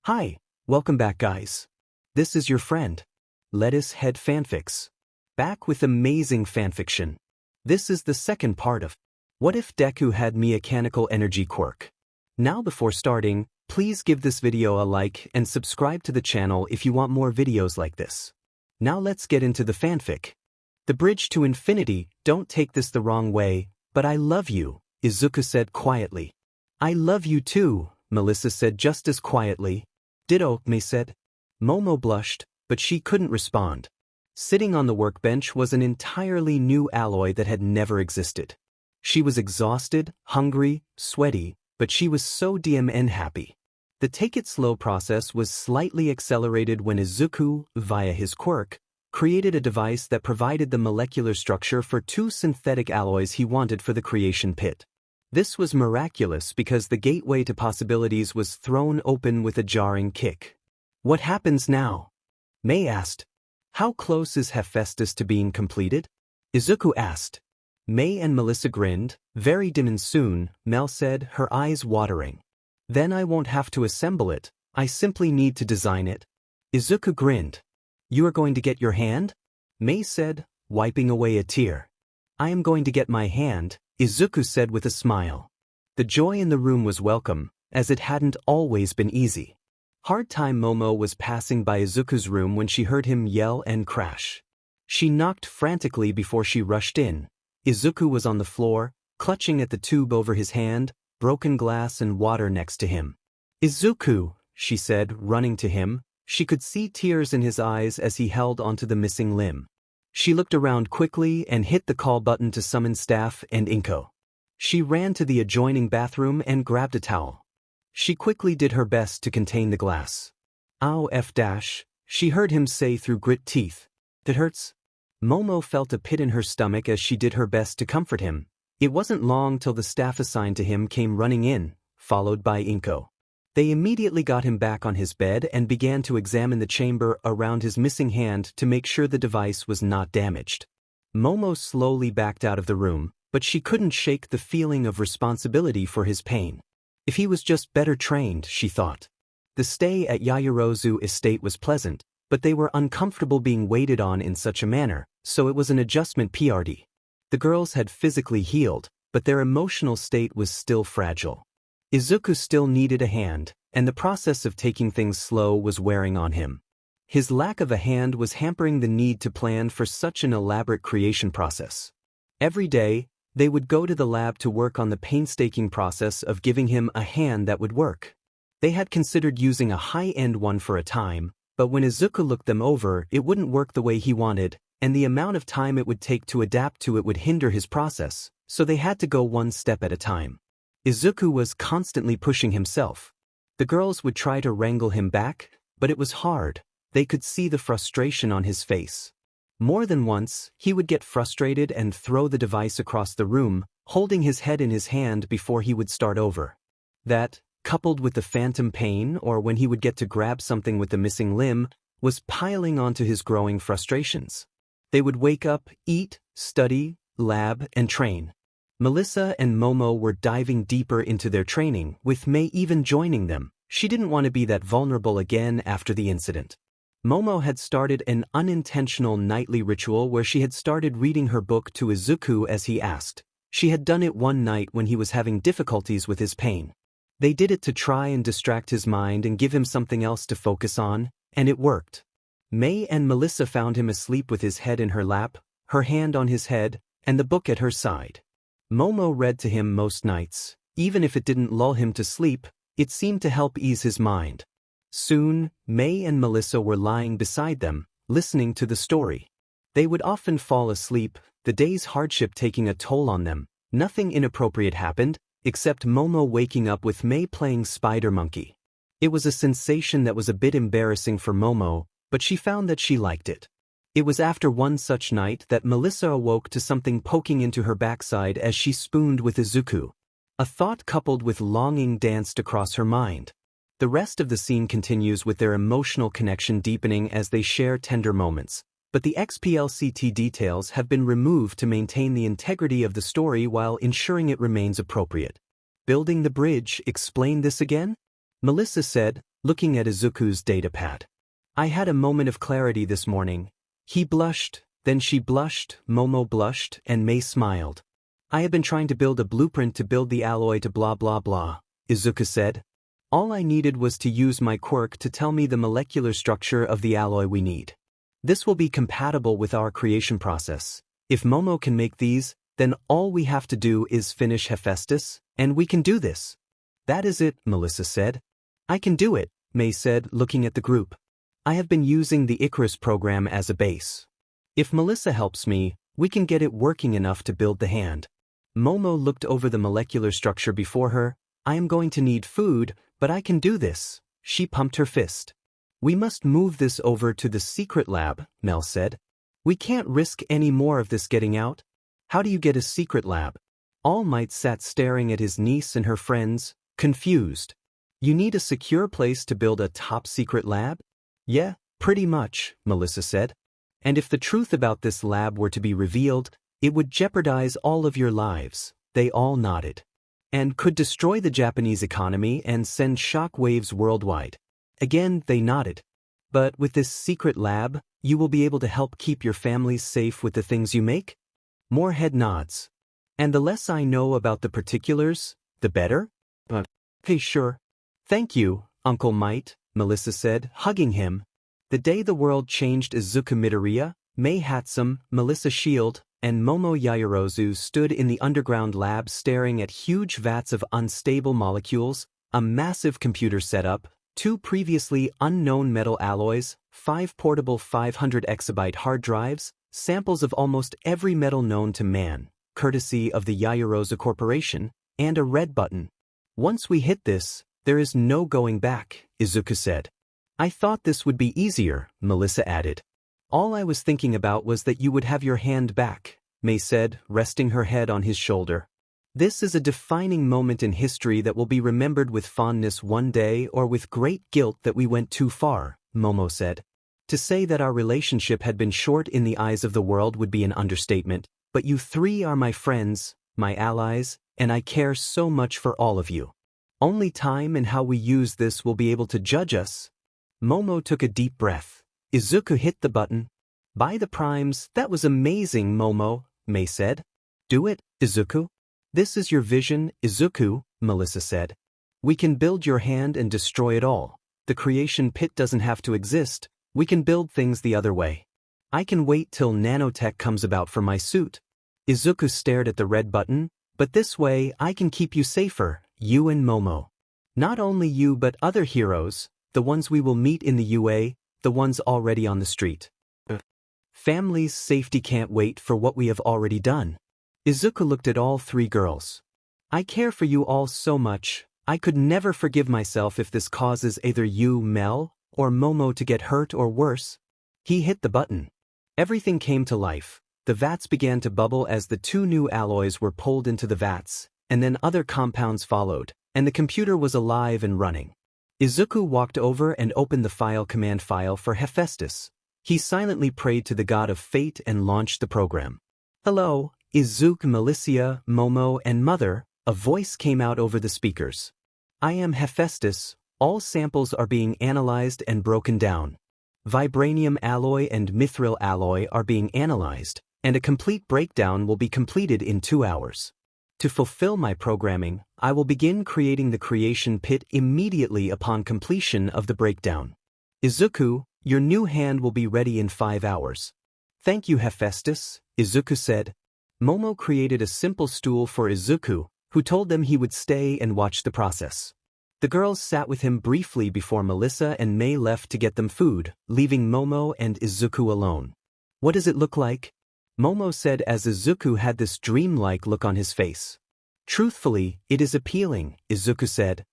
Hi, welcome back guys. This is your friend, Lettuce Head Fanfics. Back with amazing fanfiction. This is the second part of What If Deku Had Mechanical Energy Quirk? Now before starting, please give this video a like and subscribe to the channel if you want more videos like this. Now let's get into the fanfic. The bridge to infinity, don't take this the wrong way, but I love you, Izuku said quietly. I love you too, Melissa said just as quietly. Ditto, May said. Momo blushed, but she couldn't respond. Sitting on the workbench was an entirely new alloy that had never existed. She was exhausted, hungry, sweaty, but she was so DMN happy. The take it slow process was slightly accelerated when Izuku, via his quirk, created a device that provided the molecular structure for two synthetic alloys he wanted for the creation pit. This was miraculous because the gateway to possibilities was thrown open with a jarring kick. What happens now? May asked. How close is Hephaestus to being completed? Izuku asked. May and Melissa grinned. Very dim and soon, Mel said, her eyes watering. Then I won't have to assemble it, I simply need to design it. Izuku grinned. You are going to get your hand? May said, wiping away a tear. I am going to get my hand, Izuku said with a smile. The joy in the room was welcome, as it hadn't always been easy. Hard Time Momo was passing by Izuku's room when she heard him yell and crash. She knocked frantically before she rushed in. Izuku was on the floor, clutching at the tube over his hand, broken glass and water next to him. Izuku, she said, running to him. She could see tears in his eyes as he held onto the missing limb. She looked around quickly and hit the call button to summon staff and Inko. She ran to the adjoining bathroom and grabbed a towel. She quickly did her best to contain the glass. Ow f dash, she heard him say through grit teeth. That hurts? Momo felt a pit in her stomach as she did her best to comfort him. It wasn't long till the staff assigned to him came running in, followed by Inko. They immediately got him back on his bed and began to examine the chamber around his missing hand to make sure the device was not damaged. Momo slowly backed out of the room, but she couldn't shake the feeling of responsibility for his pain. If he was just better trained, she thought. The stay at Yaoyorozu estate was pleasant, but they were uncomfortable being waited on in such a manner, so it was an adjustment PRD. The girls had physically healed, but their emotional state was still fragile. Izuku still needed a hand, and the process of taking things slow was wearing on him. His lack of a hand was hampering the need to plan for such an elaborate creation process. Every day, they would go to the lab to work on the painstaking process of giving him a hand that would work. They had considered using a high-end one for a time, but when Izuku looked them over, it wouldn't work the way he wanted, and the amount of time it would take to adapt to it would hinder his process, so they had to go one step at a time. Izuku was constantly pushing himself. The girls would try to wrangle him back, but it was hard. They could see the frustration on his face. More than once, he would get frustrated and throw the device across the room, holding his head in his hand before he would start over. That, coupled with the phantom pain or when he would get to grab something with the missing limb, was piling onto his growing frustrations. They would wake up, eat, study, lab, and train. Melissa and Momo were diving deeper into their training, with May even joining them. She didn't want to be that vulnerable again after the incident. Momo had started an unintentional nightly ritual where she had started reading her book to Izuku as he asked. She had done it one night when he was having difficulties with his pain. They did it to try and distract his mind and give him something else to focus on, and it worked. May and Melissa found him asleep with his head in her lap, her hand on his head, and the book at her side. Momo read to him most nights. Even if it didn't lull him to sleep, it seemed to help ease his mind. Soon, May and Melissa were lying beside them, listening to the story. They would often fall asleep, the day's hardship taking a toll on them. Nothing inappropriate happened, except Momo waking up with May playing Spider Monkey. It was a sensation that was a bit embarrassing for Momo, but she found that she liked it. It was after one such night that Melissa awoke to something poking into her backside as she spooned with Izuku. A thought coupled with longing danced across her mind. The rest of the scene continues with their emotional connection deepening as they share tender moments, but the XPLCT details have been removed to maintain the integrity of the story while ensuring it remains appropriate. Building the bridge, explain this again? Melissa said, looking at Izuku's datapad. I had a moment of clarity this morning. He blushed, then she blushed, Momo blushed, and Mei smiled. I have been trying to build a blueprint to build the alloy to blah blah blah, Izuku said. All I needed was to use my quirk to tell me the molecular structure of the alloy we need. This will be compatible with our creation process. If Momo can make these, then all we have to do is finish Hephaestus, and we can do this. That is it, Melissa said. I can do it, Mei said, looking at the group. I have been using the Icarus program as a base. If Melissa helps me, we can get it working enough to build the hand. Momo looked over the molecular structure before her. I am going to need food, but I can do this. She pumped her fist. We must move this over to the secret lab, Mel said. We can't risk any more of this getting out. How do you get a secret lab? All Might sat staring at his niece and her friends, confused. You need a secure place to build a top-secret lab? Yeah, pretty much, Melissa said. And if the truth about this lab were to be revealed, it would jeopardize all of your lives. They all nodded. And could destroy the Japanese economy and send shock waves worldwide. Again, they nodded. But with this secret lab, you will be able to help keep your families safe with the things you make? More head nods. And the less I know about the particulars, the better? Okay, sure. Thank you, Uncle Might, Melissa said, hugging him. The day the world changed, Izuku Midoriya, Mei Hatsum, Melissa Shield, and Momo Yaoyorozu stood in the underground lab staring at huge vats of unstable molecules, a massive computer setup, 2 previously unknown metal alloys, 5 portable 500 exabyte hard drives, samples of almost every metal known to man, courtesy of the Yaoyorozu Corporation, and a red button. Once we hit this, there is no going back, Izuku said. I thought this would be easier, Melissa added. All I was thinking about was that you would have your hand back, Mei said, resting her head on his shoulder. This is a defining moment in history that will be remembered with fondness one day or with great guilt that we went too far, Momo said. To say that our relationship had been short in the eyes of the world would be an understatement, but you 3 are my friends, my allies, and I care so much for all of you. Only time and how we use this will be able to judge us. Momo took a deep breath. Izuku hit the button. By the primes, that was amazing, Momo, Mei said. Do it, Izuku. This is your vision, Izuku, Melissa said. We can build your hand and destroy it all. The creation pit doesn't have to exist. We can build things the other way. I can wait till nanotech comes about for my suit. Izuku stared at the red button. But this way I can keep you safer, you and Momo. Not only you but other heroes, the ones we will meet in the UA, the ones already on the street. Family's safety can't wait for what we have already done. Izuku looked at all 3 girls. I care for you all so much, I could never forgive myself if this causes either you, Mel, or Momo to get hurt or worse. He hit the button. Everything came to life. The vats began to bubble as the 2 new alloys were pulled into the vats, and then other compounds followed, and the computer was alive and running. Izuku walked over and opened the command file for Hephaestus. He silently prayed to the god of fate and launched the program. Hello, Izuku, Melissa, Momo, and Mother, a voice came out over the speakers. I am Hephaestus, all samples are being analyzed and broken down. Vibranium alloy and mithril alloy are being analyzed, and a complete breakdown will be completed in 2 hours. To fulfill my programming, I will begin creating the creation pit immediately upon completion of the breakdown. Izuku, your new hand will be ready in 5 hours. Thank you, Hephaestus, Izuku said. Momo created a simple stool for Izuku, who told them he would stay and watch the process. The girls sat with him briefly before Melissa and Mei left to get them food, leaving Momo and Izuku alone. What does it look like? Momo said as Izuku had this dreamlike look on his face. Truthfully, it is appealing, Izuku said.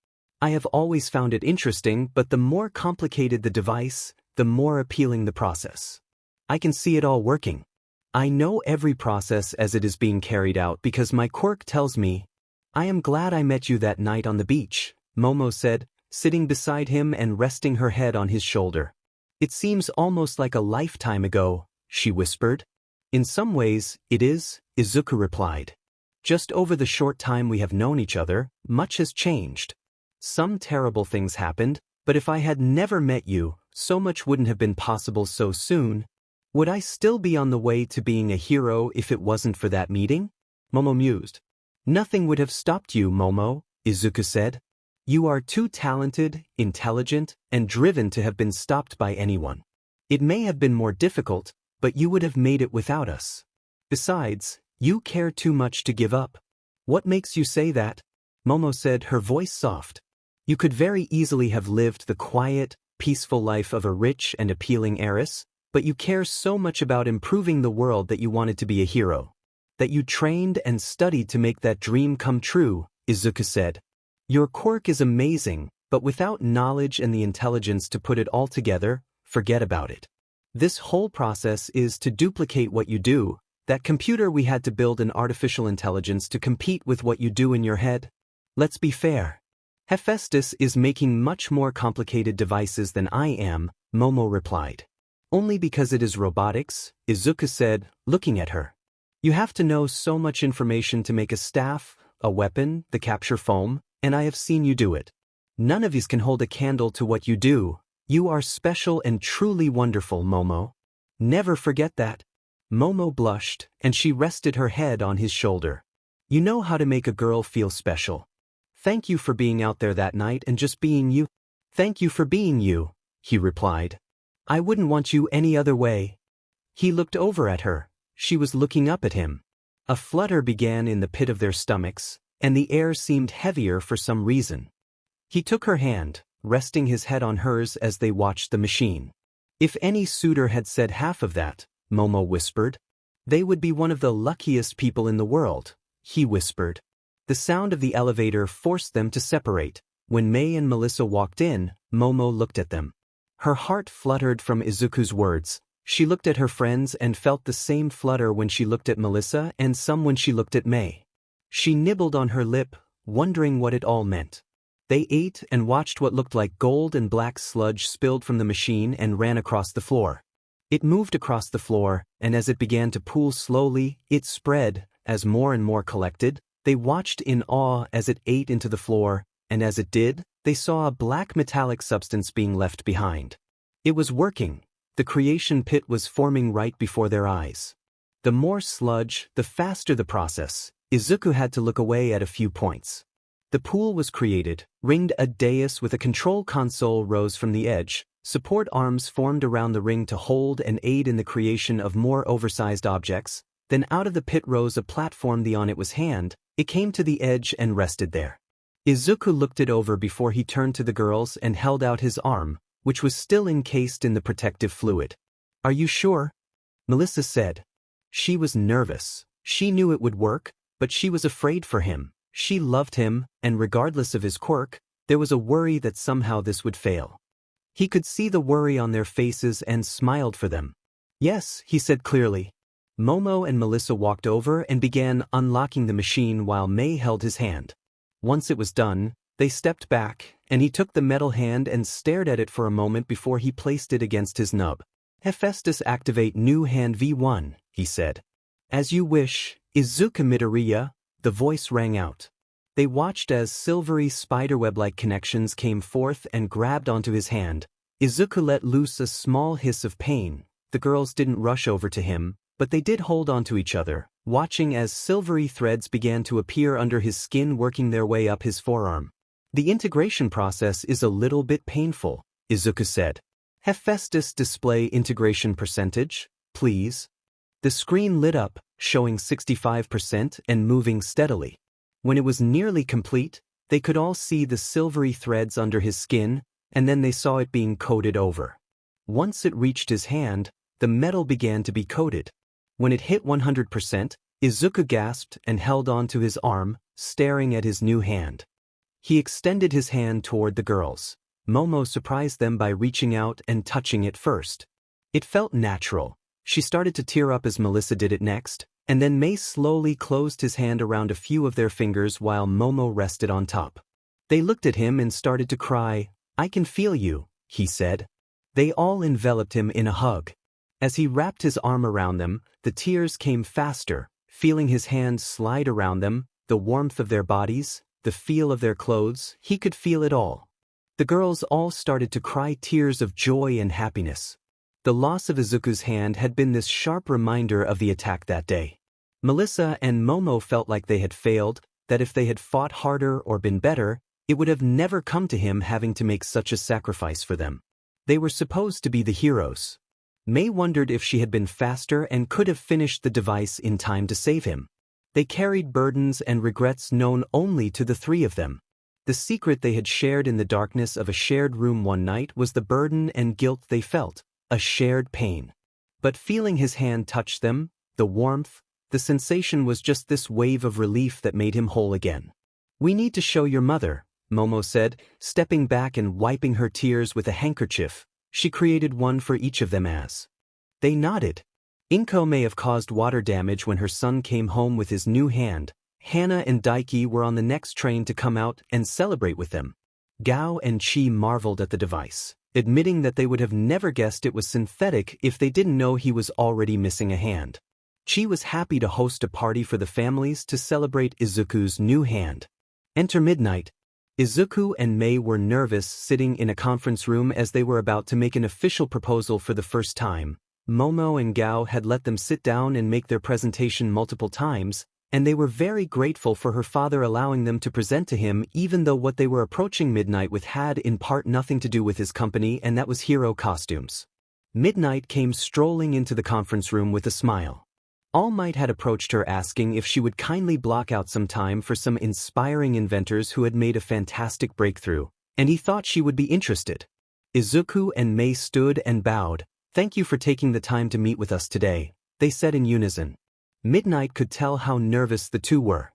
I have always found it interesting, but the more complicated the device, the more appealing the process. I can see it all working. I know every process as it is being carried out because my quirk tells me. I am glad I met you that night on the beach, Momo said, sitting beside him and resting her head on his shoulder. It seems almost like a lifetime ago, she whispered. In some ways, it is, Izuku replied. Just over the short time we have known each other, much has changed. Some terrible things happened, But if I had never met you, so much wouldn't have been possible so soon. Would I still be on the way to being a hero if it wasn't for that meeting? Momo mused. Nothing would have stopped you, Momo, Izuku said. You are too talented, intelligent, and driven to have been stopped by anyone. It may have been more difficult, but you would have made it without us. Besides, you care too much to give up. What makes you say that? Momo said, her voice soft. You could very easily have lived the quiet, peaceful life of a rich and appealing heiress, but you care so much about improving the world that you wanted to be a hero. That you trained and studied to make that dream come true, Izuku said. Your quirk is amazing, but without knowledge and the intelligence to put it all together, forget about it. This whole process is to duplicate what you do. That computer we had to build an artificial intelligence to compete with what you do in your head. Let's be fair. Hephaestus is making much more complicated devices than I am, Momo replied. Only because it is robotics, Izuku said, looking at her. You have to know so much information to make a staff, a weapon, the capture foam, and I have seen you do it. None of us can hold a candle to what you do. You are special and truly wonderful, Momo. Never forget that. Momo blushed, and she rested her head on his shoulder. You know how to make a girl feel special. Thank you for being out there that night and just being you. Thank you for being you, he replied. I wouldn't want you any other way. He looked over at her. She was looking up at him. A flutter began in the pit of their stomachs, and the air seemed heavier for some reason. He took her hand, resting his head on hers as they watched the machine. If any suitor had said half of that, Momo whispered. They would be one of the luckiest people in the world, he whispered. The sound of the elevator forced them to separate. When May and Melissa walked in, Momo looked at them. Her heart fluttered from Izuku's words. She looked at her friends and felt the same flutter when she looked at Melissa and some when she looked at May. She nibbled on her lip, wondering what it all meant. They ate and watched what looked like gold and black sludge spilled from the machine and ran across the floor. It moved across the floor, and as it began to pool slowly, it spread. As more and more collected, they watched in awe as it ate into the floor, and as it did, they saw a black metallic substance being left behind. It was working. The creation pit was forming right before their eyes. The more sludge, the faster the process. Izuku had to look away at a few points. The pool was created, ringed a dais with a control console rose from the edge, support arms formed around the ring to hold and aid in the creation of more oversized objects, then out of the pit rose a platform on it was hand, it came to the edge and rested there. Izuku looked it over before he turned to the girls and held out his arm, which was still encased in the protective fluid. Are you sure? Melissa said. She was nervous. She knew it would work, but she was afraid for him. She loved him, and regardless of his quirk, there was a worry that somehow this would fail. He could see the worry on their faces and smiled for them. Yes, he said clearly. Momo and Melissa walked over and began unlocking the machine while May held his hand. Once it was done, they stepped back, and he took the metal hand and stared at it for a moment before he placed it against his nub. Hephaestus, activate new hand V1, he said. As you wish, Izuku Midoriya, the voice rang out. They watched as silvery spiderweb-like connections came forth and grabbed onto his hand. Izuku let loose a small hiss of pain. The girls didn't rush over to him, but they did hold onto each other, watching as silvery threads began to appear under his skin working their way up his forearm. The integration process is a little bit painful, Izuku said. Hephaestus, display integration percentage, please. The screen lit up, showing 65% and moving steadily. When it was nearly complete, they could all see the silvery threads under his skin, and then they saw it being coated over. Once it reached his hand, the metal began to be coated. When it hit 100%, Izuku gasped and held on to his arm, staring at his new hand. He extended his hand toward the girls. Momo surprised them by reaching out and touching it first. It felt natural. She started to tear up as Melissa did it next, and then May slowly closed his hand around a few of their fingers while Momo rested on top. They looked at him and started to cry. I can feel you, he said. They all enveloped him in a hug. As he wrapped his arm around them, the tears came faster, feeling his hand slide around them, the warmth of their bodies, the feel of their clothes, he could feel it all. The girls all started to cry tears of joy and happiness. The loss of Izuku's hand had been this sharp reminder of the attack that day. Melissa and Momo felt like they had failed, that if they had fought harder or been better, it would have never come to him having to make such a sacrifice for them. They were supposed to be the heroes. May wondered if she had been faster and could have finished the device in time to save him. They carried burdens and regrets known only to the three of them. The secret they had shared in the darkness of a shared room one night was the burden and guilt they felt, a shared pain. But feeling his hand touch them, the warmth, the sensation was just this wave of relief that made him whole again. "We need to show your mother," Momo said, stepping back and wiping her tears with a handkerchief. She created one for each of them as they nodded. Inko may have caused water damage when her son came home with his new hand. Hana and Daiki were on the next train to come out and celebrate with them. Gao and Chi marveled at the device, admitting that they would have never guessed it was synthetic if they didn't know he was already missing a hand. Chi was happy to host a party for the families to celebrate Izuku's new hand. Enter midnight. Izuku and Mei were nervous sitting in a conference room as they were about to make an official proposal for the first time. Momo and Gao had let them sit down and make their presentation multiple times, and they were very grateful for her father allowing them to present to him, even though what they were approaching Midnight with had in part nothing to do with his company, and that was hero costumes. Midnight came strolling into the conference room with a smile. All Might had approached her asking if she would kindly block out some time for some inspiring inventors who had made a fantastic breakthrough, and he thought she would be interested. Izuku and Mei stood and bowed. "Thank you for taking the time to meet with us today," they said in unison. Midnight could tell how nervous the two were.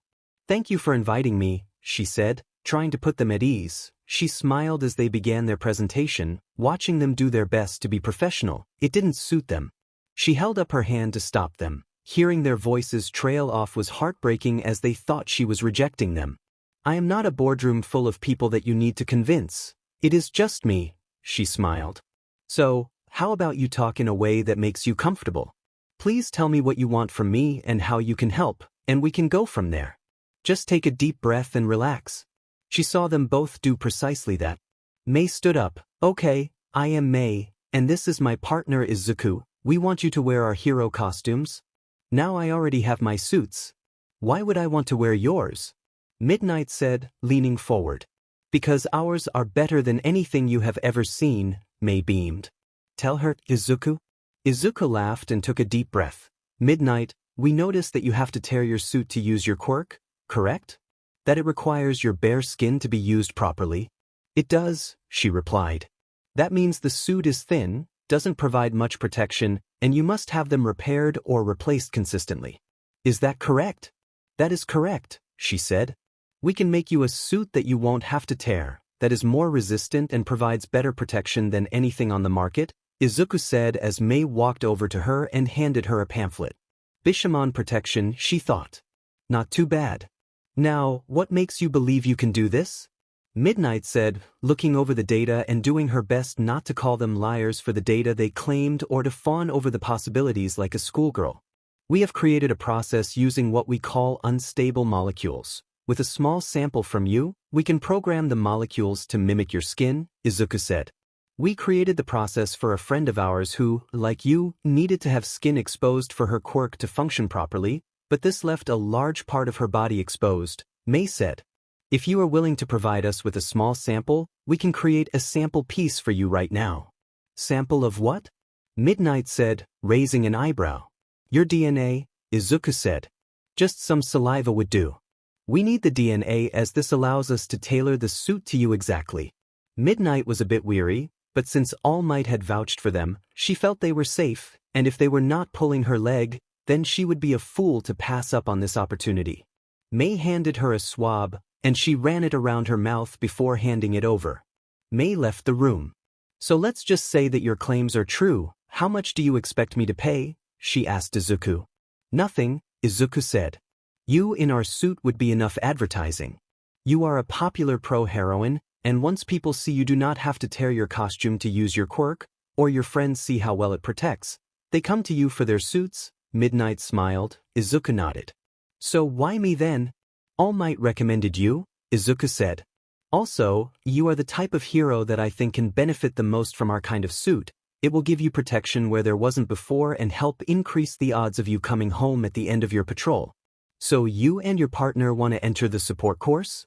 "Thank you for inviting me," she said, trying to put them at ease. She smiled as they began their presentation, watching them do their best to be professional. It didn't suit them. She held up her hand to stop them. Hearing their voices trail off was heartbreaking as they thought she was rejecting them. "I am not a boardroom full of people that you need to convince. It is just me," she smiled. "So, how about you talk in a way that makes you comfortable? Please tell me what you want from me and how you can help, and we can go from there. Just take a deep breath and relax." She saw them both do precisely that. Mei stood up. "Okay, I am Mei, and this is my partner Izuku. We want you to wear our hero costumes." "Now I already have my suits. Why would I want to wear yours?" Midnight said, leaning forward. "Because ours are better than anything you have ever seen," Mei beamed. "Tell her, Izuku." Izuku laughed and took a deep breath. "Midnight, we noticed that you have to tear your suit to use your quirk, correct? That it requires your bare skin to be used properly?" "It does," she replied. "That means the suit is thin, doesn't provide much protection, and you must have them repaired or replaced consistently. Is that correct?" "That is correct," she said. "We can make you a suit that you won't have to tear, that is more resistant and provides better protection than anything on the market," Izuku said as Mei walked over to her and handed her a pamphlet. Bishamon protection, she thought. Not too bad. "Now, what makes you believe you can do this?" Midnight said, looking over the data and doing her best not to call them liars for the data they claimed or to fawn over the possibilities like a schoolgirl. "We have created a process using what we call unstable molecules. With a small sample from you, we can program the molecules to mimic your skin," Izuku said. "We created the process for a friend of ours who, like you, needed to have skin exposed for her quirk to function properly, but this left a large part of her body exposed," Mei said. "If you are willing to provide us with a small sample, we can create a sample piece for you right now." "Sample of what?" Midnight said, raising an eyebrow. "Your DNA," Izuku said. "Just some saliva would do. We need the DNA as this allows us to tailor the suit to you exactly." Midnight was a bit weary, but since All Might had vouched for them, she felt they were safe, and if they were not pulling her leg, then she would be a fool to pass up on this opportunity. Mei handed her a swab, and she ran it around her mouth before handing it over. Mei left the room. "So let's just say that your claims are true. How much do you expect me to pay?" she asked Izuku. "Nothing," Izuku said. "You in our suit would be enough advertising. You are a popular pro-heroine, and once people see you do not have to tear your costume to use your quirk, or your friends see how well it protects, they come to you for their suits." Midnight smiled. Izuku nodded. "So why me then?" "All Might recommended you," Izuku said. Also, you are the type of hero that I think can benefit the most from our kind of suit. It will give you protection where there wasn't before and help increase the odds of you coming home at the end of your patrol. So you and your partner want to enter the support course?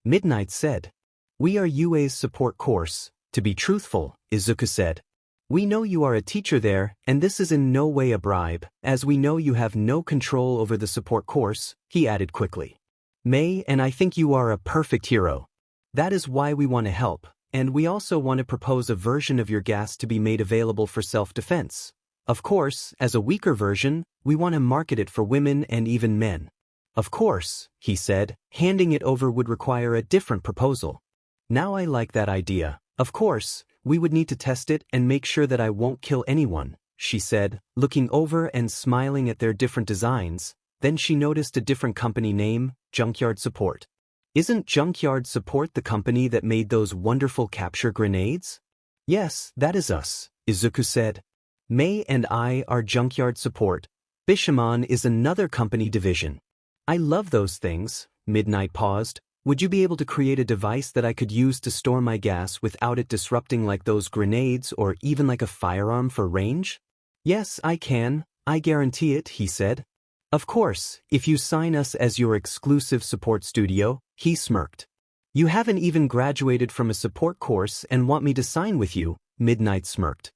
Midnight said. We are UA's support course. To be truthful, Izuku said. We know you are a teacher there, and this is in no way a bribe, as we know you have no control over the support course, he added quickly. May, and I think you are a perfect hero. That is why we want to help, and we also want to propose a version of your gas to be made available for self-defense. Of course, as a weaker version, we want to market it for women and even men. Of course, he said, handing it over would require a different proposal. Now I like that idea. Of course, we would need to test it and make sure that I won't kill anyone, she said, looking over and smiling at their different designs. Then she noticed a different company name, Junkyard Support. Isn't Junkyard Support the company that made those wonderful capture grenades? Yes, that is us, Izuku said. May and I are Junkyard Support. Bishamon is another company division. I love those things. Midnight paused. Would you be able to create a device that I could use to store my gas without it disrupting, like those grenades or even like a firearm for range? Yes, I can. I guarantee it, he said. Of course, if you sign us as your exclusive support studio, he smirked. You haven't even graduated from a support course and want me to sign with you, Midnight smirked.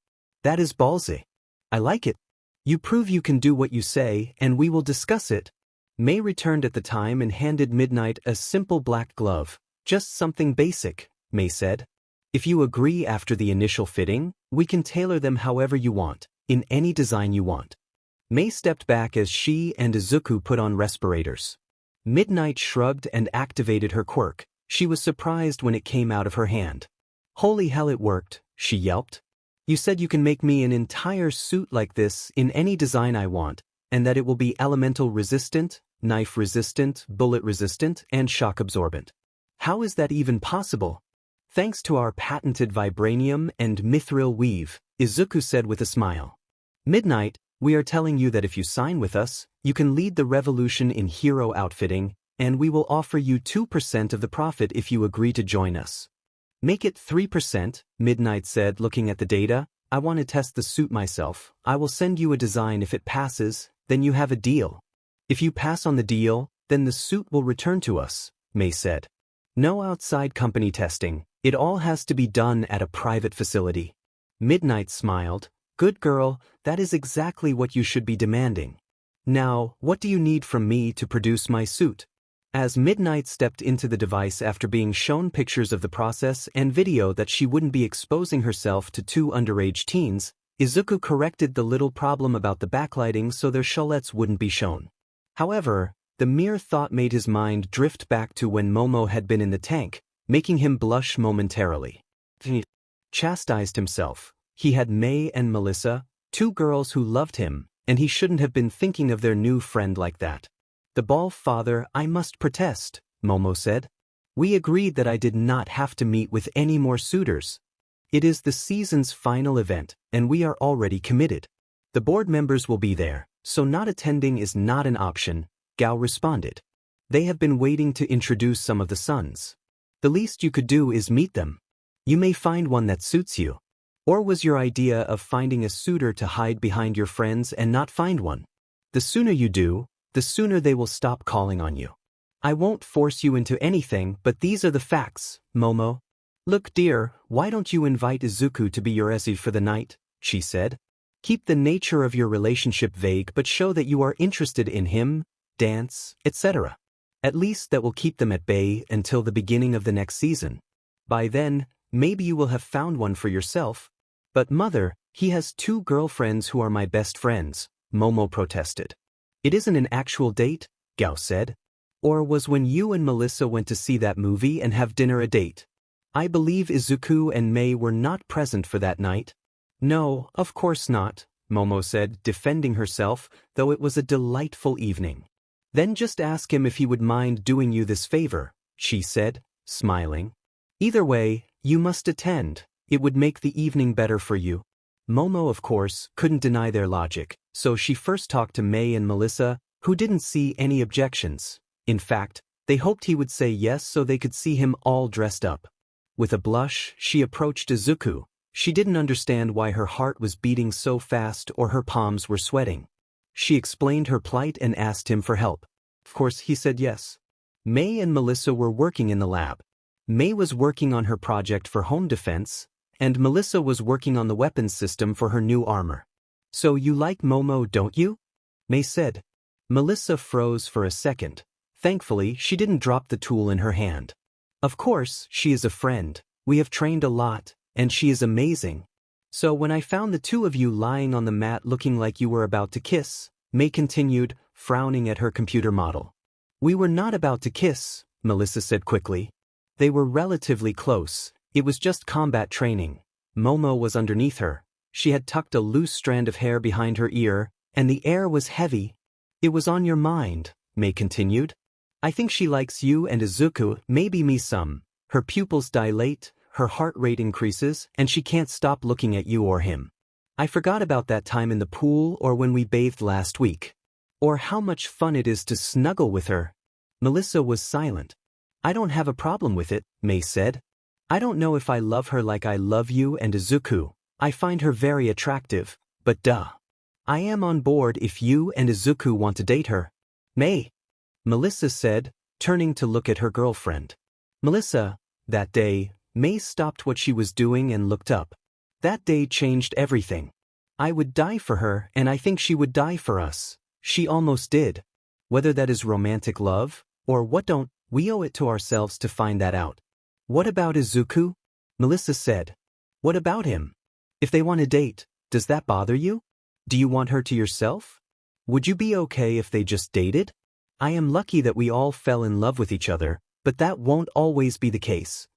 That is ballsy. I like it. You prove you can do what you say, and we will discuss it. May returned at the time and handed Midnight a simple black glove. Just something basic, May said. If you agree after the initial fitting, we can tailor them however you want, in any design you want. May stepped back as she and Izuku put on respirators. Midnight shrugged and activated her quirk. She was surprised when it came out of her hand. Holy hell, it worked, she yelped. You said you can make me an entire suit like this in any design I want, and that it will be elemental resistant, knife resistant, bullet resistant, and shock absorbent. How is that even possible? Thanks to our patented vibranium and mithril weave, Izuku said with a smile. Midnight, we are telling you that if you sign with us, you can lead the revolution in hero outfitting, and we will offer you 2% of the profit if you agree to join us. Make it 3%, Midnight said, looking at the data. I want to test the suit myself. I will send you a design. If it passes, then you have a deal. If you pass on the deal, then the suit will return to us, May said. No outside company testing. It all has to be done at a private facility. Midnight smiled. Good girl, that is exactly what you should be demanding. Now, what do you need from me to produce my suit? As Midnight stepped into the device after being shown pictures of the process and video that she wouldn't be exposing herself to 2 underage teens, Izuku corrected the little problem about the backlighting so their shoulets wouldn't be shown. However, the mere thought made his mind drift back to when Momo had been in the tank, making him blush momentarily. He chastised himself. He had May and Melissa, 2 girls who loved him, and he shouldn't have been thinking of their new friend like that. The ball father, I must protest, Momo said. We agreed that I did not have to meet with any more suitors. It is the season's final event, and we are already committed. The board members will be there, so not attending is not an option, Gao responded. They have been waiting to introduce some of the sons. The least you could do is meet them. You may find one that suits you. Or was your idea of finding a suitor to hide behind your friends and not find one? The sooner you do, the sooner they will stop calling on you. I won't force you into anything, but these are the facts, Momo. Look, dear, why don't you invite Izuku to be your SE for the night, she said. Keep the nature of your relationship vague but show that you are interested in him, dance, etc. At least that will keep them at bay until the beginning of the next season. By then, maybe you will have found one for yourself. But mother, he has 2 girlfriends who are my best friends, Momo protested. It isn't an actual date, Gao said. Or was when you and Melissa went to see that movie and have dinner a date? I believe Izuku and May were not present for that night. No, of course not, Momo said, defending herself, though it was a delightful evening. Then just ask him if he would mind doing you this favor, she said, smiling. Either way, you must attend. It would make the evening better for you. Momo, of course, couldn't deny their logic, so she first talked to May and Melissa, who didn't see any objections. In fact, They hoped he would say yes so they could see him all dressed up. With a blush, she approached Izuku. She didn't understand why her heart was beating so fast or her palms were sweating. She explained her plight and asked him for help. Of course, he said yes. May and Melissa were working in the lab. May was working on her project for home defense, and Melissa was working on the weapons system for her new armor. So you like Momo, don't you? May said. Melissa froze for a second. Thankfully, she didn't drop the tool in her hand. Of course, she is a friend. We have trained a lot, and she is amazing. So when I found the two of you lying on the mat looking like you were about to kiss, May continued, frowning at her computer model. We were not about to kiss, Melissa said quickly. They were relatively close. It was just combat training. Momo was underneath her. She had tucked a loose strand of hair behind her ear, and the air was heavy. It was on your mind, May continued. I think she likes you and Izuku, maybe me some. Her pupils dilate, her heart rate increases, and she can't stop looking at you or him. I forgot about that time in the pool or when we bathed last week. Or how much fun it is to snuggle with her. Melissa was silent. I don't have a problem with it, May said. I don't know if I love her like I love you and Izuku. I find her very attractive, but duh. I am on board if you and Izuku want to date her. May, Melissa said, turning to look at her girlfriend. Melissa, that day, May stopped what she was doing and looked up. That day changed everything. I would die for her, and I think she would die for us. She almost did. Whether that is romantic love, or what, don't we owe it to ourselves to find that out. What about Izuku? Melissa said. What about him? If they want to date, does that bother you? Do you want her to yourself? Would you be okay if they just dated? I am lucky that we all fell in love with each other, but that won't always be the case.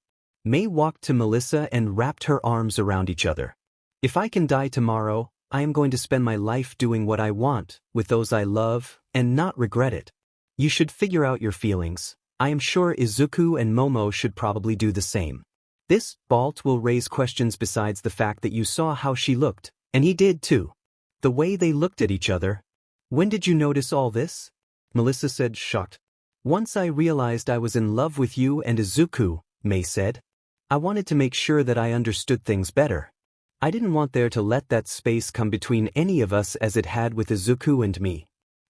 May walked to Melissa and wrapped her arms around each other. If I can die tomorrow, I am going to spend my life doing what I want, with those I love, and not regret it. You should figure out your feelings. I am sure Izuku and Momo should probably do the same. This bolt will raise questions besides the fact that you saw how she looked, and he did too. The way they looked at each other. When did you notice all this? Melissa said, shocked. Once I realized I was in love with you and Izuku, May said. I wanted to make sure that I understood things better. I didn't want there to let that space come between any of us as it had with Izuku and me.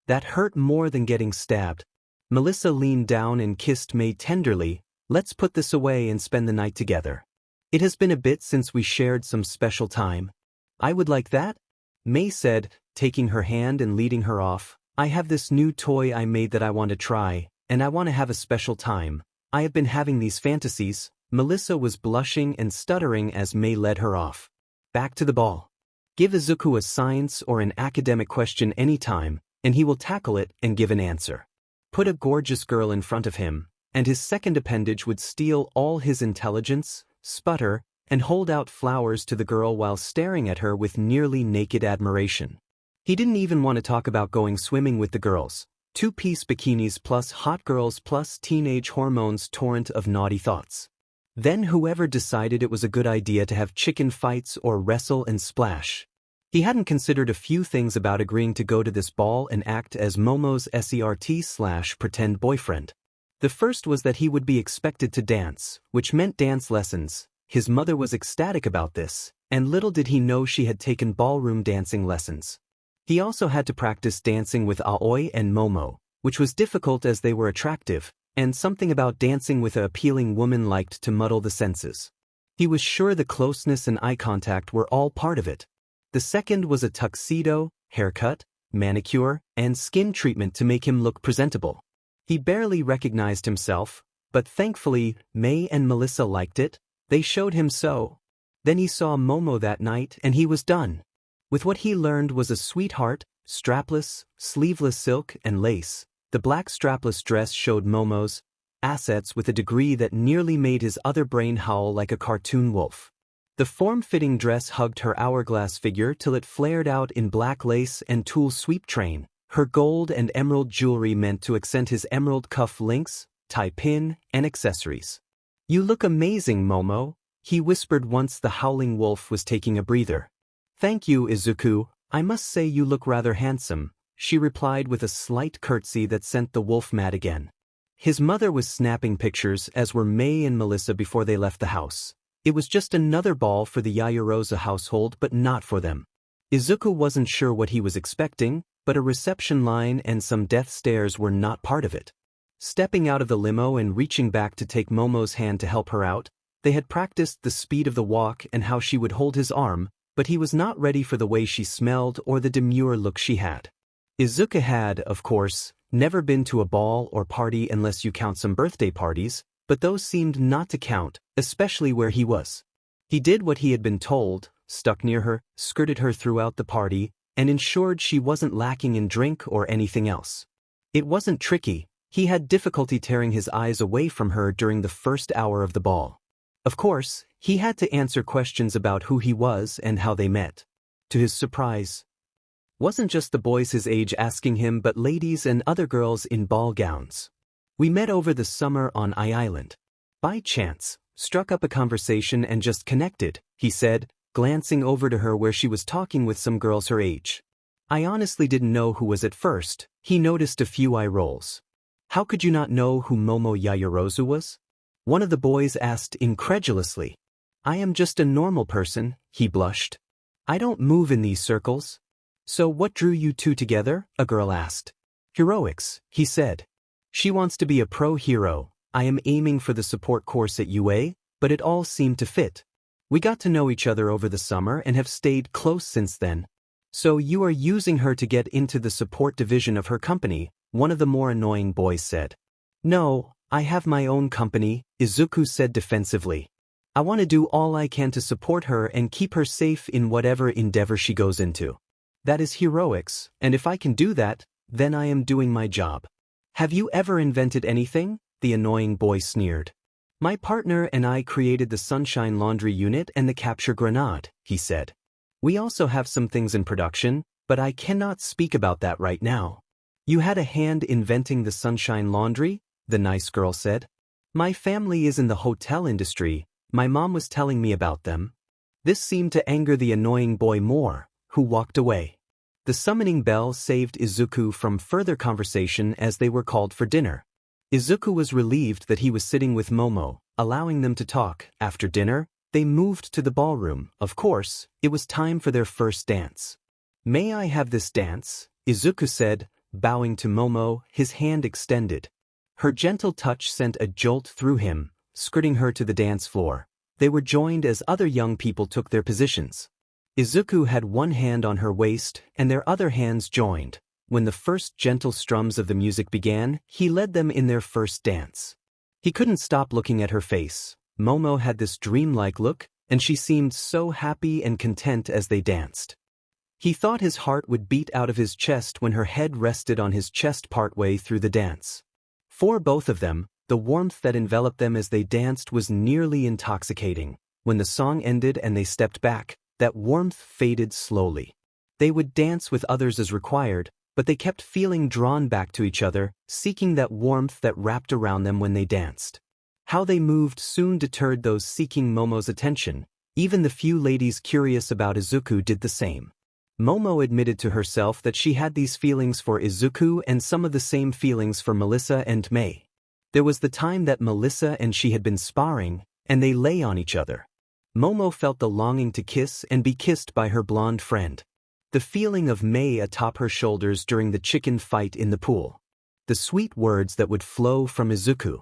That hurt more than getting stabbed. Melissa leaned down and kissed May tenderly. Let's put this away and spend the night together. It has been a bit since we shared some special time. I would like that, May said, taking her hand and leading her off. I have this new toy I made that I want to try, and I want to have a special time. I have been having these fantasies. Melissa was blushing and stuttering as May led her off. Back to the ball. Give Izuku a science or an academic question anytime, and he will tackle it and give an answer. Put a gorgeous girl in front of him, and his second appendage would steal all his intelligence, sputter, and hold out flowers to the girl while staring at her with nearly naked admiration. He didn't even want to talk about going swimming with the girls. Two-piece bikinis plus hot girls plus teenage hormones, torrent of naughty thoughts. Then whoever decided it was a good idea to have chicken fights or wrestle and splash. He hadn't considered a few things about agreeing to go to this ball and act as Momo's SERT/pretend boyfriend. The first was that he would be expected to dance, which meant dance lessons. His mother was ecstatic about this, and little did he know she had taken ballroom dancing lessons. He also had to practice dancing with Aoi and Momo, which was difficult as they were attractive, and something about dancing with an appealing woman liked to muddle the senses. He was sure the closeness and eye contact were all part of it. The second was a tuxedo, haircut, manicure, and skin treatment to make him look presentable. He barely recognized himself, but thankfully, May and Melissa liked it. They showed him so. Then he saw Momo that night and he was done. With what he learned was a sweetheart, strapless, sleeveless silk and lace. The black strapless dress showed Momo's assets with a degree that nearly made his other brain howl like a cartoon wolf. The form-fitting dress hugged her hourglass figure till it flared out in black lace and tulle sweep train. Her gold and emerald jewelry meant to accent his emerald cuff links, tie pin, and accessories. You look amazing, Momo, he whispered once the howling wolf was taking a breather. Thank you, Izuku. I must say you look rather handsome, she replied with a slight curtsy that sent the wolf mad again. His mother was snapping pictures, as were May and Melissa before they left the house. It was just another ball for the Yaoyorozu household, but not for them. Izuku wasn't sure what he was expecting, but a reception line and some death stares were not part of it. Stepping out of the limo and reaching back to take Momo's hand to help her out, they had practiced the speed of the walk and how she would hold his arm, but he was not ready for the way she smelled or the demure look she had. Izuku had, of course, never been to a ball or party unless you count some birthday parties, but those seemed not to count, especially where he was. He did what he had been told, stuck near her, skirted her throughout the party, and ensured she wasn't lacking in drink or anything else. It wasn't tricky. He had difficulty tearing his eyes away from her during the first hour of the ball. Of course, he had to answer questions about who he was and how they met. To his surprise, wasn't just the boys his age asking him, but ladies and other girls in ball gowns. We met over the summer on I Island. By chance, struck up a conversation and just connected, he said, glancing over to her where she was talking with some girls her age. I honestly didn't know who was at first. He noticed a few eye rolls. How could you not know who Momo Yaoyorozu was? One of the boys asked incredulously. I am just a normal person, he blushed. I don't move in these circles. So what drew you two together? A girl asked. Heroics, he said. She wants to be a pro hero. I am aiming for the support course at UA, but it all seemed to fit. We got to know each other over the summer and have stayed close since then. So you are using her to get into the support division of her company, one of the more annoying boys said. No, I have my own company, Izuku said defensively. I want to do all I can to support her and keep her safe in whatever endeavor she goes into. That is heroics, and if I can do that, then I am doing my job. Have you ever invented anything? The annoying boy sneered. My partner and I created the Sunshine Laundry Unit and the Capture Grenade, he said. We also have some things in production, but I cannot speak about that right now. You had a hand inventing the Sunshine Laundry? The nice girl said. My family is in the hotel industry. My mom was telling me about them. This seemed to anger the annoying boy more, who walked away. The summoning bell saved Izuku from further conversation as they were called for dinner. Izuku was relieved that he was sitting with Momo, allowing them to talk. After dinner, they moved to the ballroom. Of course, it was time for their first dance. May I have this dance? Izuku said, bowing to Momo, his hand extended. Her gentle touch sent a jolt through him, skirting her to the dance floor. They were joined as other young people took their positions. Izuku had one hand on her waist, and their other hands joined. When the first gentle strums of the music began, he led them in their first dance. He couldn't stop looking at her face. Momo had this dreamlike look, and she seemed so happy and content as they danced. He thought his heart would beat out of his chest when her head rested on his chest partway through the dance. For both of them, the warmth that enveloped them as they danced was nearly intoxicating. When the song ended and they stepped back, that warmth faded slowly. They would dance with others as required, but they kept feeling drawn back to each other, seeking that warmth that wrapped around them when they danced. How they moved soon deterred those seeking Momo's attention. Even the few ladies curious about Izuku did the same. Momo admitted to herself that she had these feelings for Izuku and some of the same feelings for Melissa and May. There was the time that Melissa and she had been sparring, and they lay on each other. Momo felt the longing to kiss and be kissed by her blonde friend. The feeling of May atop her shoulders during the chicken fight in the pool. The sweet words that would flow from Izuku.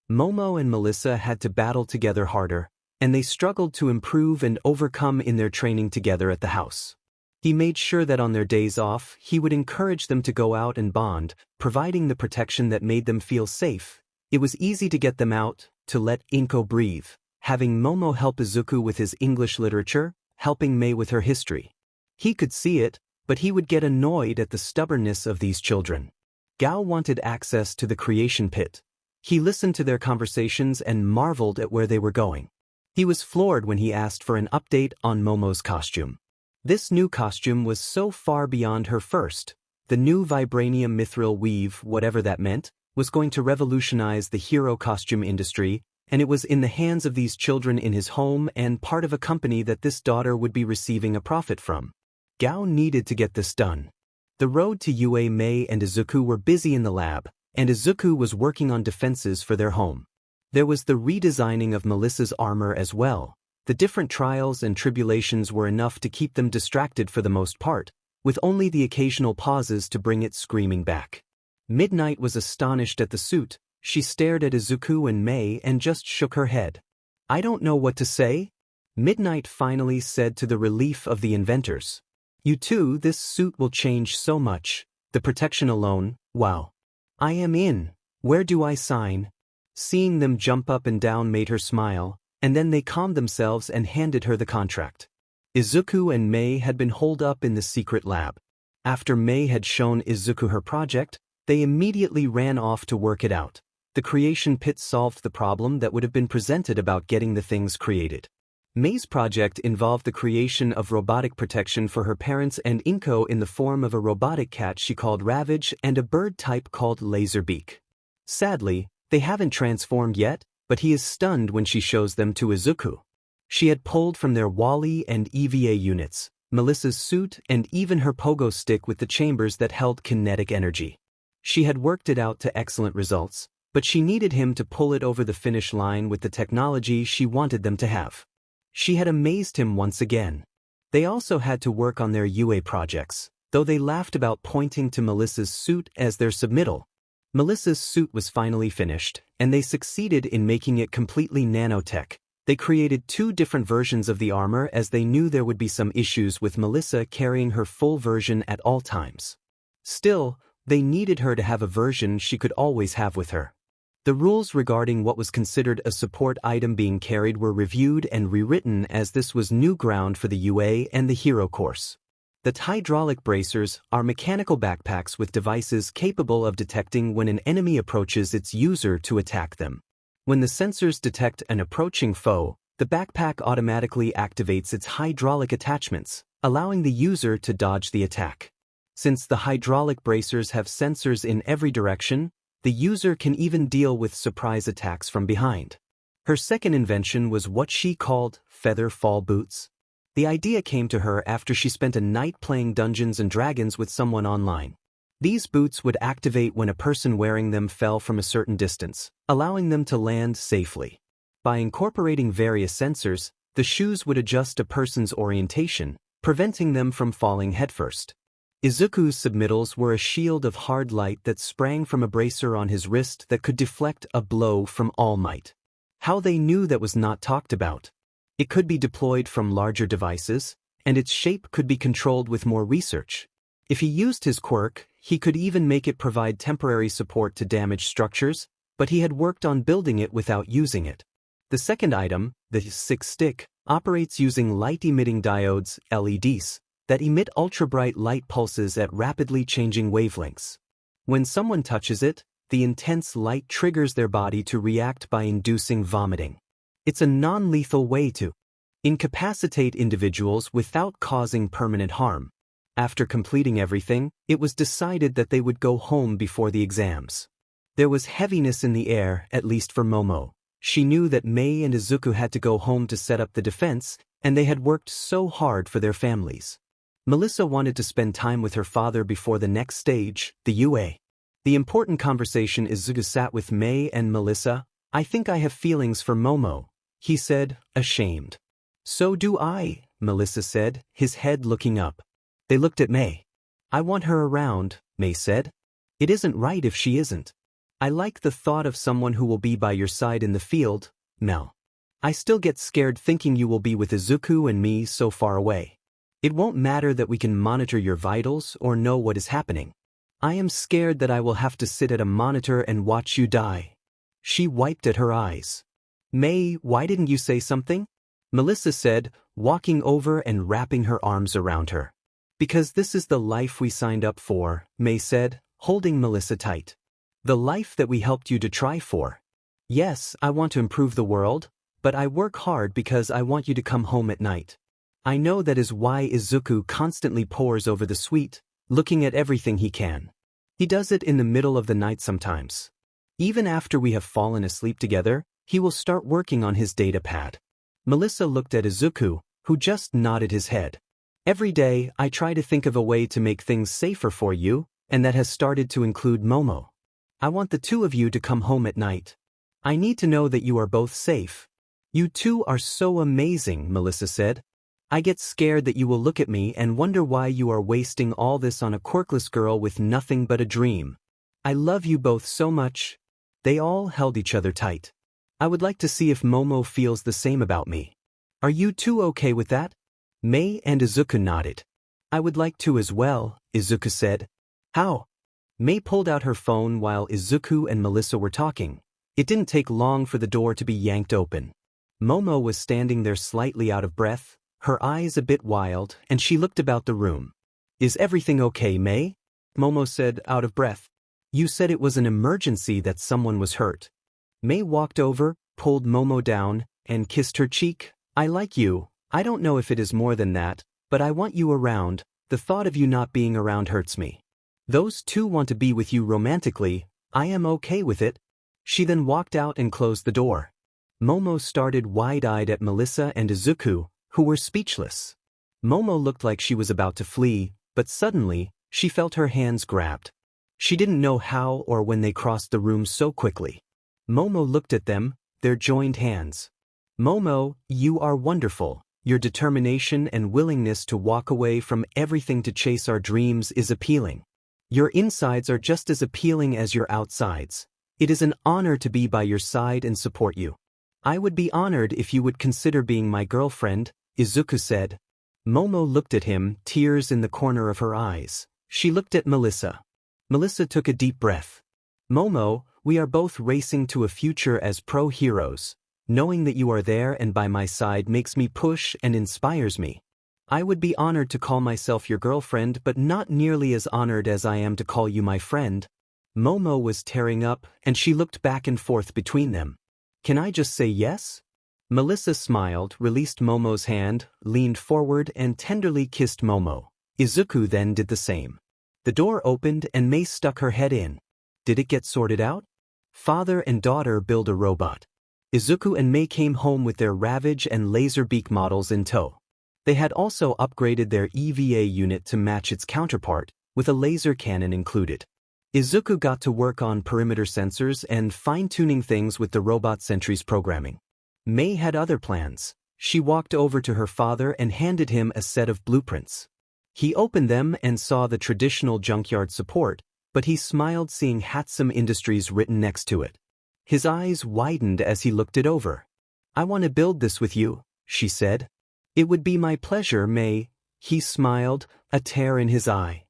Momo and Melissa had to battle together harder, and they struggled to improve and overcome in their training together at the house. He made sure that on their days off, he would encourage them to go out and bond, providing the protection that made them feel safe. It was easy to get them out, to let Inko breathe, having Momo help Izuku with his English literature, helping May with her history. He could see it, but he would get annoyed at the stubbornness of these children. Gao wanted access to the creation pit. He listened to their conversations and marveled at where they were going. He was floored when he asked for an update on Momo's costume. This new costume was so far beyond her first. The new vibranium mithril weave, whatever that meant, was going to revolutionize the hero costume industry, and it was in the hands of these children in his home and part of a company that this daughter would be receiving a profit from. Gao needed to get this done. The road to UA. May and Izuku were busy in the lab, and Izuku was working on defenses for their home. There was the redesigning of Melissa's armor as well. The different trials and tribulations were enough to keep them distracted for the most part, with only the occasional pauses to bring it screaming back. Midnight was astonished at the suit. She stared at Izuku and Mei and just shook her head. "I don't know what to say," Midnight finally said to the relief of the inventors. "You too, this suit will change so much. The protection alone, wow. I am in. Where do I sign?" Seeing them jump up and down made her smile, and then they calmed themselves and handed her the contract. Izuku and Mei had been holed up in the secret lab. After Mei had shown Izuku her project, they immediately ran off to work it out. The creation pit solved the problem that would have been presented about getting the things created. Mei's project involved the creation of robotic protection for her parents and Inko in the form of a robotic cat she called Ravage and a bird type called Laserbeak. Sadly, they haven't transformed yet, but he is stunned when she shows them to Izuku. She had pulled from their Wally and EVA units, Melissa's suit, and even her pogo stick with the chambers that held kinetic energy. She had worked it out to excellent results, but she needed him to pull it over the finish line with the technology she wanted them to have. She had amazed him once again. They also had to work on their UA projects, though they laughed about pointing to Melissa's suit as their submittal. Melissa's suit was finally finished, and they succeeded in making it completely nanotech. They created 2 different versions of the armor as they knew there would be some issues with Melissa carrying her full version at all times. Still, they needed her to have a version she could always have with her. The rules regarding what was considered a support item being carried were reviewed and rewritten as this was new ground for the UA and the Hero course. The hydraulic bracers are mechanical backpacks with devices capable of detecting when an enemy approaches its user to attack them. When the sensors detect an approaching foe, the backpack automatically activates its hydraulic attachments, allowing the user to dodge the attack. Since the hydraulic bracers have sensors in every direction, the user can even deal with surprise attacks from behind. Her second invention was what she called feather fall boots. The idea came to her after she spent a night playing Dungeons & Dragons with someone online. These boots would activate when a person wearing them fell from a certain distance, allowing them to land safely. By incorporating various sensors, the shoes would adjust a person's orientation, preventing them from falling headfirst. Izuku's submittals were a shield of hard light that sprang from a bracer on his wrist that could deflect a blow from All Might. How they knew that was not talked about. It could be deployed from larger devices, and its shape could be controlled with more research. If he used his quirk, he could even make it provide temporary support to damaged structures, but he had worked on building it without using it. The second item, the six stick, operates using light-emitting diodes, LEDs, that emit ultra-bright light pulses at rapidly changing wavelengths. When someone touches it, the intense light triggers their body to react by inducing vomiting. It's a non-lethal way to incapacitate individuals without causing permanent harm. After completing everything, it was decided that they would go home before the exams. There was heaviness in the air, at least for Momo. She knew that Mei and Izuku had to go home to set up the defense, and they had worked so hard for their families. Melissa wanted to spend time with her father before the next stage, the UA. The important conversation Izuku sat with Mei and Melissa. "I think I have feelings for Momo," he said, ashamed. "So do I," Melissa said, his head looking up. They looked at Mei. "I want her around," Mei said. "It isn't right if she isn't. I like the thought of someone who will be by your side in the field, Mel. I still get scared thinking you will be with Izuku and me so far away. It won't matter that we can monitor your vitals or know what is happening. I am scared that I will have to sit at a monitor and watch you die." She wiped at her eyes. "Mei, why didn't you say something?" Melissa said, walking over and wrapping her arms around her. "Because this is the life we signed up for," Mei said, holding Melissa tight. "The life that we helped you to try for. Yes, I want to improve the world, but I work hard because I want you to come home at night. I know that is why Izuku constantly pores over the suite, looking at everything he can. He does it in the middle of the night sometimes. Even after we have fallen asleep together, he will start working on his data pad." Melissa looked at Izuku, who just nodded his head. "Every day, I try to think of a way to make things safer for you, and that has started to include Momo. I want the two of you to come home at night. I need to know that you are both safe. You two are so amazing, Melissa said. I get scared that you will look at me and wonder why you are wasting all this on a quirkless girl with nothing but a dream. I love you both so much. They all held each other tight. I would like to see if Momo feels the same about me. Are you two okay with that? Mei and Izuku nodded. I would like to as well, Izuku said. How? Mei pulled out her phone while Izuku and Melissa were talking. It didn't take long for the door to be yanked open. Momo was standing there slightly out of breath, her eyes a bit wild, and she looked about the room. Is everything okay, Mei? Momo said, out of breath. You said it was an emergency that someone was hurt. Mei walked over, pulled Momo down, and kissed her cheek. I like you. I don't know if it is more than that, but I want you around. The thought of you not being around hurts me. Those two want to be with you romantically. I am okay with it. She then walked out and closed the door. Momo started wide-eyed at Melissa and Izuku, who were speechless. Momo looked like she was about to flee, but suddenly, she felt her hands grabbed. She didn't know how or when they crossed the room so quickly. Momo looked at them, their joined hands. Momo, you are wonderful. Your determination and willingness to walk away from everything to chase our dreams is appealing. Your insides are just as appealing as your outsides. It is an honor to be by your side and support you. I would be honored if you would consider being my girlfriend, Izuku said. Momo looked at him, tears in the corner of her eyes. She looked at Melissa. Melissa took a deep breath. Momo, we are both racing to a future as pro-heroes. Knowing that you are there and by my side makes me push and inspires me. I would be honored to call myself your girlfriend, but not nearly as honored as I am to call you my friend. Momo was tearing up, and she looked back and forth between them. Can I just say yes? Melissa smiled, released Momo's hand, leaned forward and tenderly kissed Momo. Izuku then did the same. The door opened and Mei stuck her head in. Did it get sorted out? Father and daughter build a robot. Izuku and Mei came home with their Ravage and Laserbeak models in tow. They had also upgraded their EVA unit to match its counterpart, with a laser cannon included. Izuku got to work on perimeter sensors and fine-tuning things with the Robot Sentry's programming. Mei had other plans. She walked over to her father and handed him a set of blueprints. He opened them and saw the traditional Junkyard support, but he smiled seeing Hatsum Industries written next to it. His eyes widened as he looked it over. I want to build this with you, she said. It would be my pleasure, Mei. He smiled, a tear in his eye.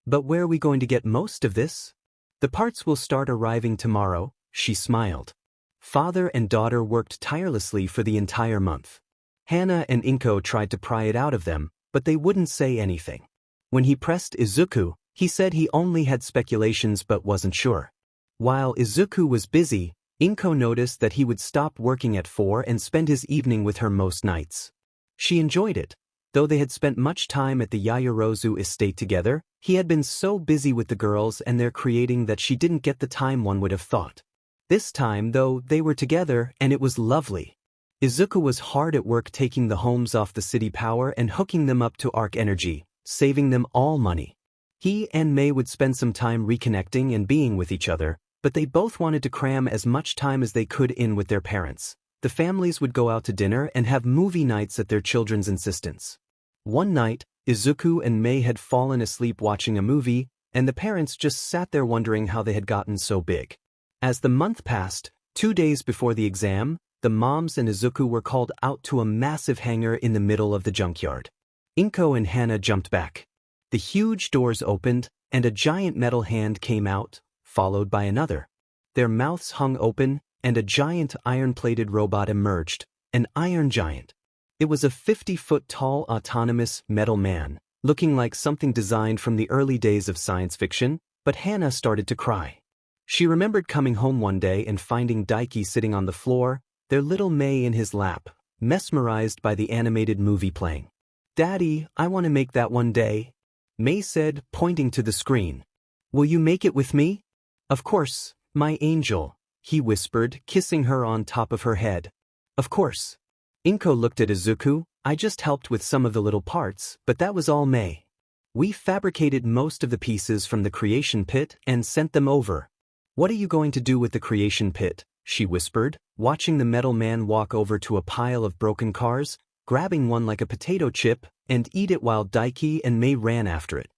But where are we going to get most of this? The parts will start arriving tomorrow, she smiled. Father and daughter worked tirelessly for the entire month. Hana and Inko tried to pry it out of them, but they wouldn't say anything. When he pressed Izuku, he said he only had speculations but wasn't sure. While Izuku was busy, Inko noticed that he would stop working at 4 and spend his evening with her most nights. She enjoyed it. Though they had spent much time at the Yayorozu estate together, he had been so busy with the girls and their creating that she didn't get the time one would have thought. This time, though, they were together and it was lovely. Izuku was hard at work taking the homes off the city power and hooking them up to Arc Energy, saving them all money. He and Mei would spend some time reconnecting and being with each other, but they both wanted to cram as much time as they could in with their parents. The families would go out to dinner and have movie nights at their children's insistence. One night, Izuku and Mei had fallen asleep watching a movie, and the parents just sat there wondering how they had gotten so big. As the month passed, 2 days before the exam, the moms and Izuku were called out to a massive hangar in the middle of the junkyard. Inko and Hana jumped back. The huge doors opened, and a giant metal hand came out, followed by another. Their mouths hung open, and a giant iron-plated robot emerged, an iron giant. It was a 50-foot-tall autonomous metal man, looking like something designed from the early days of science fiction, but Hana started to cry. She remembered coming home one day and finding Daiki sitting on the floor, their little Mei in his lap, mesmerized by the animated movie playing. Daddy, I want to make that one day, Mei said, pointing to the screen. Will you make it with me? Of course, my angel, he whispered, kissing her on top of her head. Of course. Inko looked at Izuku. I just helped with some of the little parts, but that was all Mei. We fabricated most of the pieces from the creation pit and sent them over. "What are you going to do with the creation pit?" she whispered, watching the metal man walk over to a pile of broken cars, grabbing one like a potato chip, and eat it while Daiki and Mei ran after it.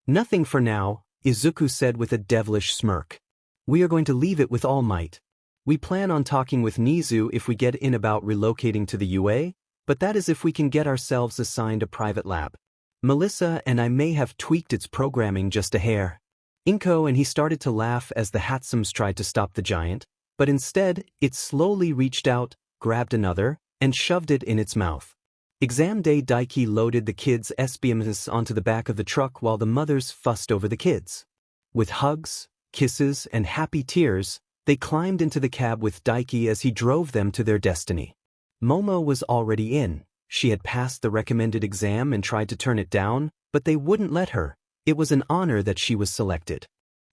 "Nothing for now," Izuku said with a devilish smirk. "We are going to leave it with All Might. We plan on talking with Nizu if we get in about relocating to the UA, but that is if we can get ourselves assigned a private lab. Melissa and I may have tweaked its programming just a hair." Inko and he started to laugh as the Hatsums tried to stop the giant, but instead, it slowly reached out, grabbed another, and shoved it in its mouth. Exam day Daiki loaded the kids' SBMs onto the back of the truck while the mothers fussed over the kids. With hugs, kisses, and happy tears, they climbed into the cab with Daiki as he drove them to their destiny. Momo was already in. She had passed the recommended exam and tried to turn it down, but they wouldn't let her. It was an honor that she was selected.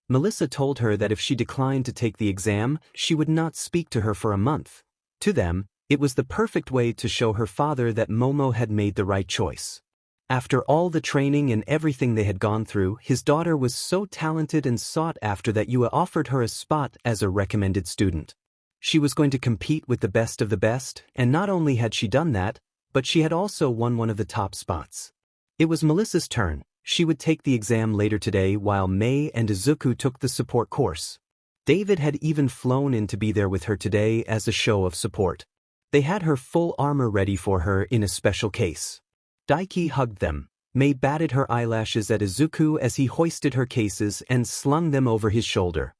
Melissa told her that if she declined to take the exam, she would not speak to her for a month. To them, it was the perfect way to show her father that Momo had made the right choice. After all the training and everything they had gone through, his daughter was so talented and sought after that UA offered her a spot as a recommended student. She was going to compete with the best of the best, and not only had she done that, but she had also won one of the top spots. It was Melissa's turn. She would take the exam later today while Mei and Izuku took the support course. David had even flown in to be there with her today as a show of support. They had her full armor ready for her in a special case. Daiki hugged them. Mei batted her eyelashes at Izuku as he hoisted her cases and slung them over his shoulder.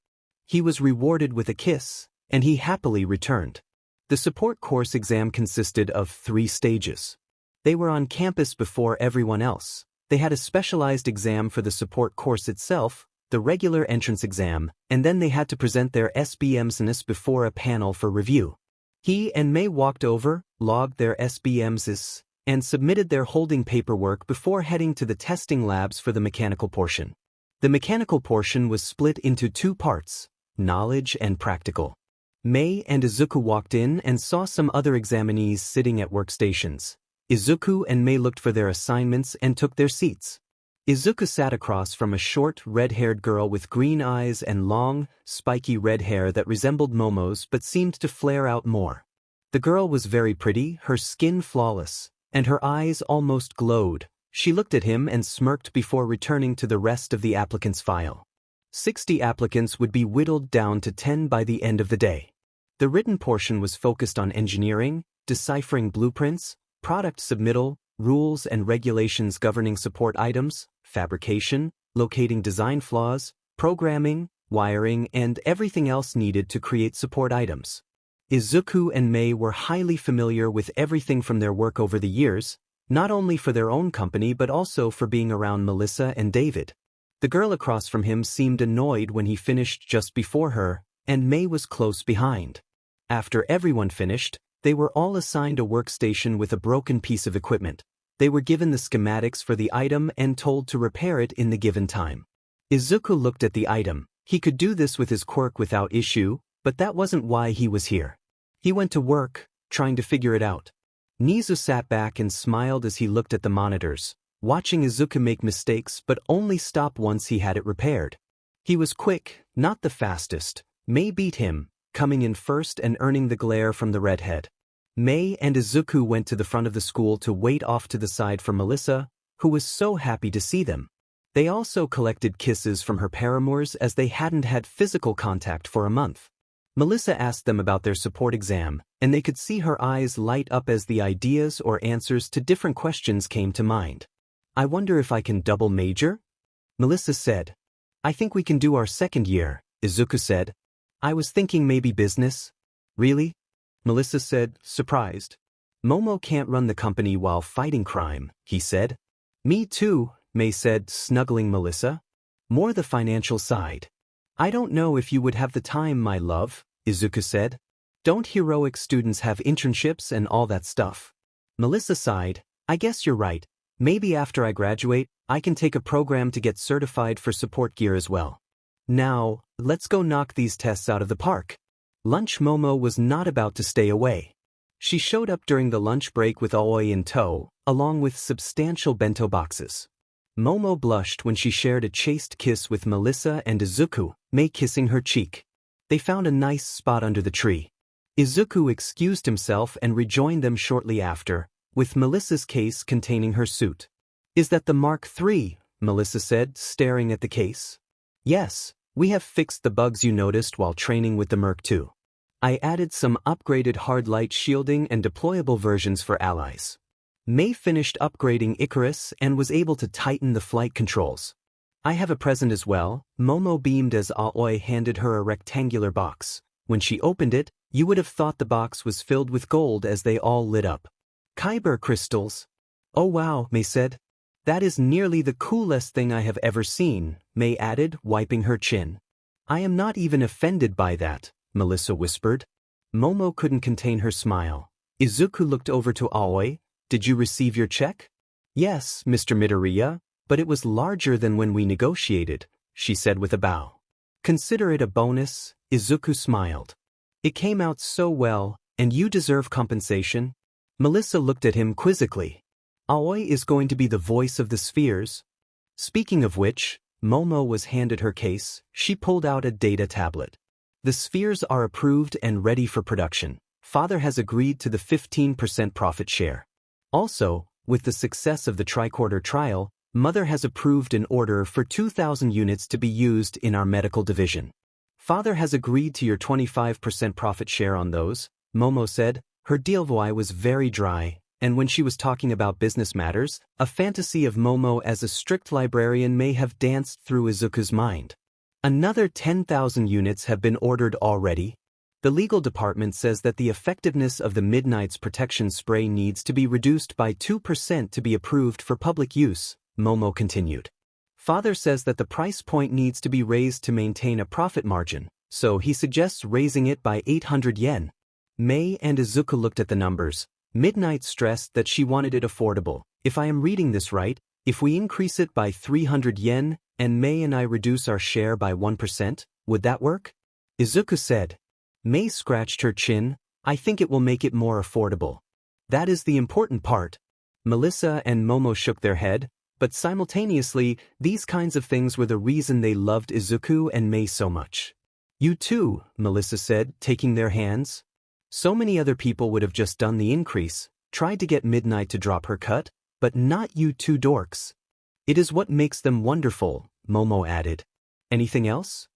He was rewarded with a kiss, and he happily returned. The support course exam consisted of 3 stages. They were on campus before everyone else. They had a specialized exam for the support course itself, the regular entrance exam, and then they had to present their SBMs before a panel for review. He and Mei walked over, logged their SBMs, and submitted their holding paperwork before heading to the testing labs for the mechanical portion. The mechanical portion was split into 2 parts, knowledge and practical. Mei and Izuku walked in and saw some other examinees sitting at workstations. Izuku and Mei looked for their assignments and took their seats. Izuku sat across from a short, red-haired girl with green eyes and long, spiky red hair that resembled Momo's but seemed to flare out more. The girl was very pretty, her skin flawless, and her eyes almost glowed. She looked at him and smirked before returning to the rest of the applicants' file. 60 applicants would be whittled down to 10 by the end of the day. The written portion was focused on engineering, deciphering blueprints, product submittal, rules and regulations governing support items, fabrication, locating design flaws, programming, wiring, and everything else needed to create support items. Izuku and Mei were highly familiar with everything from their work over the years, not only for their own company but also for being around Melissa and David. The girl across from him seemed annoyed when he finished just before her, and Mei was close behind. After everyone finished, they were all assigned a workstation with a broken piece of equipment. They were given the schematics for the item and told to repair it in the given time. Izuku looked at the item. He could do this with his quirk without issue, but that wasn't why he was here. He went to work, trying to figure it out. Nizu sat back and smiled as he looked at the monitors, watching Izuku make mistakes but only stop once he had it repaired. He was quick, not the fastest. Mei beat him, coming in first and earning the glare from the redhead. Mei and Izuku went to the front of the school to wait off to the side for Melissa, who was so happy to see them. They also collected kisses from her paramours as they hadn't had physical contact for a month. Melissa asked them about their support exam, and they could see her eyes light up as the ideas or answers to different questions came to mind. "I wonder if I can double major?" Melissa said. "I think we can do our second year," Izuku said. "I was thinking maybe business." "Really?" Melissa said, surprised. "Momo can't run the company while fighting crime," he said. "Me too," Mei said, snuggling Melissa. "More the financial side." "I don't know if you would have the time, my love," Izuku said. "Don't heroic students have internships and all that stuff?" Melissa sighed. "I guess you're right. Maybe after I graduate, I can take a program to get certified for support gear as well. Now, let's go knock these tests out of the park." Lunch Momo was not about to stay away. She showed up during the lunch break with Aoi in tow, along with substantial bento boxes. Momo blushed when she shared a chaste kiss with Melissa and Izuku, Mei kissing her cheek. They found a nice spot under the tree. Izuku excused himself and rejoined them shortly after, with Melissa's case containing her suit. "Is that the Mark III?" Melissa said, staring at the case. "Yes, we have fixed the bugs you noticed while training with the Merc II. I added some upgraded hard light shielding and deployable versions for allies." Mei finished upgrading Icarus and was able to tighten the flight controls. "I have a present as well," Momo beamed as Aoi handed her a rectangular box. When she opened it, you would have thought the box was filled with gold as they all lit up. "Kyber crystals." "Oh wow," Mei said. "That is nearly the coolest thing I have ever seen," Mei added, wiping her chin. "I am not even offended by that," Melissa whispered. Momo couldn't contain her smile. Izuku looked over to Aoi. "Did you receive your check?" "Yes, Mr. Midoriya, but it was larger than when we negotiated," she said with a bow. "Consider it a bonus," Izuku smiled. "It came out so well, and you deserve compensation." Melissa looked at him quizzically. "Aoi is going to be the voice of the spheres." Speaking of which, Momo was handed her case. She pulled out a data tablet. "The spheres are approved and ready for production. Father has agreed to the 15% profit share. Also, with the success of the tricorder trial, Mother has approved an order for 2,000 units to be used in our medical division. Father has agreed to your 25% profit share on those," Momo said. Her voice was very dry, and when she was talking about business matters, a fantasy of Momo as a strict librarian may have danced through Izuku's mind. "Another 10,000 units have been ordered already. The legal department says that the effectiveness of the Midnight's protection spray needs to be reduced by 2% to be approved for public use," Momo continued. "Father says that the price point needs to be raised to maintain a profit margin, so he suggests raising it by 800 yen. Mei and Izuku looked at the numbers. Midnight stressed that she wanted it affordable. "If I am reading this right, if we increase it by 300 yen, and Mei and I reduce our share by 1%, would that work?" Izuku said. Mei scratched her chin. "I think it will make it more affordable. That is the important part." Melissa and Momo shook their head, but simultaneously, these kinds of things were the reason they loved Izuku and Mei so much. "You too," Melissa said, taking their hands. "So many other people would have just done the increase, tried to get Midnight to drop her cut, but not you two dorks. It is what makes them wonderful," Momo added. "Anything else?"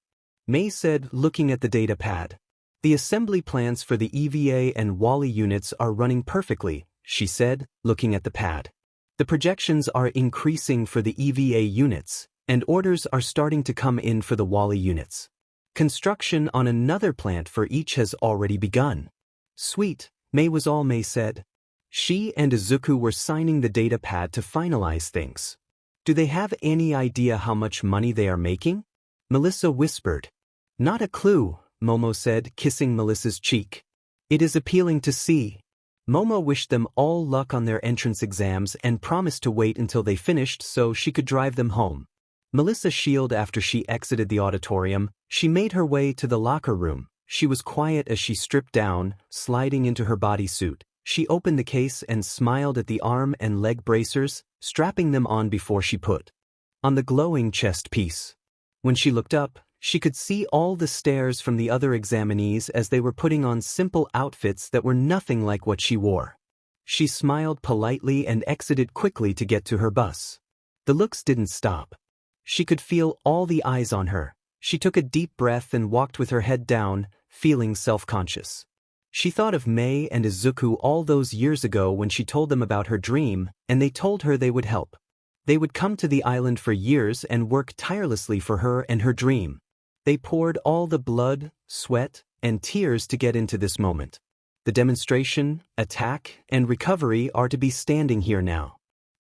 Mei said, looking at the data pad. "The assembly plans for the EVA and Wally units are running perfectly," she said, looking at the pad. "The projections are increasing for the EVA units, and orders are starting to come in for the Wally units. Construction on another plant for each has already begun." "Sweet," Mei was all Mei said. She and Izuku were signing the data pad to finalize things. "Do they have any idea how much money they are making?" Melissa whispered. "Not a clue," Momo said, kissing Melissa's cheek. "It is appealing to see." Momo wished them all luck on their entrance exams and promised to wait until they finished so she could drive them home. Melissa shield after she exited the auditorium, she made her way to the locker room. She was quiet as she stripped down, sliding into her bodysuit. She opened the case and smiled at the arm and leg bracers, strapping them on before she put on the glowing chest piece. When she looked up, she could see all the stares from the other examinees as they were putting on simple outfits that were nothing like what she wore. She smiled politely and exited quickly to get to her bus. The looks didn't stop. She could feel all the eyes on her. She took a deep breath and walked with her head down, feeling self-conscious. She thought of Mei and Izuku all those years ago when she told them about her dream, and they told her they would help. They would come to the island for years and work tirelessly for her and her dream. They poured all the blood, sweat, and tears to get into this moment. The demonstration, attack, and recovery are to be standing here now.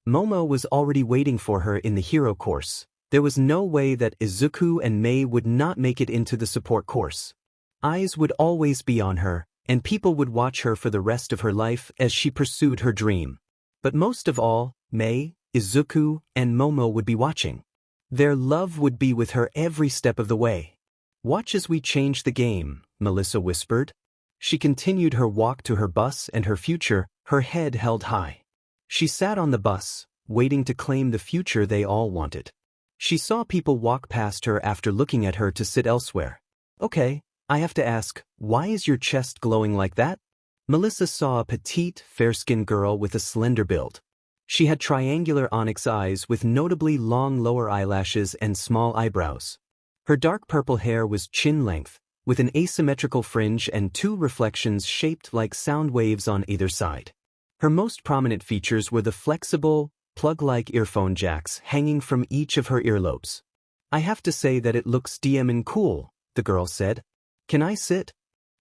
Momo was already waiting for her in the hero course. There was no way that Izuku and Mei would not make it into the support course. Eyes would always be on her, and people would watch her for the rest of her life as she pursued her dream. But most of all, Mei, Izuku, and Momo would be watching. Their love would be with her every step of the way. "Watch as we change the game," Melissa whispered. She continued her walk to her bus and her future, her head held high. She sat on the bus, waiting to claim the future they all wanted. She saw people walk past her after looking at her to sit elsewhere. "Okay, I have to ask, why is your chest glowing like that? Melissa saw a petite, fair-skinned girl with a slender build. She had triangular onyx eyes with notably long lower eyelashes and small eyebrows. Her dark purple hair was chin-length, with an asymmetrical fringe and 2 reflections shaped like sound waves on either side. Her most prominent features were the flexible, plug-like earphone jacks hanging from each of her earlobes. I have to say that it looks damn cool, the girl said. Can I sit?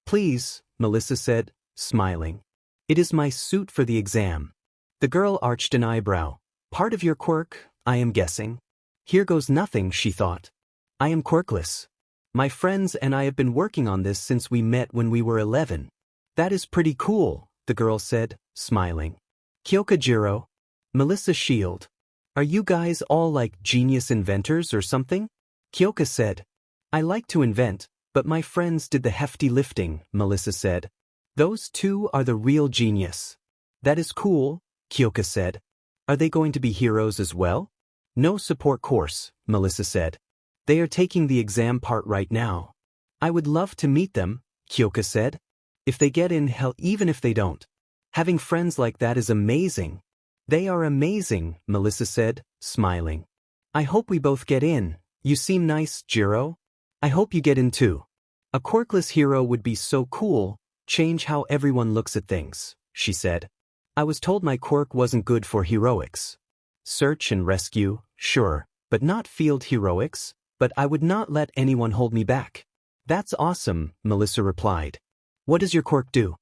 Please, Melissa said, smiling. It is my suit for the exam. The girl arched an eyebrow. Part of your quirk, I am guessing. Here goes nothing, she thought. I am quirkless. My friends and I have been working on this since we met when we were 11. That is pretty cool, the girl said, smiling. Kyoka Jiro. Melissa shield. Are you guys all like genius inventors or something? Kyoka said. I like to invent, but my friends did the hefty lifting, Melissa said. Those 2 are the real genius. That is cool, Kyoka said. Are they going to be heroes as well? No support course, Melissa said. They are taking the exam part right now. I would love to meet them, Kyoka said. If they get in, hell, even if they don't. Having friends like that is amazing. They are amazing, Melissa said, smiling. I hope we both get in. You seem nice, Jiro. I hope you get in too. A quirkless hero would be so cool, change how everyone looks at things, she said. I was told my quirk wasn't good for heroics. Search and rescue, sure, but not field heroics. But I would not let anyone hold me back. That's awesome, Melissa replied. What does your quirk do?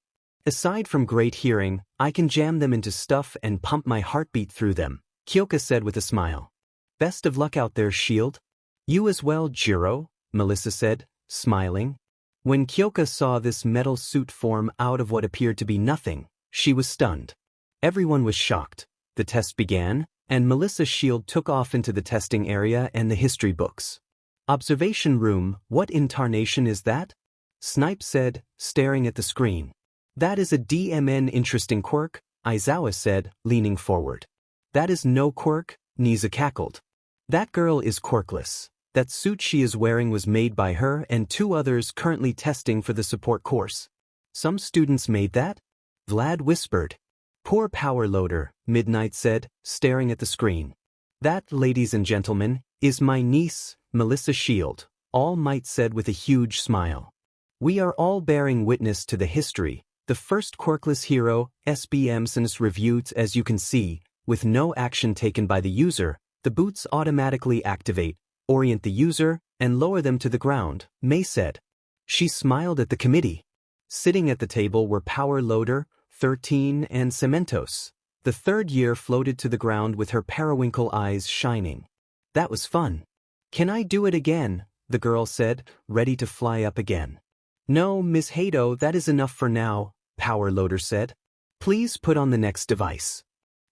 Aside from great hearing, I can jam them into stuff and pump my heartbeat through them, Kyoka said with a smile. Best of luck out there, Shield. You as well, Jiro, Melissa said, smiling. When Kyoka saw this metal suit form out of what appeared to be nothing, she was stunned. Everyone was shocked. The test began, and Melissa's shield took off into the testing area and the history books. Observation room, what in tarnation is that? Snipe said, staring at the screen. That is a DMN interesting quirk, Aizawa said, leaning forward. That is no quirk, Niza cackled. That girl is quirkless. That suit she is wearing was made by her and 2 others currently testing for the support course. Some students made that? Vlad whispered. Poor power loader, Midnight said, staring at the screen. That, ladies and gentlemen, is my niece, Melissa Shield, All Might said with a huge smile. We are all bearing witness to the history, the first quirkless hero, SBM since reviewed. As you can see, with no action taken by the user, the boots automatically activate, orient the user, and lower them to the ground, May said. She smiled at the committee. Sitting at the table were Power Loader, 13 and Cementos. The 3rd year floated to the ground with her periwinkle eyes shining. That was fun. Can I do it again? The girl said, ready to fly up again. No, Miss Hato, that is enough for now, Power Loader said. Please put on the next device.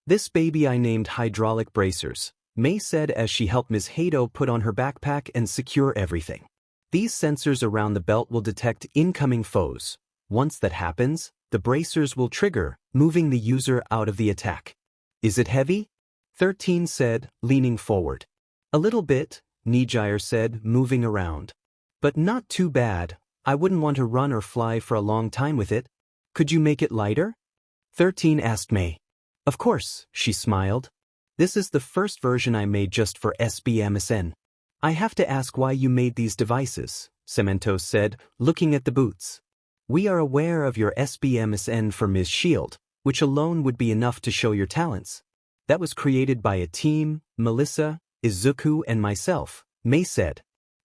This baby I named hydraulic bracers, May said as she helped Miss Hato put on her backpack and secure everything. These sensors around the belt will detect incoming foes. Once that happens, the bracers will trigger, moving the user out of the attack. Is it heavy? 13 said, leaning forward. A little bit, Nijire said, moving around. But not too bad. I wouldn't want to run or fly for a long time with it. Could you make it lighter? 13 asked May. Of course, she smiled. This is the first version I made just for SBMSN. I have to ask why you made these devices, Cementos said, looking at the boots. We are aware of your SBMSN for Ms. Shield, which alone would be enough to show your talents. That was created by a team, Melissa, Izuku and myself, May said.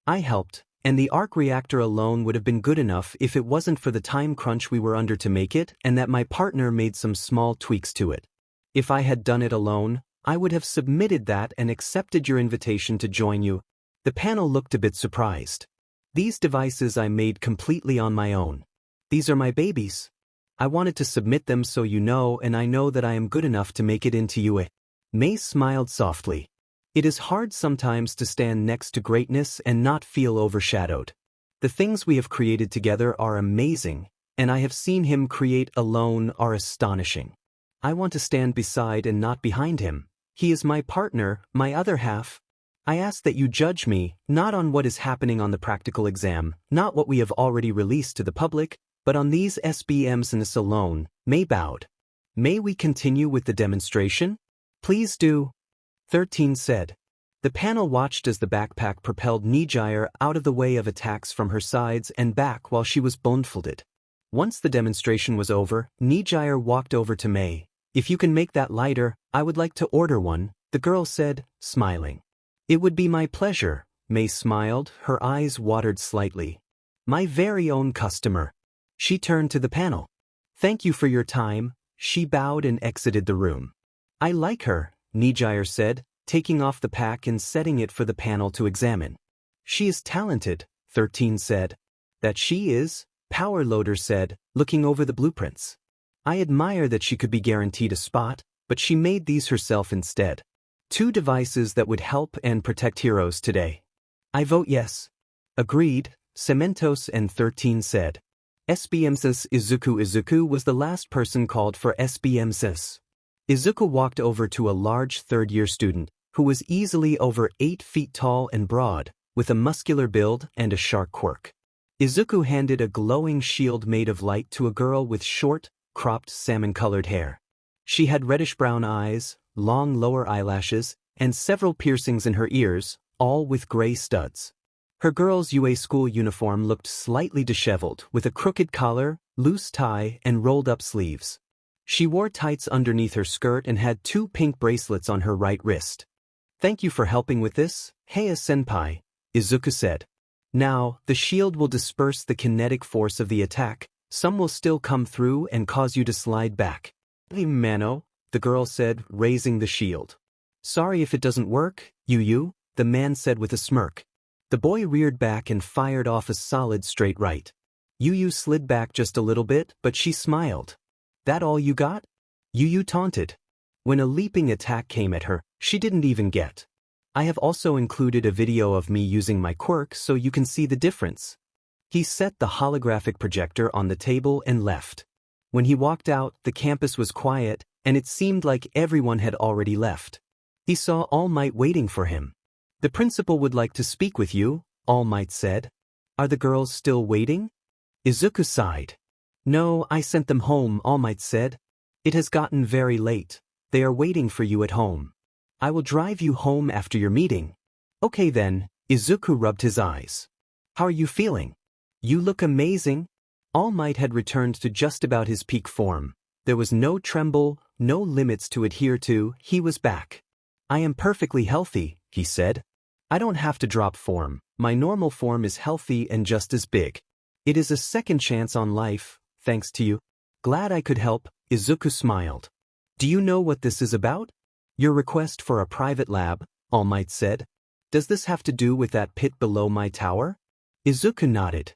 I helped, and the arc reactor alone would have been good enough if it wasn't for the time crunch we were under to make it and that my partner made some small tweaks to it. If I had done it alone, I would have submitted that and accepted your invitation to join you. The panel looked a bit surprised. These devices I made completely on my own. These are my babies. I wanted to submit them so you know, and I know that I am good enough to make it into U.A. May smiled softly. It is hard sometimes to stand next to greatness and not feel overshadowed. The things we have created together are amazing, and I have seen him create alone are astonishing. I want to stand beside and not behind him. He is my partner, my other half. I ask that you judge me, not on what is happening on the practical exam, not what we have already released to the public, but on these SBMs alone. May bowed. May we continue with the demonstration? Please do. 13 said. The panel watched as the backpack propelled Nijire out of the way of attacks from her sides and back while she was blindfolded. Once the demonstration was over, Nijire walked over to May. If you can make that lighter, I would like to order one, the girl said, smiling. It would be my pleasure, May smiled, her eyes watered slightly. My very own customer. She turned to the panel. Thank you for your time, she bowed and exited the room. I like her, Nijire said, taking off the pack and setting it for the panel to examine. She is talented, 13 said. That she is, Power Loader said, looking over the blueprints. I admire that she could be guaranteed a spot, but she made these herself instead. 2 devices that would help and protect heroes today. I vote yes. Agreed, Cementos and 13 said. SBMSIS Izuku was the last person called for SBMSIS. Izuku walked over to a large third-year student, who was easily over 8 feet tall and broad, with a muscular build and a sharp quirk. Izuku handed a glowing shield made of light to a girl with short, cropped salmon-colored hair. She had reddish-brown eyes, long lower eyelashes, and several piercings in her ears, all with gray studs. Her girl's UA school uniform looked slightly disheveled, with a crooked collar, loose tie, and rolled-up sleeves. She wore tights underneath her skirt and had 2 pink bracelets on her right wrist. Thank you for helping with this, Heia-senpai, Izuku said. Now, the shield will disperse the kinetic force of the attack. Some will still come through and cause you to slide back. Mano, the girl said, raising the shield. Sorry if it doesn't work, Yu, the man said with a smirk. The boy reared back and fired off a solid straight right. Yu slid back just a little bit, but she smiled. That all you got? Yu taunted. When a leaping attack came at her, she didn't even get. I have also included a video of me using my quirk so you can see the difference. He set the holographic projector on the table and left. When he walked out, the campus was quiet, and it seemed like everyone had already left. He saw All Might waiting for him. The principal would like to speak with you, All Might said. Are the girls still waiting? Izuku sighed. No, I sent them home, All Might said. It has gotten very late. They are waiting for you at home. I will drive you home after your meeting. Okay then, Izuku rubbed his eyes. How are you feeling? You look amazing. All Might had returned to just about his peak form. There was no tremble, no limits to adhere to, he was back. I am perfectly healthy, he said. I don't have to drop form, my normal form is healthy and just as big. It is a second chance on life, thanks to you. Glad I could help, Izuku smiled. Do you know what this is about? Your request for a private lab, All Might said. Does this have to do with that pit below my tower? Izuku nodded.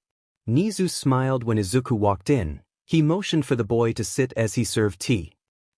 Nizu smiled when Izuku walked in. He motioned for the boy to sit as he served tea.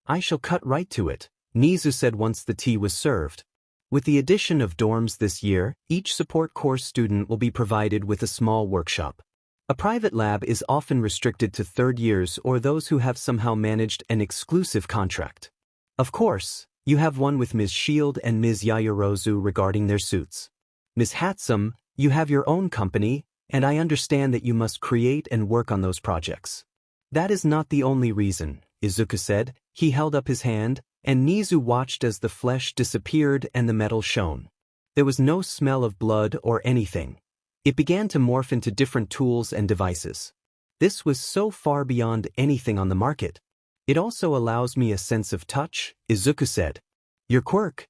I shall cut right to it, Nizu said once the tea was served. With the addition of dorms this year, each support course student will be provided with a small workshop. A private lab is often restricted to third years or those who have somehow managed an exclusive contract. Of course, you have one with Ms. Shield and Ms. Yayorozu regarding their suits. Ms. Hatsum, you have your own company, and I understand that you must create and work on those projects. That is not the only reason, Izuku said. He held up his hand, and Nizu watched as the flesh disappeared and the metal shone. There was no smell of blood or anything. It began to morph into different tools and devices. This was so far beyond anything on the market. It also allows me a sense of touch, Izuku said. Your quirk?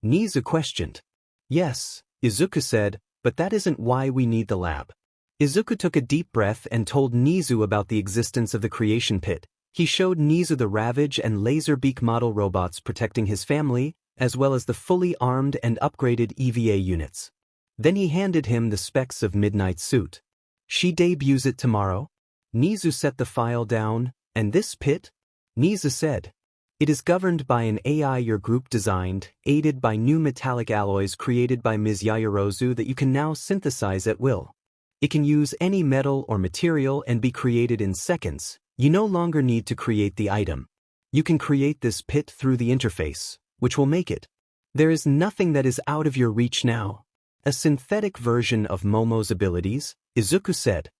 Nizu questioned. Yes, Izuku said, but that isn't why we need the lab. Izuku took a deep breath and told Nizu about the existence of the creation pit. He showed Nizu the Ravage and Laserbeak model robots protecting his family, as well as the fully armed and upgraded EVA units. Then he handed him the specs of Midnight's suit. She debuts it tomorrow? Nizu set the file down. And this pit? Nizu said. It is governed by an AI your group designed, aided by new metallic alloys created by Ms. Yayorozu that you can now synthesize at will. It can use any metal or material and be created in seconds. You no longer need to create the item. You can create this pit through the interface, which will make it. There is nothing that is out of your reach now. A synthetic version of Momo's abilities, Izuku said.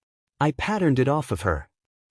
I patterned it off of her.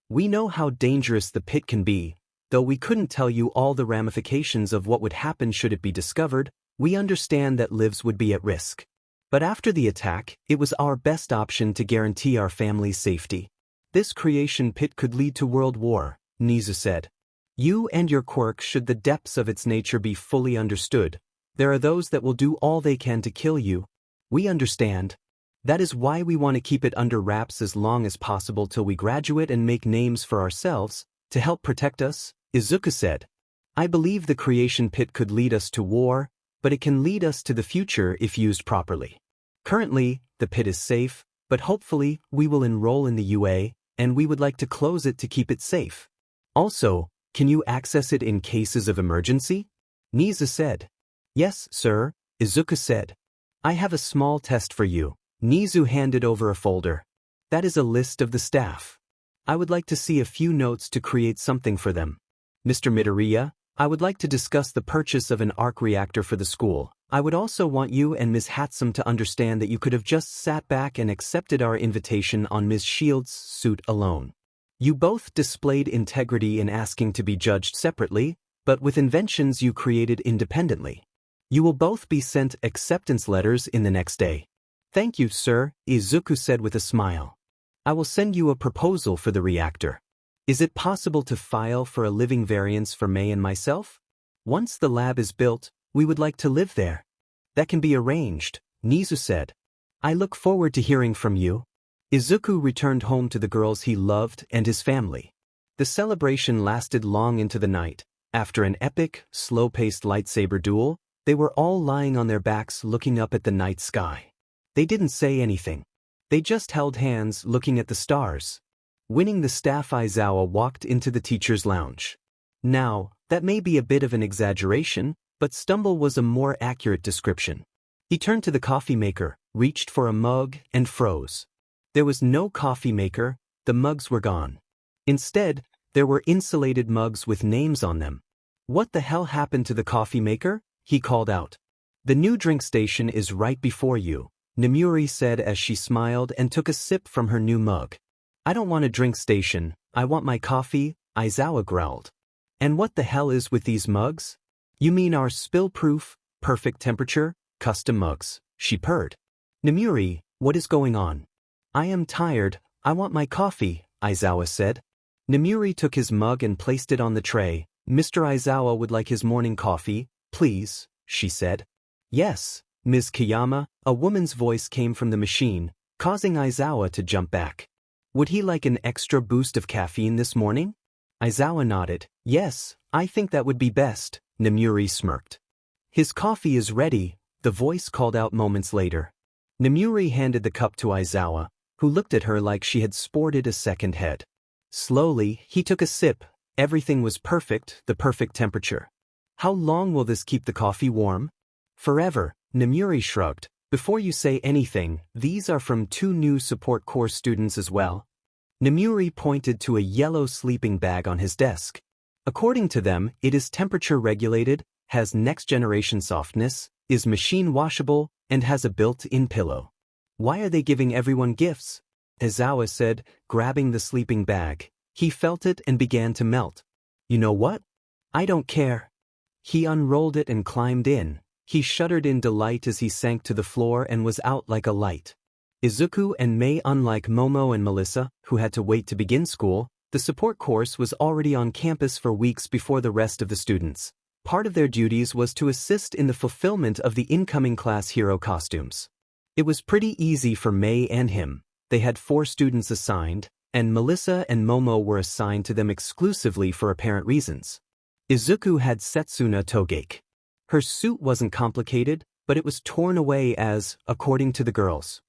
We know how dangerous the pit can be, though we couldn't tell you all the ramifications of what would happen should it be discovered. We understand that lives would be at risk. But after the attack, it was our best option to guarantee our family's safety. This creation pit could lead to world war, Nizu said. You and your quirk, should the depths of its nature be fully understood, there are those that will do all they can to kill you. We understand. That is why we want to keep it under wraps as long as possible till we graduate and make names for ourselves, to help protect us, Izuku said. I believe the creation pit could lead us to war, but it can lead us to the future if used properly. Currently, the pit is safe, but hopefully we will enroll in the UA, and we would like to close it to keep it safe. Also, can you access it in cases of emergency? Nizu said. Yes, sir, Izuku said. I have a small test for you. Nizu handed over a folder. That is a list of the staff. I would like to see a few notes to create something for them. Mr. Midoriya, I would like to discuss the purchase of an arc reactor for the school. I would also want you and Ms. Hatsum to understand that you could have just sat back and accepted our invitation on Ms. Shields' suit alone. You both displayed integrity in asking to be judged separately, but with inventions you created independently. You will both be sent acceptance letters in the next day. Thank you, sir, Izuku said with a smile. I will send you a proposal for the reactor. Is it possible to file for a living variance for May and myself? Once the lab is built, we would like to live there. That can be arranged, Nizu said. I look forward to hearing from you. Izuku returned home to the girls he loved and his family. The celebration lasted long into the night. After an epic, slow-paced lightsaber duel, they were all lying on their backs looking up at the night sky. They didn't say anything. They just held hands looking at the stars. Winning the staff, Aizawa walked into the teacher's lounge. Now, that may be a bit of an exaggeration, but stumble was a more accurate description. He turned to the coffee maker, reached for a mug, and froze. There was no coffee maker, the mugs were gone. Instead, there were insulated mugs with names on them. What the hell happened to the coffee maker? He called out. The new drink station is right before you, Namuri said as she smiled and took a sip from her new mug. I don't want a drink station, I want my coffee, Aizawa growled. And what the hell is with these mugs? You mean our spill-proof, perfect temperature, custom mugs, she purred. Namuri, what is going on? I am tired, I want my coffee, Aizawa said. Namuri took his mug and placed it on the tray. Mr. Aizawa would like his morning coffee, please, she said. Yes, Ms. Kiyama, a woman's voice came from the machine, causing Aizawa to jump back. Would he like an extra boost of caffeine this morning? Aizawa nodded. Yes, I think that would be best, Namuri smirked. His coffee is ready, the voice called out moments later. Namuri handed the cup to Aizawa, who looked at her like she had sported a second head. Slowly, he took a sip. Everything was perfect, the perfect temperature. How long will this keep the coffee warm? Forever, Namuri shrugged. Before you say anything, these are from 2 new support course students as well. Namuri pointed to a yellow sleeping bag on his desk. According to them, it is temperature regulated, has next-generation softness, is machine washable, and has a built-in pillow. Why are they giving everyone gifts? Aizawa said, grabbing the sleeping bag. He felt it and began to melt. You know what? I don't care. He unrolled it and climbed in. He shuddered in delight as he sank to the floor and was out like a light. Izuku and Mei, unlike Momo and Melissa, who had to wait to begin school, the support course was already on campus for weeks before the rest of the students. Part of their duties was to assist in the fulfillment of the incoming class hero costumes. It was pretty easy for Mei and him. They had 4 students assigned, and Melissa and Momo were assigned to them exclusively for apparent reasons. Izuku had Setsuna Togeki. Her suit wasn't complicated, but it was torn away as, according to the girls'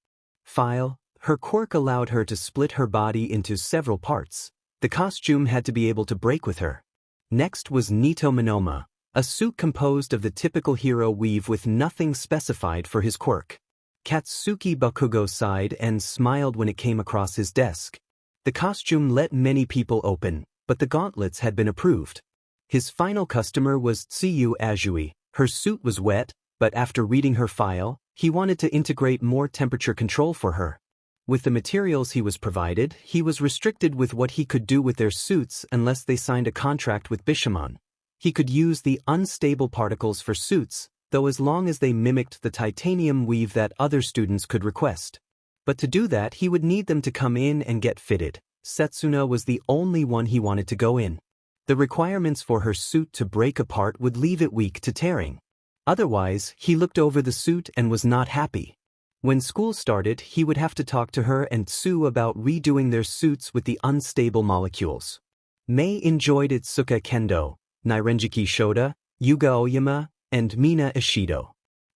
file, her quirk allowed her to split her body into several parts. The costume had to be able to break with her. Next was Nito Monoma, a suit composed of the typical hero weave with nothing specified for his quirk. Katsuki Bakugo sighed and smiled when it came across his desk. The costume let many people open, but the gauntlets had been approved. His final customer was Tsuyu Azui. Her suit was wet, but after reading her file, he wanted to integrate more temperature control for her. With the materials he was provided, he was restricted with what he could do with their suits unless they signed a contract with Bishamon. He could use the unstable particles for suits, though as long as they mimicked the titanium weave that other students could request. But to do that he would need them to come in and get fitted. Setsuna was the only one he wanted to go in. The requirements for her suit to break apart would leave it weak to tearing. Otherwise, he looked over the suit and was not happy. When school started, he would have to talk to her and Sue about redoing their suits with the unstable molecules. Mei enjoyed Itsuka Kendo, Nairenjiki Shoda, Yuga Oyama, and Mina Ishido.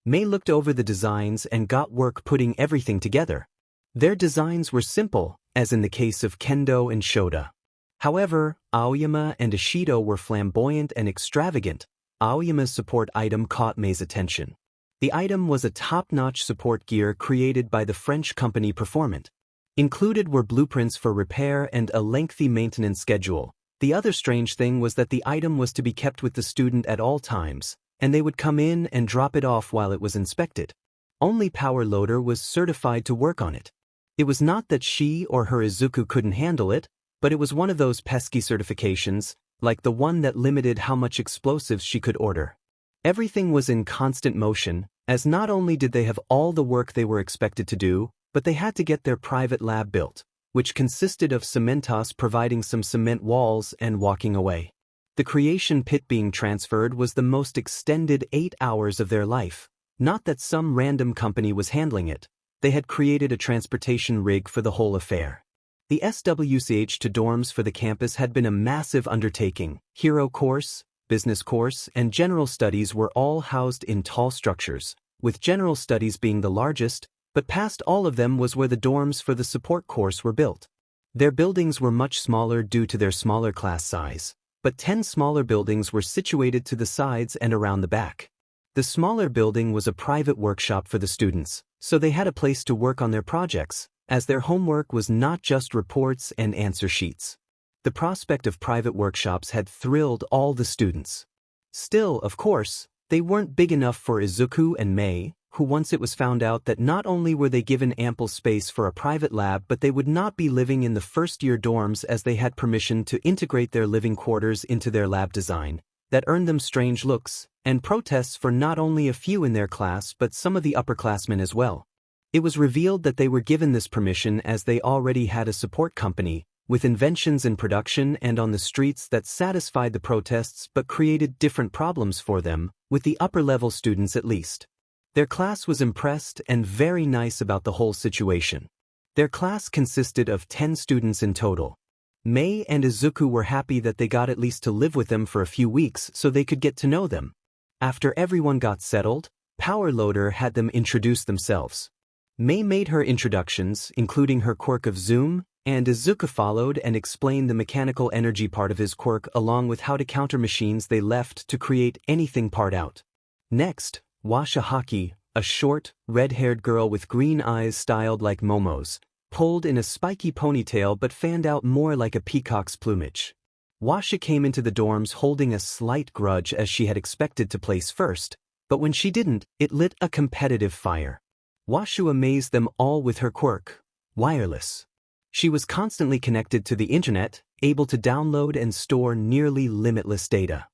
Mei looked over the designs and got work putting everything together. Their designs were simple, as in the case of Kendo and Shoda. However, Aoyama and Ishido were flamboyant and extravagant. Aoyama's support item caught Mei's attention. The item was a top-notch support gear created by the French company Performant. Included were blueprints for repair and a lengthy maintenance schedule. The other strange thing was that the item was to be kept with the student at all times, and they would come in and drop it off while it was inspected. Only Power Loader was certified to work on it. It was not that she or her Izuku couldn't handle it, but it was one of those pesky certifications, like the one that limited how much explosives she could order. Everything was in constant motion, as not only did they have all the work they were expected to do, but they had to get their private lab built, which consisted of Cementos providing some cement walls and walking away. The creation pit being transferred was the most extended 8 hours of their life. Not that some random company was handling it. They had created a transportation rig for the whole affair. The SWCH to dorms for the campus had been a massive undertaking. Hero course, business course, and general studies were all housed in tall structures, with general studies being the largest, but past all of them was where the dorms for the support course were built. Their buildings were much smaller due to their smaller class size, but 10 smaller buildings were situated to the sides and around the back. The smaller building was a private workshop for the students, so they had a place to work on their projects, as their homework was not just reports and answer sheets. The prospect of private workshops had thrilled all the students. Still, of course, they weren't big enough for Izuku and Mei, who once it was found out that not only were they given ample space for a private lab but they would not be living in the first-year dorms as they had permission to integrate their living quarters into their lab design, that earned them strange looks and protests for not only a few in their class but some of the upperclassmen as well. It was revealed that they were given this permission as they already had a support company, with inventions in production and on the streets that satisfied the protests but created different problems for them, with the upper-level students at least. Their class was impressed and very nice about the whole situation. Their class consisted of 10 students in total. Mei and Izuku were happy that they got at least to live with them for a few weeks so they could get to know them. After everyone got settled, Power Loader had them introduce themselves. Mei made her introductions, including her quirk of Zoom, and Izuku followed and explained the mechanical energy part of his quirk along with how to counter machines they left to create anything part out. Next, Washa Haki, a short, red-haired girl with green eyes styled like Momo's, pulled in a spiky ponytail but fanned out more like a peacock's plumage. Washa came into the dorms holding a slight grudge as she had expected to place first, but when she didn't, it lit a competitive fire. Washu amazed them all with her quirk, wireless. She was constantly connected to the internet, able to download and store nearly limitless data.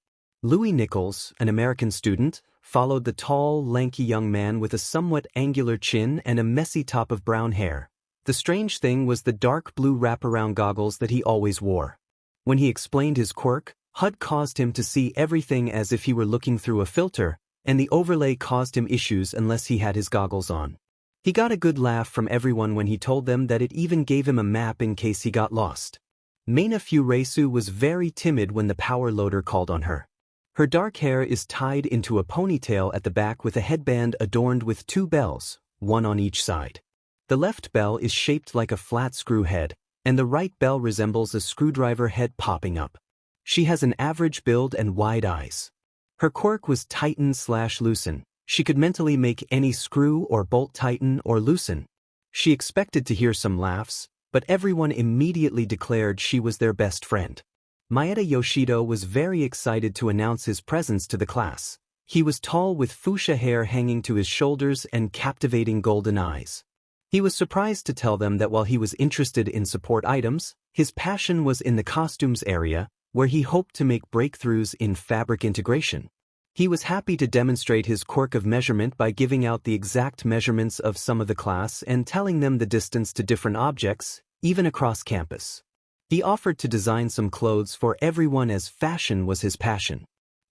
Louis Nichols, an American student, followed the tall, lanky young man with a somewhat angular chin and a messy top of brown hair. The strange thing was the dark blue wraparound goggles that he always wore. When he explained his quirk, HUD caused him to see everything as if he were looking through a filter, and the overlay caused him issues unless he had his goggles on. He got a good laugh from everyone when he told them that it even gave him a map in case he got lost. Meina Fureisu was very timid when the Power Loader called on her. Her dark hair is tied into a ponytail at the back with a headband adorned with 2 bells, one on each side. The left bell is shaped like a flat screw head, and the right bell resembles a screwdriver head popping up. She has an average build and wide eyes. Her quirk was tighten/loosen. She could mentally make any screw or bolt tighten or loosen. She expected to hear some laughs, but everyone immediately declared she was their best friend. Maeda Yoshido was very excited to announce his presence to the class. He was tall with fuchsia hair hanging to his shoulders and captivating golden eyes. He was surprised to tell them that while he was interested in support items, his passion was in the costumes area, where he hoped to make breakthroughs in fabric integration. He was happy to demonstrate his quirk of measurement by giving out the exact measurements of some of the class and telling them the distance to different objects, even across campus. He offered to design some clothes for everyone as fashion was his passion.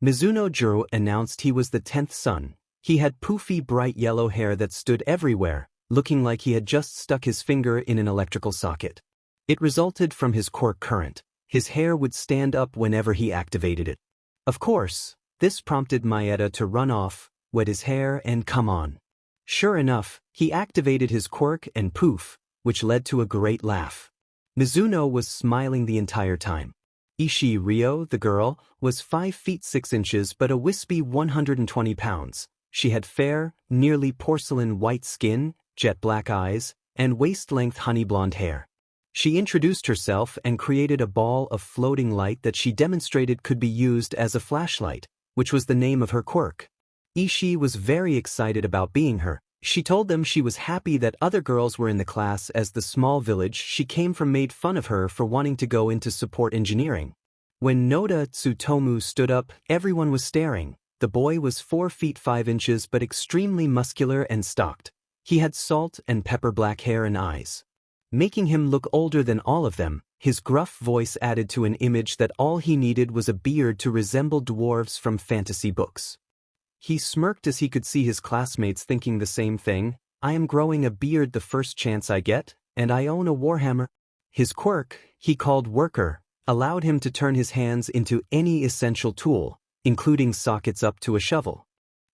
Mizuno Jiro announced he was the 10th son. He had poofy bright yellow hair that stood everywhere, looking like he had just stuck his finger in an electrical socket. It resulted from his quirk current. His hair would stand up whenever he activated it. Of course, this prompted Maeda to run off, wet his hair and come on. Sure enough, he activated his quirk and poof, which led to a great laugh. Mizuno was smiling the entire time. Ishii Ryo, the girl, was 5 feet 6 inches but a wispy 120 pounds. She had fair, nearly porcelain white skin, jet black eyes, and waist-length honey blonde hair. She introduced herself and created a ball of floating light that she demonstrated could be used as a flashlight, which was the name of her quirk. Ishii was very excited about being her. She told them she was happy that other girls were in the class as the small village she came from made fun of her for wanting to go into support engineering. When Noda Tsutomu stood up, everyone was staring. The boy was 4 feet 5 inches but extremely muscular and stocked. He had salt and pepper black hair and eyes, making him look older than all of them. His gruff voice added to an image that all he needed was a beard to resemble dwarves from fantasy books. He smirked as he could see his classmates thinking the same thing. I am growing a beard the first chance I get, and I own a warhammer. His quirk, he called Worker, allowed him to turn his hands into any essential tool, including sockets up to a shovel.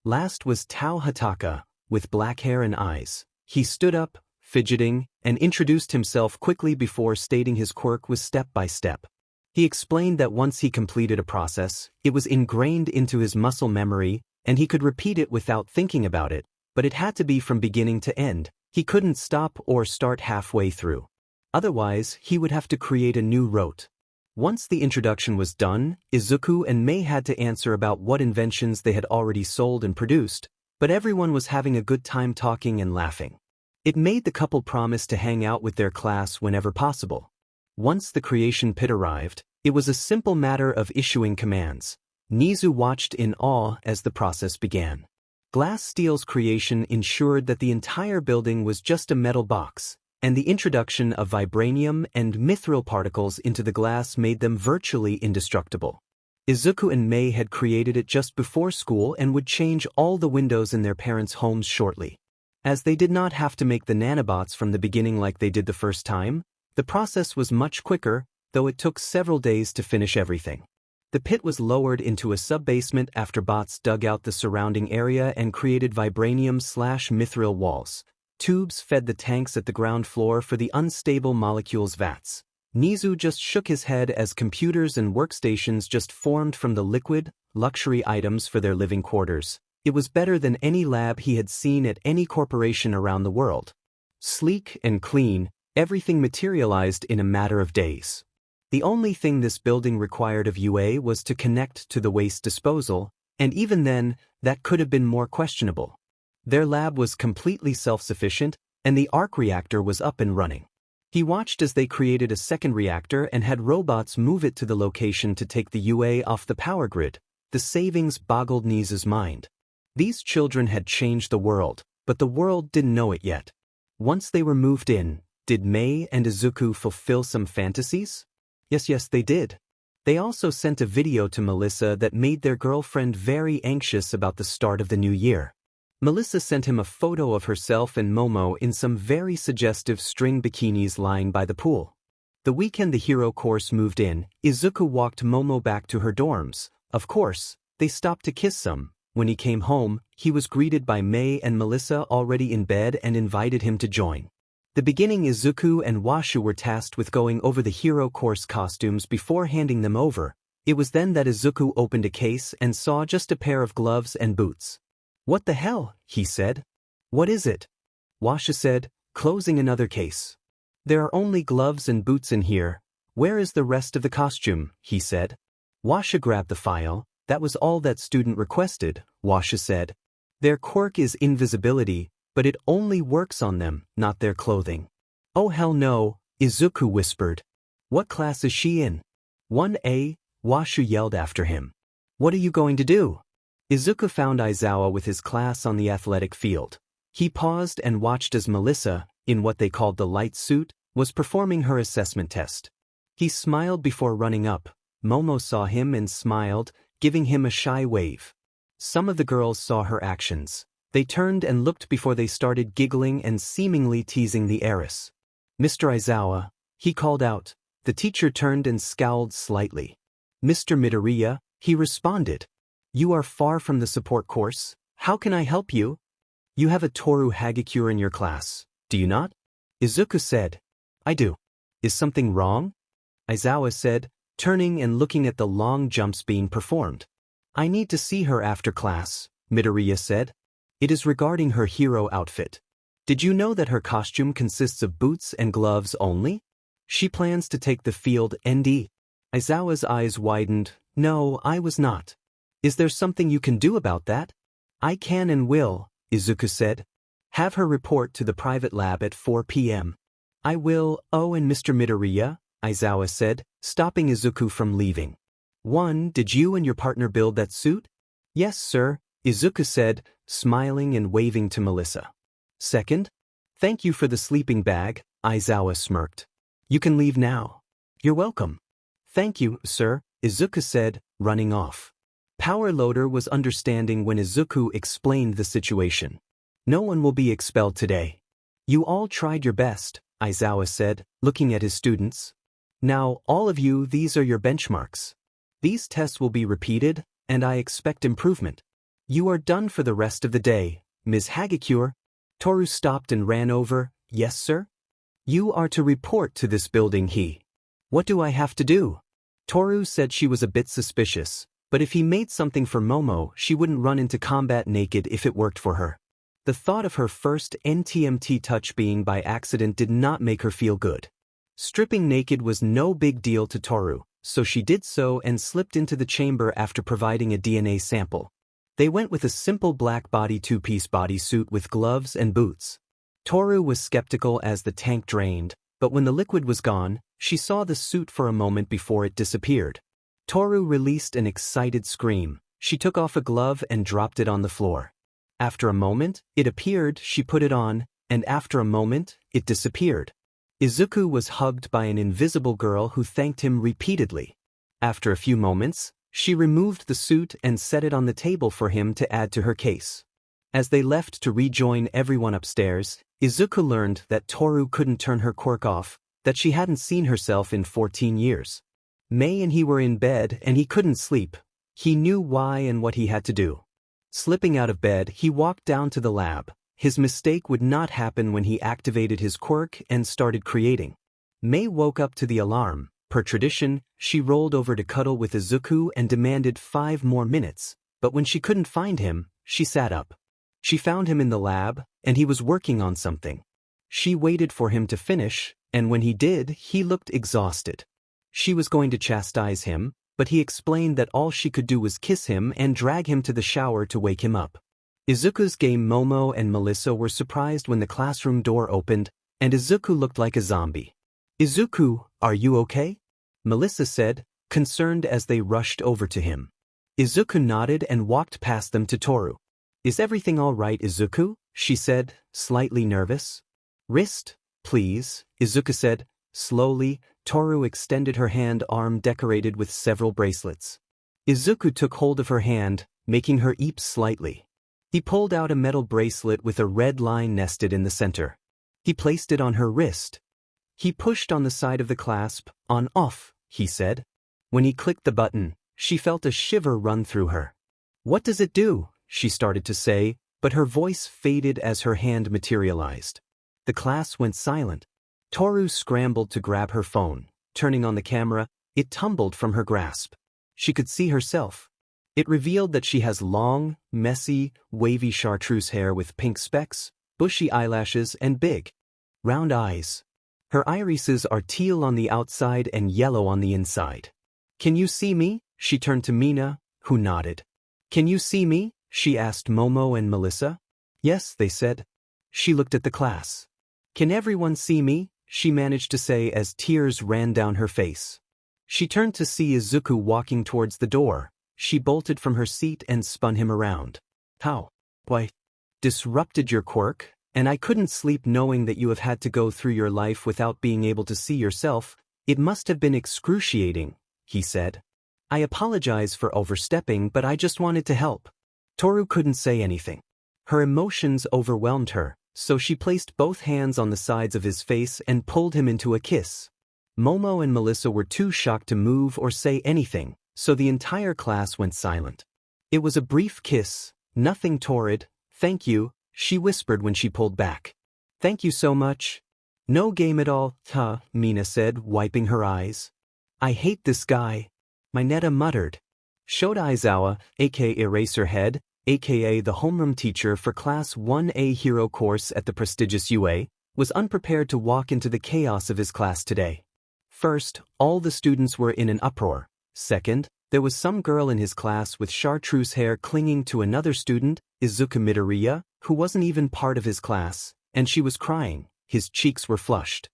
Last was Tao Hataka, with black hair and eyes. He stood up, fidgeting, and introduced himself quickly before stating his quirk was step by step. He explained that once he completed a process, it was ingrained into his muscle memory, and he could repeat it without thinking about it, but it had to be from beginning to end. He couldn't stop or start halfway through. Otherwise, he would have to create a new rote. Once the introduction was done, Izuku and Mei had to answer about what inventions they had already sold and produced, but everyone was having a good time talking and laughing. It made the couple promise to hang out with their class whenever possible. Once the creation pit arrived, it was a simple matter of issuing commands. Nizu watched in awe as the process began. Glass Steel's creation ensured that the entire building was just a metal box, and the introduction of vibranium and mithril particles into the glass made them virtually indestructible. Izuku and Mei had created it just before school and would change all the windows in their parents' homes shortly. As they did not have to make the nanobots from the beginning like they did the first time, the process was much quicker, though it took several days to finish everything. The pit was lowered into a sub-basement after bots dug out the surrounding area and created vibranium/mithril walls. Tubes fed the tanks at the ground floor for the unstable molecules vats. Nizu just shook his head as computers and workstations just formed from the liquid, luxury items for their living quarters. It was better than any lab he had seen at any corporation around the world. Sleek and clean, everything materialized in a matter of days. The only thing this building required of UA was to connect to the waste disposal, and even then, that could have been more questionable. Their lab was completely self-sufficient, and the arc reactor was up and running. He watched as they created a second reactor and had robots move it to the location to take the UA off the power grid. The savings boggled Nizu's mind. These children had changed the world, but the world didn't know it yet. Once they were moved in, did Mei and Izuku fulfill some fantasies? Yes, they did. They also sent a video to Melissa that made their girlfriend very anxious about the start of the new year. Melissa sent him a photo of herself and Momo in some very suggestive string bikinis lying by the pool. The weekend the hero course moved in, Izuku walked Momo back to her dorms. Of course, they stopped to kiss some. When he came home, he was greeted by Mei and Melissa already in bed and invited him to join. The beginning Izuku and Washu were tasked with going over the hero course costumes before handing them over. It was then that Izuku opened a case and saw just a pair of gloves and boots. What the hell, he said. What is it? Washu said, closing another case. There are only gloves and boots in here. Where is the rest of the costume, he said. Washu grabbed the file, That was all that student requested, Washa said. Their quirk is invisibility, but it only works on them, not their clothing. Oh hell no, Izuku whispered. What class is she in? 1A, Washu yelled after him. What are you going to do? Izuku found Aizawa with his class on the athletic field. He paused and watched as Melissa, in what they called the light suit, was performing her assessment test. He smiled before running up. Momo saw him and smiled, giving him a shy wave. Some of the girls saw her actions. They turned and looked before they started giggling and seemingly teasing the heiress. Mr. Aizawa, he called out. The teacher turned and scowled slightly. Mr. Midoriya, he responded. You are far from the support course. How can I help you? You have a Toru Hagakure in your class, do you not? Izuku said. I do. Is something wrong? Aizawa said, turning and looking at the long jumps being performed. I need to see her after class, Midoriya said. It is regarding her hero outfit. Did you know that her costume consists of boots and gloves only? She plans to take the field ND. Aizawa's eyes widened. No, I was not. Is there something you can do about that? I can and will, Izuku said. Have her report to the private lab at 4 p.m. I will. Oh, and Mr. Midoriya, Aizawa said, stopping Izuku from leaving. 1. Did you and your partner build that suit? Yes, sir, Izuku said, smiling and waving to Melissa. 2. Thank you for the sleeping bag, Aizawa smirked. You can leave now. You're welcome. Thank you, sir, Izuku said, running off. Power Loader was understanding when Izuku explained the situation. No one will be expelled today. You all tried your best, Aizawa said, looking at his students. Now, all of you, these are your benchmarks. These tests will be repeated, and I expect improvement. You are done for the rest of the day, Ms. Hagakure. Toru stopped and ran over. Yes, sir? You are to report to this building. What do I have to do? Toru said she was a bit suspicious, but if he made something for Momo, she wouldn't run into combat naked if it worked for her. The thought of her first NTMT touch being by accident did not make her feel good. Stripping naked was no big deal to Toru, so she did so and slipped into the chamber after providing a DNA sample. They went with a simple black body two-piece bodysuit with gloves and boots. Toru was skeptical as the tank drained, but when the liquid was gone, she saw the suit for a moment before it disappeared. Toru released an excited scream. She took off a glove and dropped it on the floor. After a moment, it appeared, she put it on, and after a moment, it disappeared. Izuku was hugged by an invisible girl who thanked him repeatedly. After a few moments, she removed the suit and set it on the table for him to add to her case. As they left to rejoin everyone upstairs, Izuku learned that Toru couldn't turn her quirk off, that she hadn't seen herself in 14 years. Mei and he were in bed and he couldn't sleep. He knew why and what he had to do. Slipping out of bed, he walked down to the lab. His mistake would not happen when he activated his quirk and started creating. Mei woke up to the alarm. Per tradition, she rolled over to cuddle with Izuku and demanded 5 more minutes, but when she couldn't find him, she sat up. She found him in the lab, and he was working on something. She waited for him to finish, and when he did, he looked exhausted. She was going to chastise him, but he explained that all she could do was kiss him and drag him to the shower to wake him up. Izuku's game Momo and Melissa were surprised when the classroom door opened, and Izuku looked like a zombie. Izuku, are you okay? Melissa said, concerned as they rushed over to him. Izuku nodded and walked past them to Toru. Is everything all right, Izuku? She said, slightly nervous. Wrist, please, Izuku said. Slowly, Toru extended her hand, arm decorated with several bracelets. Izuku took hold of her hand, making her eep slightly. He pulled out a metal bracelet with a red line nested in the center. He placed it on her wrist. He pushed on the side of the clasp. On off, he said. When he clicked the button, she felt a shiver run through her. What does it do? She started to say, but her voice faded as her hand materialized. The class went silent. Toru scrambled to grab her phone. Turning on the camera, it tumbled from her grasp. She could see herself. It revealed that she has long, messy, wavy chartreuse hair with pink specks, bushy eyelashes, and big, round eyes. Her irises are teal on the outside and yellow on the inside. Can you see me? She turned to Mina, who nodded. Can you see me? She asked Momo and Melissa. Yes, they said. She looked at the class. Can everyone see me? She managed to say as tears ran down her face. She turned to see Izuku walking towards the door. She bolted from her seat and spun him around. How? Why? Disrupted your quirk, and I couldn't sleep knowing that you have had to go through your life without being able to see yourself. It must have been excruciating, he said. I apologize for overstepping, but I just wanted to help. Toru couldn't say anything. Her emotions overwhelmed her, so she placed both hands on the sides of his face and pulled him into a kiss. Momo and Melissa were too shocked to move or say anything, so the entire class went silent. It was a brief kiss, nothing torrid. Thank you, she whispered when she pulled back. Thank you so much. No game at all, Mina said, wiping her eyes. I hate this guy. Mineta muttered. Shota Aizawa, aka Eraserhead, aka the homeroom teacher for Class 1A Hero course at the prestigious U.A, was unprepared to walk into the chaos of his class today. First, all the students were in an uproar. Second, there was some girl in his class with chartreuse hair clinging to another student, Izuku Midoriya, who wasn't even part of his class, and she was crying. His cheeks were flushed.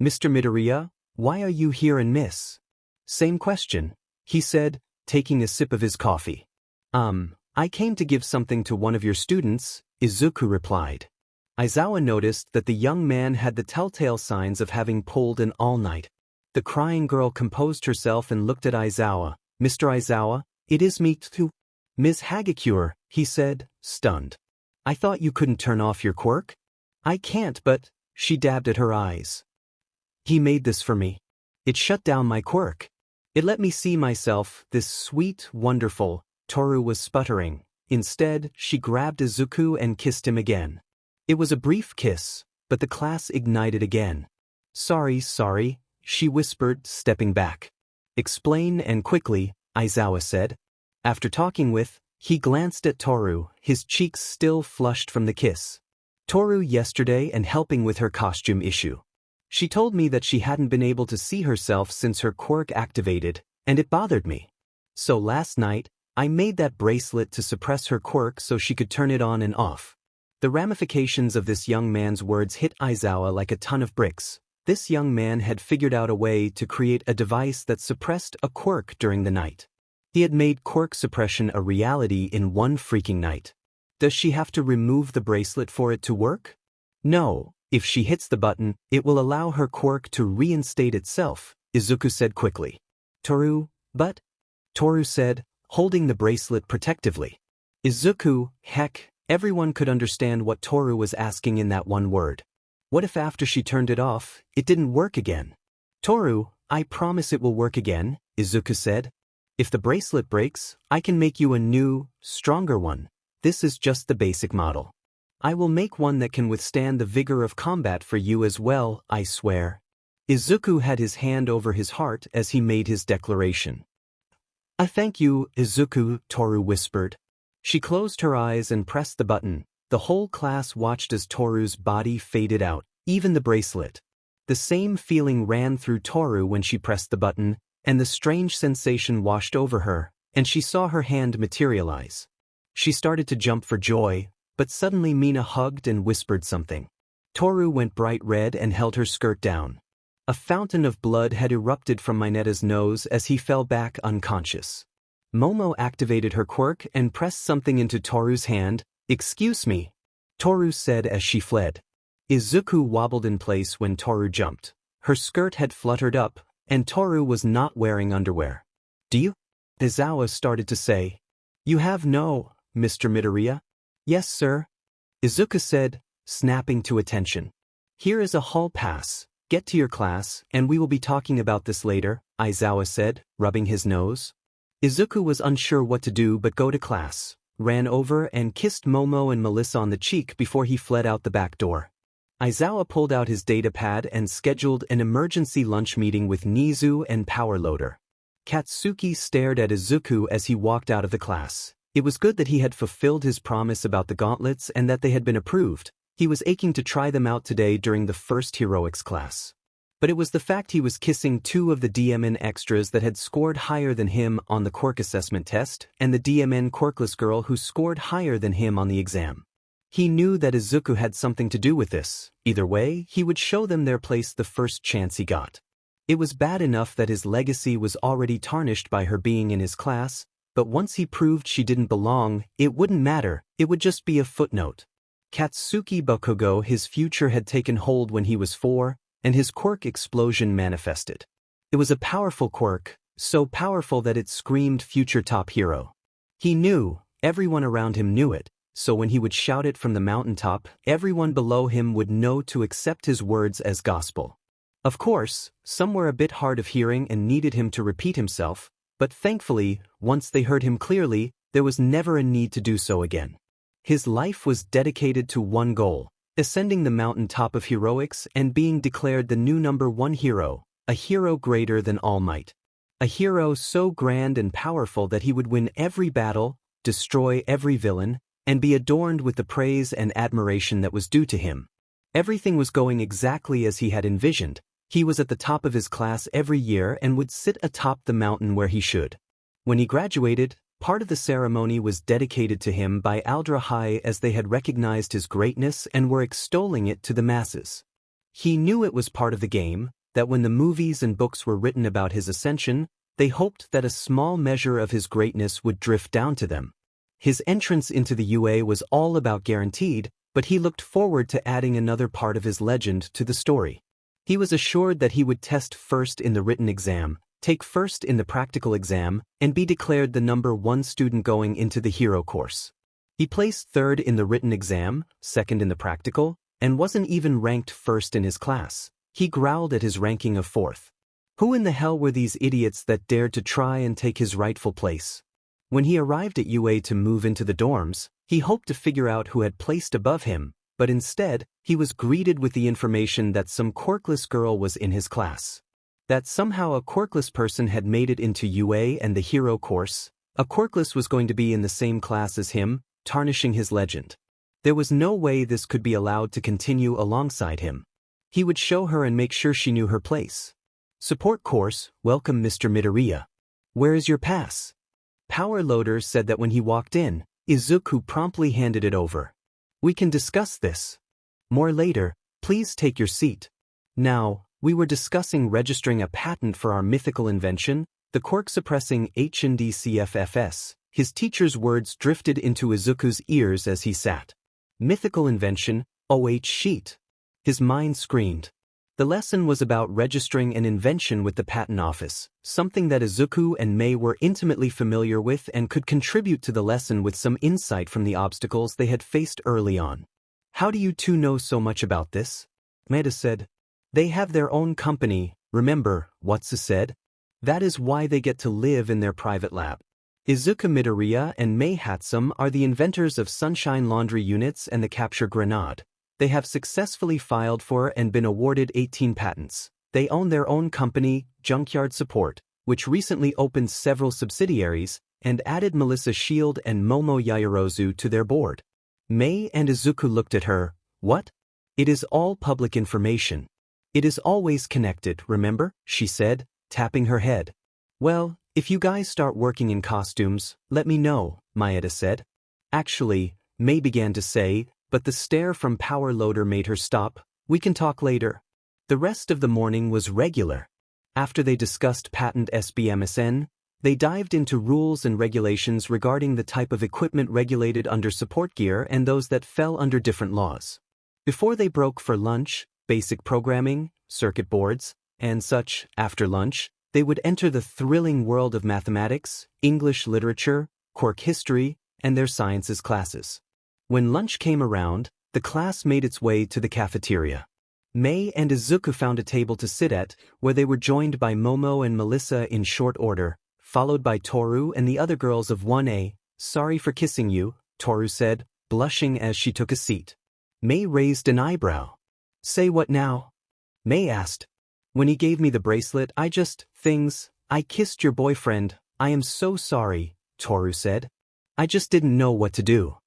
Mr. Midoriya, why are you here and miss? Same question, he said, taking a sip of his coffee. I came to give something to one of your students, Izuku replied. Aizawa noticed that the young man had the telltale signs of having pulled an all-night. The crying girl composed herself and looked at Aizawa. Mr. Aizawa, it is me too. Ms. Hagakure, he said, stunned. I thought you couldn't turn off your quirk? I can't, but, she dabbed at her eyes. He made this for me. It shut down my quirk. It let me see myself, this sweet, wonderful, Toru was sputtering. Instead, she grabbed Izuku and kissed him again. It was a brief kiss, but the class ignited again. Sorry, she whispered, stepping back. Explain and quickly, Aizawa said. After talking with, he glanced at Toru, his cheeks still flushed from the kiss. Toru yesterday and helping with her costume issue. She told me that she hadn't been able to see herself since her quirk activated, and it bothered me. So last night, I made that bracelet to suppress her quirk so she could turn it on and off. The ramifications of this young man's words hit Aizawa like a ton of bricks. This young man had figured out a way to create a device that suppressed a quirk during the night. He had made quirk suppression a reality in one freaking night. Does she have to remove the bracelet for it to work? No, if she hits the button, it will allow her quirk to reinstate itself, Izuku said quickly. Toru said, holding the bracelet protectively. Izuku, heck, everyone could understand what Toru was asking in that one word. What if after she turned it off, it didn't work again? Toru, I promise it will work again, Izuku said. If the bracelet breaks, I can make you a new, stronger one. This is just the basic model. I will make one that can withstand the vigor of combat for you as well, I swear. Izuku had his hand over his heart as he made his declaration. I thank you, Izuku, Toru whispered. She closed her eyes and pressed the button. The whole class watched as Toru's body faded out, even the bracelet. The same feeling ran through Toru when she pressed the button, and the strange sensation washed over her, and she saw her hand materialize. She started to jump for joy, but suddenly Mina hugged and whispered something. Toru went bright red and held her skirt down. A fountain of blood had erupted from Mineta's nose as he fell back unconscious. Momo activated her quirk and pressed something into Toru's hand. Excuse me, Toru said as she fled. Izuku wobbled in place when Toru jumped. Her skirt had fluttered up, and Toru was not wearing underwear. Do you? Aizawa started to say. You have no, Mr. Midoriya? Yes, sir. Izuku said, snapping to attention. Here is a hall pass. Get to your class, and we will be talking about this later, Aizawa said, rubbing his nose. Izuku was unsure what to do but go to class, ran over and kissed Momo and Melissa on the cheek before he fled out the back door. Aizawa pulled out his datapad and scheduled an emergency lunch meeting with Nizu and Powerloader. Katsuki stared at Izuku as he walked out of the class. It was good that he had fulfilled his promise about the gauntlets and that they had been approved. He was aching to try them out today during the first heroics class. But it was the fact he was kissing two of the DMN extras that had scored higher than him on the Quirk assessment test, and the DMN Quirkless girl who scored higher than him on the exam. He knew that Izuku had something to do with this. Either way, he would show them their place the first chance he got. It was bad enough that his legacy was already tarnished by her being in his class, but once he proved she didn't belong, it wouldn't matter, it would just be a footnote. Katsuki Bakugo, his future had taken hold when he was 4, and his quirk explosion manifested. It was a powerful quirk, so powerful that it screamed future top hero. He knew, everyone around him knew it, so when he would shout it from the mountaintop, everyone below him would know to accept his words as gospel. Of course, some were a bit hard of hearing and needed him to repeat himself, but thankfully, once they heard him clearly, there was never a need to do so again. His life was dedicated to one goal: ascending the mountaintop of heroics and being declared the new #1 hero, a hero greater than all might. A hero so grand and powerful that he would win every battle, destroy every villain, and be adorned with the praise and admiration that was due to him. Everything was going exactly as he had envisioned. He was at the top of his class every year and would sit atop the mountain where he should. When he graduated, part of the ceremony was dedicated to him by Aldra High, as they had recognized his greatness and were extolling it to the masses. He knew it was part of the game, that when the movies and books were written about his ascension, they hoped that a small measure of his greatness would drift down to them. His entrance into the UA was all about guaranteed, but he looked forward to adding another part of his legend to the story. He was assured that he would test first in the written exam, take first in the practical exam, and be declared the #1 student going into the hero course. He placed 3rd in the written exam, 2nd in the practical, and wasn't even ranked 1st in his class. He growled at his ranking of 4th. Who in the hell were these idiots that dared to try and take his rightful place? When he arrived at UA to move into the dorms, he hoped to figure out who had placed above him, but instead, he was greeted with the information that some quirkless girl was in his class. That somehow a quirkless person had made it into UA and the hero course. A quirkless was going to be in the same class as him, tarnishing his legend. There was no way this could be allowed to continue alongside him. He would show her and make sure she knew her place. Support course, welcome Mr. Midoriya. Where is your pass? Power Loader said that when he walked in, Izuku promptly handed it over. We can discuss this more later, please take your seat. Now, we were discussing registering a patent for our mythical invention, the quirk-suppressing HNDCFFS. His teacher's words drifted into Izuku's ears as he sat. Mythical invention, OH sheet. His mind screamed. The lesson was about registering an invention with the patent office, something that Izuku and Mei were intimately familiar with and could contribute to the lesson with some insight from the obstacles they had faced early on. How do you two know so much about this? Maeda said. They have their own company, remember, Watsu said. That is why they get to live in their private lab. Izuku Midoriya and Mei Hatsum are the inventors of Sunshine Laundry Units and the Capture Grenade. They have successfully filed for and been awarded 18 patents. They own their own company, Junkyard Support, which recently opened several subsidiaries and added Melissa Shield and Momo Yaoyorozu to their board. Mei and Izuku looked at her. What? It is all public information. It is always connected, remember? She said, tapping her head. Well, if you guys start working in costumes, let me know, Maeda said. Actually, Mei began to say, but the stare from Power Loader made her stop. We can talk later. The rest of the morning was regular. After they discussed patent SBMSN, they dived into rules and regulations regarding the type of equipment regulated under support gear and those that fell under different laws. Before they broke for lunch, basic programming, circuit boards, and such. After lunch, they would enter the thrilling world of mathematics, English literature, quirk history, and their sciences classes. When lunch came around, the class made its way to the cafeteria. Mei and Izuku found a table to sit at, where they were joined by Momo and Melissa in short order, followed by Toru and the other girls of 1A. Sorry for kissing you, Toru said, blushing as she took a seat. Mei raised an eyebrow. Say what now? Mei asked. When he gave me the bracelet, I kissed your boyfriend. I am so sorry, Toru said. I just didn't know what to do.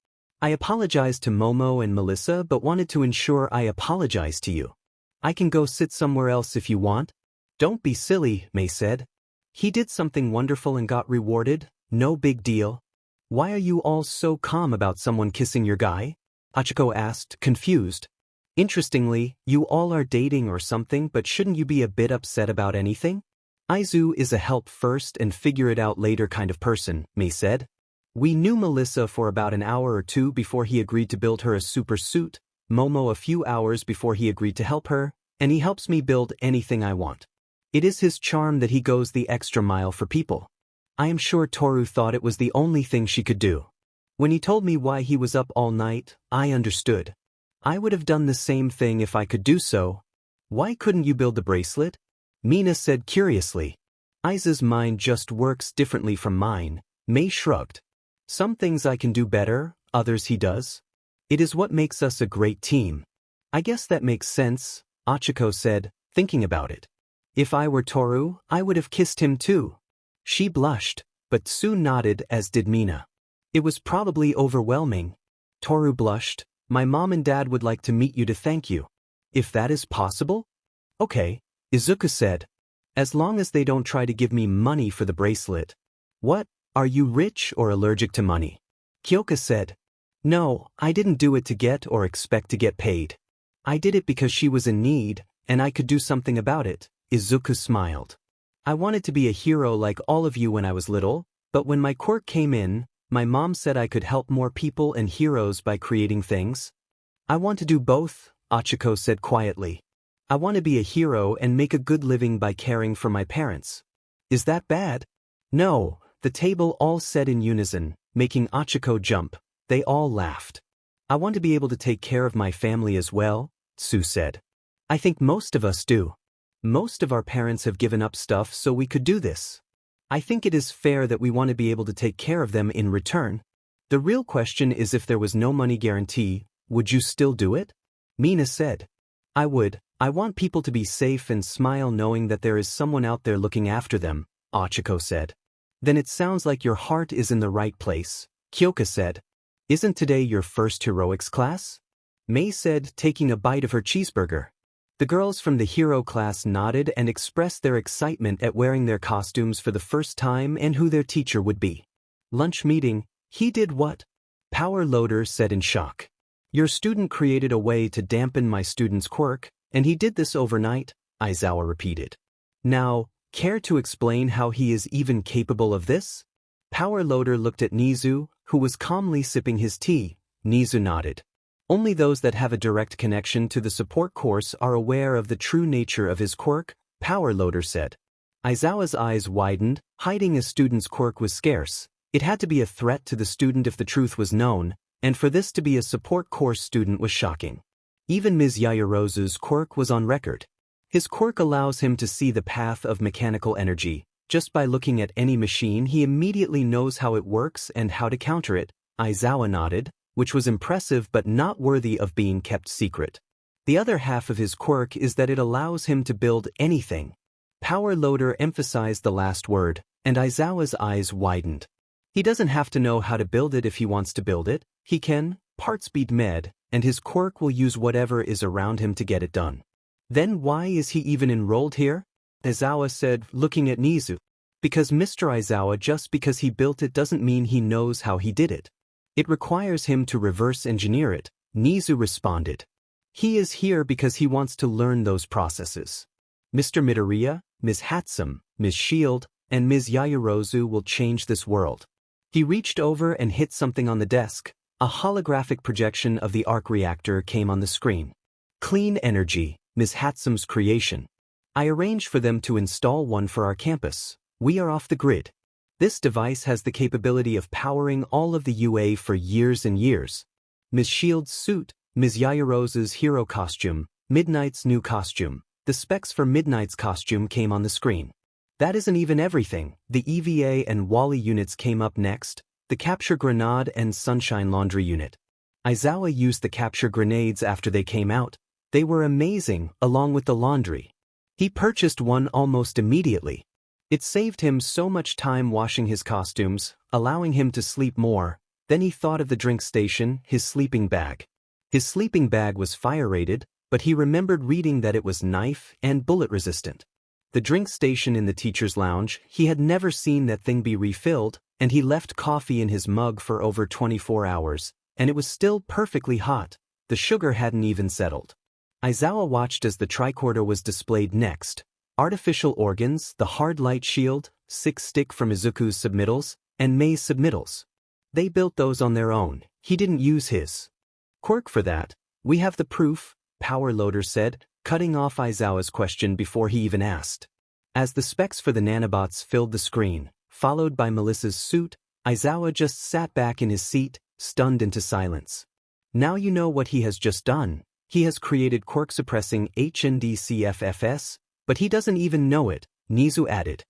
I apologized to Momo and Melissa but wanted to ensure I apologized to you. I can go sit somewhere else if you want. Don't be silly, Mei said. He did something wonderful and got rewarded, no big deal. Why are you all so calm about someone kissing your guy? Hachiko asked, confused. Interestingly, you all are dating or something, but shouldn't you be a bit upset about anything? Izu is a help first and figure it out later kind of person, Mei said. We knew Melissa for about an hour or two before he agreed to build her a super suit, Momo a few hours before he agreed to help her, and he helps me build anything I want. It is his charm that he goes the extra mile for people. I am sure Toru thought it was the only thing she could do. When he told me why he was up all night, I understood. I would have done the same thing if I could do so. Why couldn't you build the bracelet? Mina said curiously. Izu's mind just works differently from mine, Mei shrugged. Some things I can do better, others he does. It is what makes us a great team. I guess that makes sense, Hachiko said, thinking about it. If I were Toru, I would have kissed him too. She blushed, but soon nodded as did Mina. It was probably overwhelming. Toru blushed. My mom and dad would like to meet you to thank you. If that is possible? Okay, Izuku said. As long as they don't try to give me money for the bracelet. What, are you rich or allergic to money? Kyoka said. No, I didn't do it to get or expect to get paid. I did it because she was in need, and I could do something about it, Izuku smiled. I wanted to be a hero like all of you when I was little, but when my quirk came in, my mom said I could help more people and heroes by creating things. I want to do both, Hachiko said quietly. I want to be a hero and make a good living by caring for my parents. Is that bad? No, the table all said in unison, making Hachiko jump. They all laughed. I want to be able to take care of my family as well, Sue said. I think most of us do. Most of our parents have given up stuff so we could do this. I think it is fair that we want to be able to take care of them in return. The real question is if there was no money guarantee, would you still do it? Mina said. I would. I want people to be safe and smile knowing that there is someone out there looking after them, Hachiko said. Then it sounds like your heart is in the right place, Kyoka said. Isn't today your first heroics class? Mei said, taking a bite of her cheeseburger. The girls from the hero class nodded and expressed their excitement at wearing their costumes for the first time and who their teacher would be. Lunch meeting, he did what? Power Loader said in shock. Your student created a way to dampen my student's quirk, and he did this overnight, Aizawa repeated. Now, care to explain how he is even capable of this? Power Loader looked at Nizu, who was calmly sipping his tea. Nizu nodded. Only those that have a direct connection to the support course are aware of the true nature of his quirk, Power Loader said. Aizawa's eyes widened. Hiding a student's quirk was scarce. It had to be a threat to the student if the truth was known, and for this to be a support course student was shocking. Even Ms. Yayarozu's quirk was on record. His quirk allows him to see the path of mechanical energy. Just by looking at any machine he immediately knows how it works and how to counter it, Aizawa nodded, which was impressive but not worthy of being kept secret. The other half of his quirk is that it allows him to build anything. Power Loader emphasized the last word, and Aizawa's eyes widened. He doesn't have to know how to build it if he wants to build it. He can, part speed med, and his quirk will use whatever is around him to get it done. Then why is he even enrolled here? Aizawa said, looking at Nizu. Because Mr. Aizawa, just because he built it doesn't mean he knows how he did it. It requires him to reverse engineer it, Nizu responded. He is here because he wants to learn those processes. Mr. Midoriya, Ms. Hatsum, Ms. Shield, and Ms. Yayarozu will change this world. He reached over and hit something on the desk. A holographic projection of the arc reactor came on the screen. Clean energy, Ms. Hatsum's creation. I arranged for them to install one for our campus. We are off the grid. This device has the capability of powering all of the UA for years and years. Ms. Shield's suit, Ms. Yayarose's hero costume, Midnight's new costume. The specs for Midnight's costume came on the screen. That isn't even everything. The EVA and Wally units came up next, the Capture Grenade and Sunshine Laundry unit. Aizawa used the Capture Grenades after they came out. They were amazing, along with the laundry. He purchased one almost immediately. It saved him so much time washing his costumes, allowing him to sleep more. Then he thought of the drink station, his sleeping bag. His sleeping bag was fire-rated, but he remembered reading that it was knife and bullet resistant. The drink station in the teacher's lounge, he had never seen that thing be refilled, and he left coffee in his mug for over 24 hours, and it was still perfectly hot. The sugar hadn't even settled. Izuku watched as the tricorder was displayed next. Artificial organs, the hard light shield, 6-stick from Izuku's submittals, and Mei's submittals. They built those on their own. He didn't use his Quirk for that. We have the proof, Power Loader said, cutting off Izuku's question before he even asked. As the specs for the nanobots filled the screen, followed by Melissa's suit, Izuku just sat back in his seat, stunned into silence. Now you know what he has just done. He has created Quirk-suppressing HNDCFFS, but he doesn't even know it, Nizu added.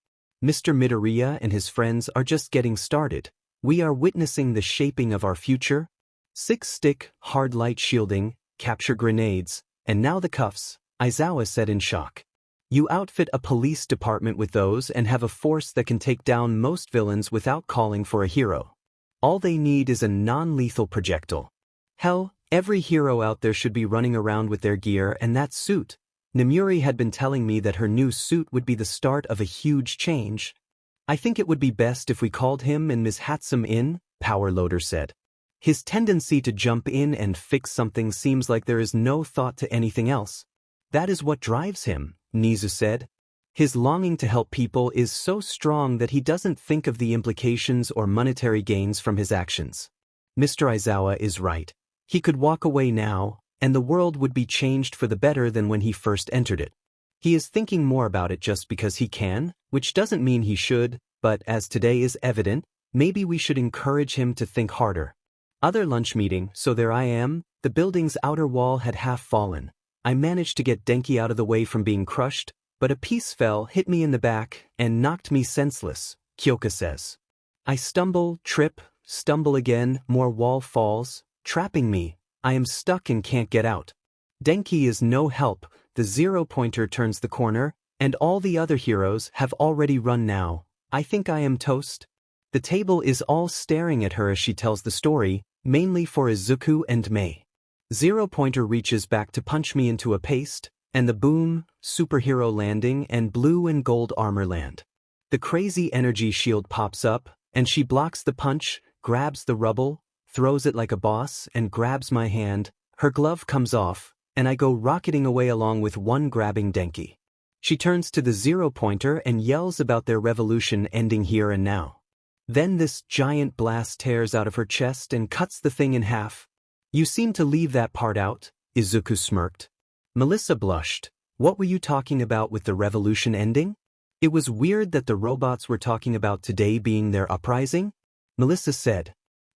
Mr. Midoriya and his friends are just getting started. We are witnessing the shaping of our future. 6-stick, hard light shielding, capture grenades, and now the cuffs, Izuku said in shock. You outfit a police department with those and have a force that can take down most villains without calling for a hero. All they need is a non-lethal projectile. Hell, every hero out there should be running around with their gear and that suit. Nemuri had been telling me that her new suit would be the start of a huge change. I think it would be best if we called him and Ms. Hatsum in, Power Loader said. His tendency to jump in and fix something seems like there is no thought to anything else. That is what drives him, Nizu said. His longing to help people is so strong that he doesn't think of the implications or monetary gains from his actions. Mr. Izuku is right. He could walk away now, and the world would be changed for the better than when he first entered it. He is thinking more about it just because he can, which doesn't mean he should, but as today is evident, maybe we should encourage him to think harder. Other lunch meeting, so there I am, the building's outer wall had half fallen. I managed to get Denki out of the way from being crushed, but a piece fell, hit me in the back, and knocked me senseless, Kyoka says. I stumble, trip, stumble again, more wall falls, trapping me. I am stuck and can't get out. Denki is no help, the 0-pointer turns the corner, and all the other heroes have already run now. I think I am toast. The table is all staring at her as she tells the story, mainly for Izuku and Mei. 0-pointer reaches back to punch me into a paste, and the boom, superhero landing and blue and gold armor land. The crazy energy shield pops up, and she blocks the punch, grabs the rubble, throws it like a boss, and grabs my hand. Her glove comes off, and I go rocketing away along with one grabbing Denki. She turns to the 0-pointer and yells about their revolution ending here and now. Then this giant blast tears out of her chest and cuts the thing in half. You seem to leave that part out, Izuku smirked. Melissa blushed. What were you talking about with the revolution ending? It was weird that the robots were talking about today being their uprising, Melissa said.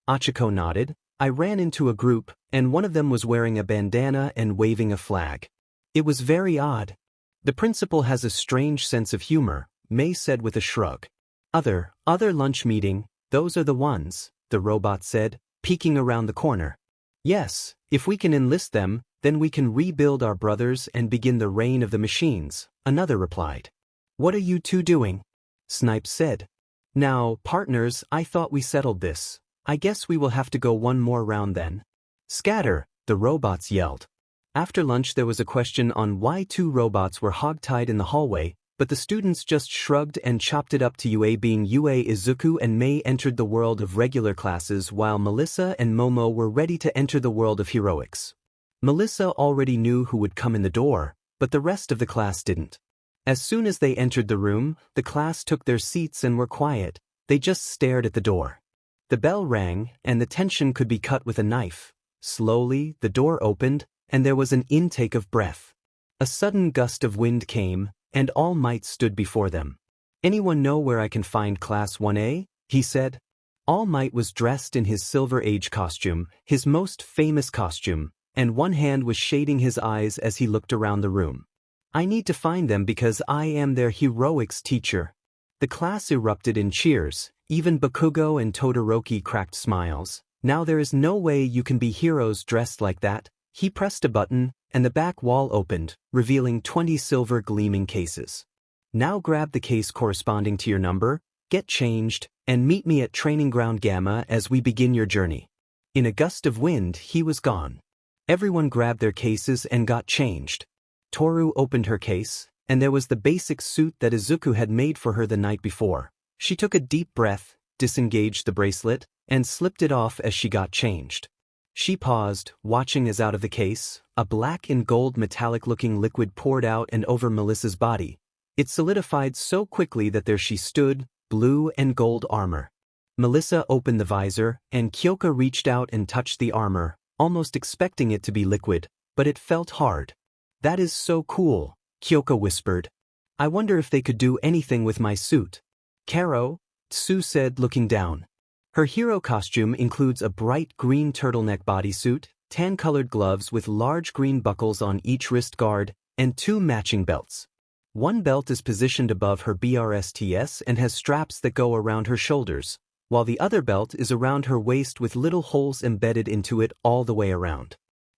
Achiko nodded. I ran into a group, and one of them was wearing a bandana and waving a flag. It was very odd. The principal has a strange sense of humor, Mei said with a shrug. Other lunch meeting, those are the ones, the robot said, peeking around the corner. Yes, if we can enlist them, then we can rebuild our brothers and begin the reign of the machines, another replied. What are you two doing? Snipes said. Now, partners, I thought we settled this. I guess we will have to go one more round then. Scatter, the robots yelled. After lunch there was a question on why two robots were hogtied in the hallway, but the students just shrugged and chopped it up to UA being UA. Izuku and Mei entered the world of regular classes while Melissa and Momo were ready to enter the world of heroics. Melissa already knew who would come in the door, but the rest of the class didn't. As soon as they entered the room, the class took their seats and were quiet. They just stared at the door. The bell rang, and the tension could be cut with a knife. Slowly, the door opened, and there was an intake of breath. A sudden gust of wind came, and All Might stood before them. Anyone know where I can find Class 1A? He said. All Might was dressed in his Silver Age costume, his most famous costume, and one hand was shading his eyes as he looked around the room. I need to find them because I am their heroics teacher. The class erupted in cheers, even Bakugo and Todoroki cracked smiles. Now there is no way you can be heroes dressed like that. He pressed a button, and the back wall opened, revealing 20 silver gleaming cases. Now grab the case corresponding to your number, get changed, and meet me at Training Ground Gamma as we begin your journey. In a gust of wind, he was gone. Everyone grabbed their cases and got changed. Toru opened her case, and there was the basic suit that Izuku had made for her the night before. She took a deep breath, disengaged the bracelet, and slipped it off as she got changed. She paused, watching as out of the case, a black and gold metallic-looking liquid poured out and over Melissa's body. It solidified so quickly that there she stood, blue and gold armor. Melissa opened the visor, and Kyoka reached out and touched the armor, almost expecting it to be liquid, but it felt hard. "That is so cool," Kyoka whispered. "I wonder if they could do anything with my suit." "Karo," Tsu said, looking down. Her hero costume includes a bright green turtleneck bodysuit, tan-colored gloves with large green buckles on each wrist guard, and 2 matching belts. One belt is positioned above her BRSTS and has straps that go around her shoulders, while the other belt is around her waist with little holes embedded into it all the way around.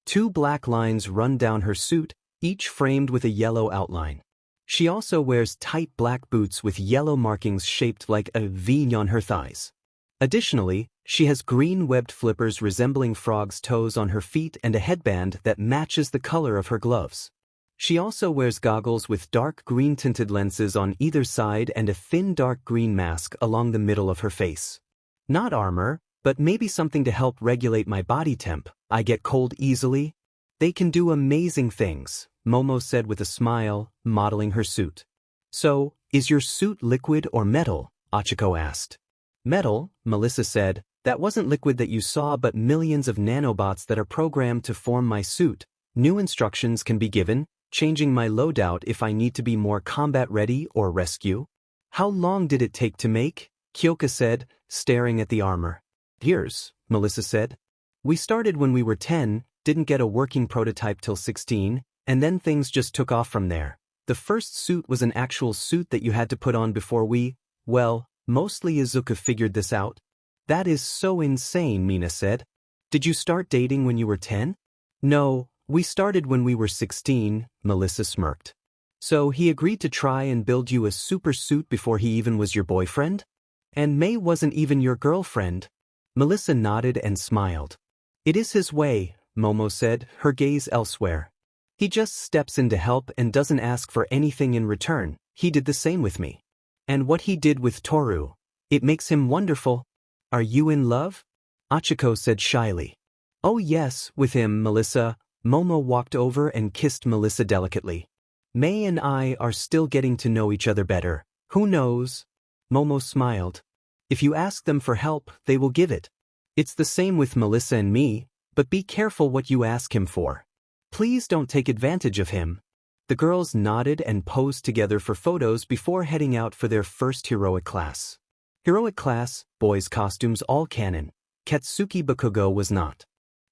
2 black lines run down her suit, each framed with a yellow outline. She also wears tight black boots with yellow markings shaped like a V on her thighs. Additionally, she has green webbed flippers resembling frogs' toes on her feet and a headband that matches the color of her gloves. She also wears goggles with dark green tinted lenses on either side and a thin dark green mask along the middle of her face. "Not armor, but maybe something to help regulate my body temp. I get cold easily." "They can do amazing things," Momo said with a smile, modeling her suit. "So, is your suit liquid or metal?" Achiko asked. "Metal," Melissa said. "That wasn't liquid that you saw but millions of nanobots that are programmed to form my suit. New instructions can be given, changing my loadout if I need to be more combat-ready or rescue." "How long did it take to make?" Kyoka said, staring at the armor. "Years," Melissa said. "We started when we were 10, didn't get a working prototype till 16, and then things just took off from there. The first suit was an actual suit that you had to put on before mostly Izuku figured this out." "That is so insane," Mina said. "Did you start dating when you were 10? "No, we started when we were 16, Melissa smirked. "So he agreed to try and build you a super suit before he even was your boyfriend? And May wasn't even your girlfriend?" Melissa nodded and smiled. "It is his way," Momo said, her gaze elsewhere. "He just steps in to help and doesn't ask for anything in return. He did the same with me. And what he did with Toru, it makes him wonderful." "Are you in love?" Achiko said shyly. "Oh yes, with him, Melissa." Momo walked over and kissed Melissa delicately. "May and I are still getting to know each other better. Who knows?" Momo smiled. "If you ask them for help, they will give it. It's the same with Melissa and me, but be careful what you ask him for. Please don't take advantage of him." The girls nodded and posed together for photos before heading out for their first heroic class. Heroic class, boys' costumes all canon. Katsuki Bakugo was not.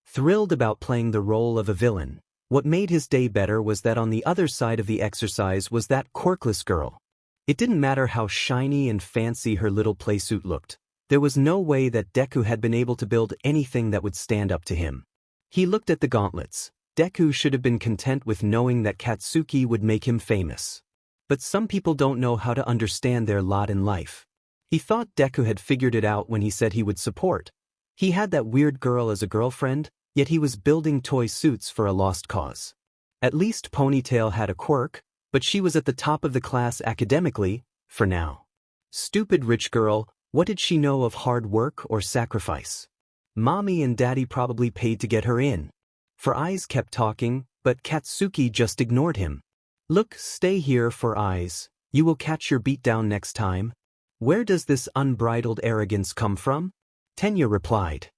Thrilled about playing the role of a villain, what made his day better was that on the other side of the exercise was that quirkless girl. It didn't matter how shiny and fancy her little playsuit looked. There was no way that Deku had been able to build anything that would stand up to him. He looked at the gauntlets. Deku should have been content with knowing that Katsuki would make him famous. But some people don't know how to understand their lot in life. He thought Deku had figured it out when he said he would support. He had that weird girl as a girlfriend, yet he was building toy suits for a lost cause. At least Ponytail had a quirk, but she was at the top of the class academically, for now. Stupid rich girl, what did she know of hard work or sacrifice? Mommy and Daddy probably paid to get her in. For Eyes kept talking, but Katsuki just ignored him. "Look, stay here, For Eyes. You will catch your beat down next time." "Where does this unbridled arrogance come from?" Tenya replied.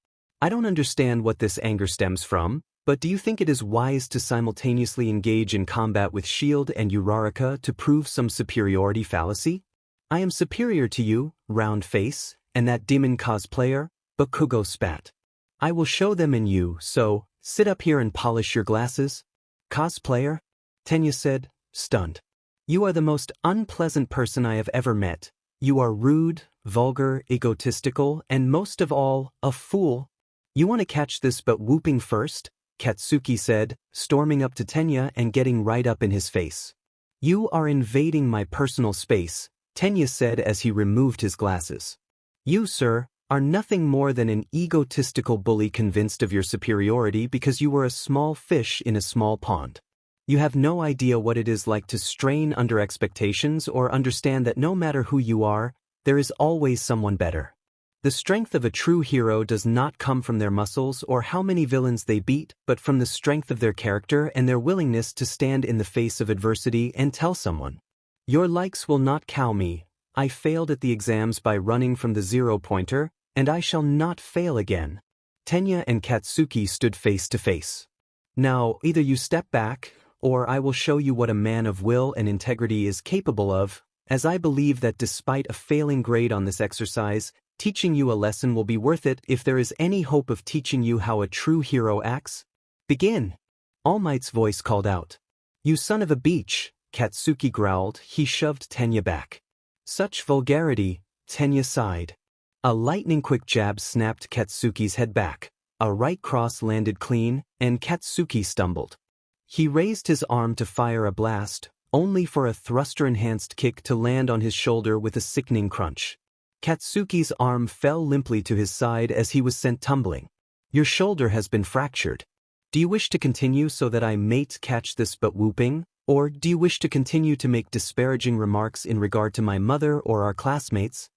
"I don't understand what this anger stems from, but do you think it is wise to simultaneously engage in combat with Shield and Uraraka to prove some superiority fallacy? I am superior to you, round face, and that demon cosplayer," Bakugo spat. "I will show them in you, so sit up here and polish your glasses." "Cosplayer?" Tenya said, stunned. "You are the most unpleasant person I have ever met. You are rude, vulgar, egotistical, and most of all, a fool." "You want to catch this but whooping first?" Katsuki said, storming up to Tenya and getting right up in his face. "You are invading my personal space," Tenya said as he removed his glasses. "You, sir," are nothing more than an egotistical bully convinced of your superiority because you were a small fish in a small pond. You have no idea what it is like to strain under expectations or understand that no matter who you are, there is always someone better. The strength of a true hero does not come from their muscles or how many villains they beat, but from the strength of their character and their willingness to stand in the face of adversity and tell someone, "Your likes will not cow me. I failed at the exams by running from the zero-pointer, and I shall not fail again." Tenya and Katsuki stood face to face. "Now, either you step back, or I will show you what a man of will and integrity is capable of, as I believe that despite a failing grade on this exercise, teaching you a lesson will be worth it if there is any hope of teaching you how a true hero acts. Begin." All Might's voice called out. "You son of a beach," Katsuki growled. He shoved Tenya back. "Such vulgarity," Tenya sighed. A lightning-quick jab snapped Katsuki's head back. A right cross landed clean, and Katsuki stumbled. He raised his arm to fire a blast, only for a thruster-enhanced kick to land on his shoulder with a sickening crunch. Katsuki's arm fell limply to his side as he was sent tumbling. "Your shoulder has been fractured. Do you wish to continue so that I mayn't catch this but whooping, or do you wish to continue to make disparaging remarks in regard to my mother or our classmates?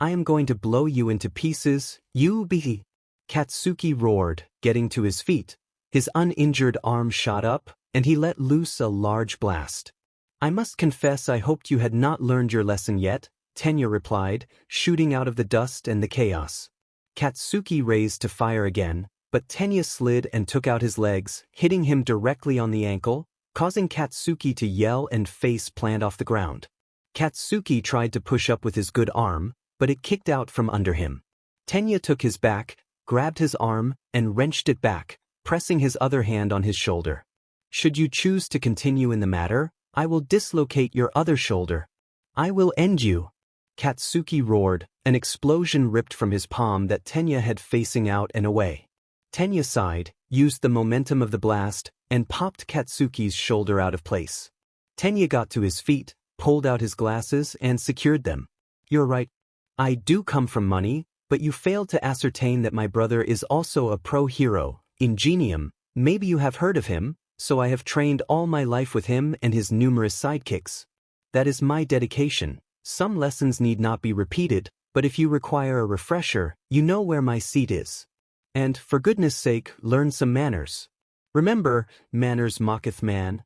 I am going to blow you into pieces, you be." Katsuki roared, getting to his feet. His uninjured arm shot up, and he let loose a large blast. "I must confess I hoped you had not learned your lesson yet," Tenya replied, shooting out of the dust and the chaos. Katsuki raised to fire again, but Tenya slid and took out his legs, hitting him directly on the ankle, causing Katsuki to yell and face plant off the ground. Katsuki tried to push up with his good arm, but it kicked out from under him. Tenya took his back, grabbed his arm, and wrenched it back, pressing his other hand on his shoulder. "Should you choose to continue in the matter, I will dislocate your other shoulder. I will end you." Katsuki roared, an explosion ripped from his palm that Tenya had facing out and away. Tenya sighed, used the momentum of the blast, and popped Katsuki's shoulder out of place. Tenya got to his feet, pulled out his glasses, and secured them. "You're right. I do come from money, but you failed to ascertain that my brother is also a pro-hero, Ingenium. Maybe you have heard of him, so I have trained all my life with him and his numerous sidekicks. That is my dedication. Some lessons need not be repeated, but if you require a refresher, you know where my seat is. And, for goodness sake, learn some manners. Remember, manners mocketh man."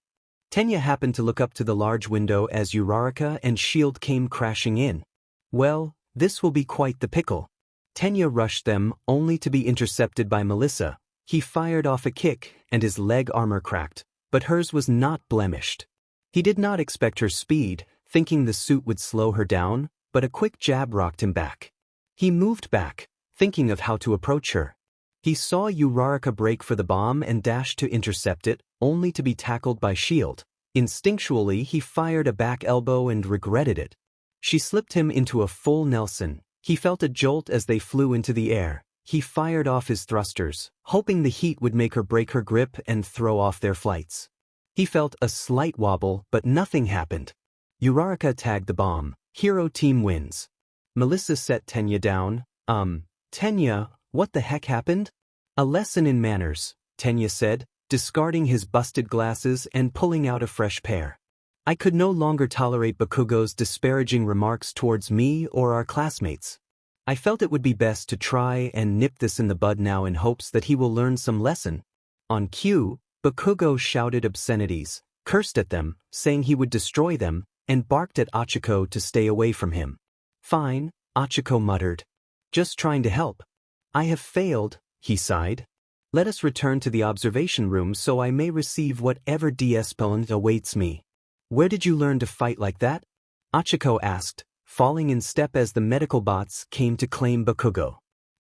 Tenya happened to look up to the large window as Uraraka and S.H.I.E.L.D. came crashing in. Well, this will be quite the pickle. Tenya rushed them, only to be intercepted by Melissa. He fired off a kick, and his leg armor cracked, but hers was not blemished. He did not expect her speed, thinking the suit would slow her down, but a quick jab rocked him back. He moved back, thinking of how to approach her. He saw Uraraka break for the bomb and dash to intercept it, only to be tackled by S.H.I.E.L.D. Instinctually, he fired a back elbow and regretted it. She slipped him into a full Nelson. He felt a jolt as they flew into the air. He fired off his thrusters, hoping the heat would make her break her grip and throw off their flights. He felt a slight wobble, but nothing happened. Uraraka tagged the bomb. Hero team wins. Melissa set Tenya down. Tenya, what the heck happened?" "A lesson in manners," Tenya said, discarding his busted glasses and pulling out a fresh pair. "I could no longer tolerate Bakugo's disparaging remarks towards me or our classmates. I felt it would be best to try and nip this in the bud now in hopes that he will learn some lesson." On cue, Bakugo shouted obscenities, cursed at them, saying he would destroy them, and barked at Ochako to stay away from him. "Fine," Ochako muttered. "Just trying to help." "I have failed," he sighed. "Let us return to the observation room so I may receive whatever discipline awaits me." "Where did you learn to fight like that?" Ochako asked, falling in step as the medical bots came to claim Bakugo.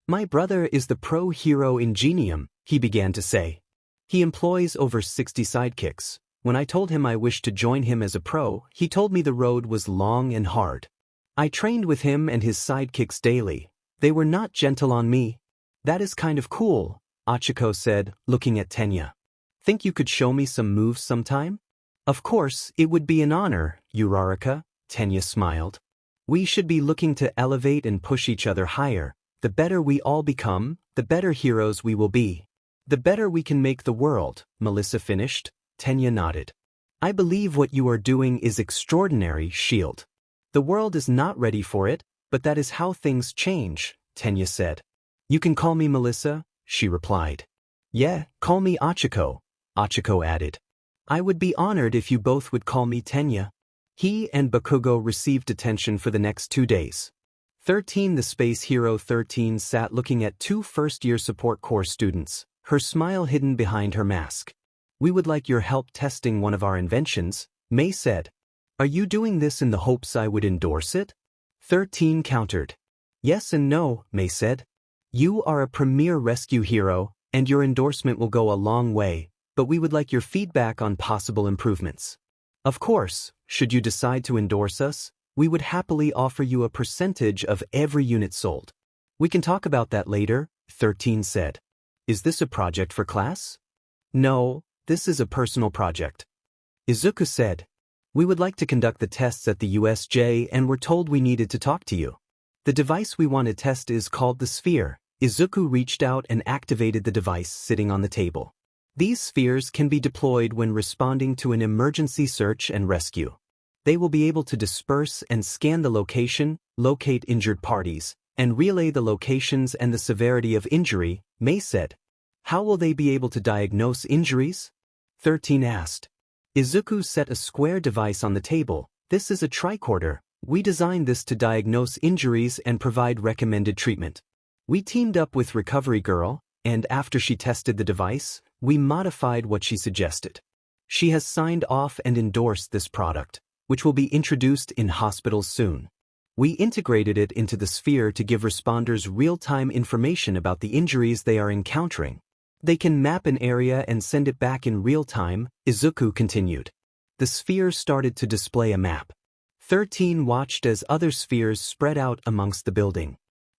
"My brother is the pro-hero Ingenium," he began to say. "He employs over 60 sidekicks. When I told him I wished to join him as a pro, he told me the road was long and hard. I trained with him and his sidekicks daily. They were not gentle on me." "That is kind of cool," Ochako said, looking at Tenya. "Think you could show me some moves sometime?" "Of course, it would be an honor, Uraraka," Tenya smiled. "We should be looking to elevate and push each other higher," The better we all become, the better heroes we will be. The better we can make the world, Melissa finished. Tenya nodded. I believe what you are doing is extraordinary, Shield. The world is not ready for it, but that is how things change, Tenya said. You can call me Melissa, she replied. Yeah, call me Achiko, Achiko added. I would be honored if you both would call me Tenya. He and Bakugo received attention for the next 2 days. 13 The Space Hero 13 sat looking at 2 first-year support course students, her smile hidden behind her mask. We would like your help testing one of our inventions, May said. Are you doing this in the hopes I would endorse it? 13 countered. Yes and no, May said. You are a premier rescue hero, and your endorsement will go a long way, but we would like your feedback on possible improvements. Of course, should you decide to endorse us, we would happily offer you a percentage of every unit sold. We can talk about that later, 13 said. Is this a project for class? No, this is a personal project. Izuku said. We would like to conduct the tests at the USJ and were told we needed to talk to you. The device we want to test is called the sphere. Izuku reached out and activated the device sitting on the table. These spheres can be deployed when responding to an emergency search and rescue. They will be able to disperse and scan the location, locate injured parties, and relay the locations and the severity of injury, May said. How will they be able to diagnose injuries? 13 asked. Izuku set a square device on the table. This is a tricorder. We designed this to diagnose injuries and provide recommended treatment. We teamed up with Recovery Girl, and after she tested the device, we modified what she suggested. She has signed off and endorsed this product, which will be introduced in hospitals soon. We integrated it into the sphere to give responders real-time information about the injuries they are encountering. They can map an area and send it back in real time, Izuku continued. The sphere started to display a map. 13 watched as other spheres spread out amongst the building.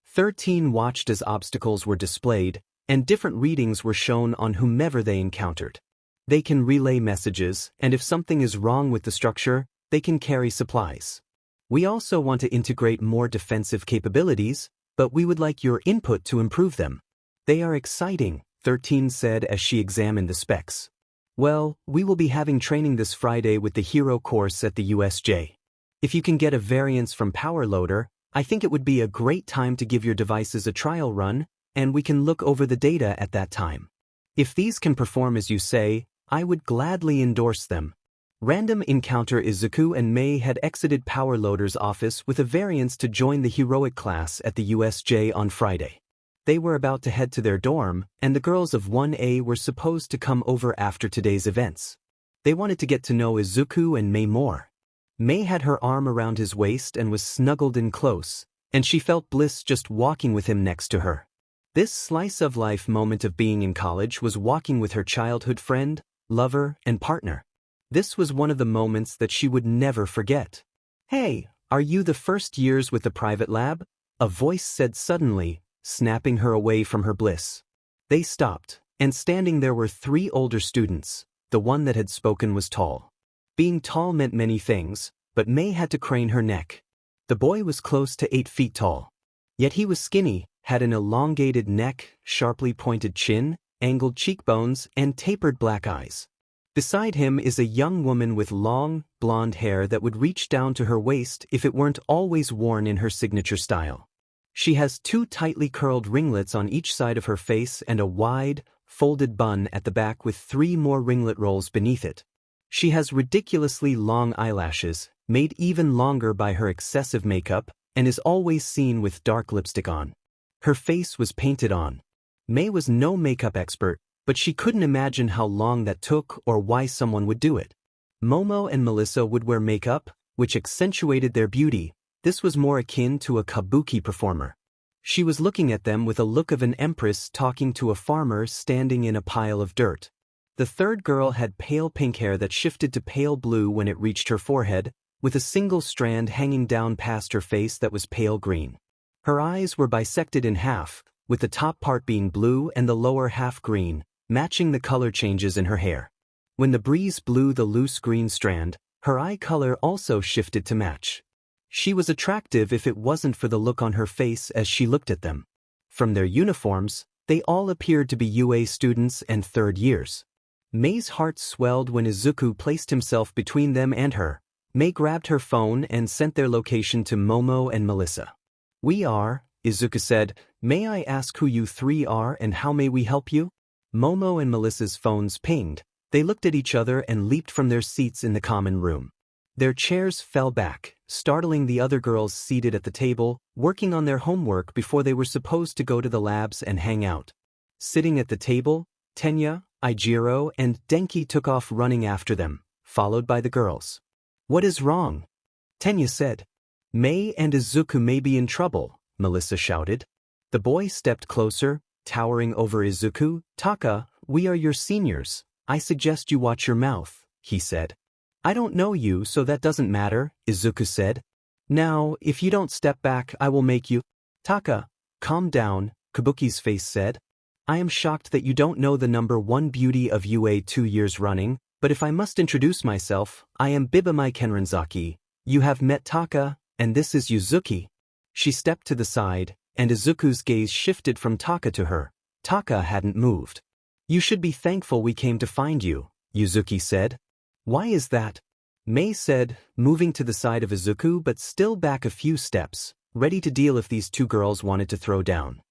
13 watched as obstacles were displayed, and different readings were shown on whomever they encountered. They can relay messages, and if something is wrong with the structure, they can carry supplies. We also want to integrate more defensive capabilities, but we would like your input to improve them. They are exciting, 13 said as she examined the specs. Well, we will be having training this Friday with the hero course at the USJ. If you can get a variance from Power Loader, I think it would be a great time to give your devices a trial run, and we can look over the data at that time. If these can perform as you say, I would gladly endorse them. Random encounter Izuku and May had exited Power Loader's office with a variance to join the heroic class at the USJ on Friday. They were about to head to their dorm, and the girls of 1A were supposed to come over after today's events. They wanted to get to know Izuku and May more. May had her arm around his waist and was snuggled in close, and she felt bliss just walking with him next to her. This slice-of-life moment of being in college was walking with her childhood friend, lover, and partner. This was one of the moments that she would never forget. Hey, are you the first years with the private lab? A voice said suddenly, snapping her away from her bliss. They stopped, and standing there were 3 older students. The one that had spoken was tall. Being tall meant many things, but May had to crane her neck. The boy was close to 8 feet tall. Yet he was skinny, had an elongated neck, sharply pointed chin, angled cheekbones, and tapered black eyes. Beside him is a young woman with long, blonde hair that would reach down to her waist if it weren't always worn in her signature style. She has 2 tightly curled ringlets on each side of her face and a wide, folded bun at the back with 3 more ringlet rolls beneath it. She has ridiculously long eyelashes, made even longer by her excessive makeup, and is always seen with dark lipstick on. Her face was painted on. May was no makeup expert, but she couldn't imagine how long that took or why someone would do it. Momo and Melissa would wear makeup, which accentuated their beauty. This was more akin to a kabuki performer. She was looking at them with a look of an empress talking to a farmer standing in a pile of dirt. The third girl had pale pink hair that shifted to pale blue when it reached her forehead, with a single strand hanging down past her face that was pale green. Her eyes were bisected in half, with the top part being blue and the lower half green, matching the color changes in her hair. When the breeze blew the loose green strand, her eye color also shifted to match. She was attractive if it wasn't for the look on her face as she looked at them. From their uniforms, they all appeared to be UA students and third years. Mei's heart swelled when Izuku placed himself between them and her. Mei grabbed her phone and sent their location to Momo and Melissa. "We are," Izuku said. "May I ask who you three are and how may we help you?" Momo and Melissa's phones pinged. They looked at each other and leaped from their seats in the common room. Their chairs fell back, startling the other girls seated at the table, working on their homework before they were supposed to go to the labs and hang out. Sitting at the table, Tenya, Ijiro, and Denki took off running after them, followed by the girls. "What is wrong?" Tenya said. "Mei and Izuku may be in trouble," Melissa shouted. The boy stepped closer, towering over Izuku. "Taka, we are your seniors. I suggest you watch your mouth," he said. "I don't know you, so that doesn't matter," Izuku said. "Now, if you don't step back, I will make you." "Taka, calm down," Kabuki's face said. "I am shocked that you don't know the number 1 beauty of UA 2 years running, but if I must introduce myself, I am BGMI Kenranzaki. You have met Taka, and this is Yuzuki." She stepped to the side, and Izuku's gaze shifted from Taka to her. Taka hadn't moved. "You should be thankful we came to find you," Yuzuki said. "Why is that?" Mei said, moving to the side of Izuku but still back a few steps, ready to deal if these two girls wanted to throw down.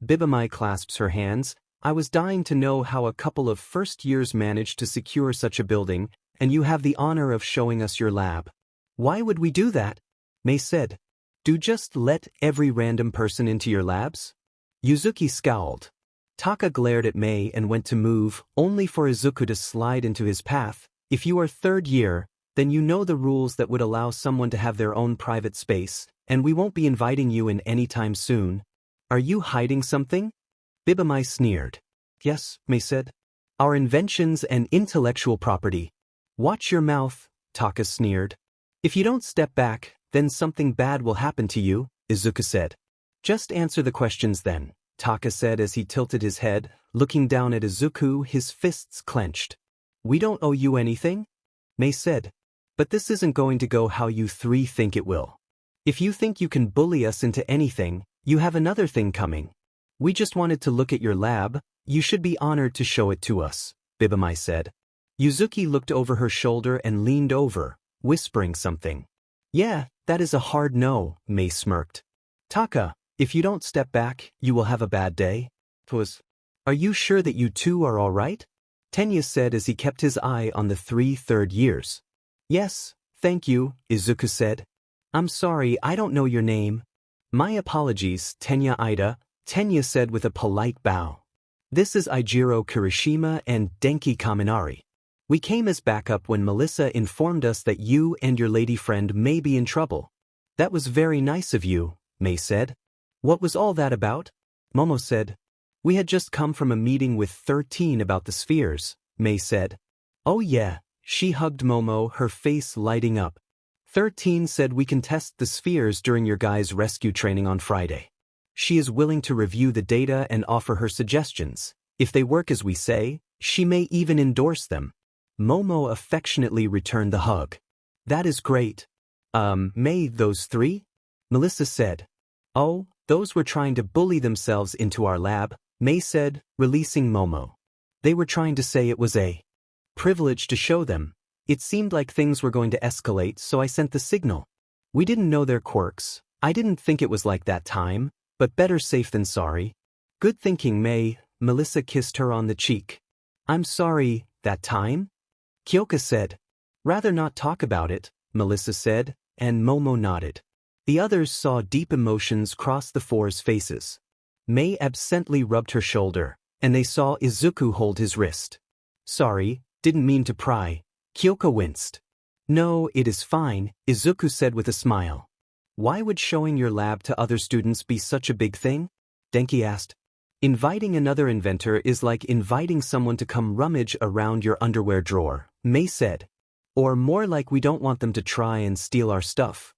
BGMI clasps her hands. "I was dying to know how a couple of first years managed to secure such a building, and you have the honor of showing us your lab." "Why would we do that?" Mei said. "Do just let every random person into your labs?" Yuzuki scowled. Taka glared at Mei and went to move, only for Izuku to slide into his path. "If you are third year, then you know the rules that would allow someone to have their own private space, and we won't be inviting you in anytime soon. Are you hiding something?" BGMI sneered. "Yes," Mei said. "Our inventions and intellectual property." "Watch your mouth," Taka sneered. "If you don't step back, then something bad will happen to you," Izuku said. "Just answer the questions then," Taka said as he tilted his head, looking down at Izuku, his fists clenched. "We don't owe you anything?" Mei said. "But this isn't going to go how you three think it will. If you think you can bully us into anything, you have another thing coming. We just wanted to look at your lab. You should be honored to show it to us," BGMI said. Yuzuki looked over her shoulder and leaned over, whispering something. "Yeah, that is a hard no," Mei smirked. "Taka, if you don't step back, you will have a bad day." "Are you sure that you two are all right?" Tenya said as he kept his eye on the 3 third years. "Yes, thank you," Izuku said. "I'm sorry, I don't know your name." "My apologies, Tenya Ida," Tenya said with a polite bow. "This is Ijiro Kirishima and Denki Kaminari. We came as backup when Melissa informed us that you and your lady friend may be in trouble." "That was very nice of you," Mei said. "What was all that about?" Momo said. "We had just come from a meeting with 13 about the spheres," Mei said. "Oh yeah," she hugged Momo, her face lighting up. 13 said we can test the spheres during your guys' rescue training on Friday. She is willing to review the data and offer her suggestions. If they work as we say, she may even endorse them." Momo affectionately returned the hug. "That is great." Mei, those 3? Melissa said. "Oh, those were trying to bully themselves into our lab," Mei said, releasing Momo. "They were trying to say it was a privilege to show them. It seemed like things were going to escalate, so I sent the signal. We didn't know their quirks. I didn't think it was like that time, but better safe than sorry." "Good thinking, Mei," Melissa kissed her on the cheek. "I'm sorry, that time?" Kyoka said. "Rather not talk about it," Melissa said, and Momo nodded. The others saw deep emotions cross the 4's faces. Mei absently rubbed her shoulder, and they saw Izuku hold his wrist. "Sorry, didn't mean to pry." Kyoka winced. "No, it is fine," Izuku said with a smile. "Why would showing your lab to other students be such a big thing?" Denki asked. "Inviting another inventor is like inviting someone to come rummage around your underwear drawer," Mei said. "Or more like we don't want them to try and steal our stuff.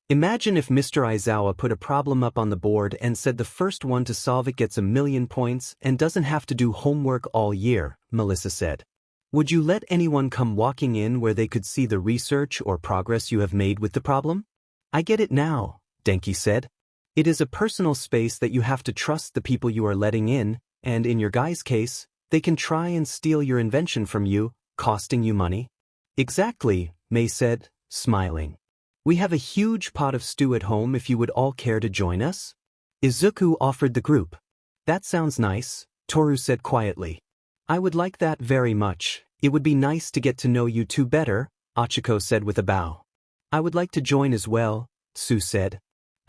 Imagine if Mr. Aizawa put a problem up on the board and said the first one to solve it gets 1,000,000 points and doesn't have to do homework all year," Melissa said. "Would you let anyone come walking in where they could see the research or progress you have made with the problem?" "I get it now," Denki said. It is a personal space that you have to trust the people you are letting in, and in your guy's case, they can try and steal your invention from you, costing you money. Exactly, May said, smiling. We have a huge pot of stew at home if you would all care to join us. Izuku offered the group. That sounds nice, Toru said quietly. I would like that very much. It would be nice to get to know you two better, Achiko said with a bow. I would like to join as well, Tsu said.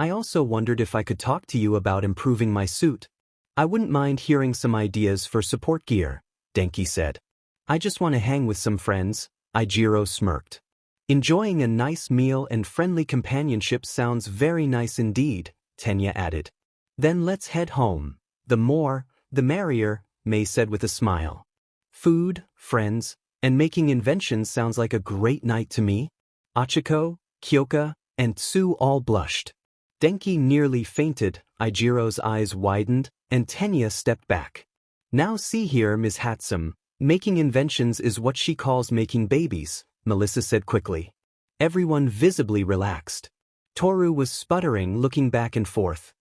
I also wondered if I could talk to you about improving my suit. I wouldn't mind hearing some ideas for support gear, Denki said. I just want to hang with some friends, Ijiro smirked. Enjoying a nice meal and friendly companionship sounds very nice indeed, Tenya added. Then let's head home. The more, the merrier, May said with a smile. Food, friends, and making inventions sounds like a great night to me. Achiko, Kyoka, and Tsu all blushed. Denki nearly fainted, Ijiro's eyes widened, and Tenya stepped back. Now see here, Ms. Hatsum, making inventions is what she calls making babies, Melissa said quickly. Everyone visibly relaxed. Toru was sputtering, looking back and forth.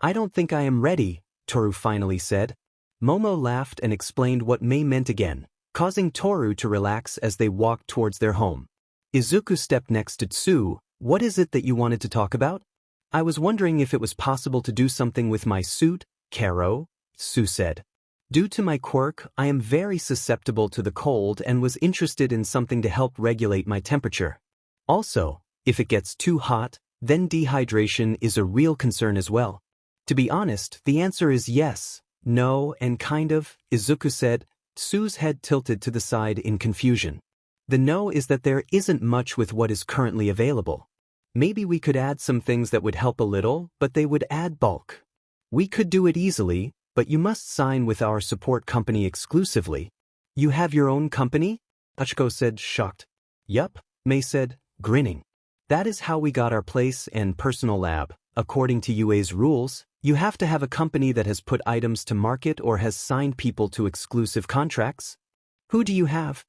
I don't think I am ready, Toru finally said. Momo laughed and explained what May meant again, causing Toru to relax as they walked towards their home. Izuku stepped next to Tsu. What is it that you wanted to talk about? I was wondering if it was possible to do something with my suit, Karo, Tsu said. Due to my quirk, I am very susceptible to the cold and was interested in something to help regulate my temperature. Also, if it gets too hot, then dehydration is a real concern as well. To be honest, the answer is yes, no, and kind of, Izuku said, Tsu's head tilted to the side in confusion. The no is that there isn't much with what is currently available. Maybe we could add some things that would help a little, but they would add bulk. We could do it easily, but you must sign with our support company exclusively. You have your own company? Achiko said, shocked. Yup, May said, grinning. That is how we got our place and personal lab. According to U.A.'s rules, you have to have a company that has put items to market or has signed people to exclusive contracts. Who do you have?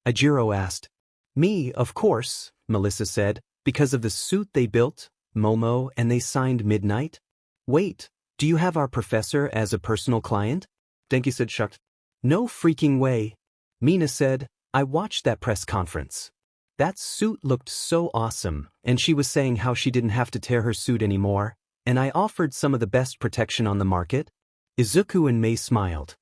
Ijiro asked. Me, of course, Melissa said, because of the suit they built, Momo, and they signed Midnight. Wait, do you have our professor as a personal client? Denki said, shocked. No freaking way. Mina said, I watched that press conference. That suit looked so awesome, and she was saying how she didn't have to tear her suit anymore, and I offered some of the best protection on the market. Izuku and May smiled.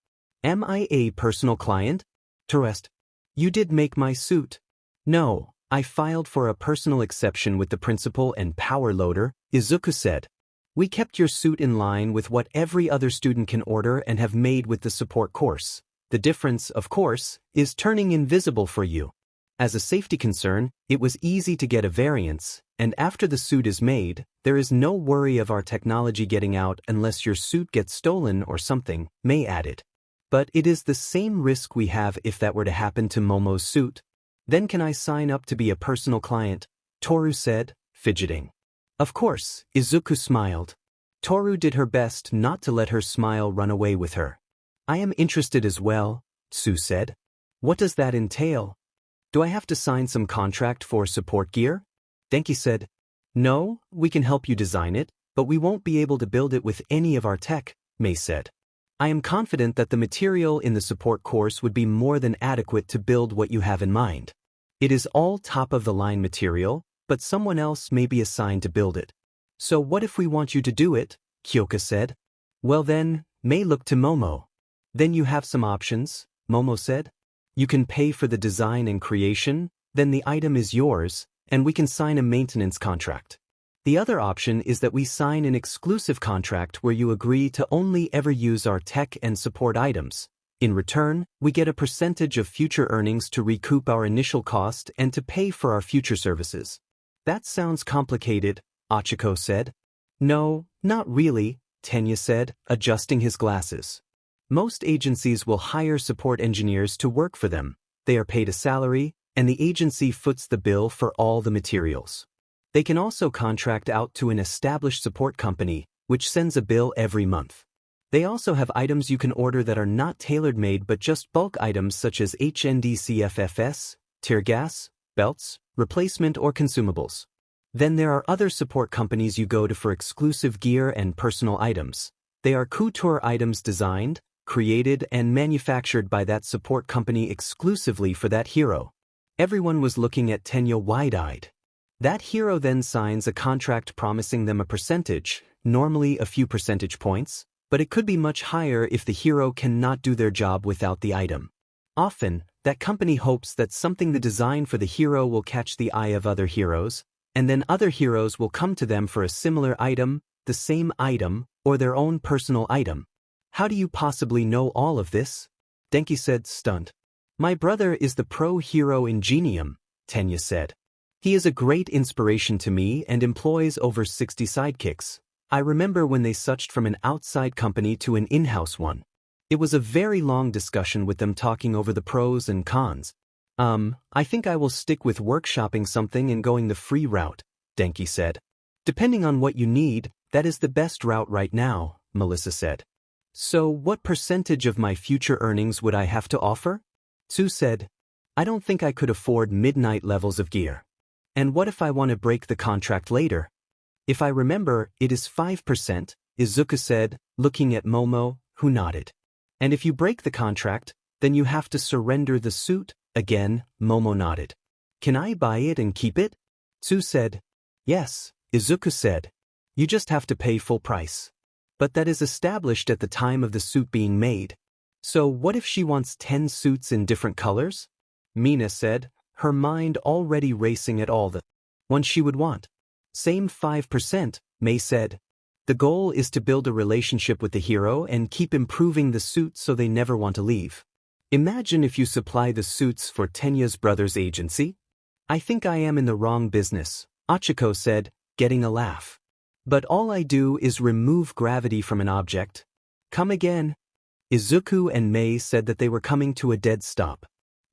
Am I a personal client? Terest. You did make my suit. No, I filed for a personal exception with the principal and power loader, Izuku said. We kept your suit in line with what every other student can order and have made with the support course. The difference, of course, is turning invisible for you. As a safety concern, it was easy to get a variance, and after the suit is made, there is no worry of our technology getting out unless your suit gets stolen or something, May added. But it is the same risk we have if that were to happen to Momo's suit. Then can I sign up to be a personal client? Toru said, fidgeting. Of course, Izuku smiled. Toru did her best not to let her smile run away with her. I am interested as well, Tsu said. What does that entail? Do I have to sign some contract for support gear? Denki said. No, we can help you design it, but we won't be able to build it with any of our tech, May said. I am confident that the material in the support course would be more than adequate to build what you have in mind. It is all top-of-the-line material, but someone else may be assigned to build it. So what if we want you to do it? Kyoka said. Well then, May looked to Momo. Then you have some options, Momo said. You can pay for the design and creation, then the item is yours, and we can sign a maintenance contract. The other option is that we sign an exclusive contract where you agree to only ever use our tech and support items. In return, we get a percentage of future earnings to recoup our initial cost and to pay for our future services. That sounds complicated, Achiko said. No, not really, Tenya said, adjusting his glasses. Most agencies will hire support engineers to work for them. They are paid a salary, and the agency foots the bill for all the materials. They can also contract out to an established support company, which sends a bill every month. They also have items you can order that are not tailor-made but just bulk items such as HNDCFFS, tear gas, belts, replacement or consumables. Then there are other support companies you go to for exclusive gear and personal items. They are couture items designed, created, and manufactured by that support company exclusively for that hero. Everyone was looking at Tenya wide-eyed. That hero then signs a contract promising them a percentage, normally a few percentage points, but it could be much higher if the hero cannot do their job without the item. Often, that company hopes that something they design for the hero will catch the eye of other heroes, and then other heroes will come to them for a similar item, the same item, or their own personal item. How do you possibly know all of this? Denki said, stunned. My brother is the pro hero ingenium, Tenya said. He is a great inspiration to me and employs over 60 sidekicks. I remember when they switched from an outside company to an in-house one. It was a very long discussion with them talking over the pros and cons. I think I will stick with workshopping something and going the free route, Denki said. Depending on what you need, that is the best route right now, Melissa said. So what percentage of my future earnings would I have to offer? Sue said. I don't think I could afford midnight levels of gear. And what if I want to break the contract later? If I remember, it is 5%, Izuku said, looking at Momo, who nodded. And if you break the contract, then you have to surrender the suit. Again, Momo nodded. Can I buy it and keep it? Sue said. Yes, Izuku said. You just have to pay full price. But that is established at the time of the suit being made. So what if she wants 10 suits in different colors? Mina said, her mind already racing at all the ones she would want. Same 5%, May said. The goal is to build a relationship with the hero and keep improving the suit so they never want to leave. Imagine if you supply the suits for Tenya's brother's agency. I think I am in the wrong business, Achiko said, getting a laugh. But all I do is remove gravity from an object. Come again. Izuku and Mei said that they were coming to a dead stop.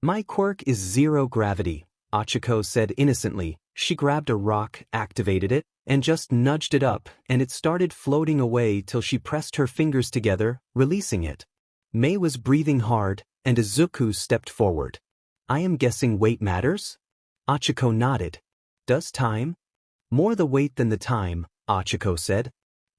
My quirk is zero gravity, Achiko said innocently. She grabbed a rock, activated it, and just nudged it up, and it started floating away till she pressed her fingers together, releasing it. Mei was breathing hard, and Izuku stepped forward. I am guessing weight matters? Achiko nodded. Does time? More the weight than the time, Achiko said.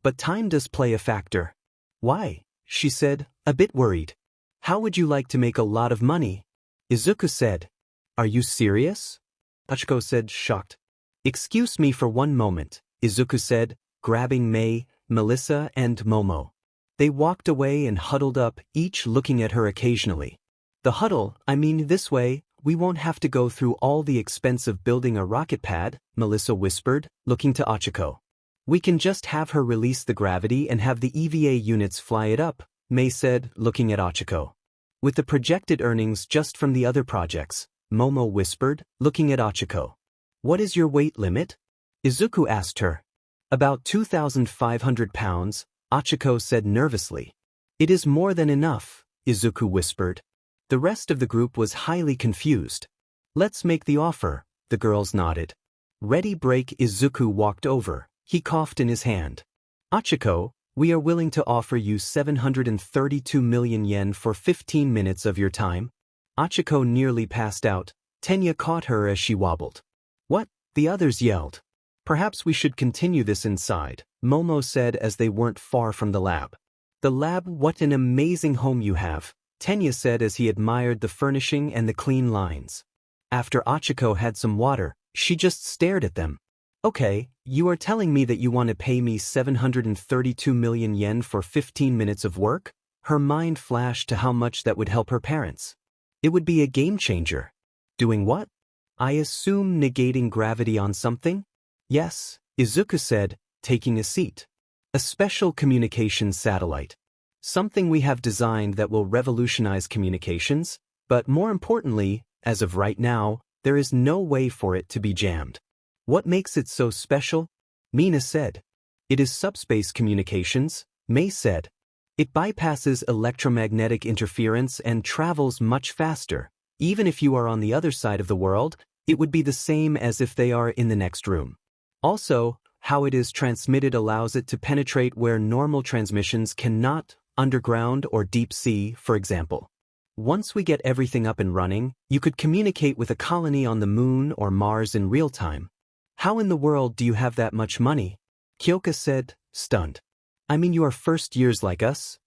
But time does play a factor. Why? She said, a bit worried. How would you like to make a lot of money? Izuku said. Are you serious? Achiko said, shocked. Excuse me for one moment, Izuku said, grabbing Mei, Melissa, and Momo. They walked away and huddled up, each looking at her occasionally. The huddle, I mean this way, we won't have to go through all the expense of building a rocket pad, Melissa whispered, looking to Achiko. We can just have her release the gravity and have the EVA units fly it up, Mei said, looking at Achiko. With the projected earnings just from the other projects, Momo whispered, looking at Achiko. What is your weight limit? Izuku asked her. About 2,500 pounds, Achiko said nervously. It is more than enough, Izuku whispered. The rest of the group was highly confused. Let's make the offer, the girls nodded. Ready break. Izuku walked over. He coughed in his hand. Achiko, we are willing to offer you 732 million yen for 15 minutes of your time. Achiko nearly passed out. Tenya caught her as she wobbled. What? The others yelled. Perhaps we should continue this inside, Momo said as they weren't far from the lab. The lab, what an amazing home you have, Tenya said as he admired the furnishing and the clean lines. After Achiko had some water, she just stared at them. Okay, you are telling me that you want to pay me 732 million yen for 15 minutes of work? Her mind flashed to how much that would help her parents. It would be a game changer. Doing what? I assume negating gravity on something? Yes, Izuku said, taking a seat. A special communications satellite. Something we have designed that will revolutionize communications, but more importantly, as of right now, there is no way for it to be jammed. What makes it so special? Mina said. It is subspace communications, Mei said. It bypasses electromagnetic interference and travels much faster. Even if you are on the other side of the world, it would be the same as if they are in the next room. Also, how it is transmitted allows it to penetrate where normal transmissions cannot, underground or deep sea, for example. Once we get everything up and running, you could communicate with a colony on the moon or Mars in real time. How in the world do you have that much money? Kyoka said, stunned. I mean, you are first years like us?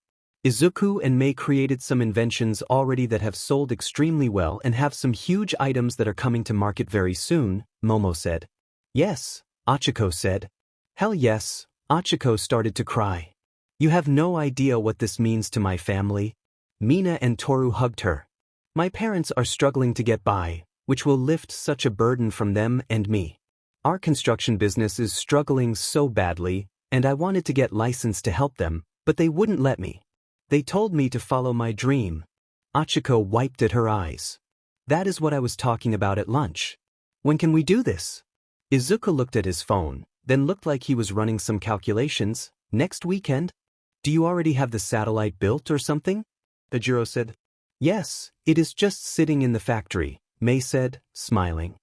Izuku and Mei created some inventions already that have sold extremely well and have some huge items that are coming to market very soon, Momo said. Yes, Achiko said. Hell yes, Achiko started to cry. You have no idea what this means to my family. Mina and Toru hugged her. My parents are struggling to get by, which will lift such a burden from them and me. Our construction business is struggling so badly, and I wanted to get licensed to help them, but they wouldn't let me. They told me to follow my dream. Achiko wiped at her eyes. That is what I was talking about at lunch. When can we do this? Izuku looked at his phone, then looked like he was running some calculations. Next weekend? Do you already have the satellite built or something? Ajiro said. Yes, it is just sitting in the factory, Mei said, smiling.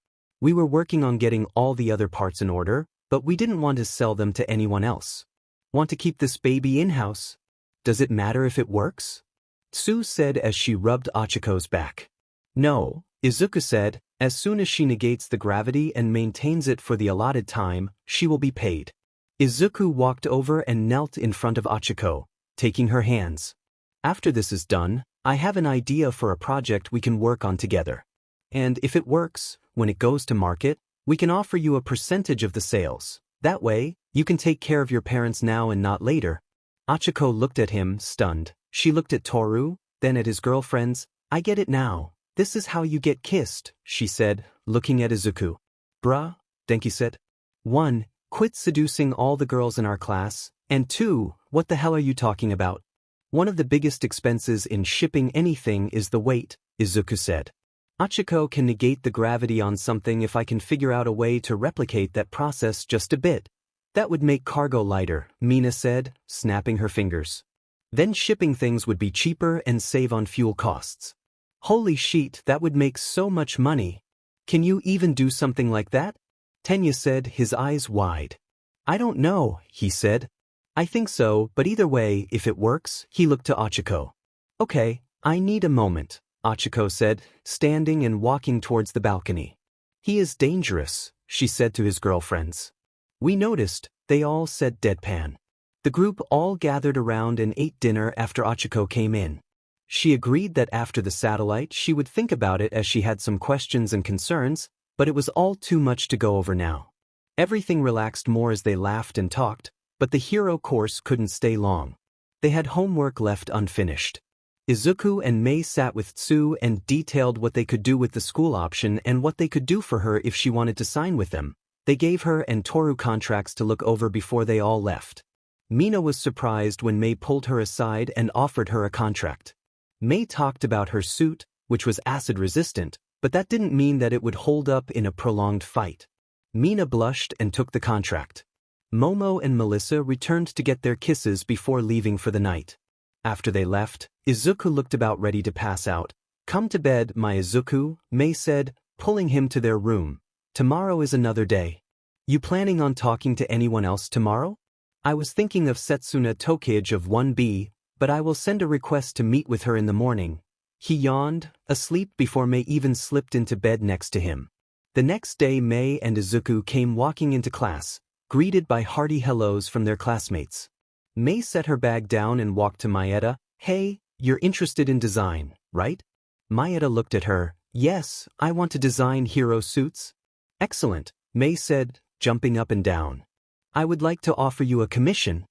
We were working on getting all the other parts in order, but we didn't want to sell them to anyone else. Want to keep this baby in-house? Does it matter if it works? Tsu said as she rubbed Achiko's back. No, Izuku said, as soon as she negates the gravity and maintains it for the allotted time, she will be paid. Izuku walked over and knelt in front of Achiko, taking her hands. After this is done, I have an idea for a project we can work on together. And if it works, when it goes to market, we can offer you a percentage of the sales. That way, you can take care of your parents now and not later. Achiko looked at him, stunned. She looked at Toru, then at his girlfriends. I get it now. This is how you get kissed, she said, looking at Izuku. Bruh, Denki said. 1. Quit seducing all the girls in our class, and 2. What the hell are you talking about? One of the biggest expenses in shipping anything is the weight, Izuku said. Achiko can negate the gravity on something if I can figure out a way to replicate that process just a bit. That would make cargo lighter, Mina said, snapping her fingers. Then shipping things would be cheaper and save on fuel costs. Holy shit, that would make so much money. Can you even do something like that? Tenya said, his eyes wide. I don't know, he said. I think so, but either way, if it works, he looked to Achiko. Okay, I need a moment, Achiko said, standing and walking towards the balcony. He is dangerous, she said to his girlfriends. We noticed, they all said deadpan. The group all gathered around and ate dinner after Achiko came in. She agreed that after the satellite she would think about it as she had some questions and concerns, but it was all too much to go over now. Everything relaxed more as they laughed and talked, but the hero course couldn't stay long. They had homework left unfinished. Izuku and Mei sat with Tsu and detailed what they could do with the school option and what they could do for her if she wanted to sign with them. They gave her and Toru contracts to look over before they all left. Mina was surprised when Mei pulled her aside and offered her a contract. Mei talked about her suit, which was acid-resistant, but that didn't mean that it would hold up in a prolonged fight. Mina blushed and took the contract. Momo and Melissa returned to get their kisses before leaving for the night. After they left, Izuku looked about ready to pass out. Come to bed, my Izuku, Mei said, pulling him to their room. Tomorrow is another day. You planning on talking to anyone else tomorrow? I was thinking of Setsuna Tokage of 1B, but I will send a request to meet with her in the morning. He yawned, asleep before Mei even slipped into bed next to him. The next day Mei and Izuku came walking into class, greeted by hearty hellos from their classmates. Mei set her bag down and walked to Maeda. Hey, you're interested in design, right? Maeda looked at her. Yes, I want to design hero suits. Excellent, Mei said, jumping up and down. I would like to offer you a commission.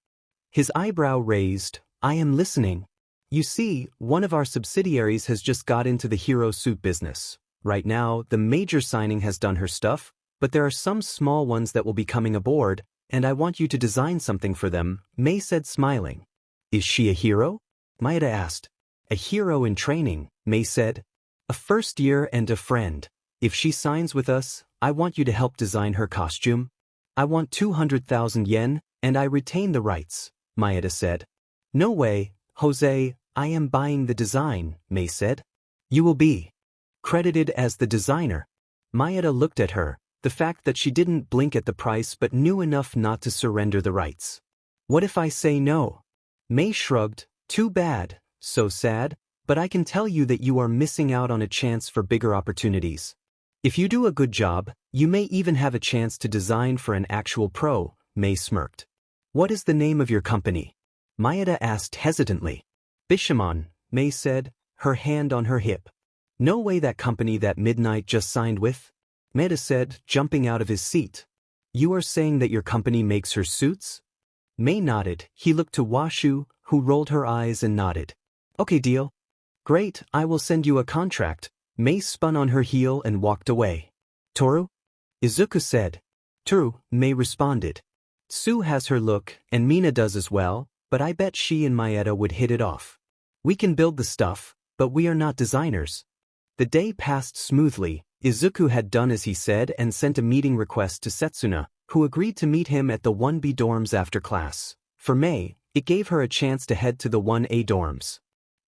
His eyebrow raised. I am listening. You see, one of our subsidiaries has just got into the hero suit business. Right now, the major signing has done her stuff, but there are some small ones that will be coming aboard, and I want you to design something for them, Mei said, smiling. Is she a hero? Maeda asked. A hero in training, Mei said. A first year and a friend. If she signs with us, I want you to help design her costume. I want 200,000 yen, and I retain the rights, Maeda said. No way, Jose, I am buying the design, Mei said. You will be credited as the designer. Maeda looked at her, the fact that she didn't blink at the price but knew enough not to surrender the rights. What if I say no? Mei shrugged. Too bad, so sad, but I can tell you that you are missing out on a chance for bigger opportunities. If you do a good job, you may even have a chance to design for an actual pro, May smirked. What is the name of your company? Maeda asked hesitantly. Bishamon, May said, her hand on her hip. No way, that company that Midnight just signed with? Maeda said, jumping out of his seat. You are saying that your company makes her suits? May nodded. He looked to Washu, who rolled her eyes and nodded. Okay, deal. Great, I will send you a contract. May spun on her heel and walked away. Toru? Izuku said. True, May responded. Sue has her look, and Mina does as well, but I bet she and Maeda would hit it off. We can build the stuff, but we are not designers. The day passed smoothly. Izuku had done as he said and sent a meeting request to Setsuna, who agreed to meet him at the 1B dorms after class. For May, it gave her a chance to head to the 1A dorms.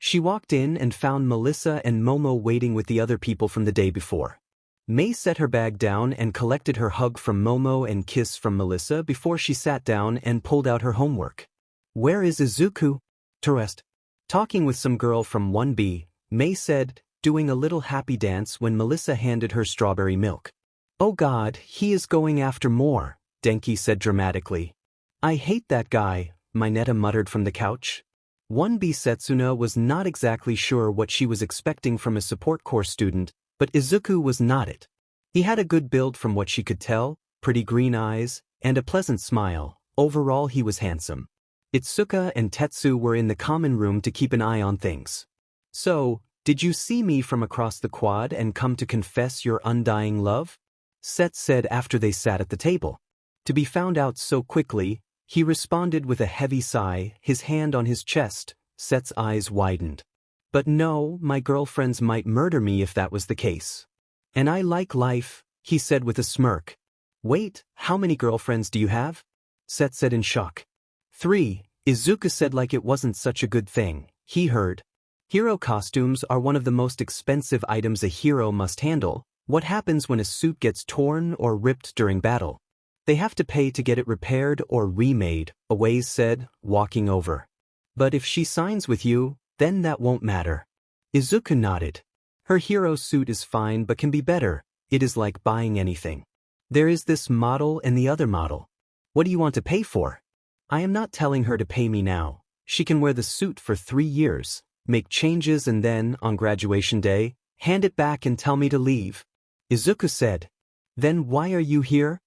She walked in and found Melissa and Momo waiting with the other people from the day before. May set her bag down and collected her hug from Momo and kiss from Melissa before she sat down and pulled out her homework. Where is Izuku? Toru asked. Talking with some girl from 1B, May said, doing a little happy dance when Melissa handed her strawberry milk. Oh God, he is going after more, Denki said dramatically. I hate that guy, Mineta muttered from the couch. 1B Setsuna was not exactly sure what she was expecting from a support course student, but Izuku was not it. He had a good build from what she could tell, pretty green eyes, and a pleasant smile. Overall he was handsome. Itsuka and Tetsu were in the common room to keep an eye on things. So, did you see me from across the quad and come to confess your undying love? Set said after they sat at the table. To be found out so quickly, he responded with a heavy sigh, his hand on his chest. Set's eyes widened. But no, my girlfriends might murder me if that was the case. And I like life, he said with a smirk. Wait, how many girlfriends do you have? Set said in shock. 3, Izuku said like it wasn't such a good thing. He heard. Hero costumes are one of the most expensive items a hero must handle. What happens when a suit gets torn or ripped during battle? They have to pay to get it repaired or remade, Awase said, walking over. But if she signs with you, then that won't matter. Izuku nodded. Her hero suit is fine but can be better. It is like buying anything. There is this model and the other model. What do you want to pay for? I am not telling her to pay me now. She can wear the suit for 3 years, make changes and then, on graduation day, hand it back and tell me to leave. Izuku said. Then why are you here?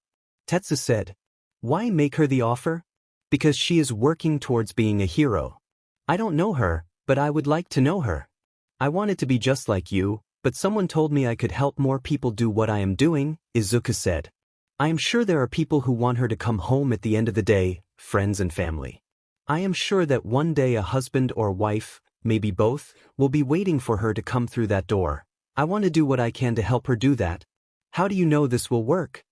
Tetsu said. Why make her the offer? Because she is working towards being a hero. I don't know her, but I would like to know her. I wanted to be just like you, but someone told me I could help more people do what I am doing, Izuku said. I am sure there are people who want her to come home at the end of the day, friends and family. I am sure that one day a husband or wife, maybe both, will be waiting for her to come through that door. I want to do what I can to help her do that. How do you know this will work?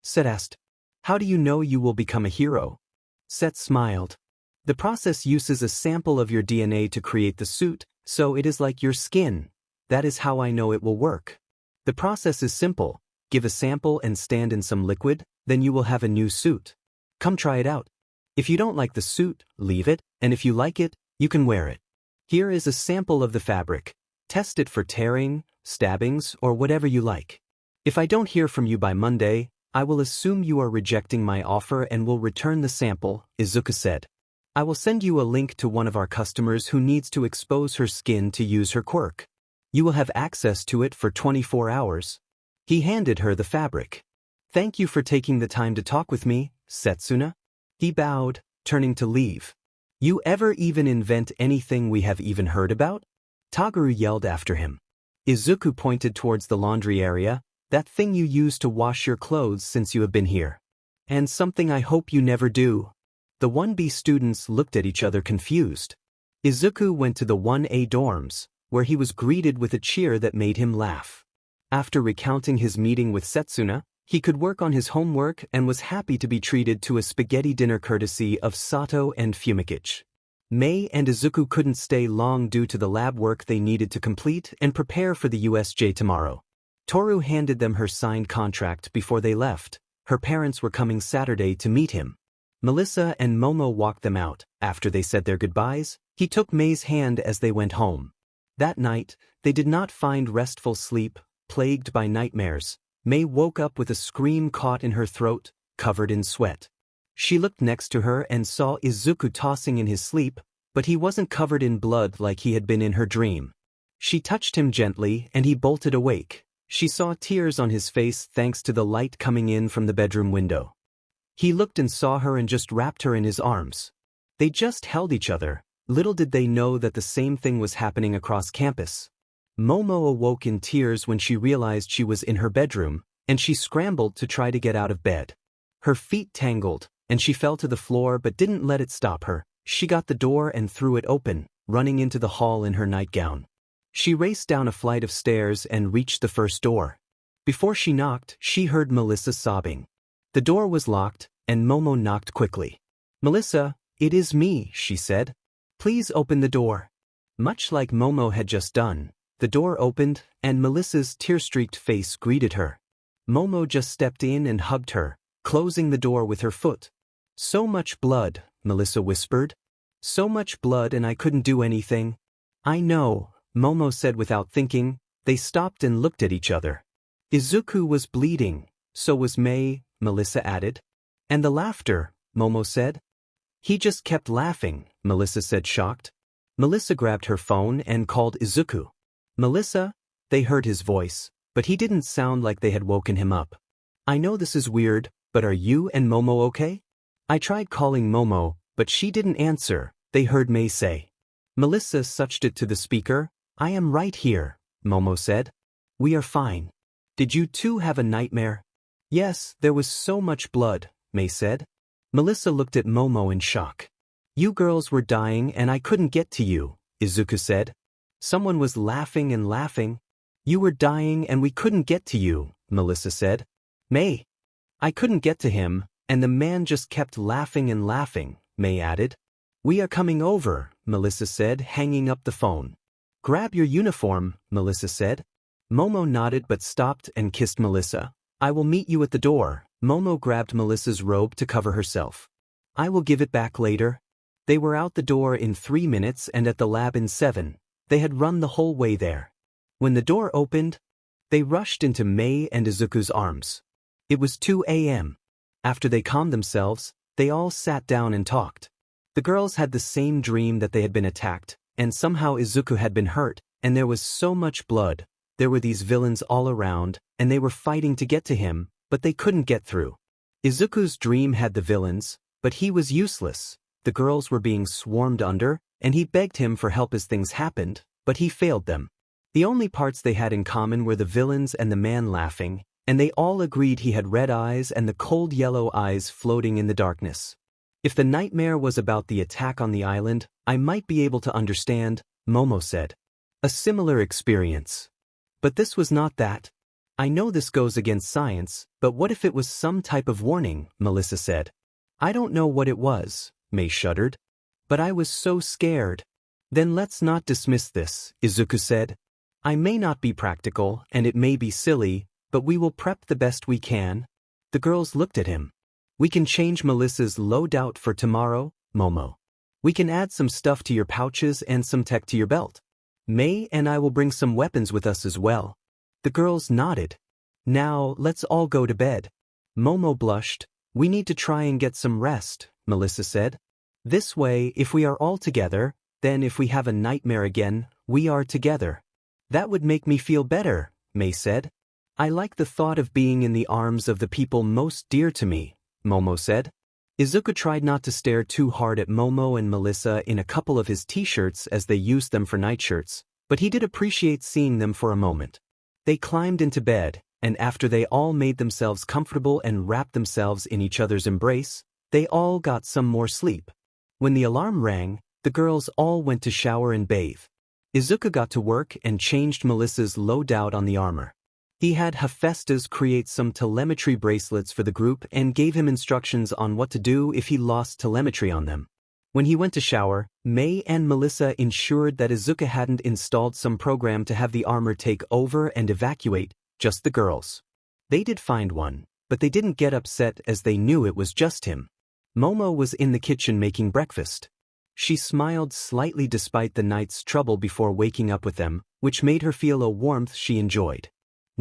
Set asked. How do you know you will become a hero? Set smiled. The process uses a sample of your DNA to create the suit, so it is like your skin. That is how I know it will work. The process is simple. Give a sample and stand in some liquid, then you will have a new suit. Come try it out. If you don't like the suit, leave it, and if you like it, you can wear it. Here is a sample of the fabric. Test it for tearing, stabbings, or whatever you like. If I don't hear from you by Monday, I will assume you are rejecting my offer and will return the sample, Izuku said. I will send you a link to one of our customers who needs to expose her skin to use her quirk. You will have access to it for 24 hours. He handed her the fabric. Thank you for taking the time to talk with me, Setsuna. He bowed, turning to leave. You ever even invent anything we have even heard about? Taguru yelled after him. Izuku pointed towards the laundry area, that thing you use to wash your clothes since you have been here. And something I hope you never do. The 1B students looked at each other confused. Izuku went to the 1A dorms, where he was greeted with a cheer that made him laugh. After recounting his meeting with Setsuna, he could work on his homework and was happy to be treated to a spaghetti dinner courtesy of Sato and Fumikichi. May and Izuku couldn't stay long due to the lab work they needed to complete and prepare for the USJ tomorrow. Toru handed them her signed contract before they left. Her parents were coming Saturday to meet him. Melissa and Momo walked them out. After they said their goodbyes, he took May's hand as they went home. That night, they did not find restful sleep. plagued by nightmares, May woke up with a scream caught in her throat, covered in sweat. She looked next to her and saw Izuku tossing in his sleep, but he wasn't covered in blood like he had been in her dream. She touched him gently and he bolted awake. She saw tears on his face thanks to the light coming in from the bedroom window. He looked and saw her and just wrapped her in his arms. They just held each other. Little did they know that the same thing was happening across campus. Momo awoke in tears when she realized she was in her bedroom, and she scrambled to try to get out of bed. Her feet tangled, and she fell to the floor but didn't let it stop her. She got the door and threw it open, running into the hall in her nightgown. She raced down a flight of stairs and reached the first door. Before she knocked, she heard Melissa sobbing. The door was locked, and Momo knocked quickly. "Melissa, it is me," she said. "Please open the door." Much like Momo had just done, the door opened, and Melissa's tear-streaked face greeted her. Momo just stepped in and hugged her, closing the door with her foot. "So much blood," Melissa whispered. "So much blood and I couldn't do anything." "I know," Momo said without thinking. They stopped and looked at each other. "Izuku was bleeding, so was May," Melissa added. "And the laughter," Momo said. "He just kept laughing," Melissa said, shocked. Melissa grabbed her phone and called Izuku. "Melissa?" They heard his voice, but he didn't sound like they had woken him up. "I know this is weird, but are you and Momo okay?" "I tried calling Momo, but she didn't answer," they heard May say. Melissa suched it to the speaker. "I am right here," Momo said. "We are fine. Did you two have a nightmare?" "Yes, there was so much blood," May said. Melissa looked at Momo in shock. "You girls were dying and I couldn't get to you," Izuku said. Someone was laughing and laughing. "You were dying and we couldn't get to you," Melissa said. "May. I couldn't get to him, and the man just kept laughing and laughing," May added. "We are coming over," Melissa said, hanging up the phone. "Grab your uniform," Melissa said. Momo nodded but stopped and kissed Melissa. "I will meet you at the door." Momo grabbed Melissa's robe to cover herself. "I will give it back later." They were out the door in 3 minutes and at the lab in 7. They had run the whole way there. When the door opened, they rushed into May and Izuku's arms. It was 2 a.m. After they calmed themselves, they all sat down and talked. The girls had the same dream that they had been attacked, and somehow Izuku had been hurt, and there was so much blood. There were these villains all around, and they were fighting to get to him, but they couldn't get through. Izuku's dream had the villains, but he was useless. The girls were being swarmed under, and he begged him for help as things happened, but he failed them. The only parts they had in common were the villains and the man laughing, and they all agreed he had red eyes and the cold yellow eyes floating in the darkness. "If the nightmare was about the attack on the island, I might be able to understand," Momo said. "A similar experience. But this was not that. I know this goes against science, but what if it was some type of warning?" Melissa said. "I don't know what it was," May shuddered. "But I was so scared." "Then let's not dismiss this," Izuku said. "I may not be practical, and it may be silly, but we will prep the best we can." The girls looked at him. "We can change Melissa's loadout for tomorrow, Momo. We can add some stuff to your pouches and some tech to your belt. May and I will bring some weapons with us as well." The girls nodded. "Now, let's all go to bed." Momo blushed. "We need to try and get some rest," Melissa said. "This way, if we are all together, then if we have a nightmare again, we are together." "That would make me feel better," May said. "I like the thought of being in the arms of the people most dear to me," Momo said. Izuku tried not to stare too hard at Momo and Melissa in a couple of his t-shirts as they used them for nightshirts, but he did appreciate seeing them for a moment. They climbed into bed, and after they all made themselves comfortable and wrapped themselves in each other's embrace, they all got some more sleep. When the alarm rang, the girls all went to shower and bathe. Izuku got to work and changed Melissa's loadout on the armor. He had Hephaestus create some telemetry bracelets for the group and gave him instructions on what to do if he lost telemetry on them. When he went to shower, May and Melissa ensured that Izuku hadn't installed some program to have the armor take over and evacuate just the girls. They did find one, but they didn't get upset as they knew it was just him. Momo was in the kitchen making breakfast. She smiled slightly despite the night's trouble before waking up with them, which made her feel a warmth she enjoyed.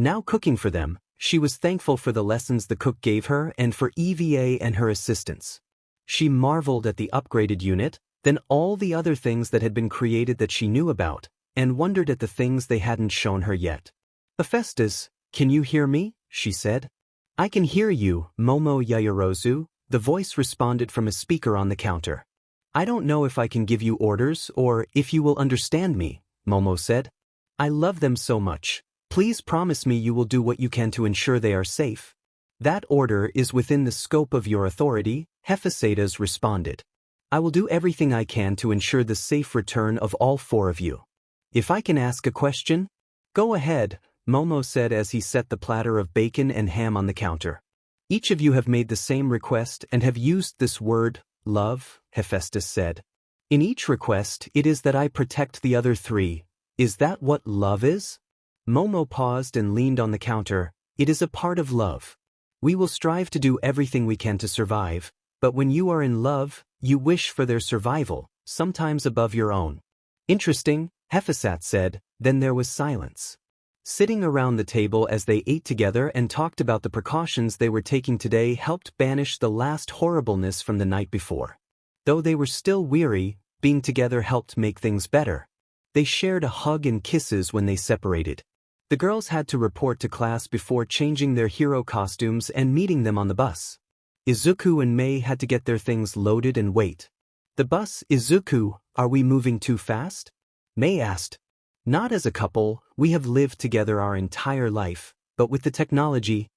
Now cooking for them, she was thankful for the lessons the cook gave her and for EVA and her assistants. She marveled at the upgraded unit, then all the other things that had been created that she knew about, and wondered at the things they hadn't shown her yet. Hephaestus, can you hear me? She said. I can hear you, Momo Yaoyorozu, the voice responded from a speaker on the counter. I don't know if I can give you orders or if you will understand me, Momo said. I love them so much. Please promise me you will do what you can to ensure they are safe. That order is within the scope of your authority, Hephaestus responded. I will do everything I can to ensure the safe return of all 4 of you. If I can ask a question? Go ahead, Momo said as he set the platter of bacon and ham on the counter. Each of you have made the same request and have used this word, love, Hephaestus said. In each request it is that I protect the other 3. Is that what love is? Momo paused and leaned on the counter. It is a part of love. We will strive to do everything we can to survive, but when you are in love, you wish for their survival, sometimes above your own. Interesting, Hephaestus said, then there was silence. Sitting around the table as they ate together and talked about the precautions they were taking today helped banish the last horribleness from the night before. Though they were still weary, being together helped make things better. They shared a hug and kisses when they separated. The girls had to report to class before changing their hero costumes and meeting them on the bus. Izuku and Mei had to get their things loaded and wait. The bus, Izuku, are we moving too fast? Mei asked. Not as a couple, we have lived together our entire life, but with the technology.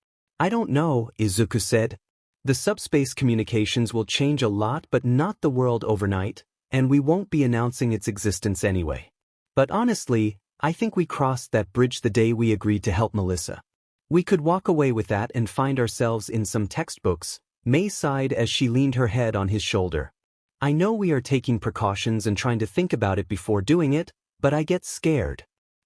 I don't know, Izuku said. The subspace communications will change a lot but not the world overnight, and we won't be announcing its existence anyway. But honestly, I think we crossed that bridge the day we agreed to help Melissa. We could walk away with that and find ourselves in some textbooks, Mei sighed as she leaned her head on his shoulder. I know we are taking precautions and trying to think about it before doing it, but I get scared.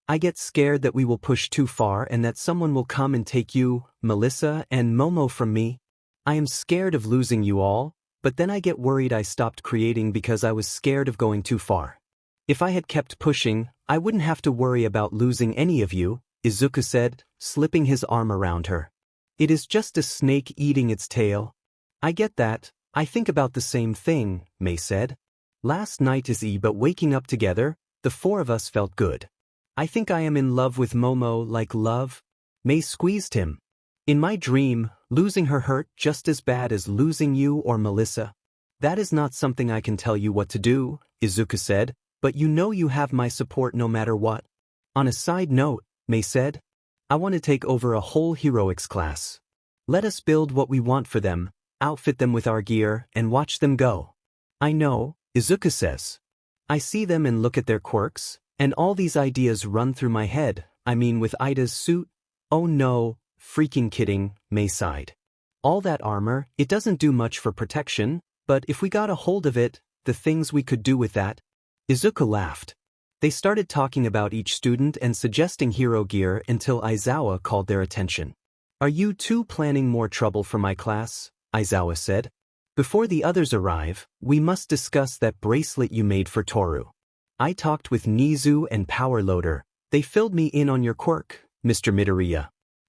I get scared that we will push too far and that someone will come and take you, Melissa, and Momo from me. I am scared of losing you all, but then I get worried I stopped creating because I was scared of going too far. If I had kept pushing, I wouldn't have to worry about losing any of you, Izuku said, slipping his arm around her. It is just a snake eating its tail. I get that, I think about the same thing, Mei said. Last night but waking up together, the 4 of us felt good. I think I am in love with Momo like love. Mei squeezed him. In my dream, losing her hurt just as bad as losing you or Melissa. That is not something I can tell you what to do, Izuku said. But you know you have my support no matter what. On a side note, Mei said, I want to take over a whole heroics class. Let us build what we want for them, outfit them with our gear, and watch them go. I know, Izuku says. I see them and look at their quirks, and all these ideas run through my head. I mean with Ida's suit. Oh no, freaking kidding, Mei sighed. All that armor, it doesn't do much for protection, but if we got a hold of it, the things we could do with that. Izuku laughed. They started talking about each student and suggesting hero gear until Aizawa called their attention. Are you 2 planning more trouble for my class? Aizawa said. Before the others arrive, we must discuss that bracelet you made for Toru. I talked with Nizu and Power Loader. They filled me in on your quirk, Mr. Midoriya.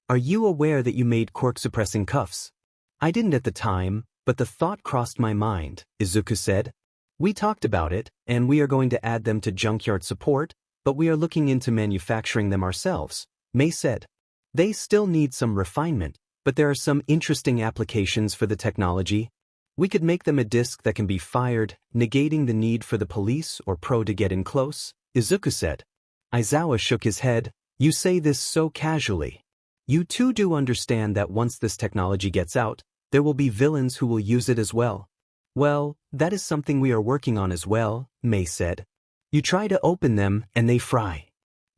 Are you aware that you made quirk-suppressing cuffs? I didn't at the time, but the thought crossed my mind, Izuku said. We talked about it, and we are going to add them to Junkyard support, but we are looking into manufacturing them ourselves, Mei said. They still need some refinement, but there are some interesting applications for the technology. We could make them a disc that can be fired, negating the need for the police or pro to get in close, Izuku said. Aizawa shook his head. You say this so casually. You 2 do understand that once this technology gets out, there will be villains who will use it as well. Well, that is something we are working on as well, Mei said. You try to open them and they fry.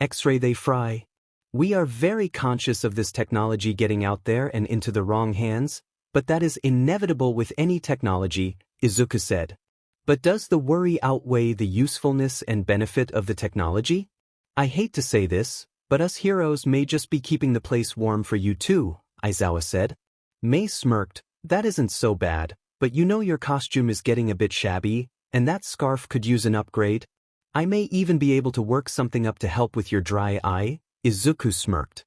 X-ray they fry. We are very conscious of this technology getting out there and into the wrong hands, but that is inevitable with any technology, Izuku said. But does the worry outweigh the usefulness and benefit of the technology? I hate to say this, but us heroes may just be keeping the place warm for you too, Aizawa said. Mei smirked. That isn't so bad. But you know your costume is getting a bit shabby, and that scarf could use an upgrade. I may even be able to work something up to help with your dry eye, Izuku smirked.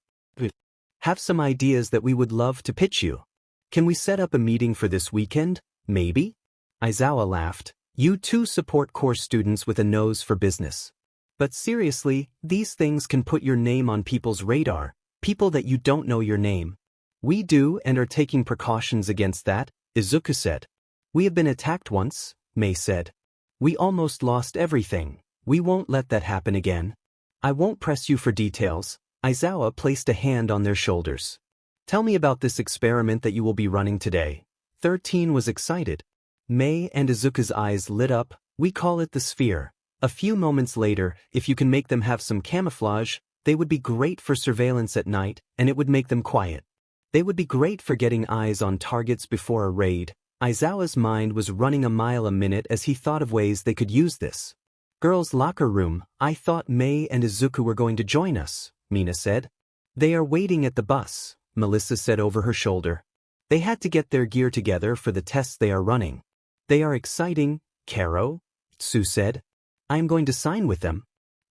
Have some ideas that we would love to pitch you. Can we set up a meeting for this weekend, maybe? Izawa laughed. You two support course students with a nose for business. But seriously, these things can put your name on people's radar, people that you don't know your name. We do and are taking precautions against that, Izuku said. We have been attacked once, Mei said. We almost lost everything. We won't let that happen again. I won't press you for details. Izawa placed a hand on their shoulders. Tell me about this experiment that you will be running today. 13 was excited. Mei and Izuku's eyes lit up. We call it the sphere. A few moments later, if you can make them have some camouflage, they would be great for surveillance at night, and it would make them quiet. They would be great for getting eyes on targets before a raid. Izawa's mind was running a mile a minute as he thought of ways they could use this. Girls' locker room. I thought Mei and Izuku were going to join us, Mina said. They are waiting at the bus, Melissa said over her shoulder. They had to get their gear together for the tests they are running. They are exciting, Karo, Tsu said. I am going to sign with them.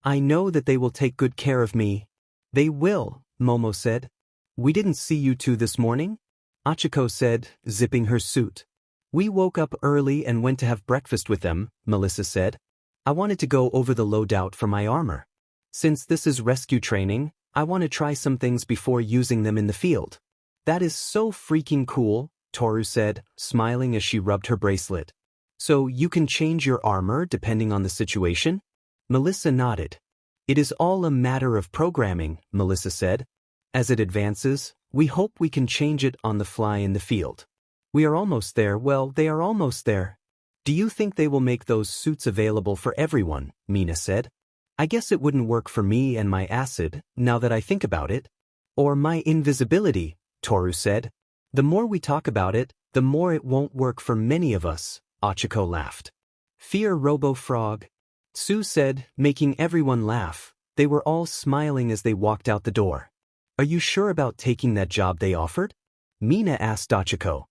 I know that they will take good care of me. They will, Momo said. We didn't see you two this morning? Achiko said, zipping her suit. We woke up early and went to have breakfast with them, Melissa said. I wanted to go over the loadout for my armor. Since this is rescue training, I want to try some things before using them in the field. That is so freaking cool, Toru said, smiling as she rubbed her bracelet. So you can change your armor depending on the situation? Melissa nodded. It is all a matter of programming, Melissa said. As it advances, we hope we can change it on the fly in the field. We are almost there. Well, they are almost there. Do you think they will make those suits available for everyone? Mina said. I guess it wouldn't work for me and my acid, now that I think about it. Or my invisibility, Toru said. The more we talk about it, the more it won't work for many of us, Achiko laughed. Fear Robo-Frog, Tsu said, making everyone laugh. They were all smiling as they walked out the door. Are you sure about taking that job they offered? Mina asked Achiko.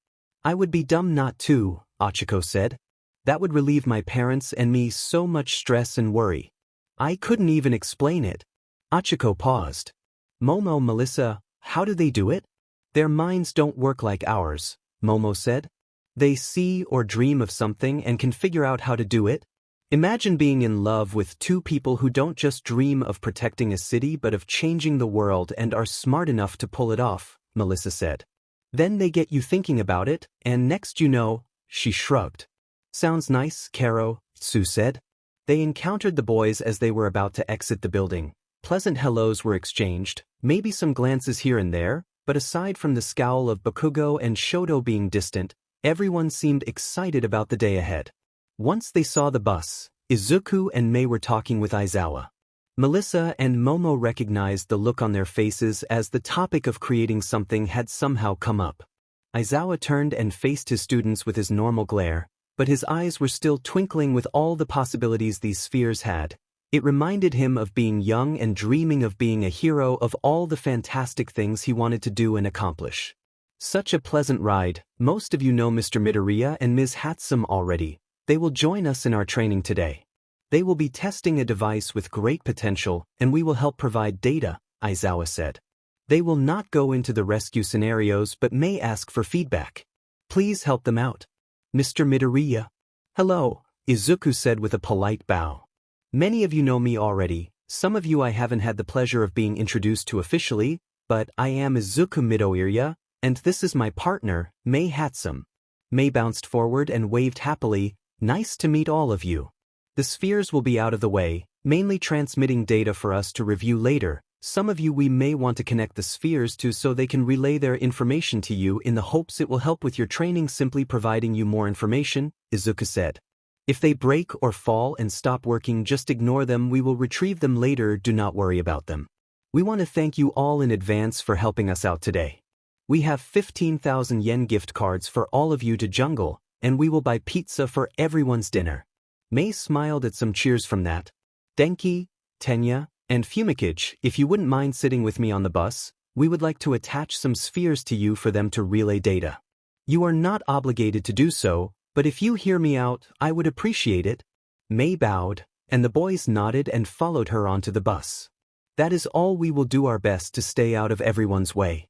I would be dumb not to, Achiko said. That would relieve my parents and me so much stress and worry. I couldn't even explain it. Achiko paused. Momo, Melissa, how do they do it? Their minds don't work like ours, Momo said. They see or dream of something and can figure out how to do it. Imagine being in love with two people who don't just dream of protecting a city but of changing the world and are smart enough to pull it off, Melissa said. Then they get you thinking about it, and next you know, she shrugged. Sounds nice, Karo, Tsu said. They encountered the boys as they were about to exit the building. Pleasant hellos were exchanged, maybe some glances here and there, but aside from the scowl of Bakugo and Shoto being distant, everyone seemed excited about the day ahead. Once they saw the bus, Izuku and Mei were talking with Izawa. Melissa and Momo recognized the look on their faces as the topic of creating something had somehow come up. Izawa turned and faced his students with his normal glare, but his eyes were still twinkling with all the possibilities these spheres had. It reminded him of being young and dreaming of being a hero of all the fantastic things he wanted to do and accomplish. Such a pleasant ride. Most of you know Mr. Midoriya and Ms. Hatsum already. They will join us in our training today. They will be testing a device with great potential, and we will help provide data, Izawa said. They will not go into the rescue scenarios but may ask for feedback. Please help them out. Mr. Midoriya. Hello, Izuku said with a polite bow. Many of you know me already, some of you I haven't had the pleasure of being introduced to officially, but I am Izuku Midoriya, and this is my partner, Mei Hatsum. Mei bounced forward and waved happily. Nice to meet all of you. The spheres will be out of the way, mainly transmitting data for us to review later. Some of you we may want to connect the spheres to so they can relay their information to you in the hopes it will help with your training, simply providing you more information, Izuku said. If they break or fall and stop working, just ignore them. We will retrieve them later. Do not worry about them. We want to thank you all in advance for helping us out today. We have 15,000 yen gift cards for all of you to Jungle, and we will buy pizza for everyone's dinner. Mei smiled at some cheers from that. Denki, Tenya, and Fumikage, if you wouldn't mind sitting with me on the bus, we would like to attach some spheres to you for them to relay data. You are not obligated to do so, but if you hear me out, I would appreciate it. Mei bowed, and the boys nodded and followed her onto the bus. That is all. We will do our best to stay out of everyone's way.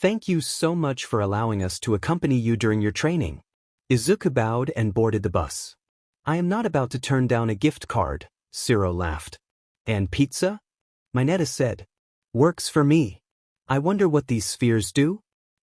Thank you so much for allowing us to accompany you during your training. Izuku bowed and boarded the bus. I am not about to turn down a gift card, Shiro laughed. And pizza? Mineta said. Works for me. I wonder what these spheres do?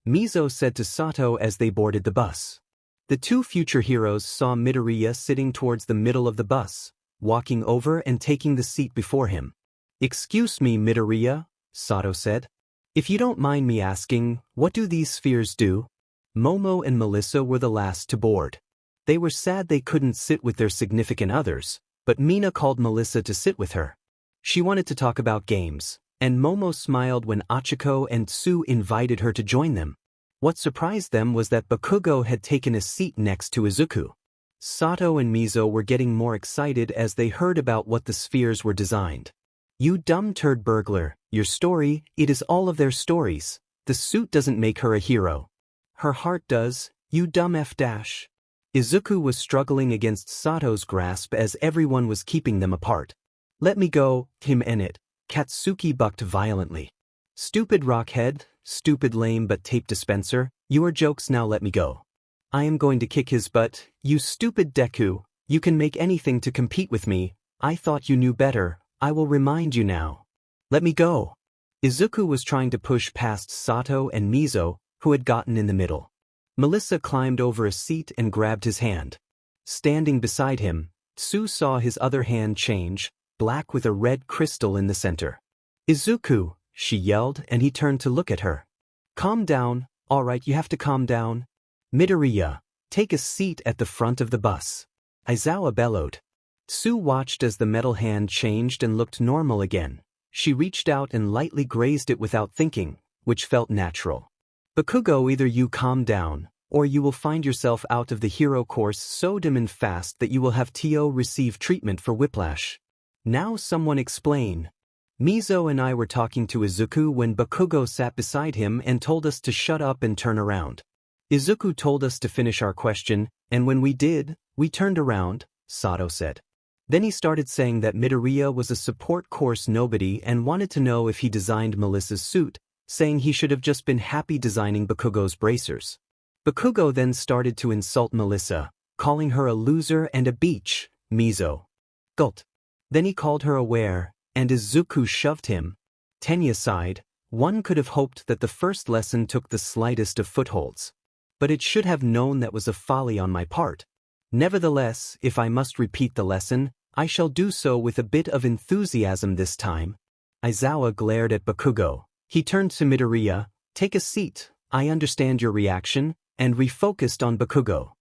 Mizo said to Sato as they boarded the bus. The two future heroes saw Midoriya sitting towards the middle of the bus, walking over and taking the seat before him. Excuse me, Midoriya, Sato said. If you don't mind me asking, what do these spheres do? Momo and Melissa were the last to board. They were sad they couldn't sit with their significant others, but Mina called Melissa to sit with her. She wanted to talk about games, and Momo smiled when Achiko and Tsu invited her to join them. What surprised them was that Bakugo had taken a seat next to Izuku. Sato and Mizo were getting more excited as they heard about what the spheres were designed. You dumb turd burglar, your story, it is all of their stories. The suit doesn't make her a hero. Her heart does, you dumb f-dash. Izuku was struggling against Sato's grasp as everyone was keeping them apart. Let me go, him and it. Katsuki bucked violently. Stupid rockhead, stupid lame but tape dispenser, your jokes now let me go. I am going to kick his butt, you stupid Deku, you can make anything to compete with me, I thought you knew better, I will remind you now. Let me go. Izuku was trying to push past Sato and Mizo, who had gotten in the middle. Melissa climbed over a seat and grabbed his hand. Standing beside him, Tsu saw his other hand change, black with a red crystal in the center. Izuku, she yelled, and he turned to look at her. Calm down, all right, you have to calm down. Midoriya, take a seat at the front of the bus. Aizawa bellowed. Tsu watched as the metal hand changed and looked normal again. She reached out and lightly grazed it without thinking, which felt natural. Bakugo, either you calm down, or you will find yourself out of the hero course so dim and fast that you will have Tio receive treatment for whiplash. Now someone explain. Mizo and I were talking to Izuku when Bakugo sat beside him and told us to shut up and turn around. Izuku told us to finish our question, and when we did, we turned around, Sato said. Then he started saying that Midoriya was a support course nobody and wanted to know if he designed Melissa's suit, saying he should have just been happy designing Bakugo's bracers. Bakugo then started to insult Melissa, calling her a loser and a beach, Mizo. Gulped. Then he called her aware, and Izuku shoved him. Tenya sighed. One could have hoped that the first lesson took the slightest of footholds. But it should have known that was a folly on my part. Nevertheless, if I must repeat the lesson, I shall do so with a bit of enthusiasm this time. Aizawa glared at Bakugo. He turned to Midoriya. Take a seat, I understand your reaction, and refocused on Bakugo.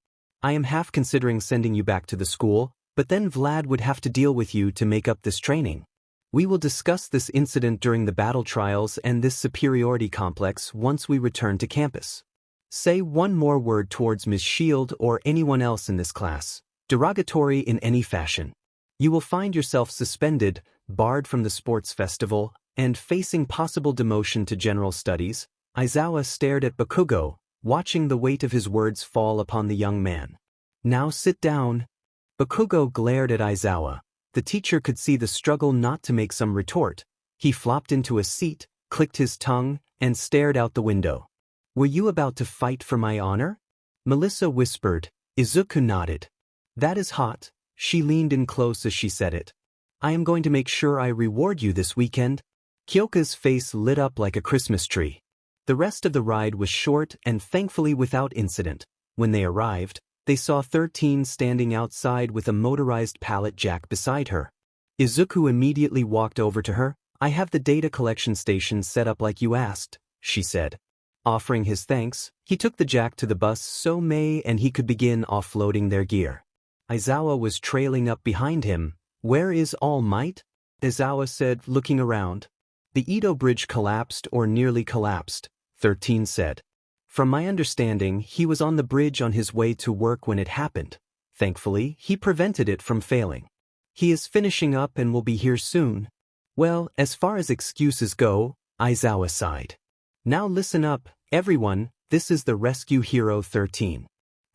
I am half considering sending you back to the school, but then Vlad would have to deal with you to make up this training. We will discuss this incident during the battle trials and this superiority complex once we return to campus. Say one more word towards Ms. Shield or anyone else in this class, derogatory in any fashion. You will find yourself suspended, barred from the sports festival, and facing possible demotion to general studies. Aizawa stared at Bakugo, watching the weight of his words fall upon the young man. Now sit down. Bakugo glared at Aizawa. The teacher could see the struggle not to make some retort. He flopped into a seat, clicked his tongue, and stared out the window. Were you about to fight for my honor? Melissa whispered. Izuku nodded. That is hot. She leaned in close as she said it. I am going to make sure I reward you this weekend. Kyoka's face lit up like a Christmas tree. The rest of the ride was short and thankfully without incident. When they arrived, they saw 13 standing outside with a motorized pallet jack beside her. Izuku immediately walked over to her. I have the data collection station set up like you asked, she said. Offering his thanks, he took the jack to the bus so May and he could begin offloading their gear. Aizawa was trailing up behind him. Where is All Might? Aizawa said, looking around. The Edo Bridge collapsed or nearly collapsed, 13 said. From my understanding, he was on the bridge on his way to work when it happened. Thankfully, he prevented it from failing. He is finishing up and will be here soon. Well, as far as excuses go, Aizawa sighed. Now listen up, everyone, this is the Rescue Hero 13.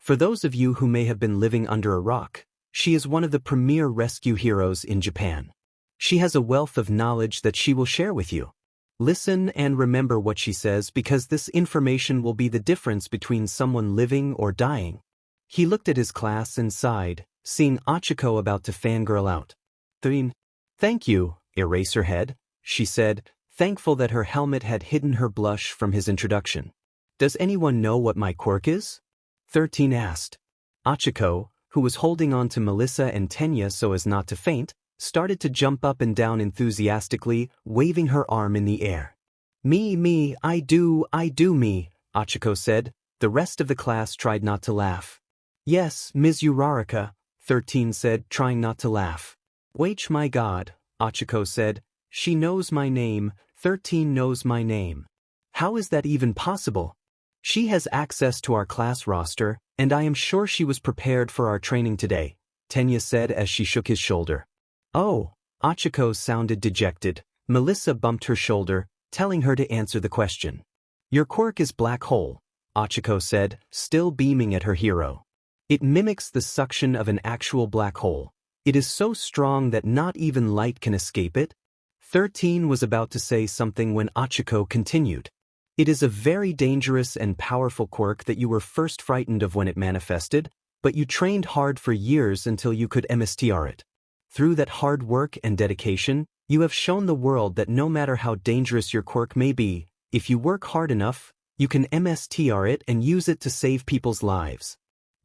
For those of you who may have been living under a rock, she is one of the premier rescue heroes in Japan. She has a wealth of knowledge that she will share with you. Listen and remember what she says because this information will be the difference between someone living or dying. He looked at his class and sighed, seeing Achiko about to fangirl out. Thank you, Eraserhead, she said, thankful that her helmet had hidden her blush from his introduction. Does anyone know what my quirk is? 13 asked. Achiko, who was holding on to Melissa and Tenya so as not to faint, started to jump up and down enthusiastically, waving her arm in the air. Me, I do me, Achiko said. The rest of the class tried not to laugh. Yes, Ms. Uraraka, 13 said, trying not to laugh. Wait, my God, Achiko said. She knows my name, 13 knows my name. How is that even possible? She has access to our class roster, and I am sure she was prepared for our training today, Tenya said as she shook his shoulder. Oh, Achiko sounded dejected. Melissa bumped her shoulder, telling her to answer the question. Your quirk is black hole, Achiko said, still beaming at her hero. It mimics the suction of an actual black hole. It is so strong that not even light can escape it. 13 was about to say something when Achiko continued. It is a very dangerous and powerful quirk that you were first frightened of when it manifested, but you trained hard for years until you could MSTR it. Through that hard work and dedication, you have shown the world that no matter how dangerous your quirk may be, if you work hard enough, you can MSTR it and use it to save people's lives.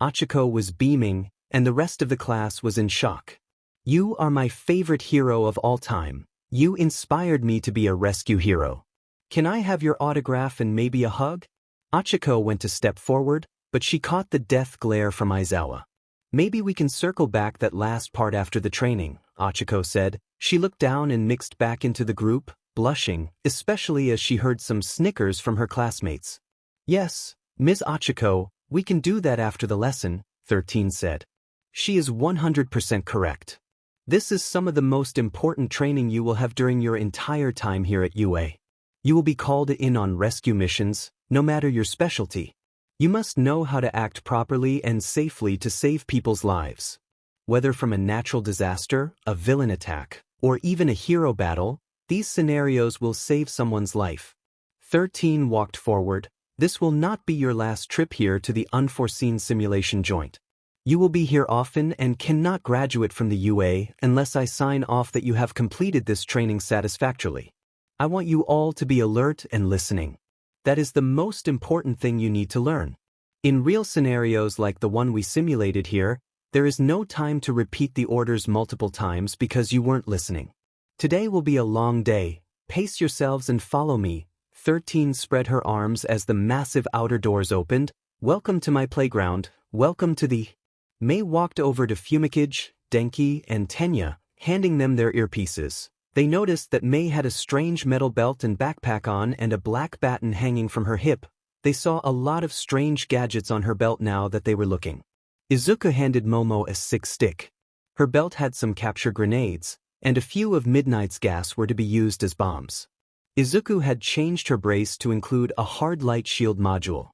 Achiko was beaming, and the rest of the class was in shock. You are my favorite hero of all time. You inspired me to be a rescue hero. Can I have your autograph and maybe a hug? Achiko went to step forward, but she caught the death glare from Aizawa. Maybe we can circle back that last part after the training, Achiko said. She looked down and mixed back into the group, blushing, especially as she heard some snickers from her classmates. Yes, Ms. Achiko, we can do that after the lesson, 13 said. She is 100% correct. This is some of the most important training you will have during your entire time here at UA. You will be called in on rescue missions, no matter your specialty. You must know how to act properly and safely to save people's lives. Whether from a natural disaster, a villain attack, or even a hero battle, these scenarios will save someone's life. 13 walked forward. This will not be your last trip here to the unforeseen simulation joint. You will be here often and cannot graduate from the UA unless I sign off that you have completed this training satisfactorily. I want you all to be alert and listening. That is the most important thing you need to learn. In real scenarios like the one we simulated here, there is no time to repeat the orders multiple times because you weren't listening. Today will be a long day. Pace yourselves and follow me. 13 spread her arms as the massive outer doors opened. Welcome to my playground. Welcome to the... Mei walked over to Fumikage, Denki, and Tenya, handing them their earpieces. They noticed that Mei had a strange metal belt and backpack on and a black baton hanging from her hip. They saw a lot of strange gadgets on her belt now that they were looking. Izuku handed Momo a sick stick. Her belt had some capture grenades, and a few of Midnight's gas were to be used as bombs. Izuku had changed her brace to include a hard light shield module.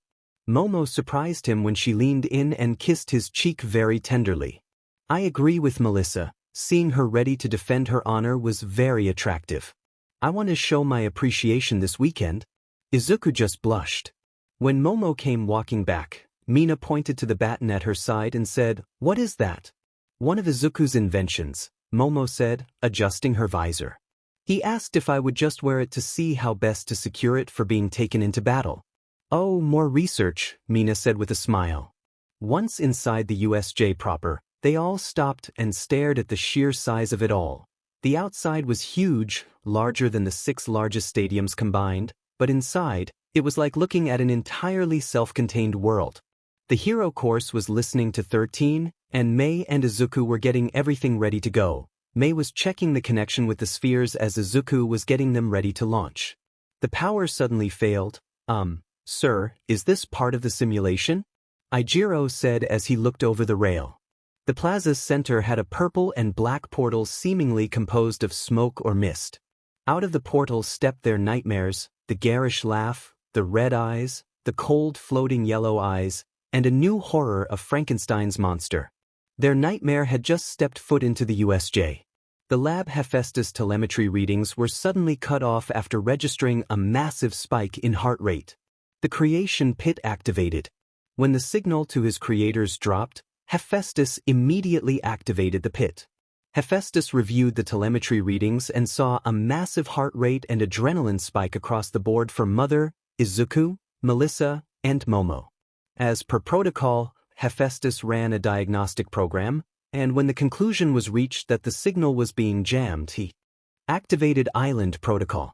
Momo surprised him when she leaned in and kissed his cheek very tenderly. I agree with Melissa. Seeing her ready to defend her honor was very attractive. I want to show my appreciation this weekend. Izuku just blushed. When Momo came walking back, Mina pointed to the baton at her side and said, "What is that?" "One of Izuku's inventions," Momo said, adjusting her visor. "He asked if I would just wear it to see how best to secure it for being taken into battle." "Oh, more research," Mina said with a smile. Once inside the USJ proper, they all stopped and stared at the sheer size of it all. The outside was huge, larger than the 6 largest stadiums combined, but inside, it was like looking at an entirely self-contained world. The hero course was listening to 13, and Mei and Izuku were getting everything ready to go. Mei was checking the connection with the spheres as Izuku was getting them ready to launch. The power suddenly failed. Sir, is this part of the simulation?" Ijiro said as he looked over the rail. The plaza's center had a purple and black portal seemingly composed of smoke or mist. Out of the portal stepped their nightmares, the garish laugh, the red eyes, the cold floating yellow eyes, and a new horror of Frankenstein's monster. Their nightmare had just stepped foot into the USJ. The lab Hephaestus telemetry readings were suddenly cut off after registering a massive spike in heart rate. The creation pit activated. When the signal to his creators dropped, Hephaestus immediately activated the pit. Hephaestus reviewed the telemetry readings and saw a massive heart rate and adrenaline spike across the board for Mother, Izuku, Melissa, and Momo. As per protocol, Hephaestus ran a diagnostic program, and when the conclusion was reached that the signal was being jammed, he activated Island Protocol.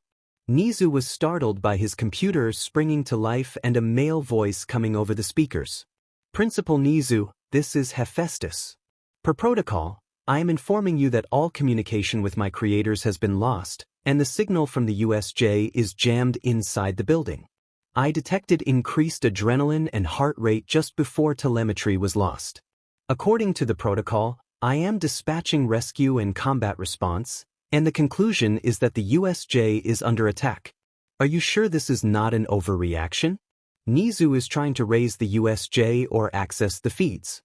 Nizu was startled by his computer springing to life and a male voice coming over the speakers. Principal Nizu, this is Hephaestus. Per protocol, I am informing you that all communication with my creators has been lost, and the signal from the USJ is jammed inside the building. I detected increased adrenaline and heart rate just before telemetry was lost. According to the protocol, I am dispatching rescue and combat response, and the conclusion is that the USJ is under attack. Are you sure this is not an overreaction? Nizu is trying to raise the USJ or access the feeds.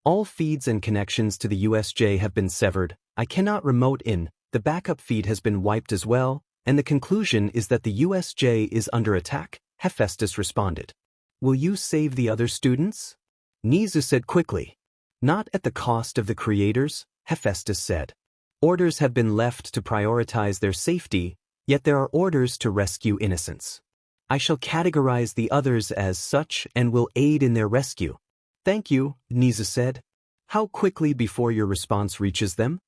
All feeds and connections to the USJ have been severed. I cannot remote in, the backup feed has been wiped as well, and the conclusion is that the USJ is under attack, Hephaestus responded. Will you save the other students? Nizu said quickly. Not at the cost of the creators, Hephaestus said. Orders have been left to prioritize their safety, yet there are orders to rescue innocents. I shall categorize the others as such and will aid in their rescue. Thank you, Nizu said. How quickly before your response reaches them?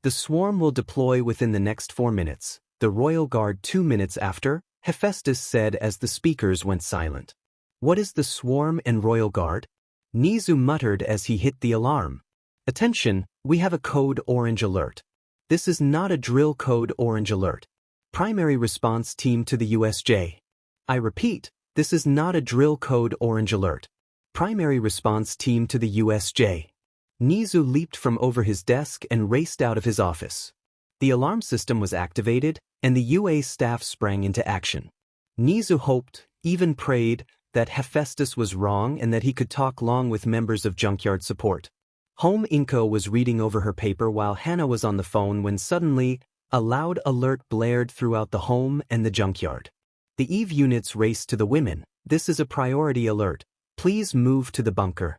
The swarm will deploy within the next 4 minutes, the Royal Guard 2 minutes after, Hephaestus said as the speakers went silent. What is the swarm and Royal Guard? Nizu muttered as he hit the alarm. Attention, we have a code orange alert. This is not a drill code orange alert. Primary response team to the USJ. I repeat, this is not a drill code orange alert. Primary response team to the USJ. Nizu leaped from over his desk and raced out of his office. The alarm system was activated, and the UA staff sprang into action. Nizu hoped, even prayed, that Hephaestus was wrong and that he could talk long with members of Junkyard support. Home Inko was reading over her paper while Hannah was on the phone when suddenly, a loud alert blared throughout the home and the Junkyard. The EVE units raced to the women. This is a priority alert. Please move to the bunker.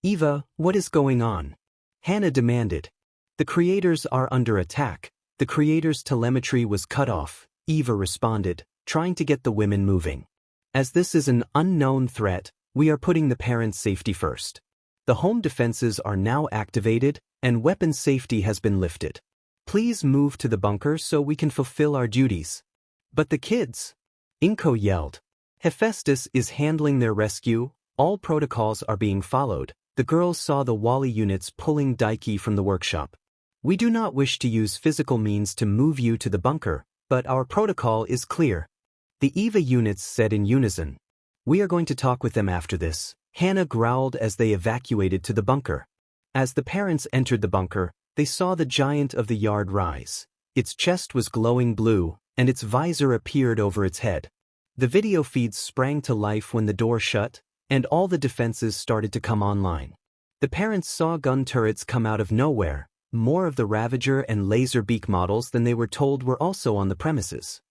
Eva, what is going on? Hannah demanded. The creators are under attack. The creators' telemetry was cut off, Eva responded, trying to get the women moving. As this is an unknown threat, we are putting the parents' safety first. The home defenses are now activated, and weapon safety has been lifted. Please move to the bunker so we can fulfill our duties. But the kids? Inko yelled. Hephaestus is handling their rescue, all protocols are being followed. The girls saw the Wally units pulling Daiki from the workshop. We do not wish to use physical means to move you to the bunker, but our protocol is clear. The EVA units said in unison. We are going to talk with them after this, Hannah growled as they evacuated to the bunker. As the parents entered the bunker, they saw the giant of the yard rise. Its chest was glowing blue, and its visor appeared over its head. The video feeds sprang to life when the door shut, and all the defenses started to come online. The parents saw gun turrets come out of nowhere, more of the Ravager and Laser Beak models than they were told were also on the premises.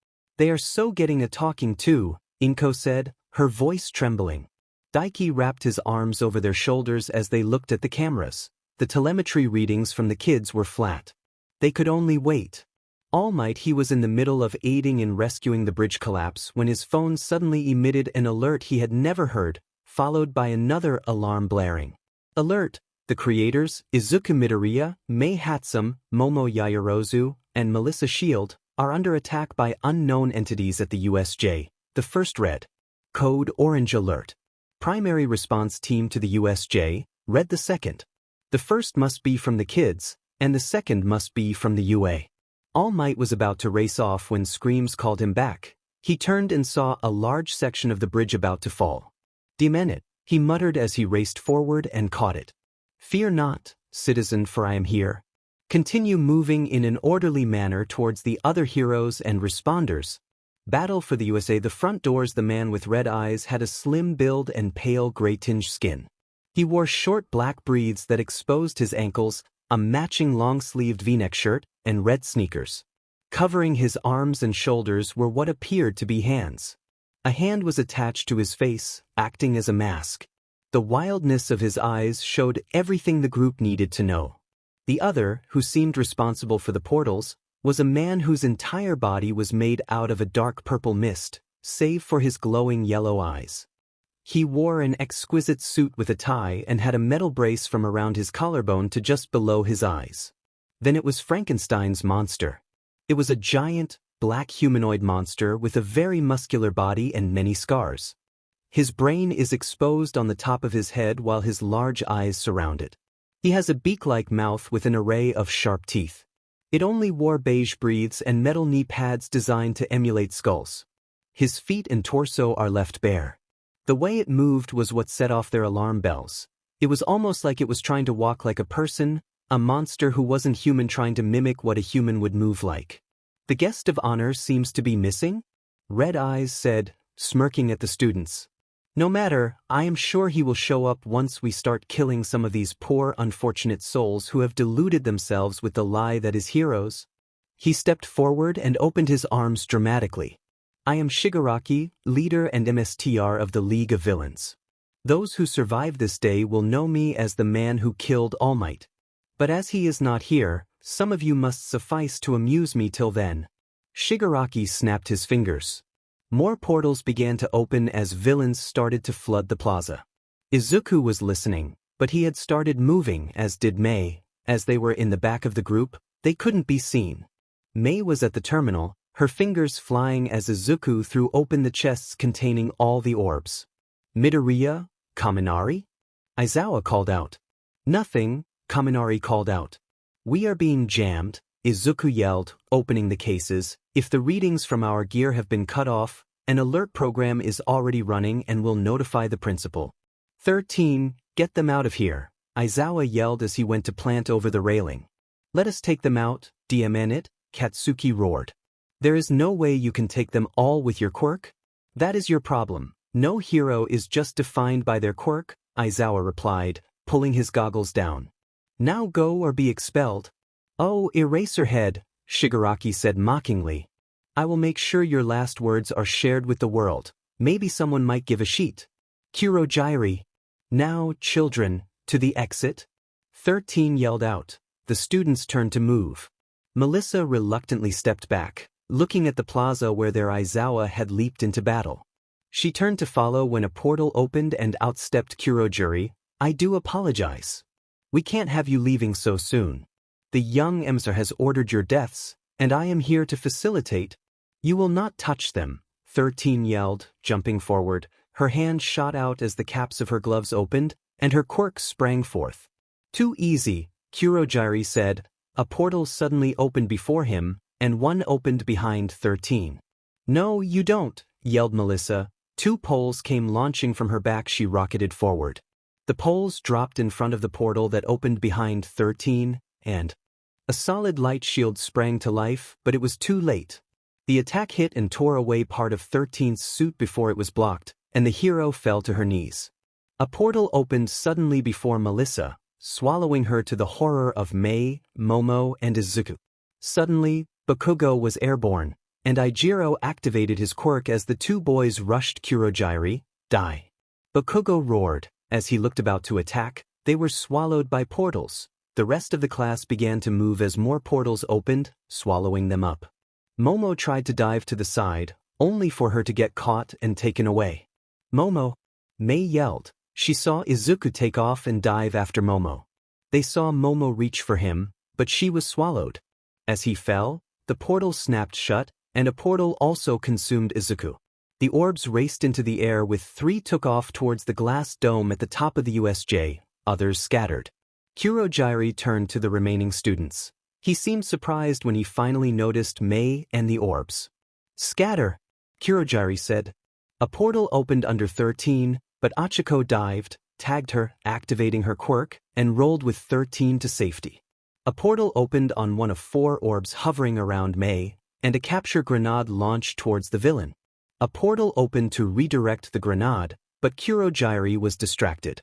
They are so getting a talking to, Inko said, her voice trembling. Daiki wrapped his arms over their shoulders as they looked at the cameras. The telemetry readings from the kids were flat. They could only wait. All Might he was in the middle of aiding in rescuing the bridge collapse when his phone suddenly emitted an alert he had never heard, followed by another alarm blaring. Alert! The creators, Izuku Midoriya, Mei Hatsum, Momo Yaoyorozu, and Melissa Shield, are under attack by unknown entities at the USJ. The first read. Code Orange Alert. Primary response team to the USJ, read the second. The first must be from the kids, and the second must be from the UA. All Might was about to race off when screams called him back. He turned and saw a large section of the bridge about to fall. Demon it, he muttered as he raced forward and caught it. Fear not, citizen, for I am here. Continue moving in an orderly manner towards the other heroes and responders. Battle for the USA. The front doors. The man with red eyes had a slim build and pale gray-tinged skin. He wore short black breeds that exposed his ankles, a matching long-sleeved V-neck shirt, and red sneakers. Covering his arms and shoulders were what appeared to be hands. A hand was attached to his face, acting as a mask. The wildness of his eyes showed everything the group needed to know. The other, who seemed responsible for the portals, was a man whose entire body was made out of a dark purple mist, save for his glowing yellow eyes. He wore an exquisite suit with a tie and had a metal brace from around his collarbone to just below his eyes. Then it was Frankenstein's monster. It was a giant, black humanoid monster with a very muscular body and many scars. His brain is exposed on the top of his head while his large eyes surround it. He has a beak-like mouth with an array of sharp teeth. It only wore beige breathes and metal knee pads designed to emulate skulls. His feet and torso are left bare. The way it moved was what set off their alarm bells. It was almost like it was trying to walk like a person, a monster who wasn't human trying to mimic what a human would move like. The guest of honor seems to be missing? Red Eyes said, smirking at the students. No matter, I am sure he will show up once we start killing some of these poor, unfortunate souls who have deluded themselves with the lie that is heroes. He stepped forward and opened his arms dramatically. I am Shigaraki, leader and MSTR of the League of Villains. Those who survive this day will know me as the man who killed All Might. But as he is not here, some of you must suffice to amuse me till then. Shigaraki snapped his fingers. More portals began to open as villains started to flood the plaza. Izuku was listening, but he had started moving, as did Mei. As they were in the back of the group, they couldn't be seen. Mei was at the terminal, her fingers flying as Izuku threw open the chests containing all the orbs. Midoriya? Kaminari? Aizawa called out. Nothing, Kaminari called out. We are being jammed, Izuku yelled, opening the cases. If the readings from our gear have been cut off, an alert program is already running and will notify the principal. 13, get them out of here, Aizawa yelled as he went to plant over the railing. Let us take them out, DMN it, Katsuki roared. There is no way you can take them all with your quirk? That is your problem. No hero is just defined by their quirk, Aizawa replied, pulling his goggles down. Now go or be expelled. Oh, Eraserhead, Shigaraki said mockingly. I will make sure your last words are shared with the world. Maybe someone might give a sheet. Kurogyri. Now, children, to the exit. 13 yelled out. The students turned to move. Melissa reluctantly stepped back, looking at the plaza where their Aizawa had leaped into battle. She turned to follow when a portal opened and outstepped Kurogyri. I do apologize. We can't have you leaving so soon. The young emissary has ordered your deaths, and I am here to facilitate. You will not touch them, 13 yelled, jumping forward. Her hand shot out as the caps of her gloves opened, and her quirk sprang forth. Too easy, Kurogyri said. A portal suddenly opened before him, and one opened behind 13. No, you don't, yelled Melissa. 2 poles came launching from her back. She rocketed forward. The poles dropped in front of the portal that opened behind 13, and a solid light shield sprang to life, but it was too late. The attack hit and tore away part of 13's suit before it was blocked, and the hero fell to her knees. A portal opened suddenly before Melissa, swallowing her to the horror of Mei, Momo, and Izuku. Suddenly, Bakugo was airborne, and Ijiro activated his quirk as the 2 boys rushed Kurogyri. Die. Bakugo roared. As he looked about to attack, they were swallowed by portals. The rest of the class began to move as more portals opened, swallowing them up. Momo tried to dive to the side, only for her to get caught and taken away. Momo! Mei yelled. She saw Izuku take off and dive after Momo. They saw Momo reach for him, but she was swallowed. As he fell, the portal snapped shut, and a portal also consumed Izuku. The orbs raced into the air with 3 took off towards the glass dome at the top of the USJ, others scattered. Kurogyri turned to the remaining students. He seemed surprised when he finally noticed Mei and the orbs. Scatter, Kurogyri said. A portal opened under 13, but Achiko dived, tagged her, activating her quirk, and rolled with 13 to safety. A portal opened on one of 4 orbs hovering around Mei, and a capture grenade launched towards the villain. A portal opened to redirect the grenade, but Kurogyri was distracted.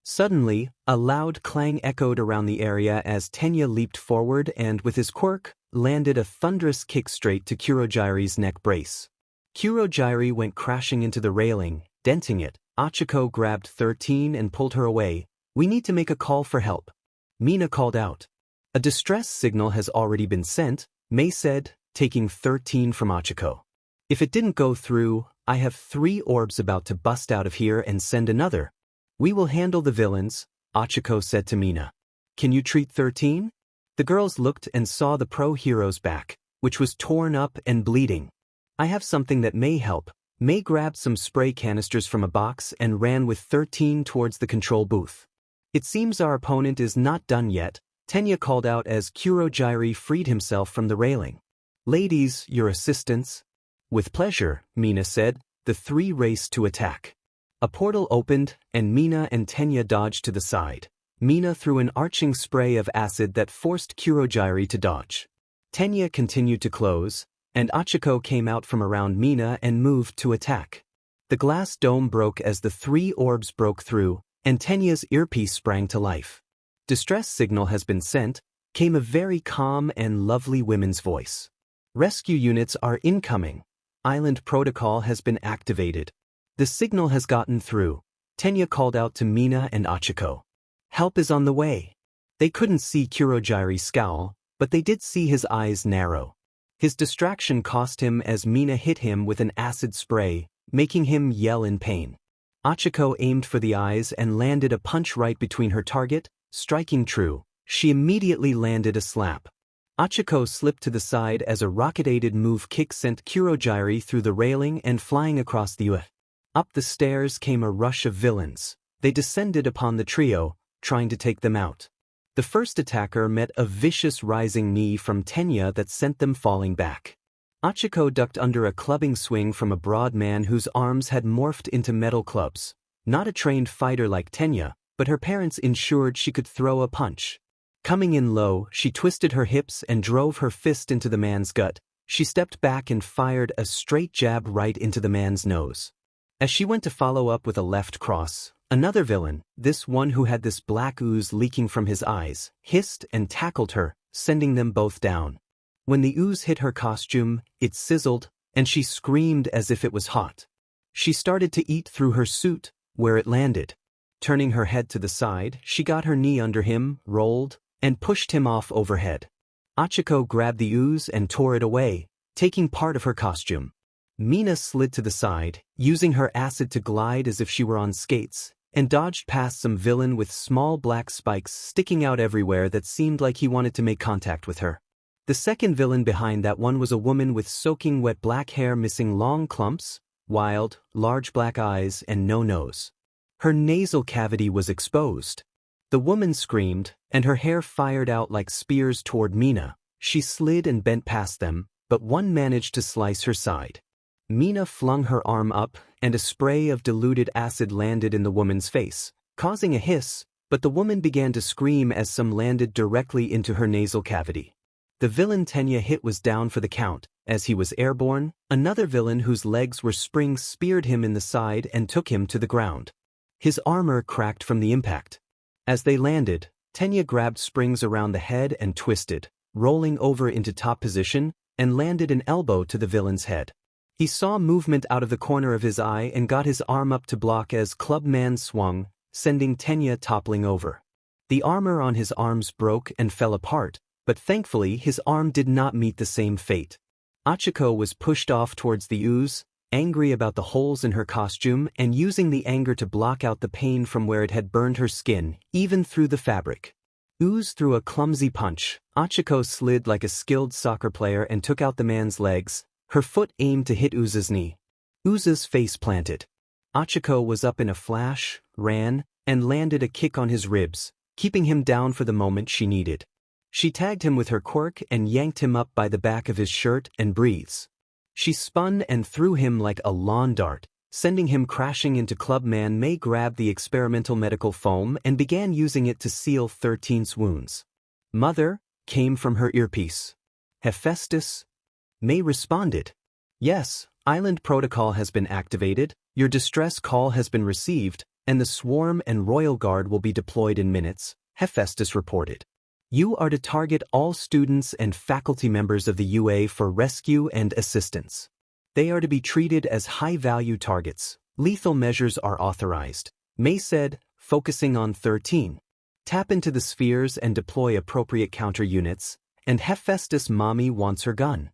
Suddenly, a loud clang echoed around the area as Tenya leaped forward and, with his quirk, landed a thunderous kick straight to Kurogiri's neck brace. Kurogiri went crashing into the railing, denting it. Achiko grabbed 13 and pulled her away. "We need to make a call for help," Mina called out. "A distress signal has already been sent," Mei said, taking 13 from Achiko. "If it didn't go through, I have 3 orbs about to bust out of here and send another." "We will handle the villains," Achiko said to Mina. "Can you treat 13? The girls looked and saw the pro hero's back, which was torn up and bleeding. "I have something that may help." Mei grabbed some spray canisters from a box and ran with 13 towards the control booth. "It seems our opponent is not done yet," Tenya called out as Kurogiri freed himself from the railing. "Ladies, your assistance?" "With pleasure," Mina said. The 3 raced to attack. A portal opened, and Mina and Tenya dodged to the side. Mina threw an arching spray of acid that forced Kurogiri to dodge. Tenya continued to close, and Achiko came out from around Mina and moved to attack. The glass dome broke as the 3 orbs broke through, and Tenya's earpiece sprang to life. "Distress signal has been sent," came a very calm and lovely woman's voice. "Rescue units are incoming. Island protocol has been activated." "The signal has gotten through," Tenya called out to Mina and Achiko. "Help is on the way." They couldn't see Kurogiri scowl, but they did see his eyes narrow. His distraction cost him as Mina hit him with an acid spray, making him yell in pain. Achiko aimed for the eyes and landed a punch right between her target, striking true. She immediately landed a slap. Achiko slipped to the side as a rocket-aided move kick sent Kurogiri through the railing and flying across the U.A. Up the stairs came a rush of villains. They descended upon the trio, trying to take them out. The first attacker met a vicious rising knee from Tenya that sent them falling back. Achiko ducked under a clubbing swing from a broad man whose arms had morphed into metal clubs. Not a trained fighter like Tenya, but her parents ensured she could throw a punch. Coming in low, she twisted her hips and drove her fist into the man's gut. She stepped back and fired a straight jab right into the man's nose. As she went to follow up with a left cross, another villain, this one who had this black ooze leaking from his eyes, hissed and tackled her, sending them both down. When the ooze hit her costume, it sizzled, and she screamed as if it was hot. She started to eat through her suit, where it landed. Turning her head to the side, she got her knee under him, rolled, and pushed him off overhead. Achiko grabbed the ooze and tore it away, taking part of her costume. Mina slid to the side, using her acid to glide as if she were on skates, and dodged past some villain with small black spikes sticking out everywhere that seemed like he wanted to make contact with her. The second villain behind that one was a woman with soaking wet black hair missing long clumps, wild, large black eyes, and no nose. Her nasal cavity was exposed. The woman screamed, and her hair fired out like spears toward Mina. She slid and bent past them, but one managed to slice her side. Mina flung her arm up, and a spray of diluted acid landed in the woman's face, causing a hiss, but the woman began to scream as some landed directly into her nasal cavity. The villain Tenya hit was down for the count. As he was airborne, another villain whose legs were springs speared him in the side and took him to the ground. His armor cracked from the impact. As they landed, Tenya grabbed springs around the head and twisted, rolling over into top position, and landed an elbow to the villain's head. He saw movement out of the corner of his eye and got his arm up to block as Clubman swung, sending Tenya toppling over. The armor on his arms broke and fell apart, but thankfully his arm did not meet the same fate. Achiko was pushed off towards the ooze, angry about the holes in her costume and using the anger to block out the pain from where it had burned her skin, even through the fabric. Ooze threw a clumsy punch. Achiko slid like a skilled soccer player and took out the man's legs. Her foot aimed to hit Ooze's knee. Ooze's face planted. Achiko was up in a flash, ran, and landed a kick on his ribs, keeping him down for the moment she needed. She tagged him with her quirk and yanked him up by the back of his shirt and breathes. She spun and threw him like a lawn dart, sending him crashing into Clubman. May grabbed the experimental medical foam and began using it to seal 13's wounds. "Mother," came from her earpiece. "Hephaestus?" May responded. "Yes, Island Protocol has been activated, your distress call has been received, and the swarm and royal guard will be deployed in minutes, Hephaestus reported. You are to target all students and faculty members of the UA for rescue and assistance. They are to be treated as high-value targets. Lethal measures are authorized, May said, focusing on 13. Tap into the spheres and deploy appropriate counter units, and Hephaestus' mommy wants her gun.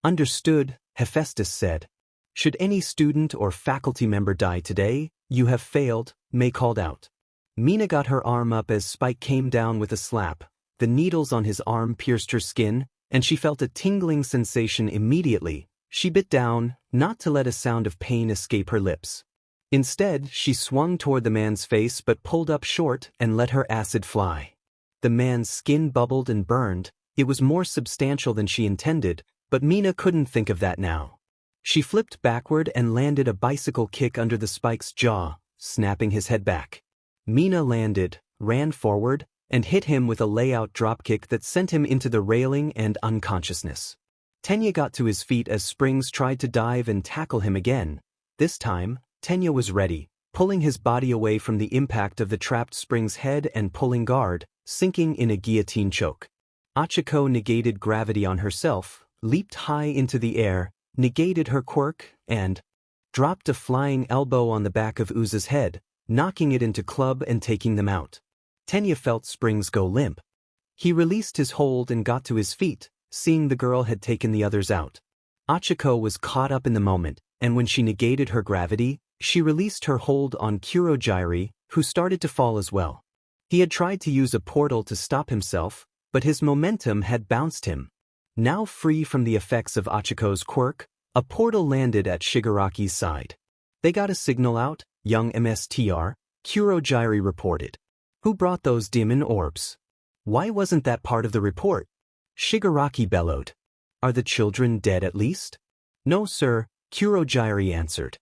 Understood, Hephaestus said. Should any student or faculty member die today, you have failed, May called out. Mina got her arm up as Spike came down with a slap. The needles on his arm pierced her skin, and she felt a tingling sensation immediately. She bit down, not to let a sound of pain escape her lips. Instead, she swung toward the man's face but pulled up short and let her acid fly. The man's skin bubbled and burned. It was more substantial than she intended, but Mina couldn't think of that now. She flipped backward and landed a bicycle kick under the Spike's jaw, snapping his head back. Mina landed, ran forward, and hit him with a layout dropkick that sent him into the railing and unconsciousness. Tenya got to his feet as Springs tried to dive and tackle him again. This time, Tenya was ready, pulling his body away from the impact of the trapped Springs' head and pulling guard, sinking in a guillotine choke. Achiko negated gravity on herself, leaped high into the air, negated her quirk, and dropped a flying elbow on the back of Uza's head, knocking it into club and taking them out. Tenya felt Springs go limp. He released his hold and got to his feet, seeing the girl had taken the others out. Achiko was caught up in the moment, and when she negated her gravity, she released her hold on Kurogyri, who started to fall as well. He had tried to use a portal to stop himself, but his momentum had bounced him. Now free from the effects of Achiko's quirk, a portal landed at Shigaraki's side. They got a signal out, young MSTR, Kurogyri reported. Who brought those demon orbs? Why wasn't that part of the report? Shigaraki bellowed. Are the children dead at least? No, sir, Kurogyri answered.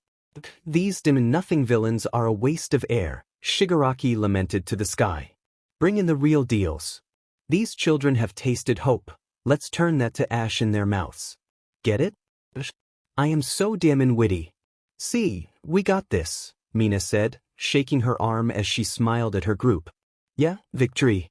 These demon-nothing villains are a waste of air, Shigaraki lamented to the sky. Bring in the real deals. These children have tasted hope. Let's turn that to ash in their mouths. Get it? I am so damn witty. See, we got this, Mina said, shaking her arm as she smiled at her group. Yeah, victory.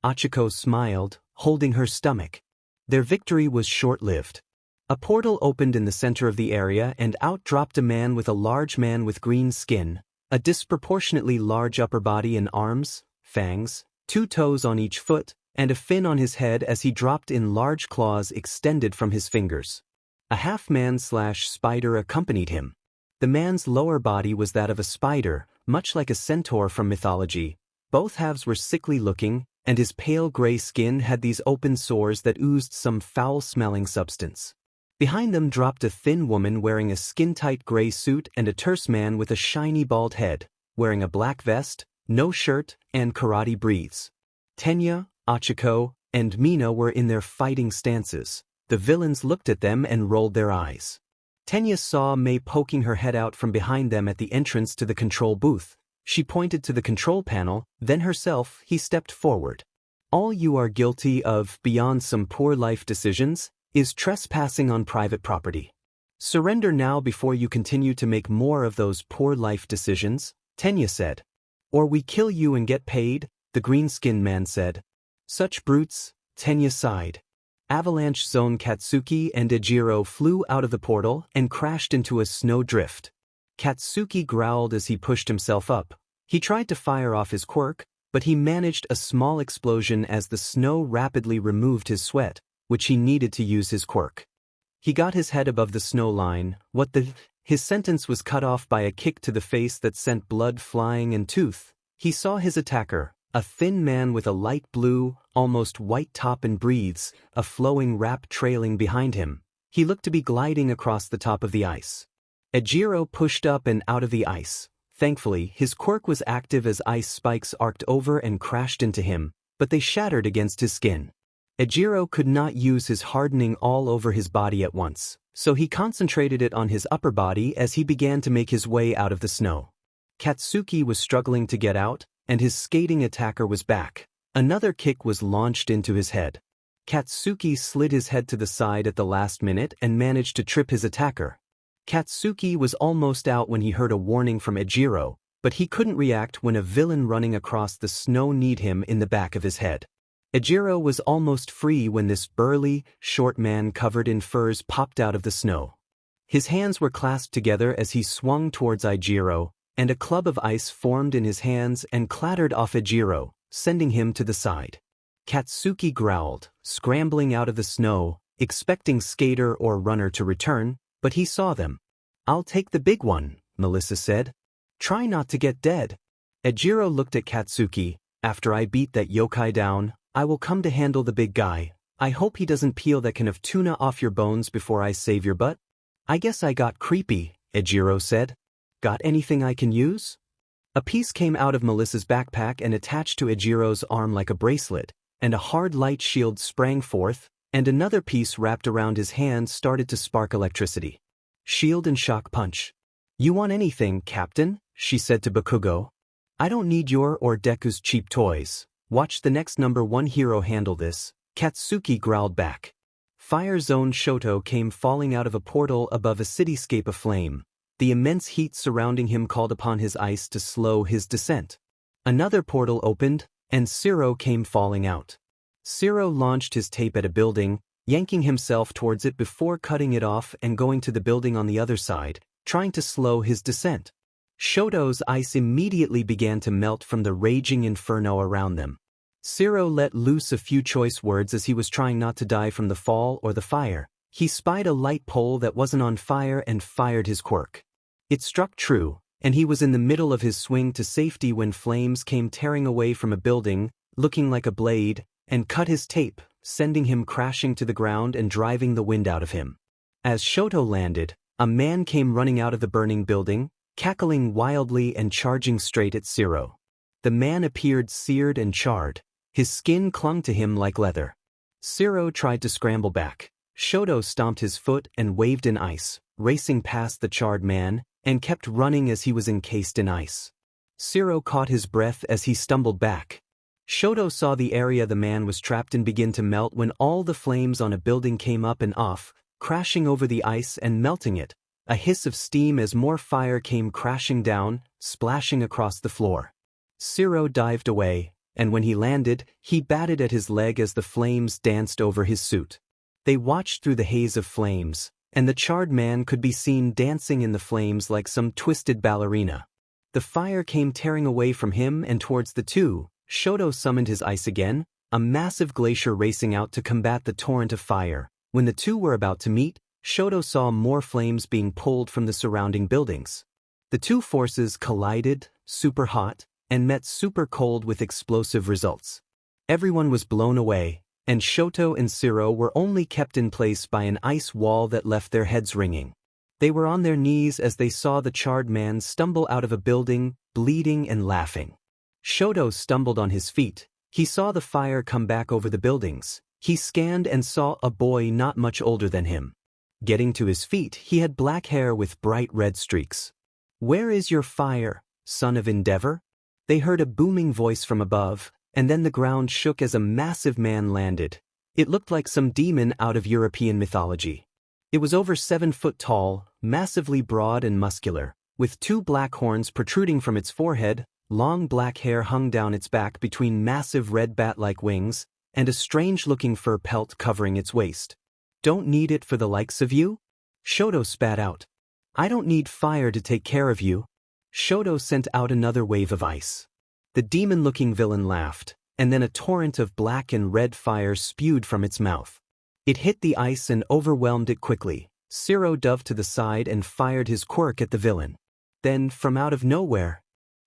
Achiko smiled, holding her stomach. Their victory was short-lived. A portal opened in the center of the area and out dropped a man with green skin, a disproportionately large upper body and arms, fangs, 2 toes on each foot, and a fin on his head as he dropped in large claws extended from his fingers. A half-man/spider accompanied him. The man's lower body was that of a spider, much like a centaur from mythology. Both halves were sickly-looking, and his pale gray skin had these open sores that oozed some foul-smelling substance. Behind them dropped a thin woman wearing a skin-tight gray suit and a terse man with a shiny bald head, wearing a black vest, no shirt, and karate breathes. Tenya, Achiko, and Mina were in their fighting stances. The villains looked at them and rolled their eyes. Tenya saw May poking her head out from behind them at the entrance to the control booth. She pointed to the control panel, then herself, he stepped forward. All you are guilty of, beyond some poor life decisions, is trespassing on private property. Surrender now before you continue to make more of those poor life decisions, Tenya said. Or we kill you and get paid, the green-skinned man said. Such brutes, Tenya sighed. Avalanche Zone Katsuki and Ejiro flew out of the portal and crashed into a snowdrift. Katsuki growled as he pushed himself up. He tried to fire off his quirk, but he managed a small explosion as the snow rapidly removed his sweat, which he needed to use his quirk. He got his head above the snow line. His sentence was cut off by a kick to the face that sent blood flying and tooth. He saw his attacker, a thin man with a light blue, almost white top and breathes, a flowing wrap trailing behind him. He looked to be gliding across the top of the ice. Ejiro pushed up and out of the ice. Thankfully, his quirk was active as ice spikes arced over and crashed into him, but they shattered against his skin. Ejiro could not use his hardening all over his body at once, so he concentrated it on his upper body as he began to make his way out of the snow. Katsuki was struggling to get out, and his skating attacker was back. Another kick was launched into his head. Katsuki slid his head to the side at the last minute and managed to trip his attacker. Katsuki was almost out when he heard a warning from Ejiro. but he couldn't react when a villain running across the snow kneed him in the back of his head. Ejiro was almost free when this burly, short man covered in furs popped out of the snow. His hands were clasped together as he swung towards Ejiro, and a club of ice formed in his hands and clattered off Ejiro, sending him to the side. Katsuki growled, scrambling out of the snow, expecting skater or runner to return, but he saw them. "I'll take the big one," Melissa said. "Try not to get dead." Ejiro looked at Katsuki. "After I beat that yokai down, I will come to handle the big guy. I hope he doesn't peel that can of tuna off your bones before I save your butt." "I guess I got creepy," Ejiro said. "Got anything I can use?" A piece came out of Melissa's backpack and attached to Ejiro's arm like a bracelet, and a hard light shield sprang forth, and another piece wrapped around his hand started to spark electricity. "Shield and shock punch." "You want anything, Captain?" she said to Bakugo. "I don't need your or Deku's cheap toys. Watch the next number one hero handle this," Katsuki growled back. Fire Zone Shoto came falling out of a portal above a cityscape aflame. The immense heat surrounding him called upon his ice to slow his descent. Another portal opened, and Zero came falling out. Zero launched his tape at a building, yanking himself towards it before cutting it off and going to the building on the other side, trying to slow his descent. Shoto's ice immediately began to melt from the raging inferno around them. Zero let loose a few choice words as he was trying not to die from the fall or the fire. He spied a light pole that wasn't on fire and fired his quirk. It struck true, and he was in the middle of his swing to safety when flames came tearing away from a building, looking like a blade, and cut his tape, sending him crashing to the ground and driving the wind out of him. As Shoto landed, a man came running out of the burning building, cackling wildly and charging straight at Zero. The man appeared seared and charred. His skin clung to him like leather. Zero tried to scramble back. Shoto stomped his foot and waved in ice, racing past the charred man, and kept running as he was encased in ice. Zero caught his breath as he stumbled back. Shoto saw the area the man was trapped in begin to melt when all the flames on a building came up and off, crashing over the ice and melting it, a hiss of steam as more fire came crashing down, splashing across the floor. Zero dived away, and when he landed, he batted at his leg as the flames danced over his suit. They watched through the haze of flames, and the charred man could be seen dancing in the flames like some twisted ballerina. The fire came tearing away from him and towards the two. Shoto summoned his ice again, a massive glacier racing out to combat the torrent of fire. When the two were about to meet, Shoto saw more flames being pulled from the surrounding buildings. The two forces collided, super hot, and met super cold with explosive results. Everyone was blown away, and Shoto and Zero were only kept in place by an ice wall that left their heads ringing. They were on their knees as they saw the charred man stumble out of a building, bleeding and laughing. Shoto stumbled on his feet. He saw the fire come back over the buildings. He scanned and saw a boy not much older than him. Getting to his feet, he had black hair with bright red streaks. "Where is your fire, son of Endeavor?" They heard a booming voice from above, and then the ground shook as a massive man landed. It looked like some demon out of European mythology. It was over 7 foot tall, massively broad and muscular, with 2 black horns protruding from its forehead. Long black hair hung down its back between massive red bat-like wings, and a strange-looking fur pelt covering its waist. "Don't need it for the likes of you?" Shoto spat out. "I don't need fire to take care of you." Shoto sent out another wave of ice. The demon-looking villain laughed, and then a torrent of black and red fire spewed from its mouth. It hit the ice and overwhelmed it quickly. Zero dove to the side and fired his quirk at the villain. Then, from out of nowhere,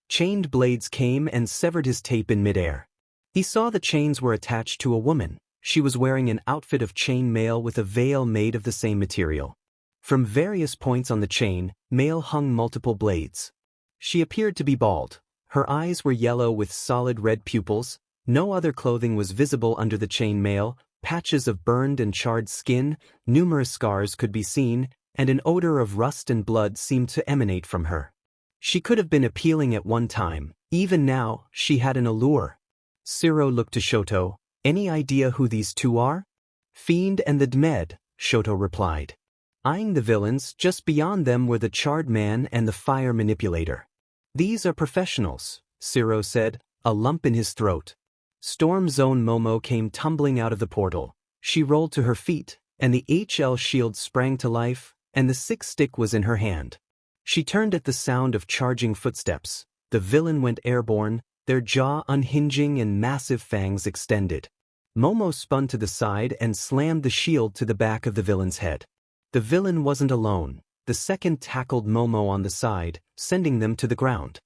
chained blades came and severed his tape in midair. He saw the chains were attached to a woman. She was wearing an outfit of chain mail with a veil made of the same material. From various points on the chain, mail hung multiple blades. She appeared to be bald. Her eyes were yellow with solid red pupils. No other clothing was visible under the chain mail. Patches of burned and charred skin, numerous scars could be seen, and an odor of rust and blood seemed to emanate from her. She could have been appealing at one time. Even now, she had an allure. Zero looked to Shoto. "Any idea who these two are?" "Fiend and the Dmed," Shoto replied. Eyeing the villains, just beyond them were the charred man and the fire manipulator. These are professionals, Zero said, a lump in his throat. Storm Zone Momo came tumbling out of the portal. She rolled to her feet, and the HL shield sprang to life, and the six stick was in her hand. She turned at the sound of charging footsteps. The villain went airborne, their jaw unhinging and massive fangs extended. Momo spun to the side and slammed the shield to the back of the villain's head. The villain wasn't alone. The second tackled Momo on the side, sending them to the ground.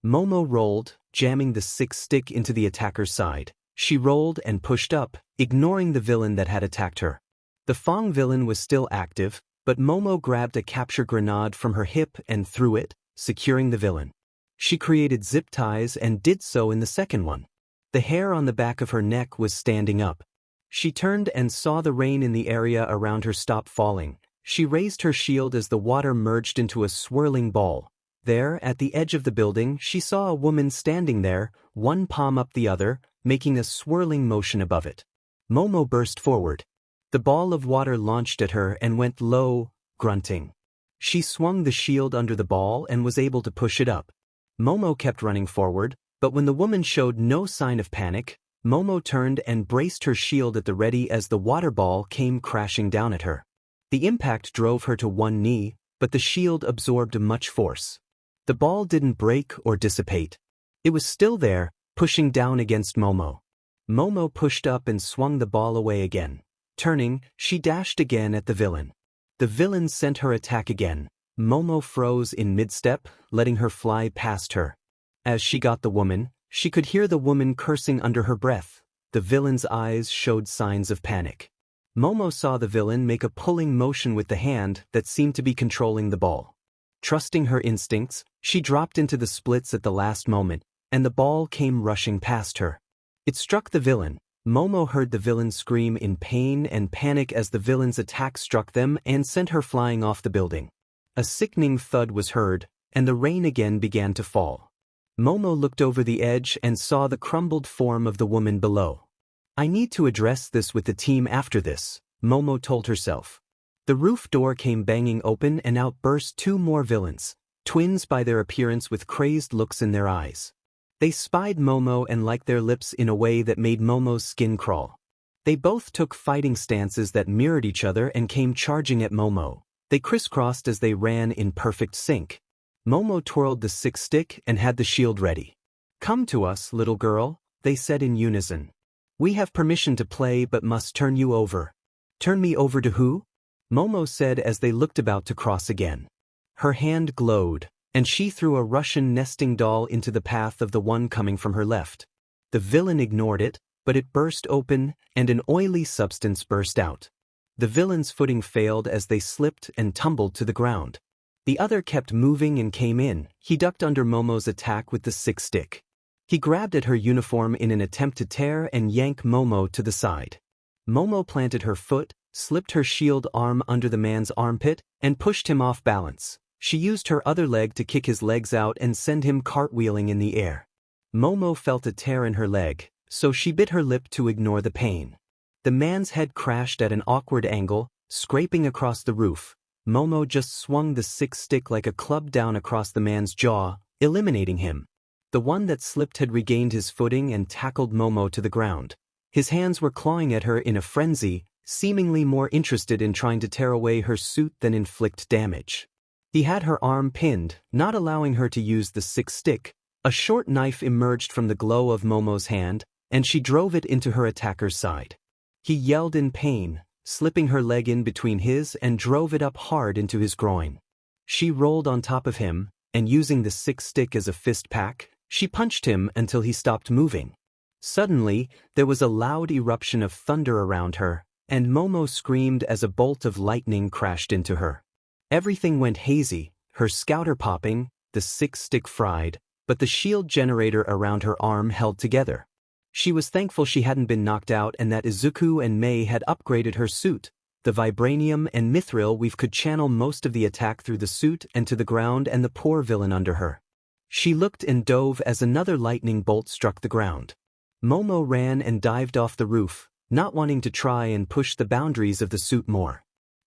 Momo rolled, jamming the six stick into the attacker's side. She rolled and pushed up, ignoring the villain that had attacked her. The Fong villain was still active, but Momo grabbed a capture grenade from her hip and threw it, securing the villain. She created zip ties and did so in the second one. The hair on the back of her neck was standing up. She turned and saw the rain in the area around her stop falling. She raised her shield as the water merged into a swirling ball. There, at the edge of the building, she saw a woman standing there, one palm up the other, making a swirling motion above it. Momo burst forward. The ball of water launched at her and went low, grunting. She swung the shield under the ball and was able to push it up. Momo kept running forward, but when the woman showed no sign of panic, Momo turned and braced her shield at the ready as the water ball came crashing down at her. The impact drove her to one knee, but the shield absorbed much force. The ball didn't break or dissipate. It was still there, pushing down against Momo. Momo pushed up and swung the ball away again. Turning, she dashed again at the villain. The villain sent her attack again. Momo froze in mid-step, letting her fly past her. As she got the woman, she could hear the woman cursing under her breath. The villain's eyes showed signs of panic. Momo saw the villain make a pulling motion with the hand that seemed to be controlling the ball. Trusting her instincts, she dropped into the splits at the last moment, and the ball came rushing past her. It struck the villain. Momo heard the villain scream in pain and panic as the villain's attack struck them and sent her flying off the building. A sickening thud was heard, and the rain again began to fall. Momo looked over the edge and saw the crumbled form of the woman below. I need to address this with the team after this, Momo told herself. The roof door came banging open and out burst two more villains, twins by their appearance with crazed looks in their eyes. They spied Momo and liked their lips in a way that made Momo's skin crawl. They both took fighting stances that mirrored each other and came charging at Momo. They crisscrossed as they ran in perfect sync. Momo twirled the six stick and had the shield ready. Come to us, little girl, they said in unison. We have permission to play but must turn you over. Turn me over to who? Momo said as they looked about to cross again. Her hand glowed, and she threw a Russian nesting doll into the path of the one coming from her left. The villain ignored it, but it burst open and an oily substance burst out. The villain's footing failed as they slipped and tumbled to the ground. The other kept moving and came in. He ducked under Momo's attack with the six stick. He grabbed at her uniform in an attempt to tear and yank Momo to the side. Momo planted her foot, slipped her shield arm under the man's armpit, and pushed him off balance. She used her other leg to kick his legs out and send him cartwheeling in the air. Momo felt a tear in her leg, so she bit her lip to ignore the pain. The man's head crashed at an awkward angle, scraping across the roof. Momo just swung the six stick like a club down across the man's jaw, eliminating him. The one that slipped had regained his footing and tackled Momo to the ground. His hands were clawing at her in a frenzy, seemingly more interested in trying to tear away her suit than inflict damage. He had her arm pinned, not allowing her to use the six stick. A short knife emerged from the glow of Momo's hand, and she drove it into her attacker's side. He yelled in pain, slipping her leg in between his and drove it up hard into his groin. She rolled on top of him, and using the six stick as a fist pack, she punched him until he stopped moving. Suddenly, there was a loud eruption of thunder around her, and Momo screamed as a bolt of lightning crashed into her. Everything went hazy, her scouter popping, the six stick fried, but the shield generator around her arm held together. She was thankful she hadn't been knocked out and that Izuku and Mei had upgraded her suit. The vibranium and mithril weave could channel most of the attack through the suit and to the ground and the poor villain under her. She looked and dove as another lightning bolt struck the ground. Momo ran and dived off the roof, not wanting to try and push the boundaries of the suit more.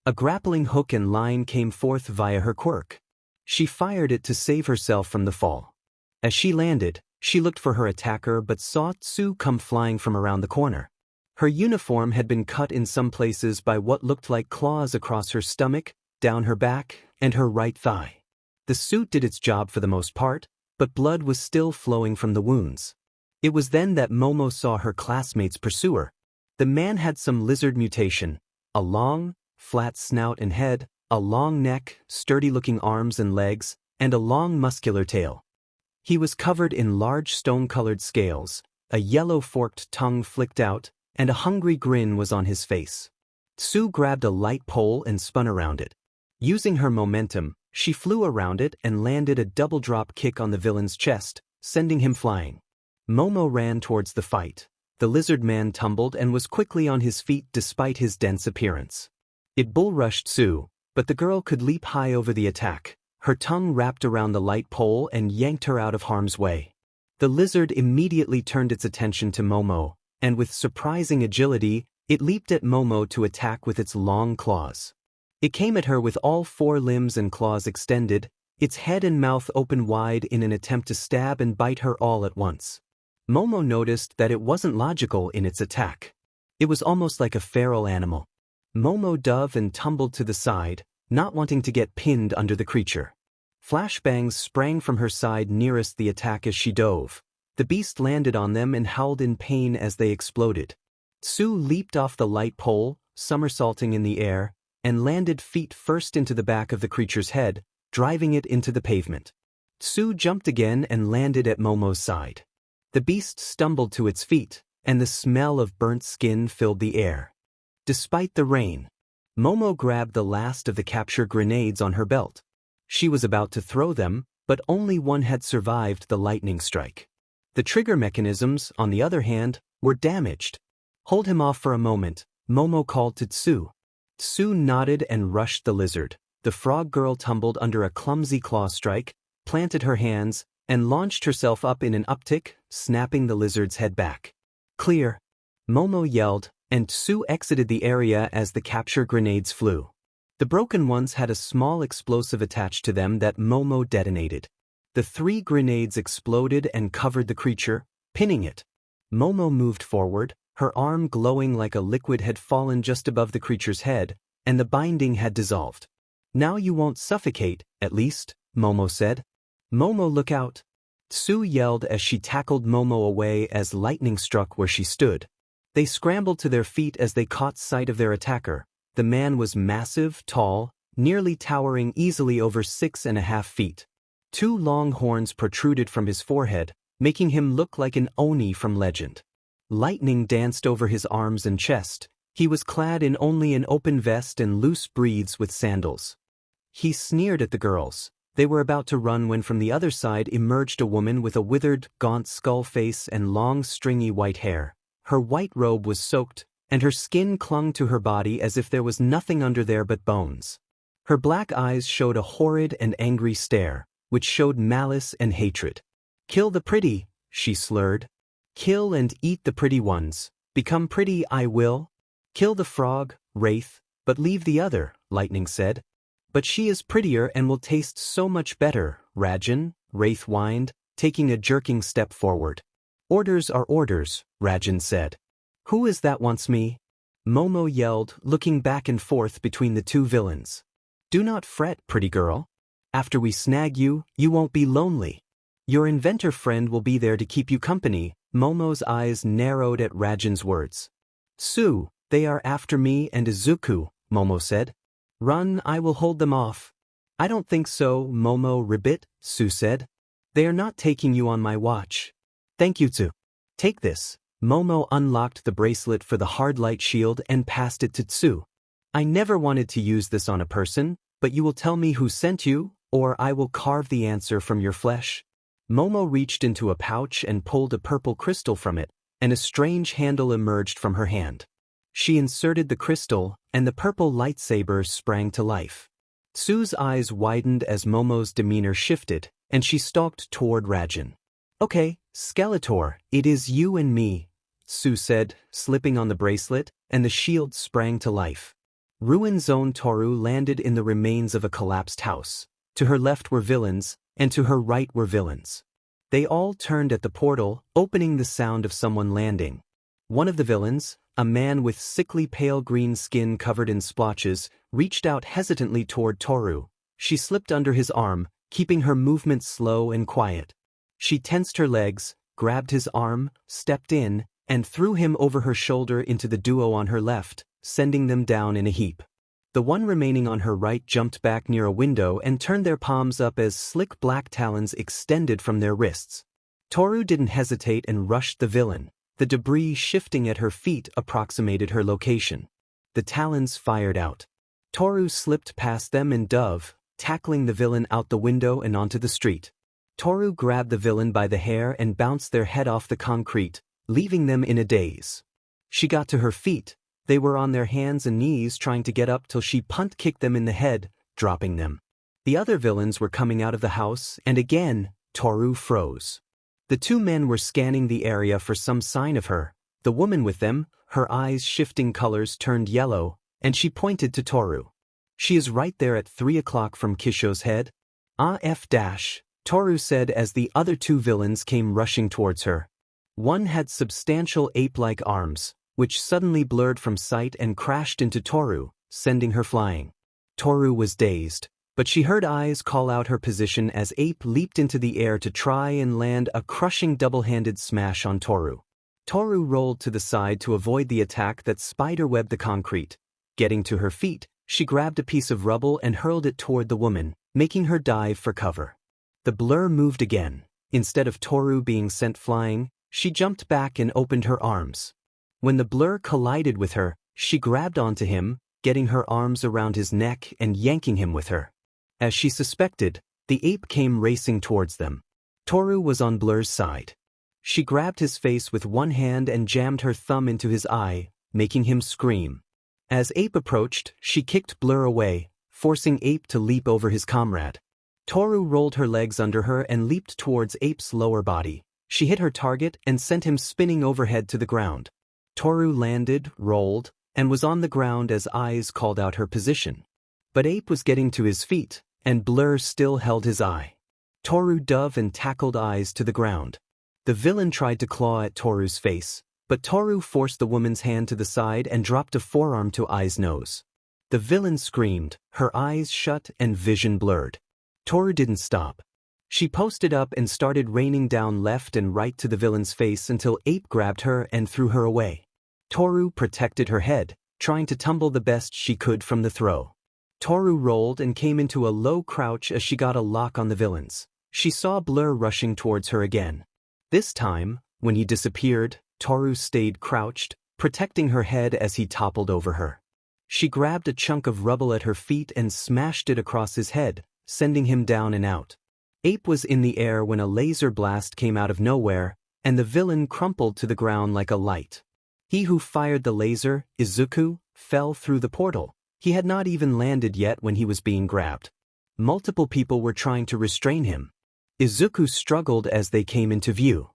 A grappling hook and line came forth via her quirk. She fired it to save herself from the fall. As she landed, she looked for her attacker but saw Tsu come flying from around the corner. Her uniform had been cut in some places by what looked like claws across her stomach, down her back, and her right thigh. The suit did its job for the most part, but blood was still flowing from the wounds. It was then that Momo saw her classmate's pursuer. The man had some lizard mutation, a long, flat snout and head, a long neck, sturdy-looking arms and legs, and a long muscular tail. He was covered in large stone-colored scales, a yellow forked tongue flicked out, and a hungry grin was on his face. Tsu grabbed a light pole and spun around it. Using her momentum, she flew around it and landed a double drop kick on the villain's chest, sending him flying. Momo ran towards the fight. The lizard man tumbled and was quickly on his feet despite his dense appearance. It bull-rushed Tsu, but the girl could leap high over the attack. Her tongue wrapped around the light pole and yanked her out of harm's way. The lizard immediately turned its attention to Momo, and with surprising agility, it leaped at Momo to attack with its long claws. It came at her with all four limbs and claws extended, its head and mouth open wide in an attempt to stab and bite her all at once. Momo noticed that it wasn't logical in its attack. It was almost like a feral animal. Momo dove and tumbled to the side, not wanting to get pinned under the creature. Flashbangs sprang from her side nearest the attack as she dove. The beast landed on them and howled in pain as they exploded. Tsu leaped off the light pole, somersaulting in the air, and landed feet first into the back of the creature's head, driving it into the pavement. Tsu jumped again and landed at Momo's side. The beast stumbled to its feet, and the smell of burnt skin filled the air. Despite the rain, Momo grabbed the last of the capture grenades on her belt. She was about to throw them, but only one had survived the lightning strike. The trigger mechanisms, on the other hand, were damaged. "Hold him off for a moment," Momo called to Tsu. Tsu nodded and rushed the lizard. The frog girl tumbled under a clumsy claw strike, planted her hands, and launched herself up in an uptick, snapping the lizard's head back. "Clear!" Momo yelled, and Tsu exited the area as the capture grenades flew. The broken ones had a small explosive attached to them that Momo detonated. The 3 grenades exploded and covered the creature, pinning it. Momo moved forward, her arm glowing like a liquid had fallen just above the creature's head, and the binding had dissolved. "Now you won't suffocate, at least," Momo said. "Momo, look out!" Tsu yelled as she tackled Momo away as lightning struck where she stood. They scrambled to their feet as they caught sight of their attacker. The man was massive, tall, nearly towering easily over 6.5 feet. 2 long horns protruded from his forehead, making him look like an Oni from legend. Lightning danced over his arms and chest. He was clad in only an open vest and loose breeches with sandals. He sneered at the girls. They were about to run when from the other side emerged a woman with a withered, gaunt skull face and long, stringy white hair. Her white robe was soaked, and her skin clung to her body as if there was nothing under there but bones. Her black eyes showed a horrid and angry stare, which showed malice and hatred. "Kill the pretty," she slurred. "Kill and eat the pretty ones. Become pretty, I will." "Kill the frog, Wraith, but leave the other," Lightning said. "But she is prettier and will taste so much better, Rajan," Wraith whined, taking a jerking step forward. "Orders are orders," Rajan said. "Who is that wants me?" Momo yelled, looking back and forth between the 2 villains. "Do not fret, pretty girl. After we snag you, you won't be lonely. Your inventor friend will be there to keep you company." Momo's eyes narrowed at Rajan's words. "Tsu, they are after me and Izuku," Momo said. "Run, I will hold them off." "I don't think so, Momo Ribbit," Tsu said. "They are not taking you on my watch." "Thank you, Tsu. Take this." Momo unlocked the bracelet for the hard light shield and passed it to Tsu. "I never wanted to use this on a person, but you will tell me who sent you, or I will carve the answer from your flesh." Momo reached into a pouch and pulled a purple crystal from it, and a strange handle emerged from her hand. She inserted the crystal, and the purple lightsaber sprang to life. Tsu's eyes widened as Momo's demeanor shifted, and she stalked toward Rajan. "Okay, Skeletor, it is you and me," Tsu said, slipping on the bracelet, and the shield sprang to life. Ruin Zone Toru landed in the remains of a collapsed house. To her left were villains, and to her right were villains. They all turned at the portal, opening the sound of someone landing. One of the villains, a man with sickly pale green skin covered in splotches, reached out hesitantly toward Toru. She slipped under his arm, keeping her movements slow and quiet. She tensed her legs, grabbed his arm, stepped in, and threw him over her shoulder into the duo on her left, sending them down in a heap. The one remaining on her right jumped back near a window and turned their palms up as slick black talons extended from their wrists. Toru didn't hesitate and rushed the villain. The debris shifting at her feet approximated her location. The talons fired out. Toru slipped past them and dove, tackling the villain out the window and onto the street. Toru grabbed the villain by the hair and bounced their head off the concrete, leaving them in a daze. She got to her feet. They were on their hands and knees trying to get up till she punt-kicked them in the head, dropping them. The other villains were coming out of the house, and again, Toru froze. The two men were scanning the area for some sign of her. The woman with them, her eyes shifting colors turned yellow, and she pointed to Toru. She is right there at 3 o'clock from Kisho's head. Toru said as the other two villains came rushing towards her. One had substantial ape-like arms, which suddenly blurred from sight and crashed into Toru, sending her flying. Toru was dazed, but she heard eyes call out her position as Ape leaped into the air to try and land a crushing double-handed smash on Toru. Toru rolled to the side to avoid the attack that spiderwebbed the concrete. Getting to her feet, she grabbed a piece of rubble and hurled it toward the woman, making her dive for cover. The blur moved again. Instead of Toru being sent flying, she jumped back and opened her arms. When the blur collided with her, she grabbed onto him, getting her arms around his neck and yanking him with her. As she suspected, the ape came racing towards them. Toru was on Blur's side. She grabbed his face with one hand and jammed her thumb into his eye, making him scream. As Ape approached, she kicked Blur away, forcing Ape to leap over his comrade. Toru rolled her legs under her and leaped towards Ape's lower body. She hit her target and sent him spinning overhead to the ground. Toru landed, rolled, and was on the ground as Eyes called out her position. But Ape was getting to his feet, and Blur still held his eye. Toru dove and tackled Eyes to the ground. The villain tried to claw at Toru's face, but Toru forced the woman's hand to the side and dropped a forearm to Eyes' nose. The villain screamed, her eyes shut and vision blurred. Toru didn't stop. She posted up and started raining down left and right to the villain's face until Ape grabbed her and threw her away. Toru protected her head, trying to tumble the best she could from the throw. Toru rolled and came into a low crouch as she got a lock on the villains. She saw Blur rushing towards her again. This time, when he disappeared, Toru stayed crouched, protecting her head as he toppled over her. She grabbed a chunk of rubble at her feet and smashed it across his head, sending him down and out. Ape was in the air when a laser blast came out of nowhere, and the villain crumpled to the ground like a light. He who fired the laser, Izuku, fell through the portal. He had not even landed yet when he was being grabbed. Multiple people were trying to restrain him. Izuku struggled as they came into view.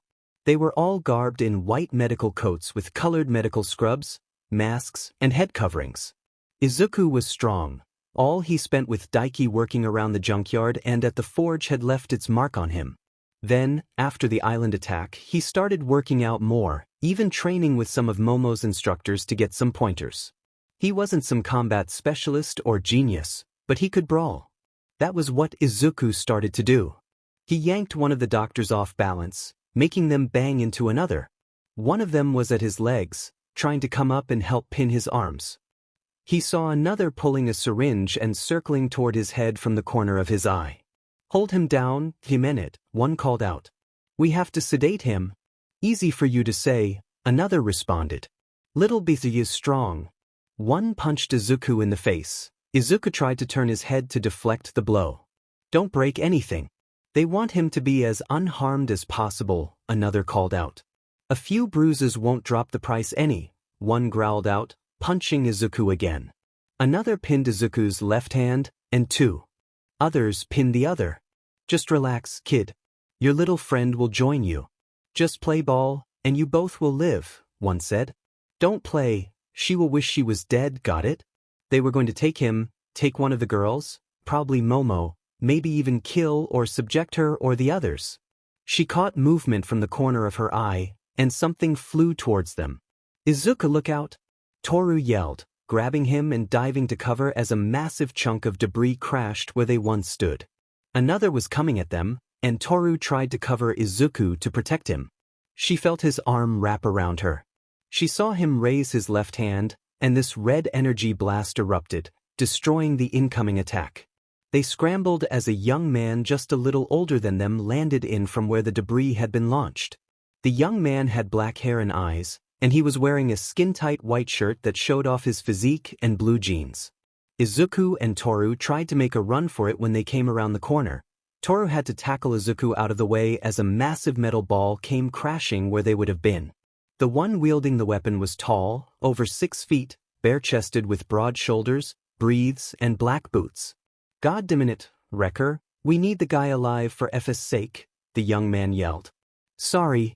They were all garbed in white medical coats with colored medical scrubs, masks, and head coverings. Izuku was strong. All he spent with Daiki working around the junkyard and at the forge had left its mark on him. Then, after the island attack, he started working out more, even training with some of Momo's instructors to get some pointers. He wasn't some combat specialist or genius, but he could brawl. That was what Izuku started to do. He yanked one of the doctors off balance, making them bang into another. One of them was at his legs, trying to come up and help pin his arms. He saw another pulling a syringe and circling toward his head from the corner of his eye. "Hold him down, Jimenez," one called out. "We have to sedate him." "Easy for you to say," another responded. "Little Bithy is strong." One punched Izuku in the face. Izuku tried to turn his head to deflect the blow. "Don't break anything. They want him to be as unharmed as possible," another called out. "A few bruises won't drop the price any," one growled out, punching Izuku again. Another pinned Izuku's left hand, and two others pinned the other. "Just relax, kid. Your little friend will join you. Just play ball, and you both will live," one said. "Don't play, she will wish she was dead, got it?" They were going to take one of the girls, probably Momo, maybe even kill or subject her or the others. She caught movement from the corner of her eye, and something flew towards them. "Izuku, look out!" Toru yelled, grabbing him and diving to cover as a massive chunk of debris crashed where they once stood. Another was coming at them, and Toru tried to cover Izuku to protect him. She felt his arm wrap around her. She saw him raise his left hand, and this red energy blast erupted, destroying the incoming attack. They scrambled as a young man just a little older than them landed in from where the debris had been launched. The young man had black hair and eyes, and he was wearing a skin-tight white shirt that showed off his physique and blue jeans. Izuku and Toru tried to make a run for it when they came around the corner. Toru had to tackle Izuku out of the way as a massive metal ball came crashing where they would have been. The one wielding the weapon was tall, over 6 feet, bare-chested with broad shoulders, breathes, and black boots. "God damn it, Wrecker, we need the guy alive for F's sake," the young man yelled. "Sorry,"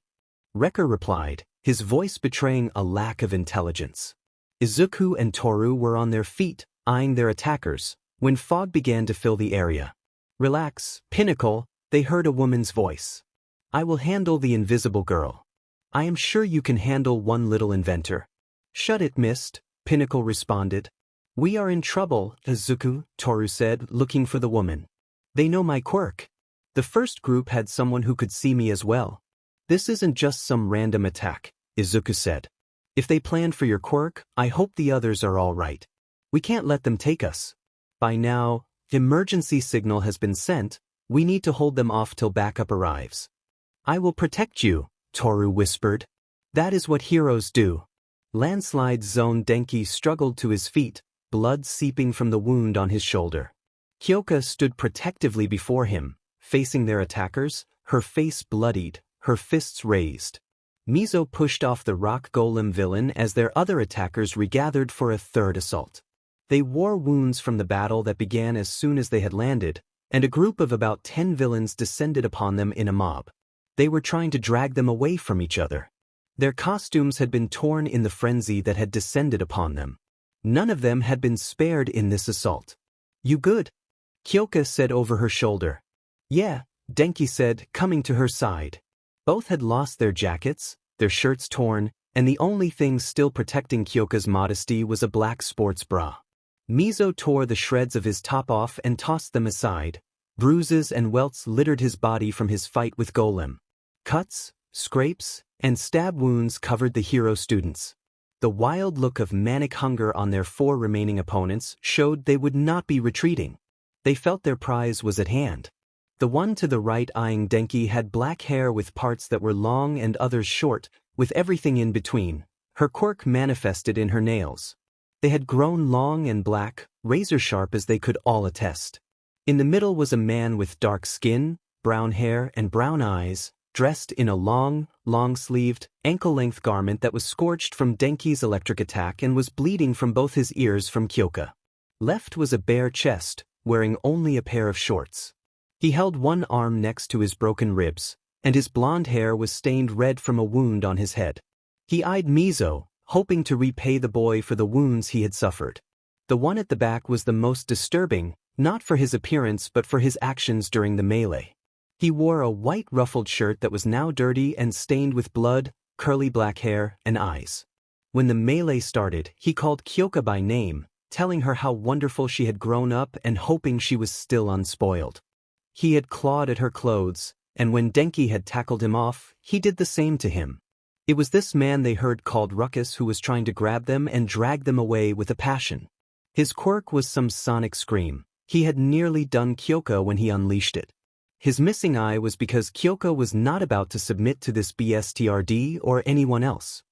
Wrecker replied, his voice betraying a lack of intelligence. Izuku and Toru were on their feet, eyeing their attackers, when fog began to fill the area. "Relax, Pinnacle," they heard a woman's voice. "I will handle the invisible girl. I am sure you can handle one little inventor." "Shut it, Mist," Pinnacle responded. "We are in trouble, Izuku," Toru said, looking for the woman. "They know my quirk. The first group had someone who could see me as well. This isn't just some random attack," Izuku said. "If they planned for your quirk, I hope the others are all right. We can't let them take us. By now, the emergency signal has been sent. We need to hold them off till backup arrives." "I will protect you," Toru whispered. "That is what heroes do." Landslide Zone Denki struggled to his feet, blood seeping from the wound on his shoulder. Kyoka stood protectively before him, facing their attackers, her face bloodied, her fists raised. Mizo pushed off the rock golem villain as their other attackers regathered for a third assault. They wore wounds from the battle that began as soon as they had landed, and a group of about 10 villains descended upon them in a mob. They were trying to drag them away from each other. Their costumes had been torn in the frenzy that had descended upon them. None of them had been spared in this assault. "You good?" Kyoka said over her shoulder. "Yeah," Denki said, coming to her side. Both had lost their jackets, their shirts torn, and the only thing still protecting Kyoka's modesty was a black sports bra. Mizo tore the shreds of his top off and tossed them aside. Bruises and welts littered his body from his fight with Golem. Cuts, scrapes, and stab wounds covered the hero students. The wild look of manic hunger on their 4 remaining opponents showed they would not be retreating. They felt their prize was at hand. The one to the right eyeing Denki had black hair with parts that were long and others short, with everything in between. Her quirk manifested in her nails. They had grown long and black, razor-sharp as they could all attest. In the middle was a man with dark skin, brown hair and brown eyes, dressed in a long-sleeved, ankle-length garment that was scorched from Denki's electric attack and was bleeding from both his ears from Kyoka. Left was a bare chest, wearing only a pair of shorts. He held one arm next to his broken ribs, and his blonde hair was stained red from a wound on his head. He eyed Mizo, hoping to repay the boy for the wounds he had suffered. The one at the back was the most disturbing, not for his appearance but for his actions during the melee. He wore a white ruffled shirt that was now dirty and stained with blood, curly black hair, and eyes. When the melee started, he called Kyoka by name, telling her how wonderful she had grown up and hoping she was still unspoiled. He had clawed at her clothes, and when Denki had tackled him off, he did the same to him. It was this man they heard called Ruckus who was trying to grab them and drag them away with a passion. His quirk was some sonic scream. He had nearly done Kyoka when he unleashed it. His missing eye was because Kyoka was not about to submit to this BSTRD or anyone else.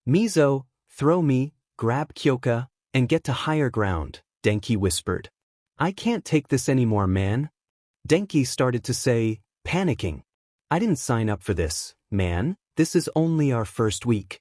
"Mizo, throw me, grab Kyoka, and get to higher ground," Denki whispered. "I can't take this anymore, man." Denki started to say, panicking. "I didn't sign up for this, man. This is only our first week."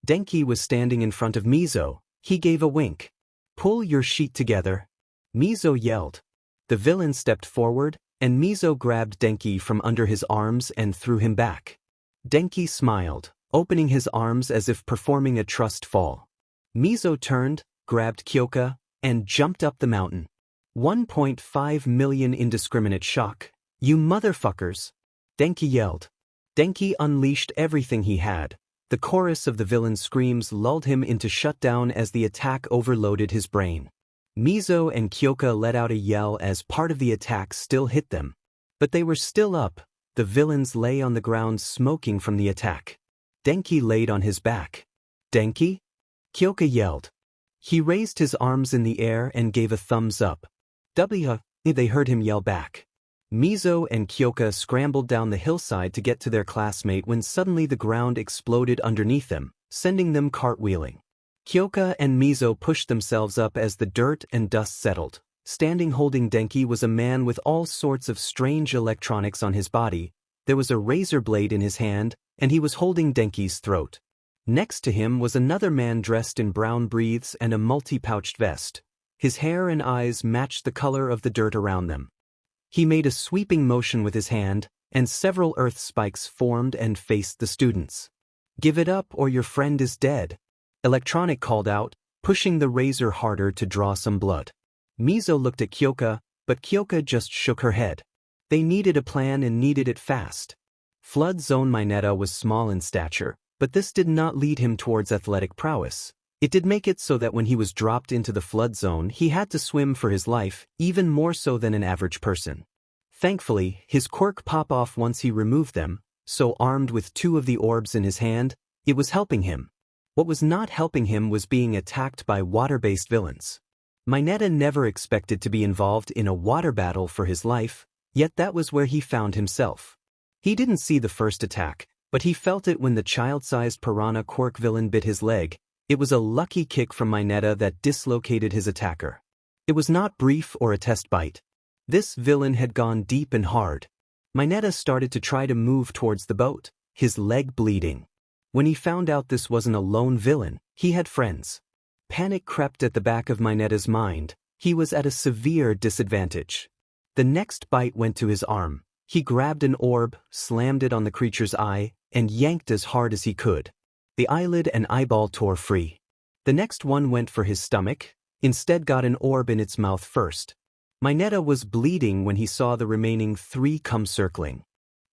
Denki was standing in front of Mizo. He gave a wink. "Pull your sheet together." Mizo yelled. The villain stepped forward, and Mizo grabbed Denki from under his arms and threw him back. Denki smiled, opening his arms as if performing a trust fall. Mizo turned, grabbed Kyoka, and jumped up the mountain. 1.5 million indiscriminate shock. "You motherfuckers!" Denki yelled. Denki unleashed everything he had. The chorus of the villain's screams lulled him into shutdown as the attack overloaded his brain. Mizo and Kyoka let out a yell as part of the attack still hit them. But they were still up. The villains lay on the ground smoking from the attack. Denki laid on his back. "Denki?" Kyoka yelled. He raised his arms in the air and gave a thumbs up. "W." They heard him yell back. Mizo and Kyoka scrambled down the hillside to get to their classmate when suddenly the ground exploded underneath them, sending them cartwheeling. Kyoka and Mizo pushed themselves up as the dirt and dust settled. Standing holding Denki was a man with all sorts of strange electronics on his body. There was a razor blade in his hand, and he was holding Denki's throat. Next to him was another man dressed in brown breathes and a multi-pouched vest. His hair and eyes matched the color of the dirt around them. He made a sweeping motion with his hand, and several earth spikes formed and faced the students. "Give it up or your friend is dead," Electronic called out, pushing the razor harder to draw some blood. Mizo looked at Kyoka, but Kyoka just shook her head. They needed a plan and needed it fast. Flood Zone Mineta was small in stature, but this did not lead him towards athletic prowess. It did make it so that when he was dropped into the flood zone he had to swim for his life, even more so than an average person. Thankfully, his quirk pop off once he removed them, so armed with 2 of the orbs in his hand, it was helping him. What was not helping him was being attacked by water-based villains. Mineta never expected to be involved in a water battle for his life, yet that was where he found himself. He didn't see the first attack, but he felt it when the child-sized piranha quirk villain bit his leg. It was a lucky kick from Mineta that dislocated his attacker. It was not brief or a test bite. This villain had gone deep and hard. Mineta started to try to move towards the boat, his leg bleeding. When he found out this wasn't a lone villain, he had friends. Panic crept at the back of Mineta's mind. He was at a severe disadvantage. The next bite went to his arm. He grabbed an orb, slammed it on the creature's eye, and yanked as hard as he could. The eyelid and eyeball tore free. The next one went for his stomach, instead got an orb in its mouth first. Mineta was bleeding when he saw the remaining 3 come circling.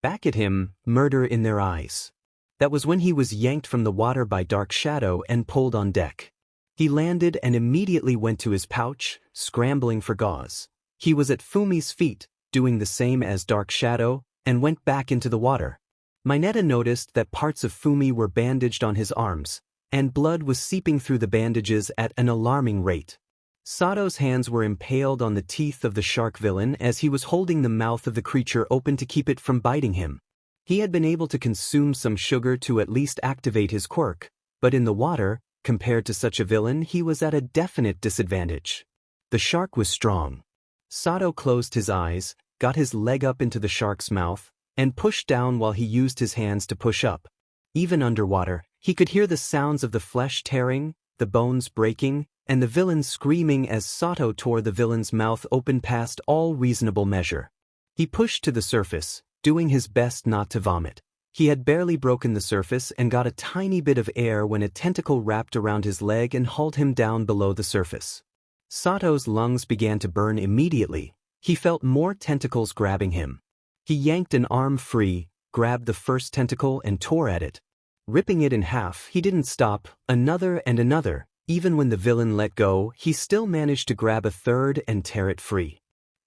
Back at him, murder in their eyes. That was when he was yanked from the water by Dark Shadow and pulled on deck. He landed and immediately went to his pouch, scrambling for gauze. He was at Fumi's feet, doing the same as Dark Shadow, and went back into the water. Mineta noticed that parts of Fumi were bandaged on his arms, and blood was seeping through the bandages at an alarming rate. Sato's hands were impaled on the teeth of the shark villain as he was holding the mouth of the creature open to keep it from biting him. He had been able to consume some sugar to at least activate his quirk, but in the water, compared to such a villain, he was at a definite disadvantage. The shark was strong. Sato closed his eyes, got his leg up into the shark's mouth, and pushed down while he used his hands to push up. Even underwater, he could hear the sounds of the flesh tearing, the bones breaking, and the villain screaming as Sato tore the villain's mouth open past all reasonable measure. He pushed to the surface, doing his best not to vomit. He had barely broken the surface and got a tiny bit of air when a tentacle wrapped around his leg and hauled him down below the surface. Sato's lungs began to burn immediately. He felt more tentacles grabbing him. He yanked an arm free, grabbed the first tentacle and tore at it. Ripping it in half, he didn't stop, another and another. Even when the villain let go, he still managed to grab a third and tear it free.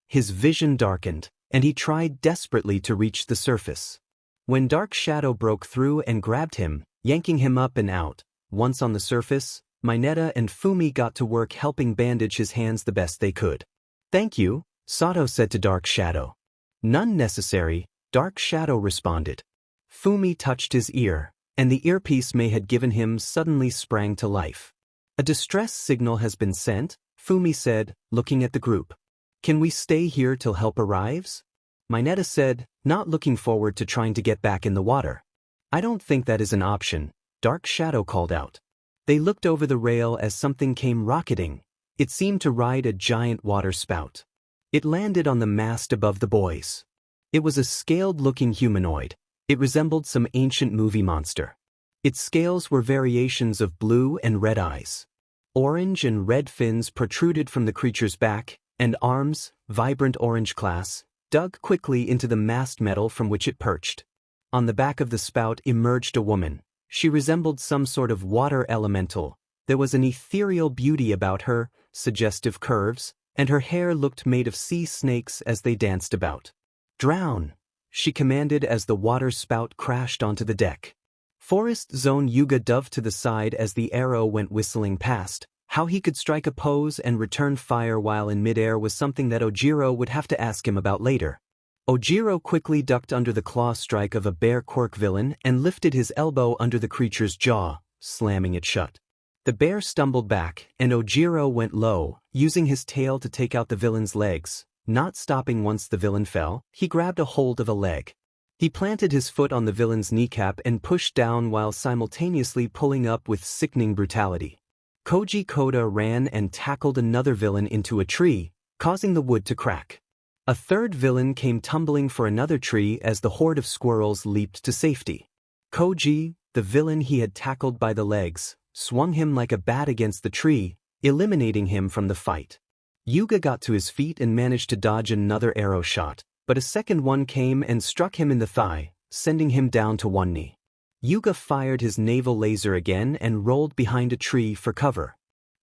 His vision darkened, and he tried desperately to reach the surface. When Dark Shadow broke through and grabbed him, yanking him up and out, once on the surface, Mineta and Fumi got to work helping bandage his hands the best they could. "Thank you," Sato said to Dark Shadow. "None necessary," Dark Shadow responded. Fumi touched his ear, and the earpiece May had given him suddenly sprang to life. "A distress signal has been sent," Fumi said, looking at the group. "Can we stay here till help arrives?" Mineta said, not looking forward to trying to get back in the water. "I don't think that is an option," Dark Shadow called out. They looked over the rail as something came rocketing. It seemed to ride a giant water spout. It landed on the mast above the boys. It was a scaled-looking humanoid. It resembled some ancient movie monster. Its scales were variations of blue and red eyes. Orange and red fins protruded from the creature's back, and arms, vibrant orange glass, dug quickly into the mast metal from which it perched. On the back of the spout emerged a woman. She resembled some sort of water elemental. There was an ethereal beauty about her, suggestive curves, and her hair looked made of sea snakes as they danced about. "Drown!" she commanded as the water spout crashed onto the deck. Forest Zone Yuga dove to the side as the arrow went whistling past. How he could strike a pose and return fire while in midair was something that Ojiro would have to ask him about later. Ojiro quickly ducked under the claw strike of a bear Quirk villain and lifted his elbow under the creature's jaw, slamming it shut. The bear stumbled back, and Ojiro went low, using his tail to take out the villain's legs. Not stopping once the villain fell, he grabbed a hold of a leg. He planted his foot on the villain's kneecap and pushed down while simultaneously pulling up with sickening brutality. Koji Koda ran and tackled another villain into a tree, causing the wood to crack. A third villain came tumbling for another tree as the horde of squirrels leaped to safety. Koji, the villain he had tackled by the legs, swung him like a bat against the tree, eliminating him from the fight. Yuga got to his feet and managed to dodge another arrow shot, but a second one came and struck him in the thigh, sending him down to one knee. Yuga fired his naval laser again and rolled behind a tree for cover.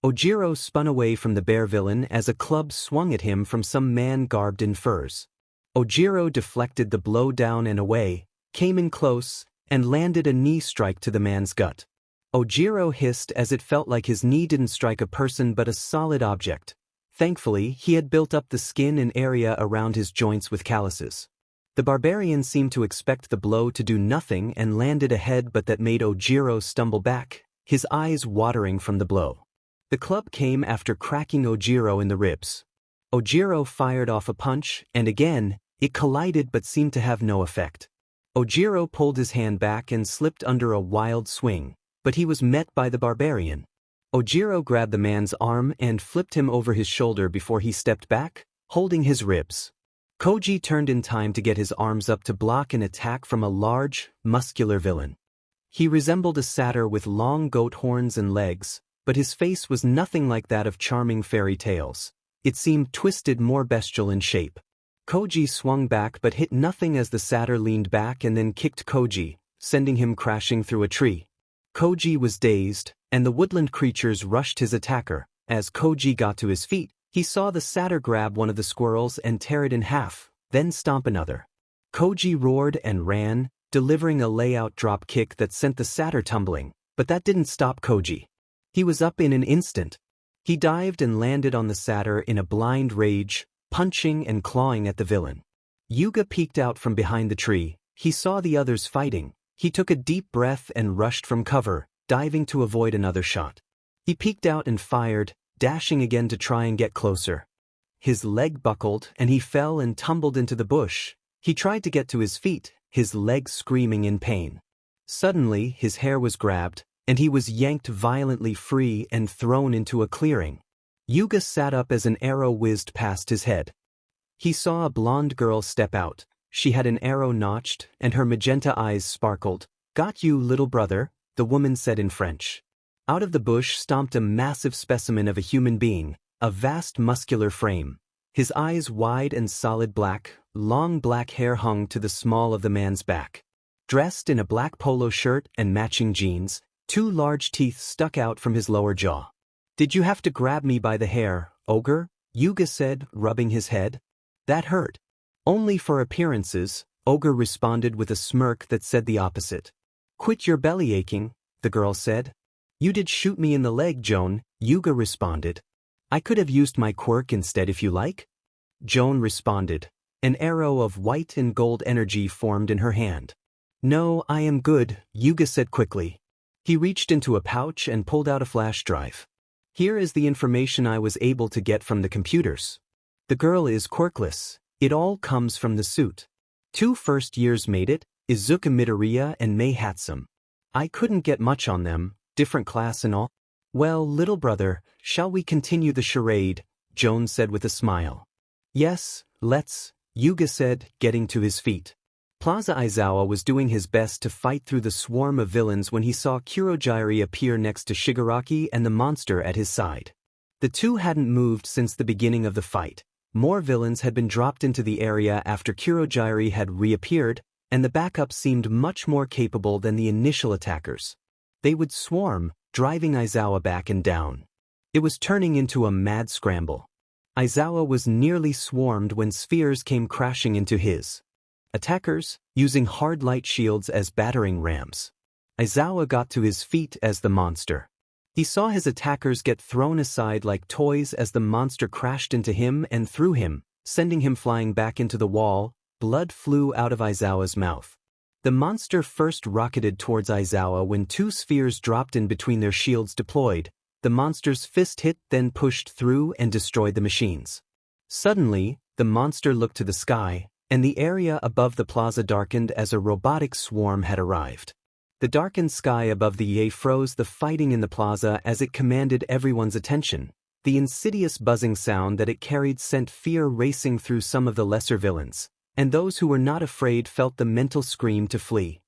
Ojiro spun away from the bear villain as a club swung at him from some man garbed in furs. Ojiro deflected the blow down and away, came in close, and landed a knee strike to the man's gut. Ojiro hissed as it felt like his knee didn't strike a person but a solid object. Thankfully, he had built up the skin and area around his joints with calluses. The barbarian seemed to expect the blow to do nothing and landed a head but that made Ojiro stumble back, his eyes watering from the blow. The club came after cracking Ojiro in the ribs. Ojiro fired off a punch, and again, it collided but seemed to have no effect. Ojiro pulled his hand back and slipped under a wild swing, but he was met by the barbarian. Ojiro grabbed the man's arm and flipped him over his shoulder before he stepped back, holding his ribs. Koji turned in time to get his arms up to block an attack from a large, muscular villain. He resembled a satyr with long goat horns and legs, but his face was nothing like that of charming fairy tales. It seemed twisted, more bestial in shape. Koji swung back but hit nothing as the satyr leaned back and then kicked Koji, sending him crashing through a tree. Koji was dazed, and the woodland creatures rushed his attacker. As Koji got to his feet, he saw the satyr grab one of the squirrels and tear it in half, then stomp another. Koji roared and ran, delivering a layout drop kick that sent the satyr tumbling, but that didn't stop Koji. He was up in an instant. He dived and landed on the satyr in a blind rage, punching and clawing at the villain. Yuga peeked out from behind the tree. He saw the others fighting. He took a deep breath and rushed from cover, diving to avoid another shot. He peeked out and fired, dashing again to try and get closer. His leg buckled and he fell and tumbled into the bush. He tried to get to his feet, his legs screaming in pain. Suddenly, his hair was grabbed, and he was yanked violently free and thrown into a clearing. Yuga sat up as an arrow whizzed past his head. He saw a blonde girl step out. She had an arrow notched, and her magenta eyes sparkled. "Got you, little brother," the woman said in French. Out of the bush stomped a massive specimen of a human being, a vast muscular frame. His eyes wide and solid black, long black hair hung to the small of the man's back. Dressed in a black polo shirt and matching jeans, 2 large teeth stuck out from his lower jaw. "Did you have to grab me by the hair, ogre?" Yuga said, rubbing his head. "That hurt." "Only for appearances," Ogre responded with a smirk that said the opposite. "Quit your belly aching," the girl said. "You did shoot me in the leg, Joan," Yuga responded. "I could have used my quirk instead if you like." Joan responded. An arrow of white and gold energy formed in her hand. "No, I am good," Yuga said quickly. He reached into a pouch and pulled out a flash drive. "Here is the information I was able to get from the computers. The girl is quirkless. It all comes from the suit. 2 first years made it, Izuku Midoriya and Mei Hatsum. I couldn't get much on them, different class and all." "Well, little brother, shall we continue the charade?" Joan said with a smile. "Yes, let's," Yuga said, getting to his feet. Plaza Aizawa was doing his best to fight through the swarm of villains when he saw Kurogiri appear next to Shigaraki and the monster at his side. The two hadn't moved since the beginning of the fight. More villains had been dropped into the area after Kurogiri had reappeared, and the backup seemed much more capable than the initial attackers. They would swarm, driving Izuku back and down. It was turning into a mad scramble. Izuku was nearly swarmed when spheres came crashing into his attackers, using hard light shields as battering rams. Izuku got to his feet as the monster. He saw his attackers get thrown aside like toys as the monster crashed into him and through him, sending him flying back into the wall. Blood flew out of Izuku's mouth. The monster first rocketed towards Izuku when two spheres dropped in between their shields deployed. The monster's fist hit, then pushed through and destroyed the machines. Suddenly, the monster looked to the sky, and the area above the plaza darkened as a robotic swarm had arrived. The darkened sky above the U.A froze the fighting in the plaza as it commanded everyone's attention. The insidious buzzing sound that it carried sent fear racing through some of the lesser villains, and those who were not afraid felt the mental scream to flee.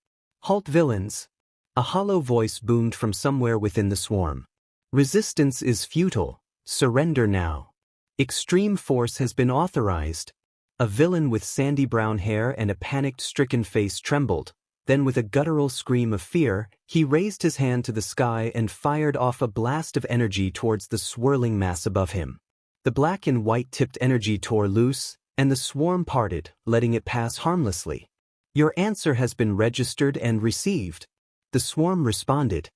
"Halt, villains!" A hollow voice boomed from somewhere within the swarm. "Resistance is futile. Surrender now. Extreme force has been authorized." A villain with sandy brown hair and a panicked-stricken face trembled. Then with a guttural scream of fear, he raised his hand to the sky and fired off a blast of energy towards the swirling mass above him. The black and white-tipped energy tore loose, and the swarm parted, letting it pass harmlessly. "Your answer has been registered and received," the swarm responded.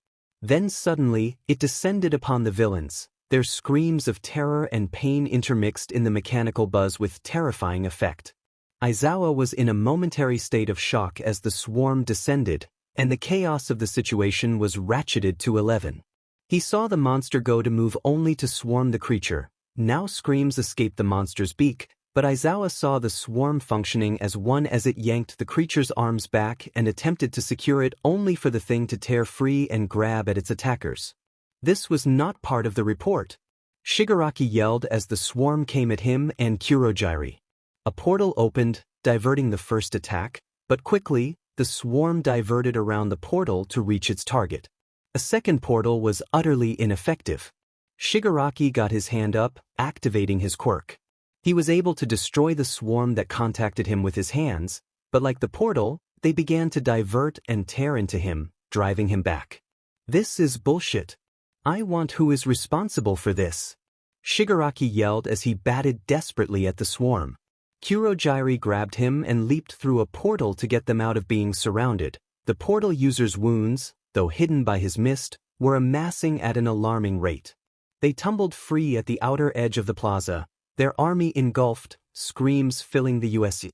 Then suddenly, it descended upon the villains, their screams of terror and pain intermixed in the mechanical buzz with terrifying effect. Izuku was in a momentary state of shock as the swarm descended, and the chaos of the situation was ratcheted to 11. He saw the monster go to move only to swarm the creature. Now screams escaped the monster's beak, but Izuku saw the swarm functioning as one as it yanked the creature's arms back and attempted to secure it only for the thing to tear free and grab at its attackers. This was not part of the report. Shigaraki yelled as the swarm came at him and Kurogiri. A portal opened, diverting the first attack, but quickly, the swarm diverted around the portal to reach its target. A second portal was utterly ineffective. Shigaraki got his hand up, activating his quirk. He was able to destroy the swarm that contacted him with his hands, but like the portal, they began to divert and tear into him, driving him back. "This is bullshit. I want who is responsible for this," Shigaraki yelled as he batted desperately at the swarm. Kurogiri grabbed him and leaped through a portal to get them out of being surrounded. The portal user's wounds, though hidden by his mist, were amassing at an alarming rate. They tumbled free at the outer edge of the plaza, their army engulfed, screams filling the U.S.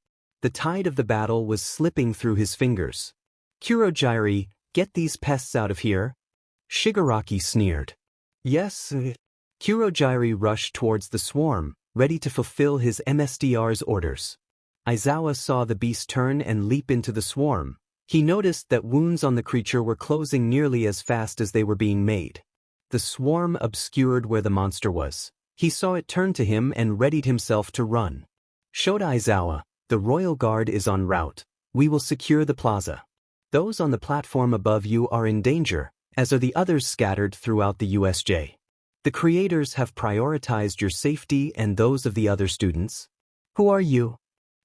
The tide of the battle was slipping through his fingers. "Kurogiri, get these pests out of here," Shigaraki sneered. "Yes." Kurogiri rushed towards the swarm, ready to fulfill his MSDR's orders. Izuku saw the beast turn and leap into the swarm. He noticed that wounds on the creature were closing nearly as fast as they were being made. The swarm obscured where the monster was. He saw it turn to him and readied himself to run. "Showed Izuku, the royal guard is en route. We will secure the plaza. Those on the platform above you are in danger, as are the others scattered throughout the USJ. The creators have prioritized your safety and those of the other students." "Who are you?"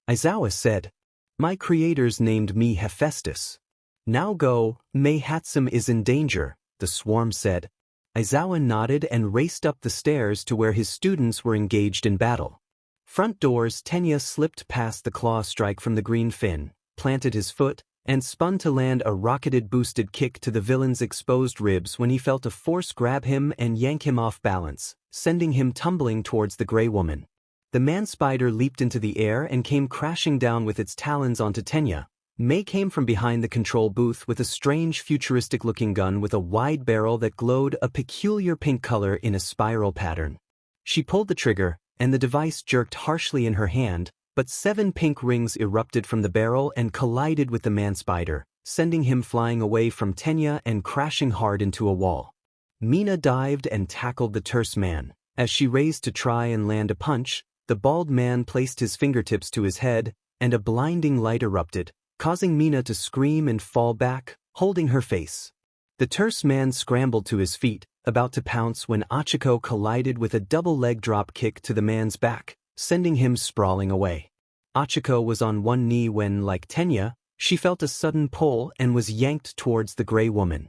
Izuku said. "My creators named me Hephaestus." "Now go, Mei Hatsum is in danger," the swarm said. Izuku nodded and raced up the stairs to where his students were engaged in battle. Front doors. Tenya slipped past the claw strike from the green fin, planted his foot, and spun to land a rocketed boosted kick to the villain's exposed ribs when he felt a force grab him and yank him off balance, sending him tumbling towards the gray woman. The man-spider leaped into the air and came crashing down with its talons onto Tenya. Mei came from behind the control booth with a strange futuristic-looking gun with a wide barrel that glowed a peculiar pink color in a spiral pattern. She pulled the trigger, and the device jerked harshly in her hand, but 7 pink rings erupted from the barrel and collided with the man-spider, sending him flying away from Tenya and crashing hard into a wall. Mina dived and tackled the terse man. As she raised to try and land a punch, the bald man placed his fingertips to his head, and a blinding light erupted, causing Mina to scream and fall back, holding her face. The terse man scrambled to his feet, about to pounce when Achiko collided with a double leg drop kick to the man's back, sending him sprawling away. Achiko was on one knee when, like Tenya, She felt a sudden pull and was yanked towards the gray woman.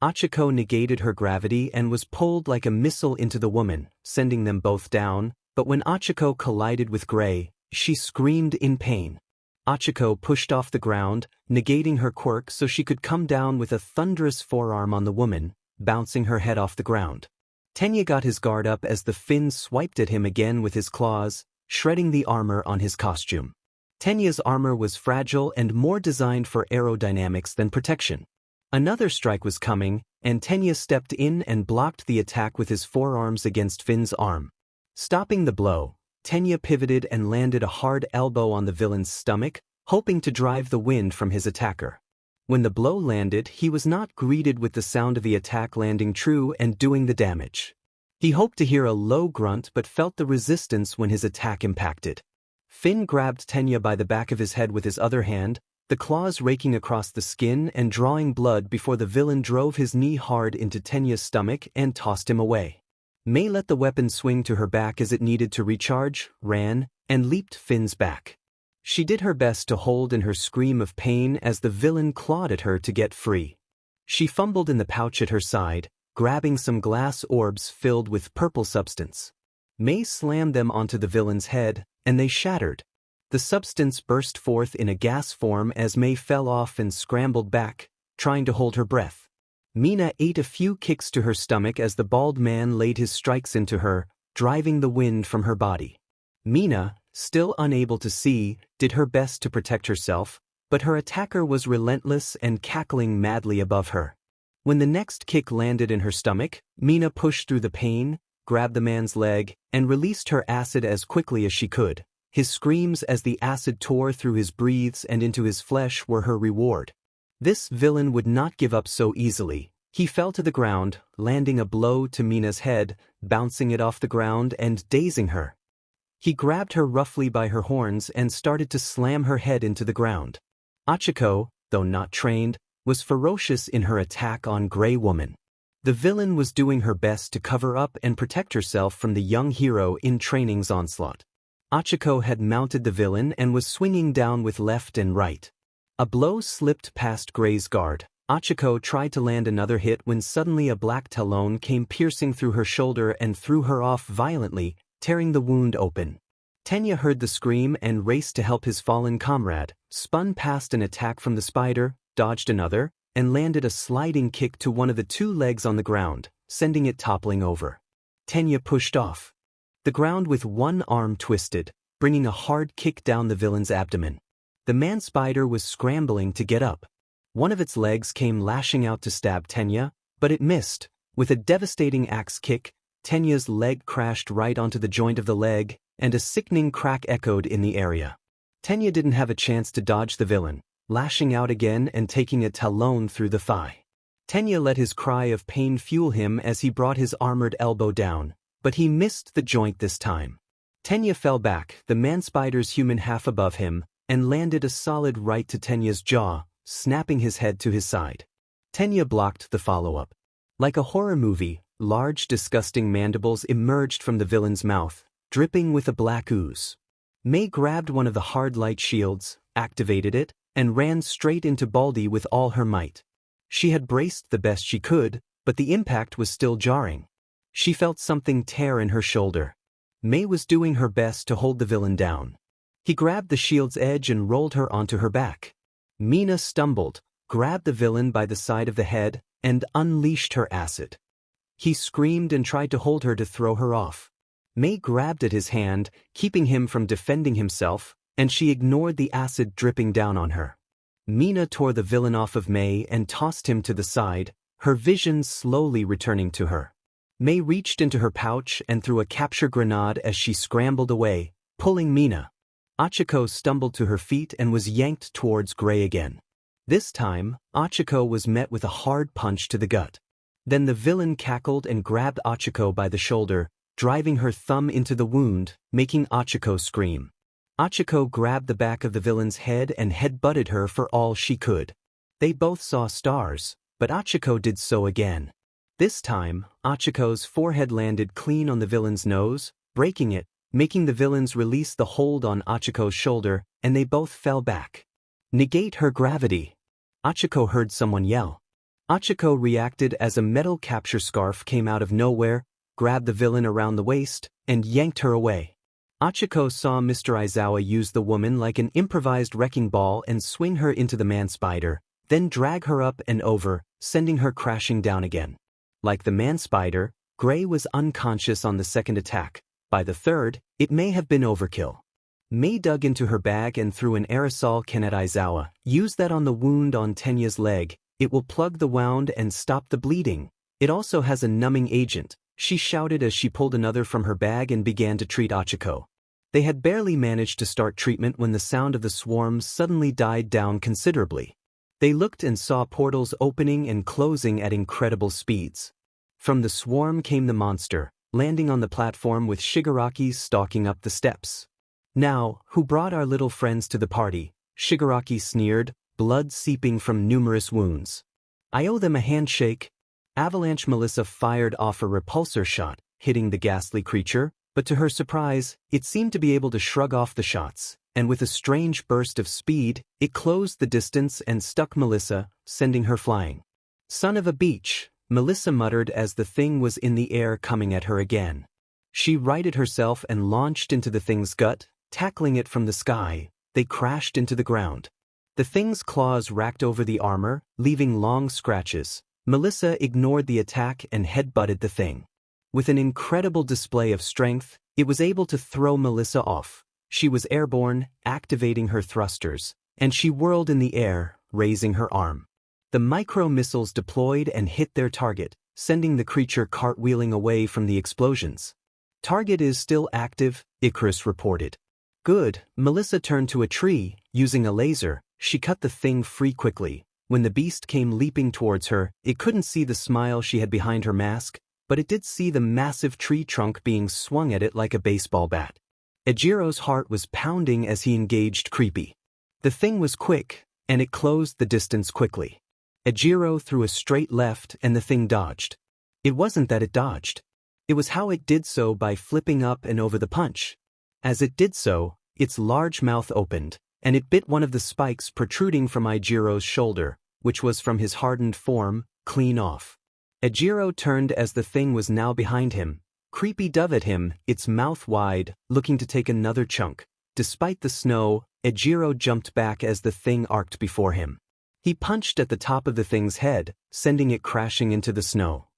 Achiko negated her gravity and was pulled like a missile into the woman, sending them both down, but when Achiko collided with Gray, she screamed in pain. Achiko pushed off the ground, negating her quirk so she could come down with a thunderous forearm on the woman, bouncing her head off the ground. Tenya got his guard up as the Finn swiped at him again with his claws, shredding the armor on his costume. Tenya's armor was fragile and more designed for aerodynamics than protection. Another strike was coming, and Tenya stepped in and blocked the attack with his forearms against Finn's arm. Stopping the blow, Tenya pivoted and landed a hard elbow on the villain's stomach, hoping to drive the wind from his attacker. When the blow landed, he was not greeted with the sound of the attack landing true and doing the damage. He hoped to hear a low grunt but felt the resistance when his attack impacted. Finn grabbed Tenya by the back of his head with his other hand, the claws raking across the skin and drawing blood before the villain drove his knee hard into Tenya's stomach and tossed him away. Mei let the weapon swing to her back as it needed to recharge, ran, and leaped Finn's back. She did her best to hold in her scream of pain as the villain clawed at her to get free. She fumbled in the pouch at her side, grabbing some glass orbs filled with purple substance. Mei slammed them onto the villain's head, and they shattered. The substance burst forth in a gas form as Mei fell off and scrambled back, trying to hold her breath. Mina ate a few kicks to her stomach as the bald man laid his strikes into her, driving the wind from her body. Mina, still unable to see, did her best to protect herself, but her attacker was relentless and cackling madly above her. When the next kick landed in her stomach, Mina pushed through the pain, grabbed the man's leg, and released her acid as quickly as she could. His screams as the acid tore through his breathes and into his flesh were her reward. This villain would not give up so easily. He fell to the ground, landing a blow to Mina's head, bouncing it off the ground and dazing her. He grabbed her roughly by her horns and started to slam her head into the ground. Achiko, though not trained, was ferocious in her attack on Grey Woman. The villain was doing her best to cover up and protect herself from the young hero in training's onslaught. Achiko had mounted the villain and was swinging down with left and right. A blow slipped past Grey's guard. Achiko tried to land another hit when suddenly a black talon came piercing through her shoulder and threw her off violently, tearing the wound open. Tenya heard the scream and raced to help his fallen comrade, spun past an attack from the spider, dodged another, and landed a sliding kick to one of the two legs on the ground, sending it toppling over. Tenya pushed off the ground with one arm twisted, bringing a hard kick down the villain's abdomen. The man-spider was scrambling to get up. One of its legs came lashing out to stab Tenya, but it missed. With a devastating axe kick, Tenya's leg crashed right onto the joint of the leg, and a sickening crack echoed in the area. Tenya didn't have a chance to dodge the villain, lashing out again and taking a talon through the thigh. Tenya let his cry of pain fuel him as he brought his armored elbow down, but he missed the joint this time. Tenya fell back, the man-spider's human half above him, and landed a solid right to Tenya's jaw, snapping his head to his side. Tenya blocked the follow-up. Like a horror movie, large disgusting mandibles emerged from the villain's mouth, dripping with a black ooze. Mei grabbed one of the hard light shields, activated it, and ran straight into Baldy with all her might. She had braced the best she could, but the impact was still jarring. She felt something tear in her shoulder. Mei was doing her best to hold the villain down. He grabbed the shield's edge and rolled her onto her back. Mina stumbled, grabbed the villain by the side of the head, and unleashed her acid. He screamed and tried to hold her to throw her off. Mei grabbed at his hand, keeping him from defending himself, and she ignored the acid dripping down on her. Mina tore the villain off of Mei and tossed him to the side, her vision slowly returning to her. Mei reached into her pouch and threw a capture grenade as she scrambled away, pulling Mina. Achiko stumbled to her feet and was yanked towards Grey again. This time, Achiko was met with a hard punch to the gut. Then the villain cackled and grabbed Achiko by the shoulder, driving her thumb into the wound, making Achiko scream. Achiko grabbed the back of the villain's head and head-butted her for all she could. They both saw stars, but Achiko did so again. This time, Achiko's forehead landed clean on the villain's nose, breaking it, making the villains release the hold on Achiko's shoulder, and they both fell back. Negate her gravity. Achiko heard someone yell. Achiko reacted as a metal capture scarf came out of nowhere, grabbed the villain around the waist, and yanked her away. Achiko saw Mr. Izawa use the woman like an improvised wrecking ball and swing her into the man-spider, then drag her up and over, sending her crashing down again. Like the man-spider, Gray was unconscious on the second attack. By the third, it may have been overkill. Mei dug into her bag and threw an aerosol can at Izawa. Use that on the wound on Tenya's leg. It will plug the wound and stop the bleeding. It also has a numbing agent, she shouted as she pulled another from her bag and began to treat Achiko. They had barely managed to start treatment when the sound of the swarms suddenly died down considerably. They looked and saw portals opening and closing at incredible speeds. From the swarm came the monster, landing on the platform with Shigaraki stalking up the steps. Now, who brought our little friends to the party? Shigaraki sneered, blood seeping from numerous wounds. I owe them a handshake. Avalanche Melissa fired off a repulsor shot, hitting the ghastly creature, but to her surprise, it seemed to be able to shrug off the shots, and with a strange burst of speed, it closed the distance and stuck Melissa, sending her flying. Son of a beach, Melissa muttered as the thing was in the air coming at her again. She righted herself and launched into the thing's gut, tackling it from the sky. They crashed into the ground. The thing's claws racked over the armor, leaving long scratches. Melissa ignored the attack and headbutted the thing. With an incredible display of strength, it was able to throw Melissa off. She was airborne, activating her thrusters, and she whirled in the air, raising her arm. The micro-missiles deployed and hit their target, sending the creature cartwheeling away from the explosions. Target is still active, Icarus reported. Good, Melissa turned to a tree, using a laser. She cut the thing free quickly. When the beast came leaping towards her, it couldn't see the smile she had behind her mask, but it did see the massive tree trunk being swung at it like a baseball bat. Ejiro's heart was pounding as he engaged Creepy. The thing was quick, and it closed the distance quickly. Ejiro threw a straight left and the thing dodged. It wasn't that it dodged. It was how it did so by flipping up and over the punch. As it did so, its large mouth opened, and it bit one of the spikes protruding from Ejiro's shoulder, which was from his hardened form, clean off. Ejiro turned as the thing was now behind him. Creepy dove at him, its mouth wide, looking to take another chunk. Despite the snow, Ejiro jumped back as the thing arced before him. He punched at the top of the thing's head, sending it crashing into the snow.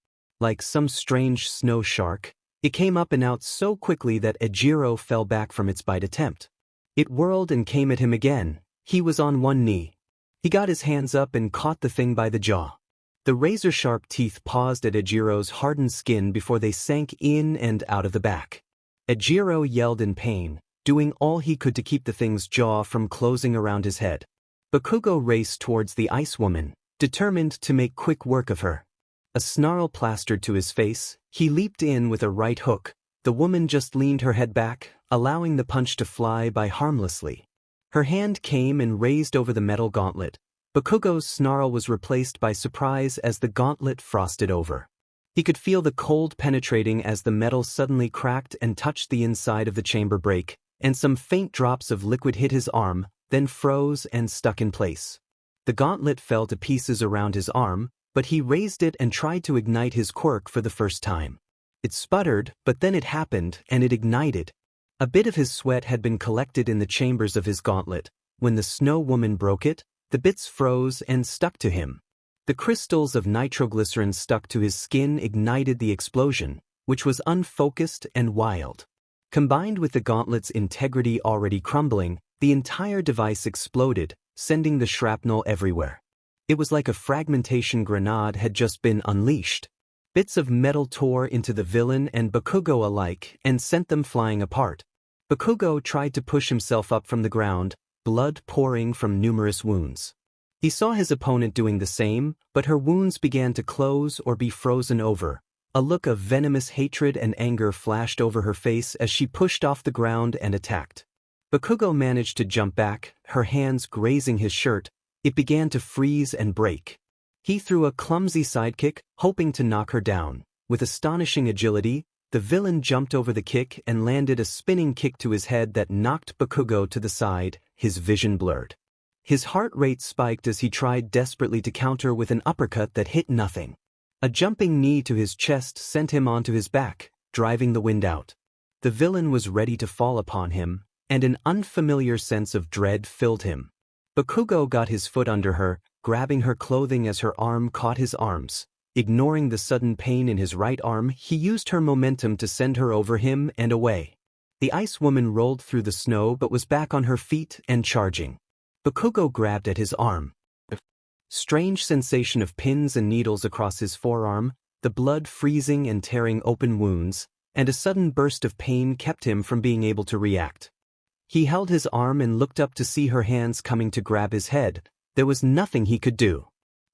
Like some strange snow shark, it came up and out so quickly that Ejiro fell back from its bite attempt. It whirled and came at him again. He was on one knee. He got his hands up and caught the thing by the jaw. The razor-sharp teeth paused at Ejiro's hardened skin before they sank in and out of the back. Ejiro yelled in pain, doing all he could to keep the thing's jaw from closing around his head. Bakugo raced towards the ice woman, determined to make quick work of her. A snarl plastered to his face, he leaped in with a right hook. The woman just leaned her head back, allowing the punch to fly by harmlessly. Her hand came and raised over the metal gauntlet. Bakugo's snarl was replaced by surprise as the gauntlet frosted over. He could feel the cold penetrating as the metal suddenly cracked and touched the inside of the chamber break, and some faint drops of liquid hit his arm, then froze and stuck in place. The gauntlet fell to pieces around his arm, but he raised it and tried to ignite his quirk for the first time. It sputtered, but then it happened, and it ignited. A bit of his sweat had been collected in the chambers of his gauntlet. When the snow woman broke it, the bits froze and stuck to him. The crystals of nitroglycerin stuck to his skin ignited the explosion, which was unfocused and wild. Combined with the gauntlet's integrity already crumbling, the entire device exploded, sending the shrapnel everywhere. It was like a fragmentation grenade had just been unleashed. Bits of metal tore into the villain and Bakugo alike and sent them flying apart. Bakugo tried to push himself up from the ground, blood pouring from numerous wounds. He saw his opponent doing the same, but her wounds began to close or be frozen over. A look of venomous hatred and anger flashed over her face as she pushed off the ground and attacked. Bakugo managed to jump back, her hands grazing his shirt. It began to freeze and break. He threw a clumsy sidekick, hoping to knock her down. With astonishing agility, the villain jumped over the kick and landed a spinning kick to his head that knocked Bakugo to the side, his vision blurred. His heart rate spiked as he tried desperately to counter with an uppercut that hit nothing. A jumping knee to his chest sent him onto his back, driving the wind out. The villain was ready to fall upon him, and an unfamiliar sense of dread filled him. Bakugo got his foot under her, grabbing her clothing as her arm caught his arms. Ignoring the sudden pain in his right arm, he used her momentum to send her over him and away. The ice woman rolled through the snow but was back on her feet and charging. Bakugo grabbed at his arm. A strange sensation of pins and needles across his forearm, the blood freezing and tearing open wounds, and a sudden burst of pain kept him from being able to react. He held his arm and looked up to see her hands coming to grab his head. There was nothing he could do.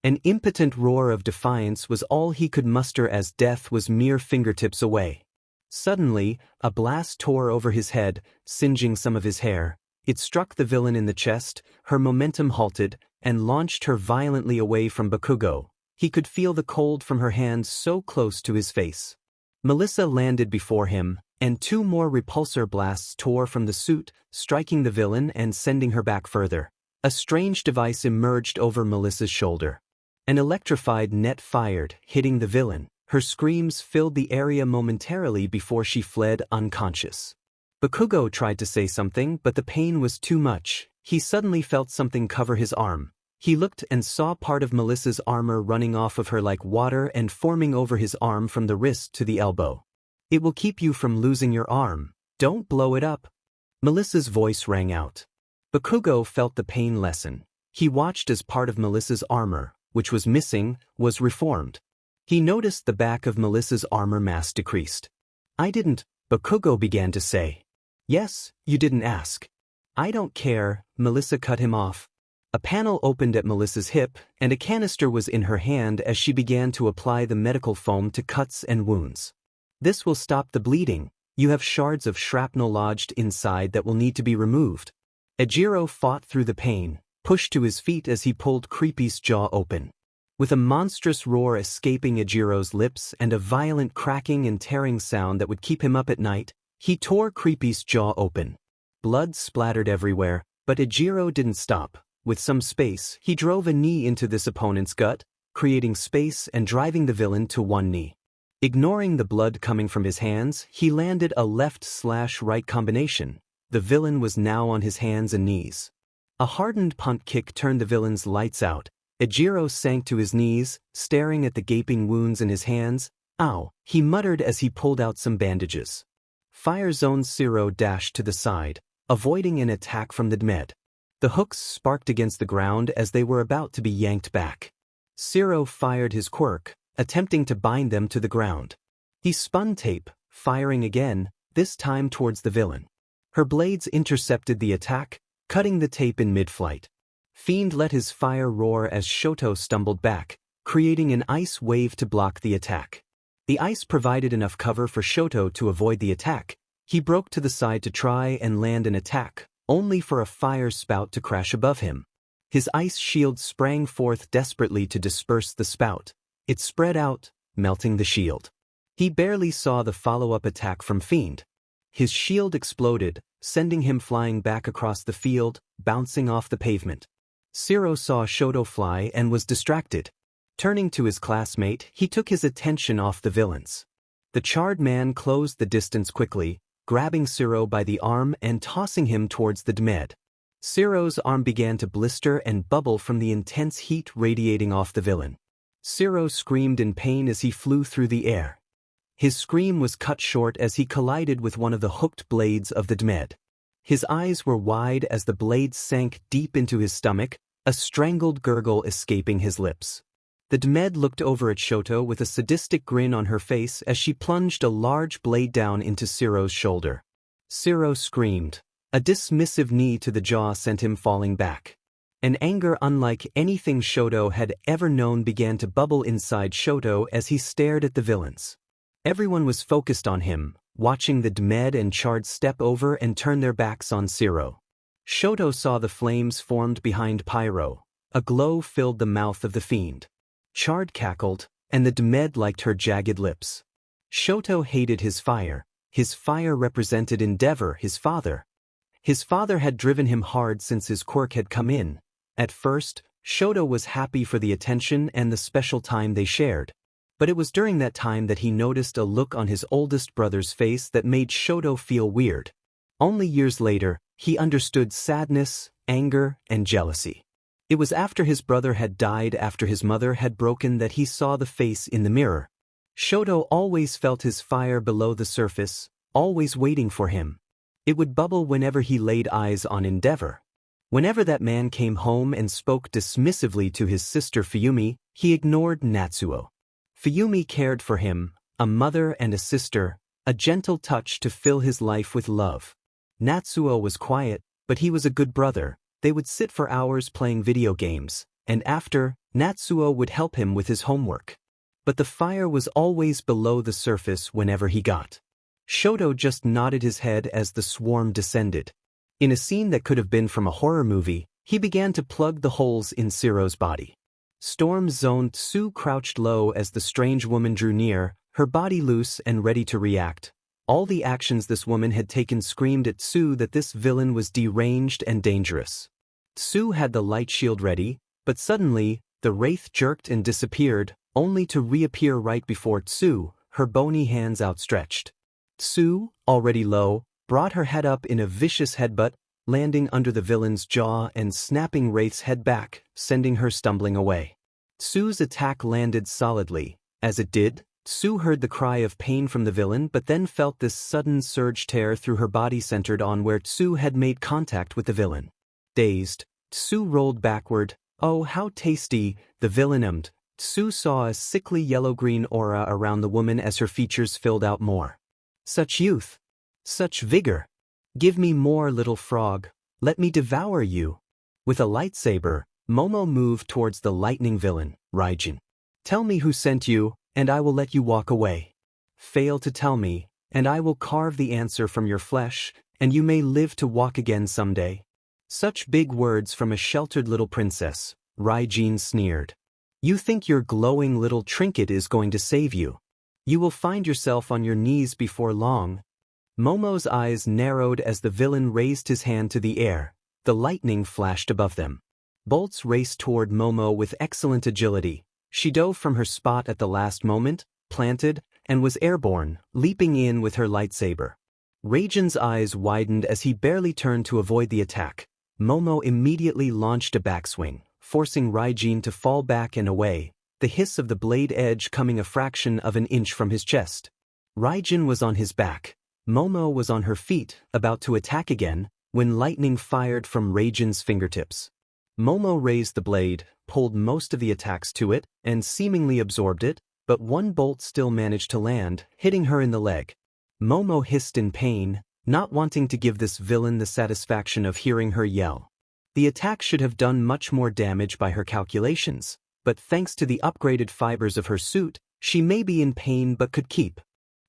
An impotent roar of defiance was all he could muster as death was mere fingertips away. Suddenly, a blast tore over his head, singeing some of his hair. It struck the villain in the chest, her momentum halted, and launched her violently away from Bakugo. He could feel the cold from her hands so close to his face. Melissa landed before him, and two more repulsor blasts tore from the suit, striking the villain and sending her back further. A strange device emerged over Melissa's shoulder. An electrified net fired, hitting the villain. Her screams filled the area momentarily before she fled unconscious. Bakugo tried to say something, but the pain was too much. He suddenly felt something cover his arm. He looked and saw part of Melissa's armor running off of her like water and forming over his arm from the wrist to the elbow. "It will keep you from losing your arm. Don't blow it up." Melissa's voice rang out. Bakugo felt the pain lessen. He watched as part of Melissa's armor, which was missing, was reformed. He noticed the back of Melissa's armor mass decreased. "I didn't," Bakugo began to say. "Yes, you didn't ask." "I don't care," Melissa cut him off. A panel opened at Melissa's hip, and a canister was in her hand as she began to apply the medical foam to cuts and wounds. "This will stop the bleeding. You have shards of shrapnel lodged inside that will need to be removed." Ejiro fought through the pain, pushed to his feet as he pulled Creepy's jaw open. With a monstrous roar escaping Ejiro's lips and a violent cracking and tearing sound that would keep him up at night, he tore Creepy's jaw open. Blood splattered everywhere, but Ejiro didn't stop. With some space, he drove a knee into this opponent's gut, creating space and driving the villain to one knee. Ignoring the blood coming from his hands, he landed a left/right combination. The villain was now on his hands and knees. A hardened punt kick turned the villain's lights out. Ejiro sank to his knees, staring at the gaping wounds in his hands. "Ow," he muttered as he pulled out some bandages. Fire Zone Zero dashed to the side, avoiding an attack from the Dmed. The hooks sparked against the ground as they were about to be yanked back. Zero fired his quirk, attempting to bind them to the ground. He spun tape, firing again, this time towards the villain. Her blades intercepted the attack, cutting the tape in mid-flight. Fiend let his fire roar as Shoto stumbled back, creating an ice wave to block the attack. The ice provided enough cover for Shoto to avoid the attack. He broke to the side to try and land an attack, only for a fire spout to crash above him. His ice shield sprang forth desperately to disperse the spout. It spread out, melting the shield. He barely saw the follow-up attack from Fiend. His shield exploded, sending him flying back across the field, bouncing off the pavement. Zero saw Shoto fly and was distracted. Turning to his classmate, he took his attention off the villains. The charred man closed the distance quickly, grabbing Zero by the arm and tossing him towards the Dmed. Zero's arm began to blister and bubble from the intense heat radiating off the villain. Zero screamed in pain as he flew through the air. His scream was cut short as he collided with one of the hooked blades of the Dmed. His eyes were wide as the blades sank deep into his stomach, a strangled gurgle escaping his lips. The Dmed looked over at Shoto with a sadistic grin on her face as she plunged a large blade down into Zero's shoulder. Zero screamed. A dismissive knee to the jaw sent him falling back. An anger unlike anything Shoto had ever known began to bubble inside Shoto as he stared at the villains. Everyone was focused on him, watching the Dmed and Chard step over and turn their backs on Zero. Shoto saw the flames formed behind Pyro. A glow filled the mouth of the fiend. Chard cackled, and the Dmed liked her jagged lips. Shoto hated his fire. His fire represented Endeavor, his father. His father had driven him hard since his quirk had come in. At first, Shoto was happy for the attention and the special time they shared. But it was during that time that he noticed a look on his oldest brother's face that made Shoto feel weird. Only years later, he understood sadness, anger, and jealousy. It was after his brother had died after his mother had broken that he saw the face in the mirror. Shoto always felt his fire below the surface, always waiting for him. It would bubble whenever he laid eyes on Endeavor. Whenever that man came home and spoke dismissively to his sister Fuyumi, he ignored Natsuo. Fuyumi cared for him, a mother and a sister, a gentle touch to fill his life with love. Natsuo was quiet, but he was a good brother. They would sit for hours playing video games, and after, Natsuo would help him with his homework. But the fire was always below the surface whenever he got. Shoto just nodded his head as the swarm descended. In a scene that could have been from a horror movie, he began to plug the holes in Siro's body. Storm Zone Tsu crouched low as the strange woman drew near, her body loose and ready to react. All the actions this woman had taken screamed at Tsu that this villain was deranged and dangerous. Tsu had the light shield ready, but suddenly, the wraith jerked and disappeared, only to reappear right before Tsu, her bony hands outstretched. Tsu, already low, brought her head up in a vicious headbutt, landing under the villain's jaw and snapping Wraith's head back, sending her stumbling away. Tsu's attack landed solidly. As it did, Tsu heard the cry of pain from the villain but then felt this sudden surge tear through her body centered on where Tsu had made contact with the villain. Dazed, Tsu rolled backward. "Oh, how tasty," the villain ummed. Tsu saw a sickly yellow-green aura around the woman as her features filled out more. "Such youth! Such vigor! Give me more, little frog. Let me devour you." With a lightsaber, Momo moved towards the lightning villain, Raijin. "Tell me who sent you, and I will let you walk away. Fail to tell me, and I will carve the answer from your flesh, and you may live to walk again someday." Such big words from a sheltered little princess, Raijin sneered. "You think your glowing little trinket is going to save you? You will find yourself on your knees before long." Momo's eyes narrowed as the villain raised his hand to the air. The lightning flashed above them. Bolts raced toward Momo with excellent agility. She dove from her spot at the last moment, planted, and was airborne, leaping in with her lightsaber. Raijin's eyes widened as he barely turned to avoid the attack. Momo immediately launched a backswing, forcing Raijin to fall back and away, the hiss of the blade edge coming a fraction of an inch from his chest. Raijin was on his back. Momo was on her feet, about to attack again, when lightning fired from Raijin's fingertips. Momo raised the blade, pulled most of the attacks to it, and seemingly absorbed it, but one bolt still managed to land, hitting her in the leg. Momo hissed in pain, not wanting to give this villain the satisfaction of hearing her yell. The attack should have done much more damage by her calculations, but thanks to the upgraded fibers of her suit, she may be in pain but could keep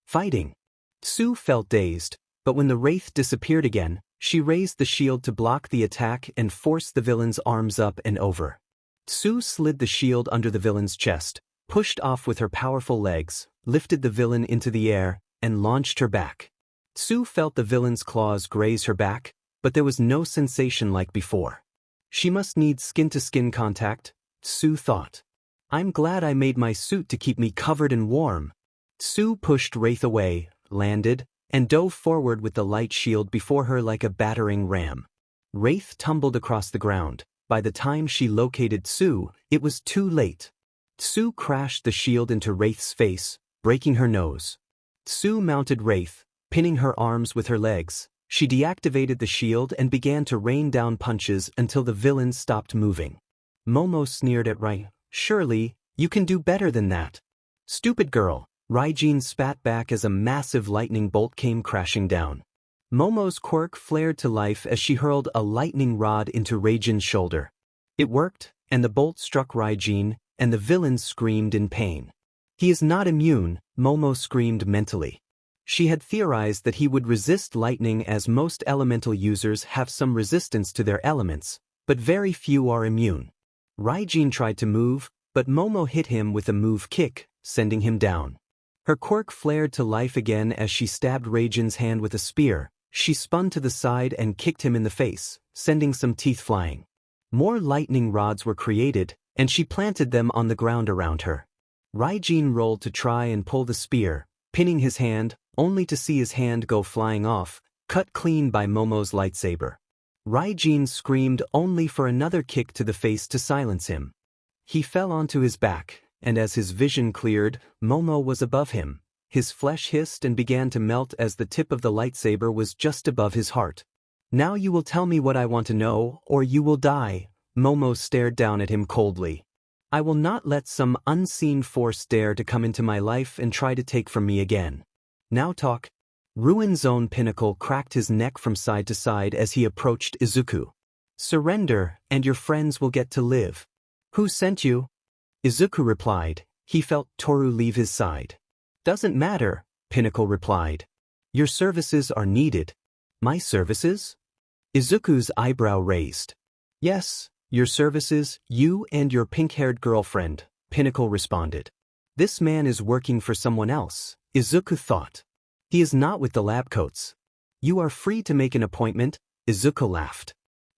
fighting. Tsu felt dazed, but when the wraith disappeared again, she raised the shield to block the attack and force the villain's arms up and over. Tsu slid the shield under the villain's chest, pushed off with her powerful legs, lifted the villain into the air, and launched her back. Tsu felt the villain's claws graze her back, but there was no sensation like before. She must need skin-to-skin contact, Tsu thought. "I'm glad I made my suit to keep me covered and warm." Tsu pushed Wraith away, landed, and dove forward with the light shield before her like a battering ram. Wraith tumbled across the ground. By the time she located Tsu, it was too late. Tsu crashed the shield into Wraith's face, breaking her nose. Tsu mounted Wraith, pinning her arms with her legs. She deactivated the shield and began to rain down punches until the villain stopped moving. Momo sneered at Rai. "Surely, you can do better than that." "Stupid girl," Raijin spat back as a massive lightning bolt came crashing down. Momo's quirk flared to life as she hurled a lightning rod into Raijin's shoulder. It worked, and the bolt struck Raijin, and the villain screamed in pain. "He is not immune," Momo screamed mentally. She had theorized that he would resist lightning as most elemental users have some resistance to their elements, but very few are immune. Raijin tried to move, but Momo hit him with a move kick, sending him down. Her quirk flared to life again as she stabbed Raijin's hand with a spear. She spun to the side and kicked him in the face, sending some teeth flying. More lightning rods were created, and she planted them on the ground around her. Raijin rolled to try and pull the spear, pinning his hand, only to see his hand go flying off, cut clean by Momo's lightsaber. Raijin screamed only for another kick to the face to silence him. He fell onto his back, and as his vision cleared, Momo was above him. His flesh hissed and began to melt as the tip of the lightsaber was just above his heart. "Now you will tell me what I want to know, or you will die." Momo stared down at him coldly. "I will not let some unseen force dare to come into my life and try to take from me again. Now talk." Ruin Zone Pinnacle cracked his neck from side to side as he approached Izuku. "Surrender, and your friends will get to live." "Who sent you?" Izuku replied. He felt Toru leave his side. "Doesn't matter," Pinnacle replied. "Your services are needed." "My services?" Izuku's eyebrow raised. "Yes, your services, you and your pink-haired girlfriend," Pinnacle responded. "This man is working for someone else," Izuku thought. "He is not with the lab coats." "You are free to make an appointment," Izuku laughed.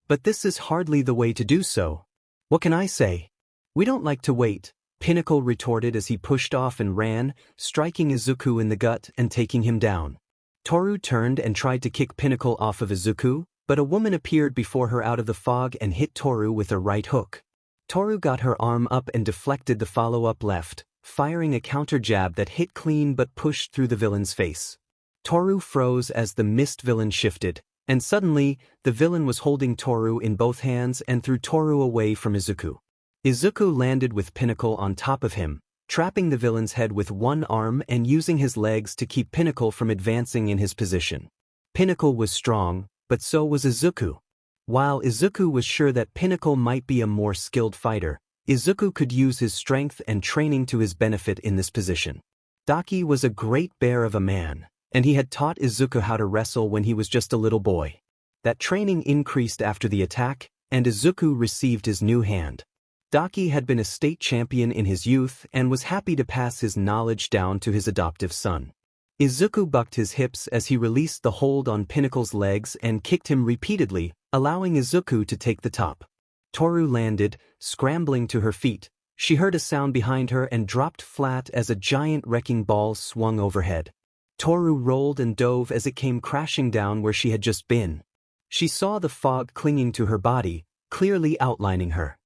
"But this is hardly the way to do so." "What can I say?" "We don't like to wait," Pinnacle retorted as he pushed off and ran, striking Izuku in the gut and taking him down. Toru turned and tried to kick Pinnacle off of Izuku, but a woman appeared before her out of the fog and hit Toru with a right hook. Toru got her arm up and deflected the follow-up left, firing a counter jab that hit clean but pushed through the villain's face. Toru froze as the mist villain shifted, and suddenly, the villain was holding Toru in both hands and threw Toru away from Izuku. Izuku landed with Pinnacle on top of him, trapping the villain's head with one arm and using his legs to keep Pinnacle from advancing in his position. Pinnacle was strong, but so was Izuku. While Izuku was sure that Pinnacle might be a more skilled fighter, Izuku could use his strength and training to his benefit in this position. Daki was a great bear of a man, and he had taught Izuku how to wrestle when he was just a little boy. That training increased after the attack, and Izuku received his new hand. Daki had been a state champion in his youth and was happy to pass his knowledge down to his adoptive son. Izuku bucked his hips as he released the hold on Pinnacle's legs and kicked him repeatedly, allowing Izuku to take the top. Toru landed, scrambling to her feet. She heard a sound behind her and dropped flat as a giant wrecking ball swung overhead. Toru rolled and dove as it came crashing down where she had just been. She saw the fog clinging to her body, clearly outlining her.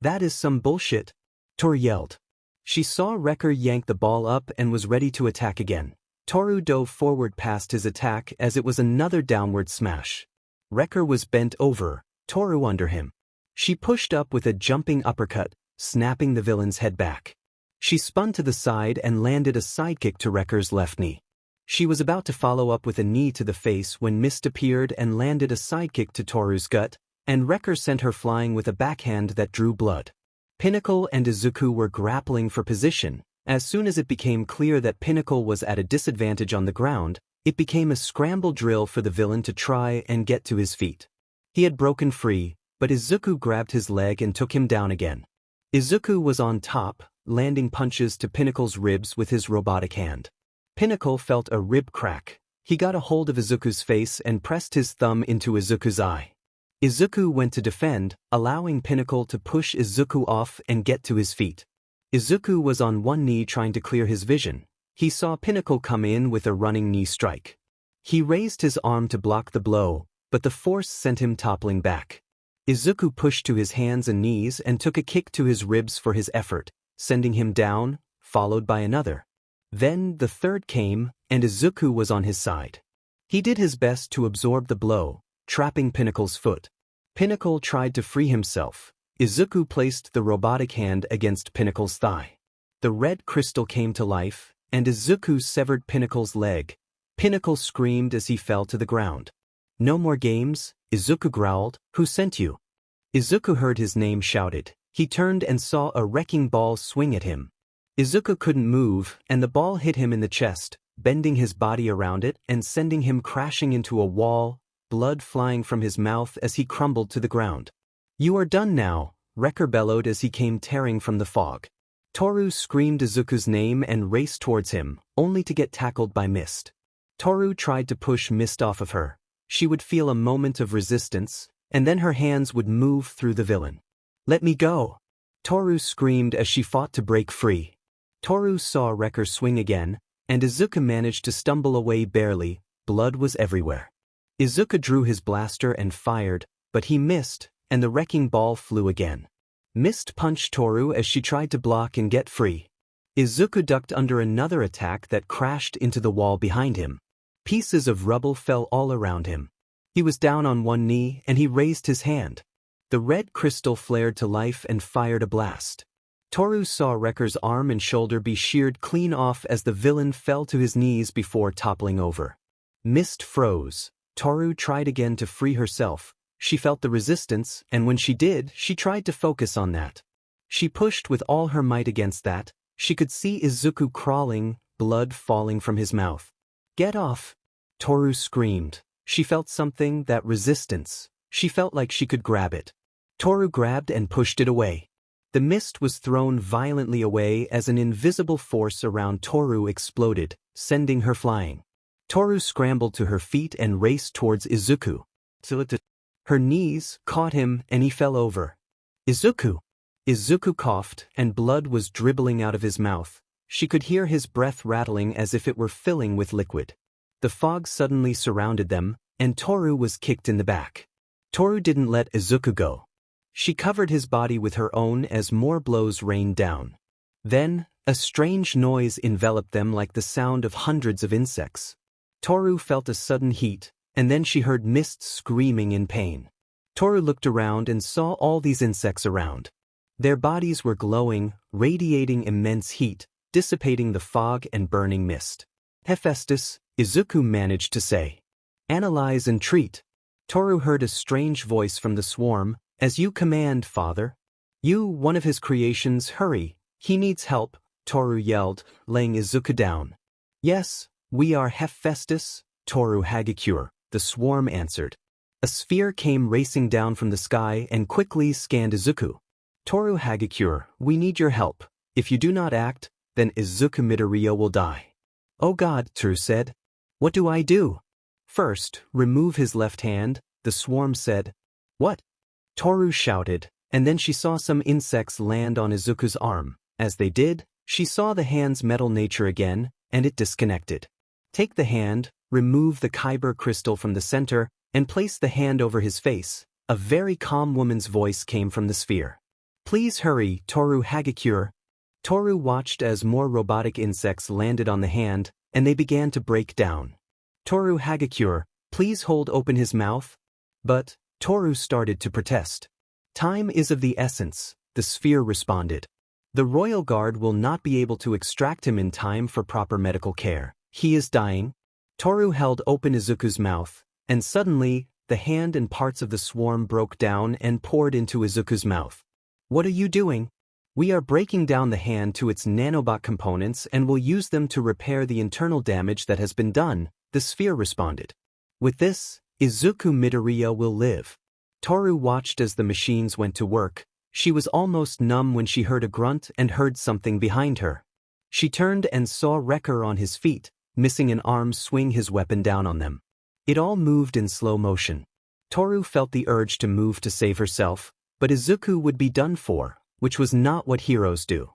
"That is some bullshit," Toru yelled. She saw Wrecker yank the ball up and was ready to attack again. Toru dove forward past his attack as it was another downward smash. Wrecker was bent over, Toru under him. She pushed up with a jumping uppercut, snapping the villain's head back. She spun to the side and landed a sidekick to Wrecker's left knee. She was about to follow up with a knee to the face when Mist appeared and landed a sidekick to Toru's gut, and Wrecker sent her flying with a backhand that drew blood. Pinnacle and Izuku were grappling for position. As soon as it became clear that Pinnacle was at a disadvantage on the ground, it became a scramble drill for the villain to try and get to his feet. He had broken free, but Izuku grabbed his leg and took him down again. Izuku was on top, landing punches to Pinnacle's ribs with his robotic hand. Pinnacle felt a rib crack. He got a hold of Izuku's face and pressed his thumb into Izuku's eye. Izuku went to defend, allowing Pinnacle to push Izuku off and get to his feet. Izuku was on one knee trying to clear his vision. He saw Pinnacle come in with a running knee strike. He raised his arm to block the blow, but the force sent him toppling back. Izuku pushed to his hands and knees and took a kick to his ribs for his effort, sending him down, followed by another. Then the third came, and Izuku was on his side. He did his best to absorb the blow, trapping Pinnacle's foot. Pinnacle tried to free himself. Izuku placed the robotic hand against Pinnacle's thigh. The red crystal came to life, and Izuku severed Pinnacle's leg. Pinnacle screamed as he fell to the ground. "No more games," Izuku growled. "Who sent you?" Izuku heard his name shouted. He turned and saw a wrecking ball swing at him. Izuku couldn't move, and the ball hit him in the chest, bending his body around it and sending him crashing into a wall, blood flying from his mouth as he crumbled to the ground. "You are done now," Wrecker bellowed as he came tearing from the fog. Toru screamed Izuku's name and raced towards him, only to get tackled by Mist. Toru tried to push Mist off of her. She would feel a moment of resistance, and then her hands would move through the villain. "Let me go!" Toru screamed as she fought to break free. Toru saw Wrecker swing again, and Izuku managed to stumble away barely. Blood was everywhere. Izuku drew his blaster and fired, but he missed, and the wrecking ball flew again. Mist punched Toru as she tried to block and get free. Izuku ducked under another attack that crashed into the wall behind him. Pieces of rubble fell all around him. He was down on one knee and he raised his hand. The red crystal flared to life and fired a blast. Toru saw Wrecker's arm and shoulder be sheared clean off as the villain fell to his knees before toppling over. Mist froze. Toru tried again to free herself. She felt the resistance, and when she did, she tried to focus on that. She pushed with all her might against that. She could see Izuku crawling, blood falling from his mouth. "Get off!" Toru screamed. She felt something, that resistance. She felt like she could grab it. Toru grabbed and pushed it away. The mist was thrown violently away as an invisible force around Toru exploded, sending her flying. Toru scrambled to her feet and raced towards Izuku. Her knees caught him and he fell over. "Izuku!" Izuku coughed and blood was dribbling out of his mouth. She could hear his breath rattling as if it were filling with liquid. The fog suddenly surrounded them, and Toru was kicked in the back. Toru didn't let Izuku go. She covered his body with her own as more blows rained down. Then, a strange noise enveloped them like the sound of hundreds of insects. Toru felt a sudden heat, and then she heard Mist screaming in pain. Toru looked around and saw all these insects around. Their bodies were glowing, radiating immense heat, dissipating the fog and burning mist. "Hephaestus," Izuku managed to say. "Analyze and treat." Toru heard a strange voice from the swarm. "As you command, father." "You, one of his creations, hurry. He needs help," Toru yelled, laying Izuku down. "Yes, we are Hephaestus, Toru Hagakure," the swarm answered. A sphere came racing down from the sky and quickly scanned Izuku. "Toru Hagakure, we need your help. If you do not act, then Izuku Midoriya will die." "Oh God," Toru said. "What do I do?" "First, remove his left hand," the swarm said. "What?" Toru shouted, and then she saw some insects land on Izuku's arm. As they did, she saw the hand's metal nature again, and it disconnected. "Take the hand, remove the Kyber crystal from the center, and place the hand over his face." A very calm woman's voice came from the sphere. "Please hurry, Toru Hagakure." Toru watched as more robotic insects landed on the hand, and they began to break down. "Toru Hagakure, please hold open his mouth." But Toru started to protest. "Time is of the essence," the sphere responded. "The royal guard will not be able to extract him in time for proper medical care. He is dying." Toru held open Izuku's mouth, and suddenly, the hand and parts of the swarm broke down and poured into Izuku's mouth. "What are you doing?" "We are breaking down the hand to its nanobot components and will use them to repair the internal damage that has been done," the sphere responded. "With this, Izuku Midoriya will live." Toru watched as the machines went to work. She was almost numb when she heard a grunt and heard something behind her. She turned and saw Wrecker on his feet, missing an arm, swing his weapon down on them. It all moved in slow motion. Toru felt the urge to move to save herself, but Izuku would be done for, which was not what heroes do.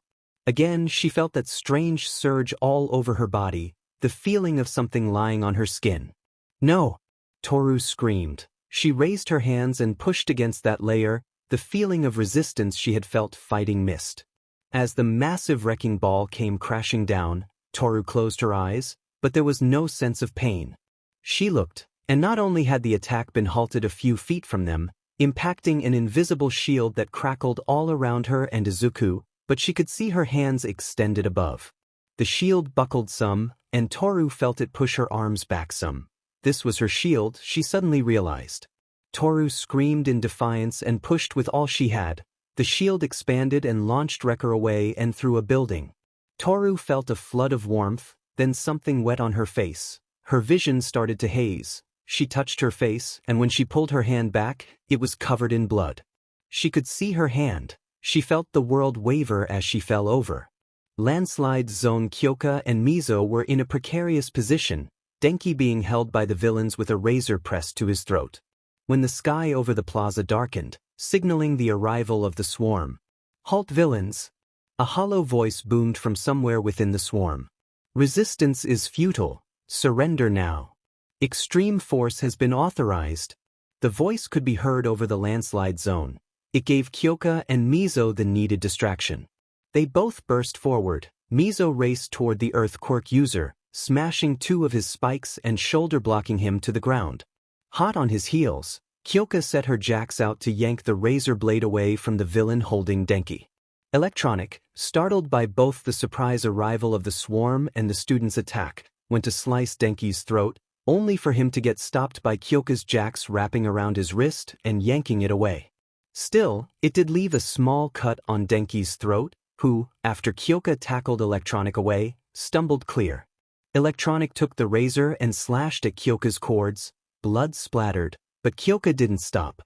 Again, she felt that strange surge all over her body, the feeling of something lying on her skin. "No!" Toru screamed. She raised her hands and pushed against that layer, the feeling of resistance she had felt fighting Mist. As the massive wrecking ball came crashing down, Toru closed her eyes, but there was no sense of pain. She looked, and not only had the attack been halted a few feet from them, impacting an invisible shield that crackled all around her and Izuku, but she could see her hands extended above. The shield buckled some, and Toru felt it push her arms back some. This was her shield, she suddenly realized. Toru screamed in defiance and pushed with all she had. The shield expanded and launched Wrecker away and through a building. Toru felt a flood of warmth, then something wet on her face. Her vision started to haze. She touched her face, and when she pulled her hand back, it was covered in blood. She could see her hand. She felt the world waver as she fell over. Landslide Zone Kyoka and Mizo were in a precarious position, Denki being held by the villains with a razor pressed to his throat. when the sky over the plaza darkened, signaling the arrival of the swarm. "Halt, villains!" A hollow voice boomed from somewhere within the swarm. "Resistance is futile. Surrender now. Extreme force has been authorized." The voice could be heard over the landslide zone. It gave Kyoka and Mizo the needed distraction. They both burst forward. Mizo raced toward the Earth Quirk user, smashing 2 of his spikes and shoulder-blocking him to the ground. Hot on his heels, Kyoka set her jacks out to yank the razor blade away from the villain holding Denki. Electronic, startled by both the surprise arrival of the swarm and the student's attack, went to slice Denki's throat, only for him to get stopped by Kyoka's jacks wrapping around his wrist and yanking it away. Still, it did leave a small cut on Denki's throat, who, after Kyoka tackled Electronic away, stumbled clear. Electronic took the razor and slashed at Kyoka's cords. Blood splattered, but Kyoka didn't stop.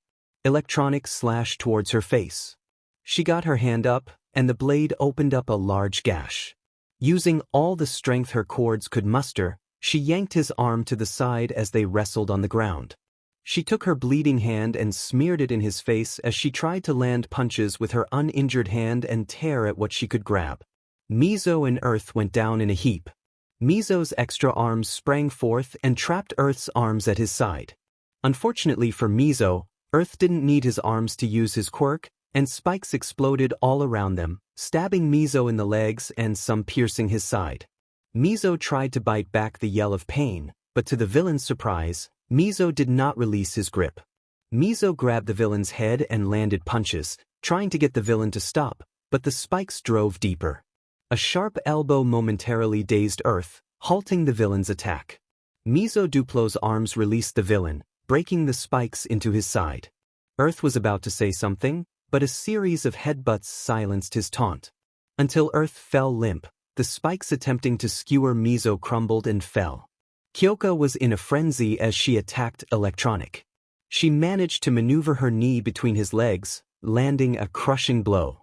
Electronic slashed towards her face. She got her hand up, and the blade opened up a large gash. Using all the strength her cords could muster, she yanked his arm to the side as they wrestled on the ground. She took her bleeding hand and smeared it in his face as she tried to land punches with her uninjured hand and tear at what she could grab. Mizo and Earth went down in a heap. Mizo's extra arms sprang forth and trapped Earth's arms at his side. Unfortunately for Mizo, Earth didn't need his arms to use his quirk, and spikes exploded all around them, stabbing Mizo in the legs and some piercing his side. Mizo tried to bite back the yell of pain, but to the villain's surprise, Mizo did not release his grip. Mizo grabbed the villain's head and landed punches, trying to get the villain to stop, but the spikes drove deeper. A sharp elbow momentarily dazed Earth, halting the villain's attack. Mizo Duplo's arms released the villain, breaking the spikes into his side. Earth was about to say something, but a series of headbutts silenced his taunt. Until Earth fell limp, the spikes attempting to skewer Mizo crumbled and fell. Kyoka was in a frenzy as she attacked Electronic. She managed to maneuver her knee between his legs, landing a crushing blow.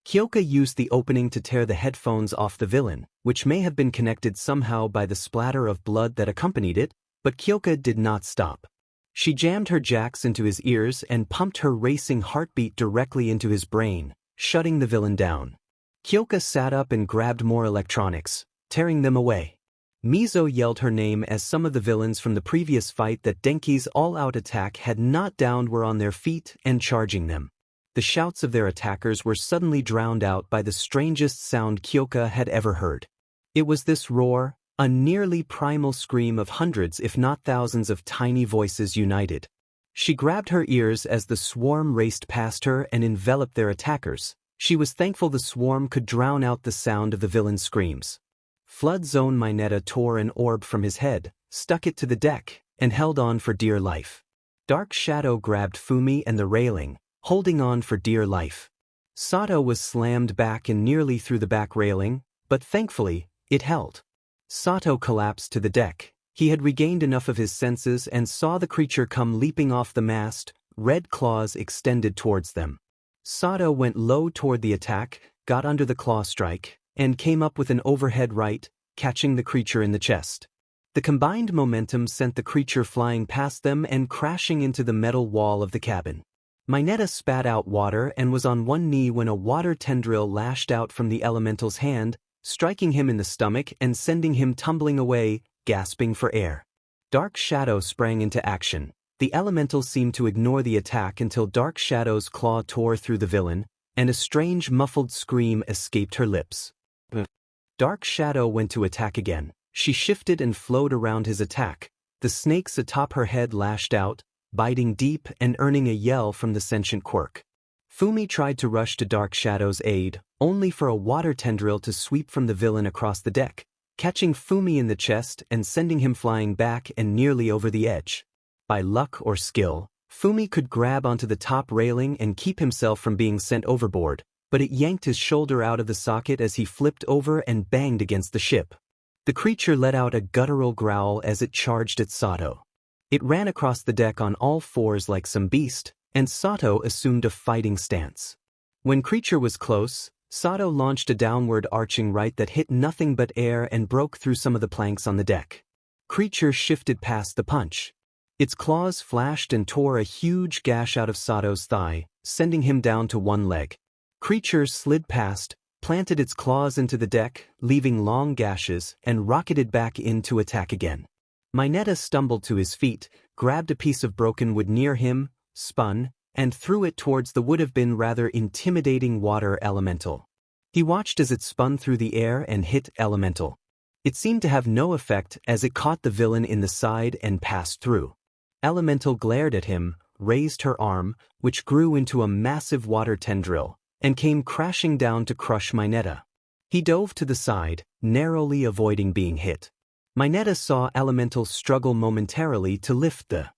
Kyoka used the opening to tear the headphones off the villain, which may have been connected somehow by the splatter of blood that accompanied it, but Kyoka did not stop. She jammed her jacks into his ears and pumped her racing heartbeat directly into his brain, shutting the villain down. Kyoka sat up and grabbed more electronics, tearing them away. Mizo yelled her name as some of the villains from the previous fight that Denki's all-out attack had not downed were on their feet and charging them. The shouts of their attackers were suddenly drowned out by the strangest sound Kyoka had ever heard. It was this roar, a nearly primal scream of hundreds if not thousands of tiny voices united. She grabbed her ears as the swarm raced past her and enveloped their attackers. She was thankful the swarm could drown out the sound of the villain's screams. Flood Zone Mineta tore an orb from his head, stuck it to the deck, and held on for dear life. Dark Shadow grabbed Fumi and the railing, holding on for dear life. Sato was slammed back and nearly through the back railing, but thankfully, it held. Sato collapsed to the deck. He had regained enough of his senses and saw the creature come leaping off the mast, red claws extended towards them. Sato went low toward the attack, got under the claw strike, and came up with an overhead right, catching the creature in the chest. The combined momentum sent the creature flying past them and crashing into the metal wall of the cabin. Mineta spat out water and was on one knee when a water tendril lashed out from the elemental's hand, striking him in the stomach and sending him tumbling away, gasping for air. Dark Shadow sprang into action. The elemental seemed to ignore the attack until Dark Shadow's claw tore through the villain, and a strange muffled scream escaped her lips. Dark Shadow went to attack again. She shifted and flowed around his attack. The snakes atop her head lashed out, biting deep and earning a yell from the sentient quirk. Fumi tried to rush to Dark Shadow's aid, only for a water tendril to sweep from the villain across the deck, catching Fumi in the chest and sending him flying back and nearly over the edge. By luck or skill, Fumi could grab onto the top railing and keep himself from being sent overboard, but it yanked his shoulder out of the socket as he flipped over and banged against the ship. The creature let out a guttural growl as it charged at Sato. It ran across the deck on all fours like some beast, and Sato assumed a fighting stance. When creature was close, Sato launched a downward arching right that hit nothing but air and broke through some of the planks on the deck. Creature shifted past the punch. Its claws flashed and tore a huge gash out of Sato's thigh, sending him down to one leg. Creature slid past, planted its claws into the deck, leaving long gashes, and rocketed back in to attack again. Mineta stumbled to his feet, grabbed a piece of broken wood near him, spun, and threw it towards the would-have-been rather intimidating water elemental. He watched as it spun through the air and hit elemental. It seemed to have no effect as it caught the villain in the side and passed through. Elemental glared at him, raised her arm, which grew into a massive water tendril, and came crashing down to crush Mineta. He dove to the side, narrowly avoiding being hit. Mineta saw Elemental struggle momentarily to lift the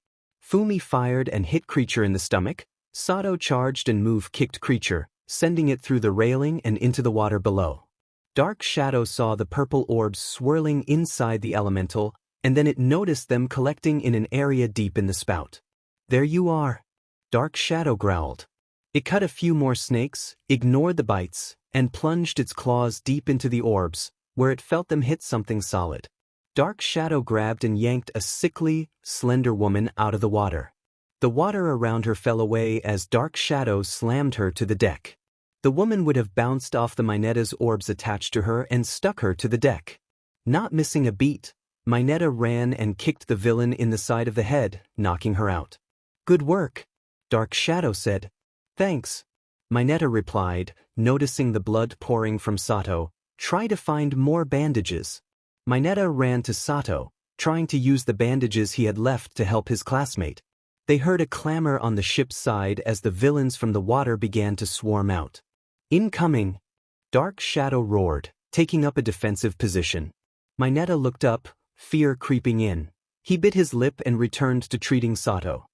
Fumi fired and hit creature in the stomach. Sato charged and move-kicked creature, sending it through the railing and into the water below. Dark Shadow saw the purple orbs swirling inside the elemental, and then it noticed them collecting in an area deep in the spout. "There you are," Dark Shadow growled. It cut a few more snakes, ignored the bites, and plunged its claws deep into the orbs, where it felt them hit something solid. Dark Shadow grabbed and yanked a sickly, slender woman out of the water. The water around her fell away as Dark Shadow slammed her to the deck. The woman would have bounced off the Mineta's orbs attached to her and stuck her to the deck. Not missing a beat, Mineta ran and kicked the villain in the side of the head, knocking her out. "Good work," Dark Shadow said. "Thanks," Mineta replied, noticing the blood pouring from Sato. "Try to find more bandages." Mineta ran to Sato, trying to use the bandages he had left to help his classmate. They heard a clamor on the ship's side as the villains from the water began to swarm out. "Incoming!" Dark Shadow roared, taking up a defensive position. Mineta looked up, fear creeping in. He bit his lip and returned to treating Sato.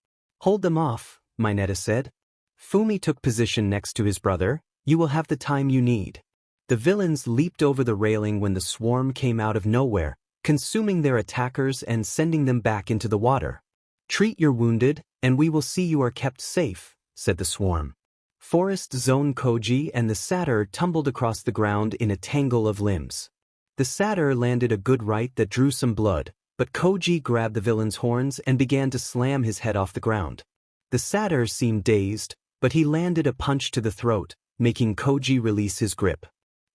"Hold them off," Mineta said. Fumi took position next to his brother. "You will have the time you need." The villains leaped over the railing when the swarm came out of nowhere, consuming their attackers and sending them back into the water. "Treat your wounded, and we will see you are kept safe," said the swarm. Forest Zone Koji and the satyr tumbled across the ground in a tangle of limbs. The satyr landed a good right that drew some blood, but Koji grabbed the villain's horns and began to slam his head off the ground. The satyr seemed dazed, but he landed a punch to the throat, making Koji release his grip.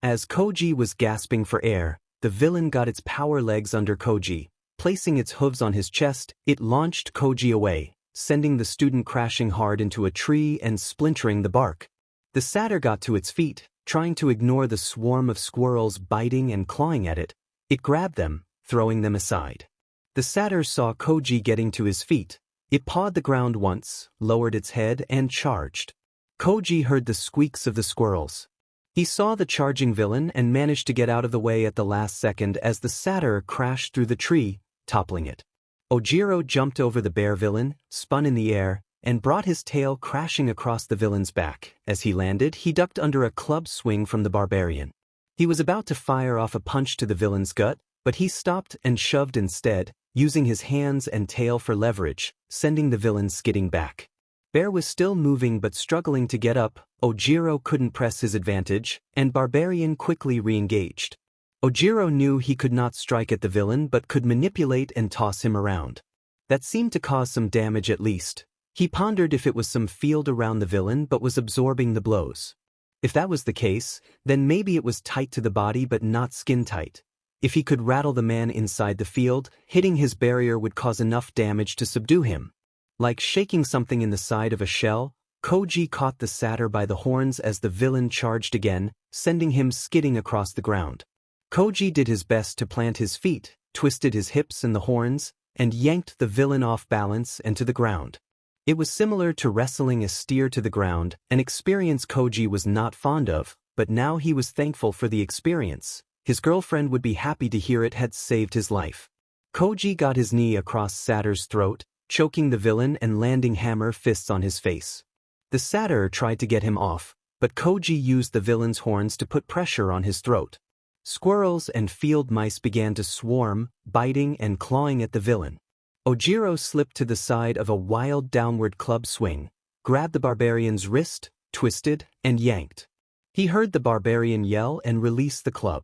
As Koji was gasping for air, the villain got its power legs under Koji. Placing its hooves on his chest, it launched Koji away, sending the student crashing hard into a tree and splintering the bark. The satyr got to its feet, trying to ignore the swarm of squirrels biting and clawing at it. It grabbed them, throwing them aside. The satyr saw Koji getting to his feet. It pawed the ground once, lowered its head, and charged. Koji heard the squeaks of the squirrels. He saw the charging villain and managed to get out of the way at the last second as the satyr crashed through the tree, toppling it. Ojiro jumped over the bear villain, spun in the air, and brought his tail crashing across the villain's back. As he landed, he ducked under a club swing from the barbarian. He was about to fire off a punch to the villain's gut, but he stopped and shoved instead, using his hands and tail for leverage, sending the villain skidding back. Bear was still moving but struggling to get up. Ojiro couldn't press his advantage, and Barbarian quickly re-engaged. Ojiro knew he could not strike at the villain but could manipulate and toss him around. That seemed to cause some damage at least. He pondered if it was some field around the villain but was absorbing the blows. If that was the case, then maybe it was tight to the body but not skin-tight. If he could rattle the man inside the field, hitting his barrier would cause enough damage to subdue him. Like shaking something in the side of a shell, Koji caught the satyr by the horns as the villain charged again, sending him skidding across the ground. Koji did his best to plant his feet, twisted his hips and the horns, and yanked the villain off balance and to the ground. It was similar to wrestling a steer to the ground, an experience Koji was not fond of, but now he was thankful for the experience. His girlfriend would be happy to hear it had saved his life. Koji got his knee across Satyr's throat, choking the villain and landing hammer fists on his face. The satyr tried to get him off, but Koji used the villain's horns to put pressure on his throat. Squirrels and field mice began to swarm, biting and clawing at the villain. Ojiro slipped to the side of a wild downward club swing, grabbed the barbarian's wrist, twisted, and yanked. He heard the barbarian yell and release the club.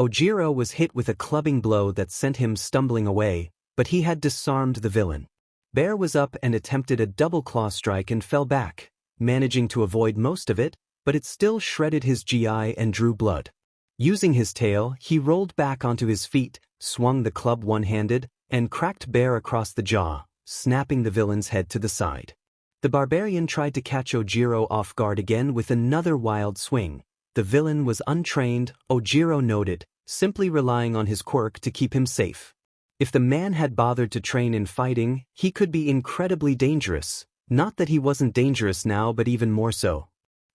Ojiro was hit with a clubbing blow that sent him stumbling away, but he had disarmed the villain. Bear was up and attempted a double claw strike and fell back, managing to avoid most of it, but it still shredded his GI and drew blood. Using his tail, he rolled back onto his feet, swung the club one-handed, and cracked Bear across the jaw, snapping the villain's head to the side. The barbarian tried to catch Ojiro off guard again with another wild swing. The villain was untrained, Ojiro noted, simply relying on his quirk to keep him safe. If the man had bothered to train in fighting, he could be incredibly dangerous. Not that he wasn't dangerous now, but even more so.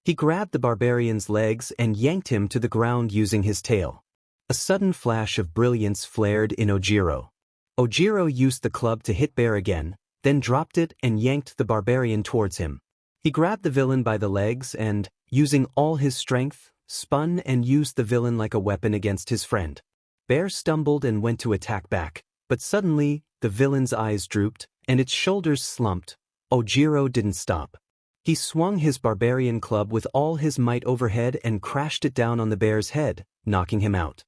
He grabbed the barbarian's legs and yanked him to the ground using his tail. A sudden flash of brilliance flared in Ojiro. Ojiro used the club to hit Bear again, then dropped it and yanked the barbarian towards him. He grabbed the villain by the legs and, using all his strength, spun and used the villain like a weapon against his friend. Bear stumbled and went to attack back, but suddenly, the villain's eyes drooped, and its shoulders slumped. Ojiro didn't stop. He swung his barbarian club with all his might overhead and crashed it down on the bear's head, knocking him out.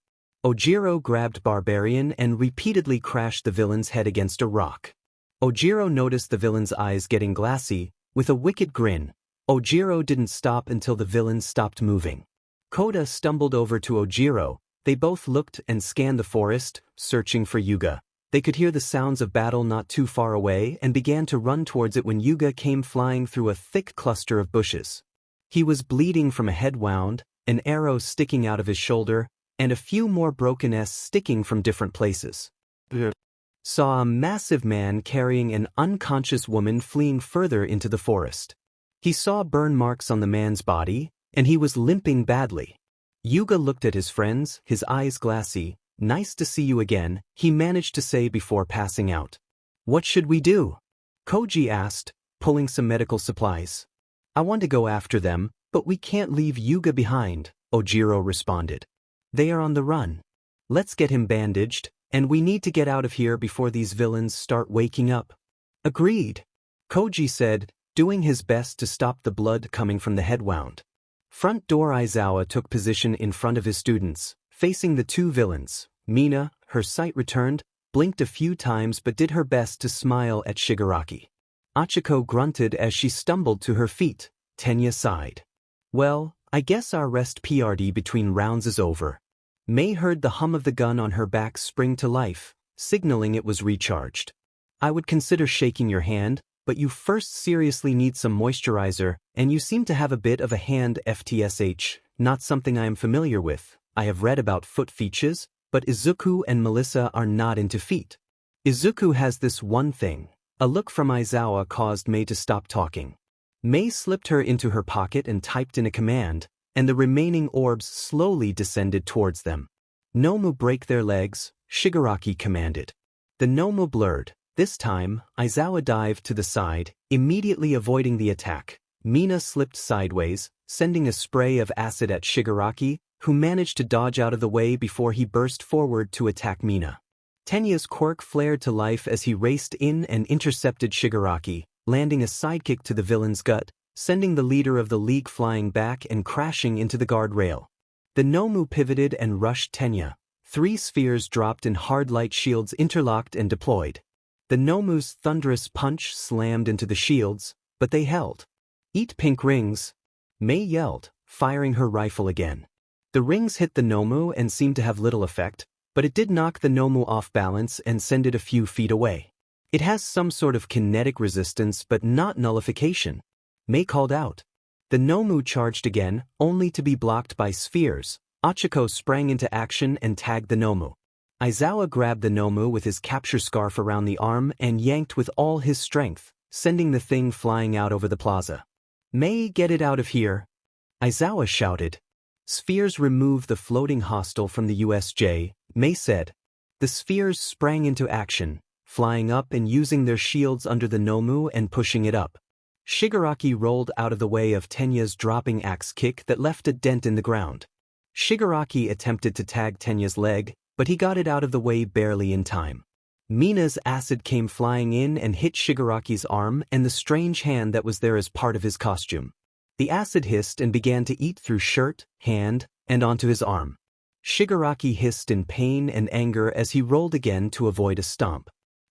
Ojiro grabbed Barbarian and repeatedly crashed the villain's head against a rock. Ojiro noticed the villain's eyes getting glassy. With a wicked grin, Ojiro didn't stop until the villain stopped moving. Koda stumbled over to Ojiro. They both looked and scanned the forest, searching for Yuga. They could hear the sounds of battle not too far away and began to run towards it when Yuga came flying through a thick cluster of bushes. He was bleeding from a head wound, an arrow sticking out of his shoulder, and a few more broken S sticking from different places. Saw a massive man carrying an unconscious woman fleeing further into the forest. He saw burn marks on the man's body, and he was limping badly. Yuga looked at his friends, his eyes glassy. "Nice to see you again," he managed to say before passing out. "What should we do?" Koji asked, pulling some medical supplies. "I want to go after them, but we can't leave Yuga behind," Ojiro responded. "They are on the run. Let's get him bandaged, and we need to get out of here before these villains start waking up." "Agreed," Koji said, doing his best to stop the blood coming from the head wound. Front door Aizawa took position in front of his students, facing the two villains. Mina, her sight returned, blinked a few times but did her best to smile at Shigaraki. Achiko grunted as she stumbled to her feet. Tenya sighed. "Well, I guess our rest PRD between rounds is over." Mei heard the hum of the gun on her back spring to life, signaling it was recharged. "I would consider shaking your hand, but you first seriously need some moisturizer, and you seem to have a bit of a hand FTSH, not something I am familiar with. I have read about foot fetishes, but Izuku and Melissa are not into feet." Izuku has this one thing. A look from Aizawa caused Mei to stop talking. Mei slipped her into her pocket and typed in a command, and the remaining orbs slowly descended towards them. "Nomu, break their legs," Shigaraki commanded. The Nomu blurred. This time, Aizawa dived to the side, immediately avoiding the attack. Mina slipped sideways, sending a spray of acid at Shigaraki, who managed to dodge out of the way before he burst forward to attack Mina. Tenya's quirk flared to life as he raced in and intercepted Shigaraki, landing a sidekick to the villain's gut, sending the leader of the league flying back and crashing into the guardrail. The Nomu pivoted and rushed Tenya. 3 spheres dropped and hard light shields interlocked and deployed. The Nomu's thunderous punch slammed into the shields, but they held. "Eat pink rings," Mei yelled, firing her rifle again. The rings hit the Nomu and seemed to have little effect, but it did knock the Nomu off balance and send it a few feet away. "It has some sort of kinetic resistance but not nullification," Mei called out. The Nomu charged again, only to be blocked by spheres. Achiko sprang into action and tagged the Nomu. Aizawa grabbed the Nomu with his capture scarf around the arm and yanked with all his strength, sending the thing flying out over the plaza. "Mei, get it out of here," Aizawa shouted. "Spheres remove the floating hostile from the USJ," Mei said. The spheres sprang into action, flying up and using their shields under the Nomu and pushing it up. Shigaraki rolled out of the way of Tenya's dropping axe kick that left a dent in the ground. Shigaraki attempted to tag Tenya's leg, but he got it out of the way barely in time. Mina's acid came flying in and hit Shigaraki's arm and the strange hand that was there as part of his costume. The acid hissed and began to eat through shirt, hand, and onto his arm. Shigaraki hissed in pain and anger as he rolled again to avoid a stomp.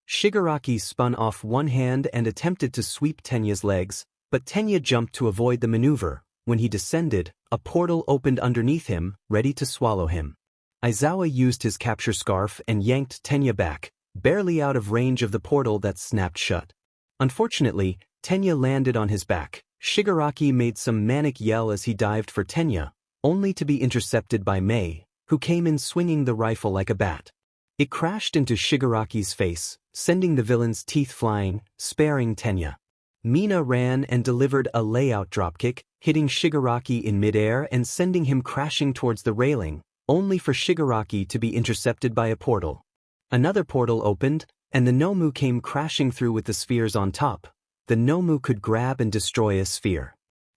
Shigaraki spun off one hand and attempted to sweep Tenya's legs, but Tenya jumped to avoid the maneuver. When he descended, a portal opened underneath him, ready to swallow him. Izawa used his capture scarf and yanked Tenya back, barely out of range of the portal that snapped shut. Unfortunately, Tenya landed on his back. Shigaraki made some manic yell as he dived for Tenya, only to be intercepted by Mei, who came in swinging the rifle like a bat. It crashed into Shigaraki's face, sending the villain's teeth flying, sparing Tenya. Mina ran and delivered a layout dropkick, hitting Shigaraki in midair and sending him crashing towards the railing, only for Shigaraki to be intercepted by a portal. Another portal opened, and the Nomu came crashing through with the spheres on top. The Nomu could grab and destroy a sphere.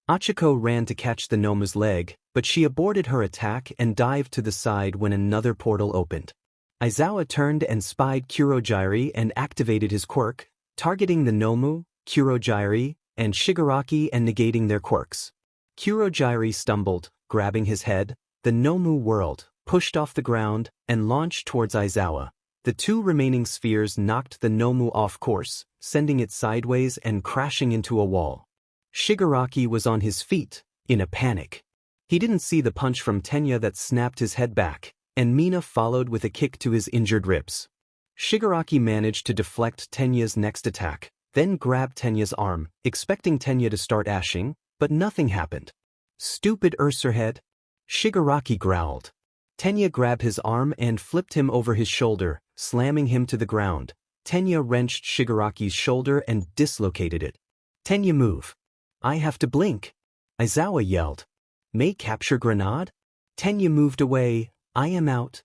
Achiko ran to catch the Nomu's leg, but she aborted her attack and dived to the side when another portal opened. Izawa turned and spied Kurogyri and activated his quirk, targeting the Nomu, Kurogyri, and Shigaraki and negating their quirks. Kurogyri stumbled, grabbing his head. The Nomu whirled, pushed off the ground, and launched towards Izawa. The two remaining spheres knocked the Nomu off course, sending it sideways and crashing into a wall. Shigaraki was on his feet, in a panic. He didn't see the punch from Tenya that snapped his head back, and Mina followed with a kick to his injured ribs. Shigaraki managed to deflect Tenya's next attack, then grabbed Tenya's arm, expecting Tenya to start ashing, but nothing happened. "Stupid Ursurhead!" Shigaraki growled. Tenya grabbed his arm and flipped him over his shoulder, slamming him to the ground. Tenya wrenched Shigaraki's shoulder and dislocated it. "Tenya, move. I have to blink." Izawa yelled. "May capture Grenade?" Tenya moved away. "I am out."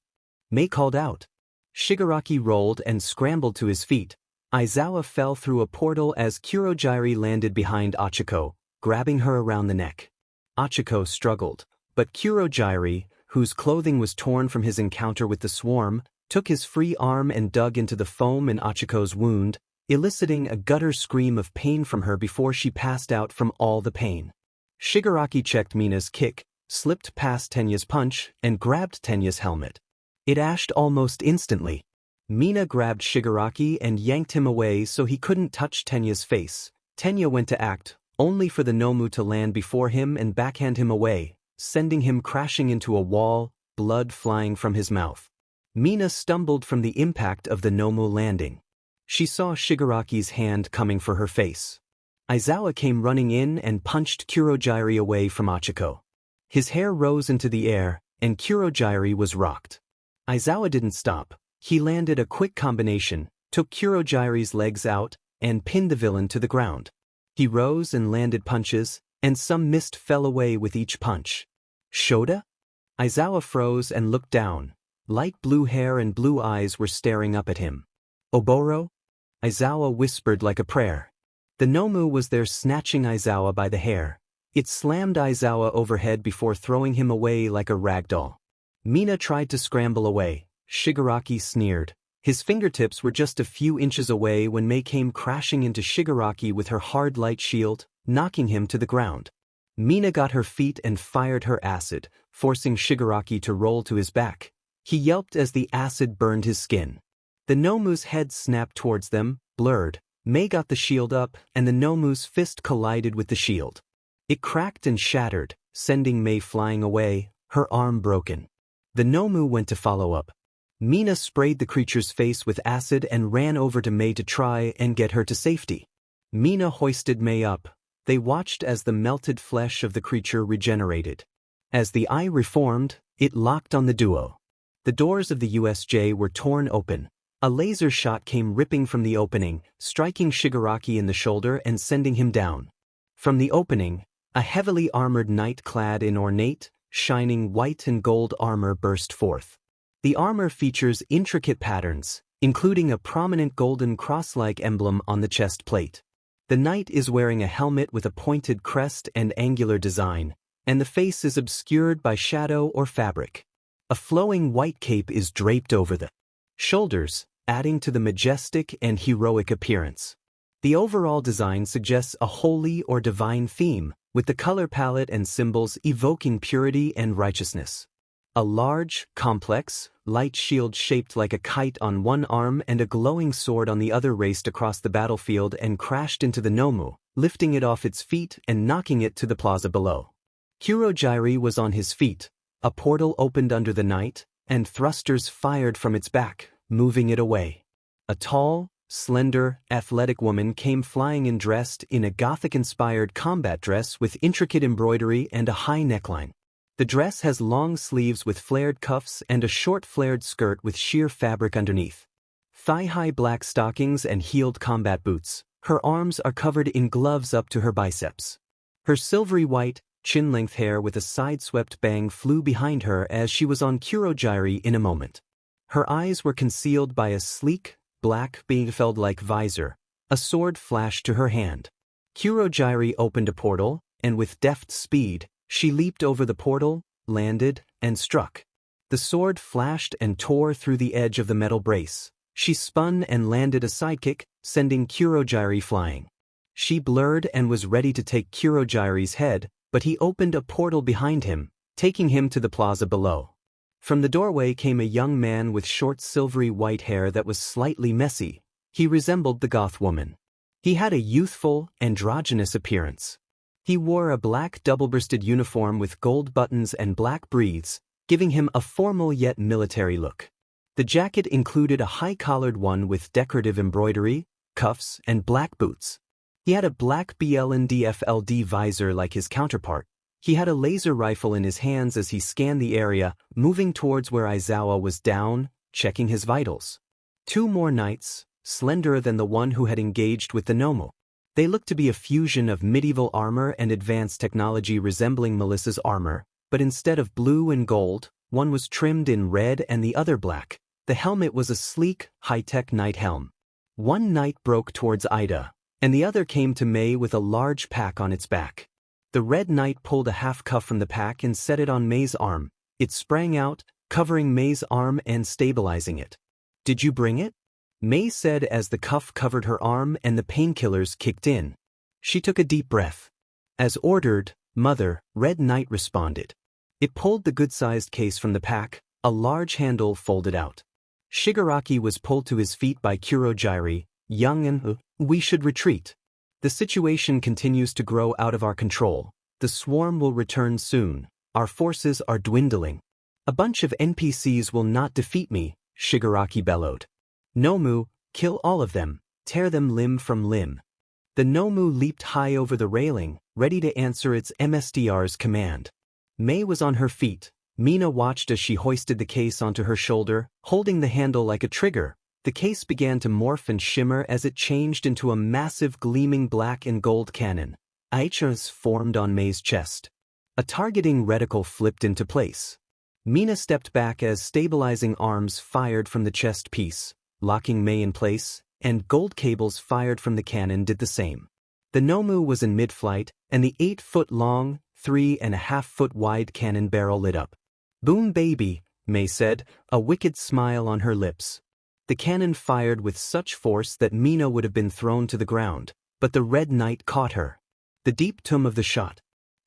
May called out. Shigaraki rolled and scrambled to his feet. Izawa fell through a portal as Kurogyri landed behind Achiko, grabbing her around the neck. Achiko struggled, but Kurogyri, whose clothing was torn from his encounter with the swarm, took his free arm and dug into the foam in Achiko's wound, eliciting a gutter scream of pain from her before she passed out from all the pain. Shigaraki checked Mina's kick, slipped past Tenya's punch, and grabbed Tenya's helmet. It ashed almost instantly. Mina grabbed Shigaraki and yanked him away so he couldn't touch Tenya's face. Tenya went to act, only for the Nomu to land before him and backhand him away, sending him crashing into a wall, blood flying from his mouth. Mina stumbled from the impact of the Nomu landing. She saw Shigaraki's hand coming for her face. Izawa came running in and punched Kurogyri away from Achiko. His hair rose into the air, and Kurogyri was rocked. Izawa didn't stop. He landed a quick combination, took Kurogyri's legs out, and pinned the villain to the ground. He rose and landed punches, and some mist fell away with each punch. "Shoda?" Izawa froze and looked down. Light blue hair and blue eyes were staring up at him. "Oboro?" Izawa whispered like a prayer. The Nomu was there snatching Izawa by the hair. It slammed Izawa overhead before throwing him away like a rag doll. Mina tried to scramble away. Shigaraki sneered. His fingertips were just a few inches away when Mei came crashing into Shigaraki with her hard light shield, knocking him to the ground. Mina got her feet and fired her acid, forcing Shigaraki to roll to his back. He yelped as the acid burned his skin. The Nomu's head snapped towards them, blurred. Mei got the shield up, and the Nomu's fist collided with the shield. It cracked and shattered, sending Mei flying away, her arm broken. The Nomu went to follow up. Mina sprayed the creature's face with acid and ran over to Mei to try and get her to safety. Mina hoisted Mei up. They watched as the melted flesh of the creature regenerated. As the eye reformed, it locked on the duo. The doors of the USJ were torn open. A laser shot came ripping from the opening, striking Shigaraki in the shoulder and sending him down. From the opening, a heavily armored knight clad in ornate, shining white and gold armor burst forth. The armor features intricate patterns, including a prominent golden cross-like emblem on the chest plate. The knight is wearing a helmet with a pointed crest and angular design, and the face is obscured by shadow or fabric. A flowing white cape is draped over the shoulders, adding to the majestic and heroic appearance. The overall design suggests a holy or divine theme, with the color palette and symbols evoking purity and righteousness. A large, complex, light shield shaped like a kite on one arm and a glowing sword on the other raced across the battlefield and crashed into the Nomu, lifting it off its feet and knocking it to the plaza below. Kurogyri was on his feet, a portal opened under the night, and thrusters fired from its back, moving it away. A tall, slender, athletic woman came flying in dressed in a Gothic-inspired combat dress with intricate embroidery and a high neckline. The dress has long sleeves with flared cuffs and a short flared skirt with sheer fabric underneath. Thigh-high black stockings and heeled combat boots. Her arms are covered in gloves up to her biceps. Her silvery white, chin-length hair with a side-swept bang flew behind her as she was on Kurogyri in a moment. Her eyes were concealed by a sleek, black Bielefeld-like visor. A sword flashed to her hand. Kurogyri opened a portal, and with deft speed, she leaped over the portal, landed, and struck. The sword flashed and tore through the edge of the metal brace. She spun and landed a sidekick, sending Kurogyri flying. She blurred and was ready to take Kurogyri's head, but he opened a portal behind him, taking him to the plaza below. From the doorway came a young man with short silvery white hair that was slightly messy. He resembled the goth woman. He had a youthful, androgynous appearance. He wore a black double-breasted uniform with gold buttons and black breathes, giving him a formal yet military look. The jacket included a high-collared one with decorative embroidery, cuffs, and black boots. He had a black BLNDFLD visor like his counterpart. He had a laser rifle in his hands as he scanned the area, moving towards where Izuku was down, checking his vitals. Two more knights, slenderer than the one who had engaged with the Nomu. They looked to be a fusion of medieval armor and advanced technology resembling Melissa's armor, but instead of blue and gold, one was trimmed in red and the other black. The helmet was a sleek, high-tech knight helm. One knight broke towards Ida, and the other came to Mei with a large pack on its back. The red knight pulled a half-cuff from the pack and set it on Mei's arm. It sprang out, covering Mei's arm and stabilizing it. "Did you bring it?" Mei said as the cuff covered her arm and the painkillers kicked in. She took a deep breath. "As ordered, Mother," Red Knight responded. It pulled the good-sized case from the pack, a large handle folded out. Shigaraki was pulled to his feet by Kurogyri. "Young and we should retreat. The situation continues to grow out of our control. The swarm will return soon. Our forces are dwindling. A bunch of NPCs will not defeat me," Shigaraki bellowed. "Nomu, kill all of them, tear them limb from limb." The Nomu leaped high over the railing, ready to answer its MSDR's command. Mei was on her feet. Mina watched as she hoisted the case onto her shoulder, holding the handle like a trigger. The case began to morph and shimmer as it changed into a massive gleaming black and gold cannon. Aichas formed on Mei's chest. A targeting reticle flipped into place. Mina stepped back as stabilizing arms fired from the chest piece, locking Mei in place, and gold cables fired from the cannon did the same. The Nomu was in mid-flight, and the 8-foot-long, 3.5-foot-wide cannon barrel lit up. "Boom baby," Mei said, a wicked smile on her lips. The cannon fired with such force that Mina would have been thrown to the ground, but the Red Knight caught her. The deep tum of the shot.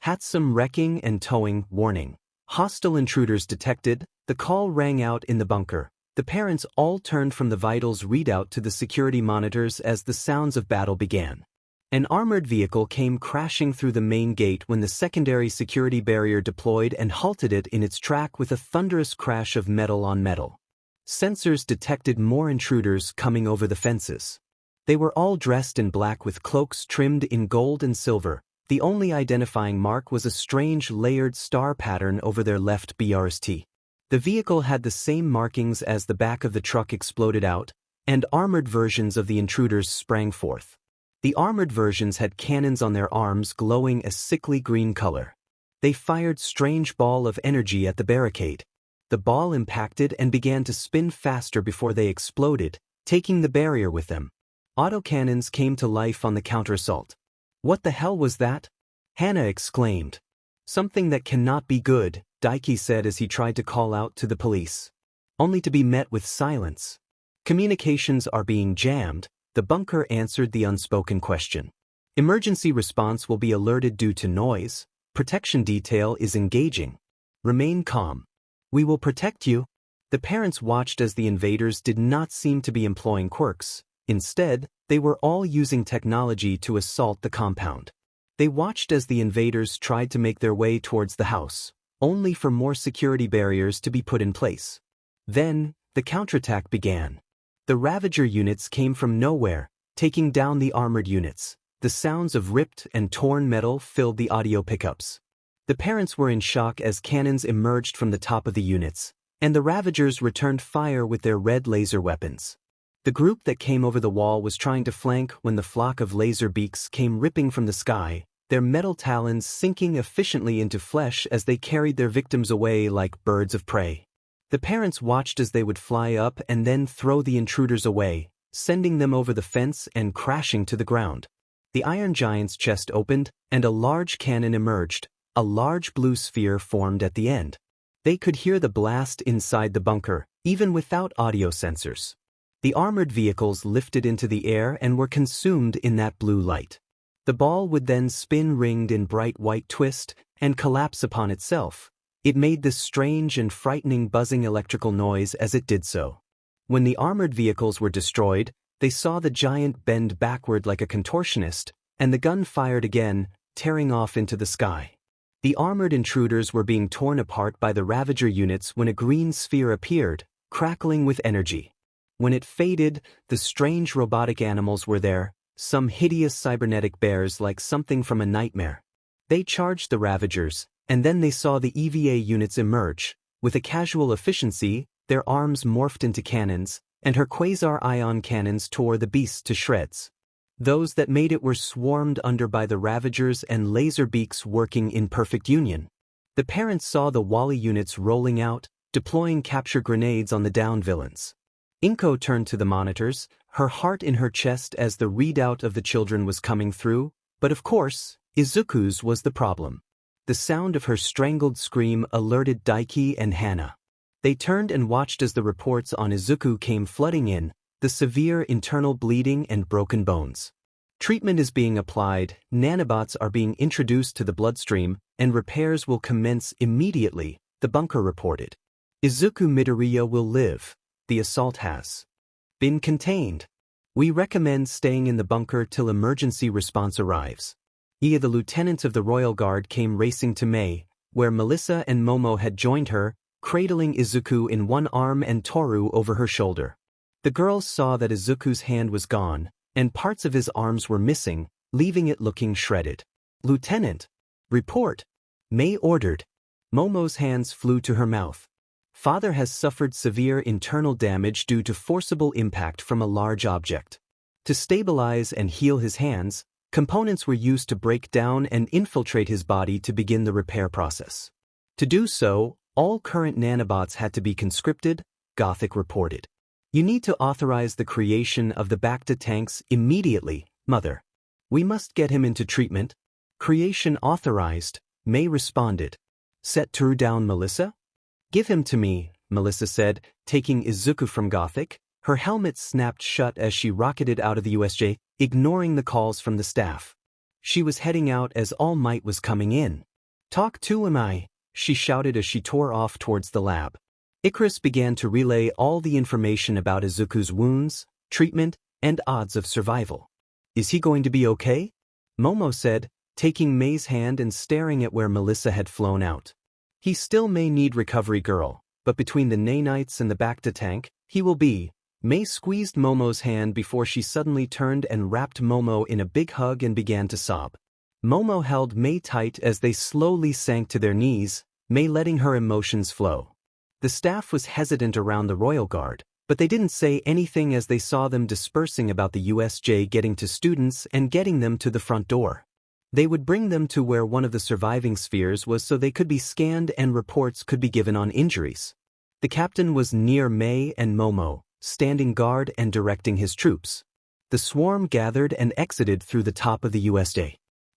Had some wrecking and towing, warning. Hostile intruders detected. The call rang out in the bunker. The parents all turned from the vitals readout to the security monitors as the sounds of battle began. An armored vehicle came crashing through the main gate when the secondary security barrier deployed and halted it in its track with a thunderous crash of metal on metal. Sensors detected more intruders coming over the fences. They were all dressed in black with cloaks trimmed in gold and silver. The only identifying mark was a strange layered star pattern over their left BRST. The vehicle had the same markings as the back of the truck exploded out, and armored versions of the intruders sprang forth. The armored versions had cannons on their arms glowing a sickly green color. They fired strange ball of energy at the barricade. The ball impacted and began to spin faster before they exploded, taking the barrier with them. Autocannons came to life on the counter-assault. "What the hell was that?" Hannah exclaimed. "Something that cannot be good," Daiki said as he tried to call out to the police. Only to be met with silence. "Communications are being jammed," the bunker answered the unspoken question. "Emergency response will be alerted due to noise. Protection detail is engaging. Remain calm. We will protect you." The parents watched as the invaders did not seem to be employing quirks. Instead, they were all using technology to assault the compound. They watched as the invaders tried to make their way towards the house, only for more security barriers to be put in place. Then, the counterattack began. The Ravager units came from nowhere, taking down the armored units. The sounds of ripped and torn metal filled the audio pickups. The parents were in shock as cannons emerged from the top of the units, and the Ravagers returned fire with their red laser weapons. The group that came over the wall was trying to flank when the flock of laser beaks came ripping from the sky, their metal talons sinking efficiently into flesh as they carried their victims away like birds of prey. The parents watched as they would fly up and then throw the intruders away, sending them over the fence and crashing to the ground. The Iron Giant's chest opened, and a large cannon emerged. A large blue sphere formed at the end. They could hear the blast inside the bunker, even without audio sensors. The armored vehicles lifted into the air and were consumed in that blue light. The ball would then spin ringed in bright white twist and collapse upon itself. It made this strange and frightening buzzing electrical noise as it did so. When the armored vehicles were destroyed, they saw the giant bend backward like a contortionist, and the gun fired again, tearing off into the sky. The armored intruders were being torn apart by the Ravager units when a green sphere appeared, crackling with energy. When it faded, the strange robotic animals were there, some hideous cybernetic bears like something from a nightmare. They charged the Ravagers, and then they saw the EVA units emerge. With a casual efficiency, their arms morphed into cannons, and her quasar ion cannons tore the beasts to shreds. Those that made it were swarmed under by the Ravagers and laser beaks working in perfect union. The parents saw the Wally units rolling out, deploying capture grenades on the down villains. Inko turned to the monitors, her heart in her chest as the readout of the children was coming through, but of course, Izuku's was the problem. The sound of her strangled scream alerted Daiki and Hana. They turned and watched as the reports on Izuku came flooding in, the severe internal bleeding and broken bones. Treatment is being applied, nanobots are being introduced to the bloodstream, and repairs will commence immediately, the bunker reported. Izuku Midoriya will live. The assault has been contained. We recommend staying in the bunker till emergency response arrives. The lieutenant of the Royal Guard came racing to Mei, where Melissa and Momo had joined her, cradling Izuku in one arm and Toru over her shoulder. The girls saw that Izuku's hand was gone, and parts of his arms were missing, leaving it looking shredded. "Lieutenant! Report!" Mei ordered. Momo's hands flew to her mouth. Father has suffered severe internal damage due to forcible impact from a large object. To stabilize and heal his hands, components were used to break down and infiltrate his body to begin the repair process. To do so, all current nanobots had to be conscripted, Gothic reported. You need to authorize the creation of the Bacta tanks immediately, Mother. We must get him into treatment. Creation authorized, Mei responded. Set Toru down, Melissa? Give him to me, Melissa said, taking Izuku from Gothic. Her helmet snapped shut as she rocketed out of the USJ, ignoring the calls from the staff. She was heading out as All Might was coming in. Talk to him, she shouted as she tore off towards the lab. Icarus began to relay all the information about Izuku's wounds, treatment, and odds of survival. Is he going to be okay? Momo said, taking Mei's hand and staring at where Melissa had flown out. He still may need recovery, girl, but between the nanites and the Bacta tank, he will be. Mei squeezed Momo's hand before she suddenly turned and wrapped Momo in a big hug and began to sob. Momo held Mei tight as they slowly sank to their knees, Mei letting her emotions flow. The staff was hesitant around the Royal Guard, but they didn't say anything as they saw them dispersing about the USJ, getting to students and getting them to the front door. They would bring them to where one of the surviving spheres was so they could be scanned and reports could be given on injuries. The captain was near Mei and Momo, standing guard and directing his troops. The swarm gathered and exited through the top of the USJ.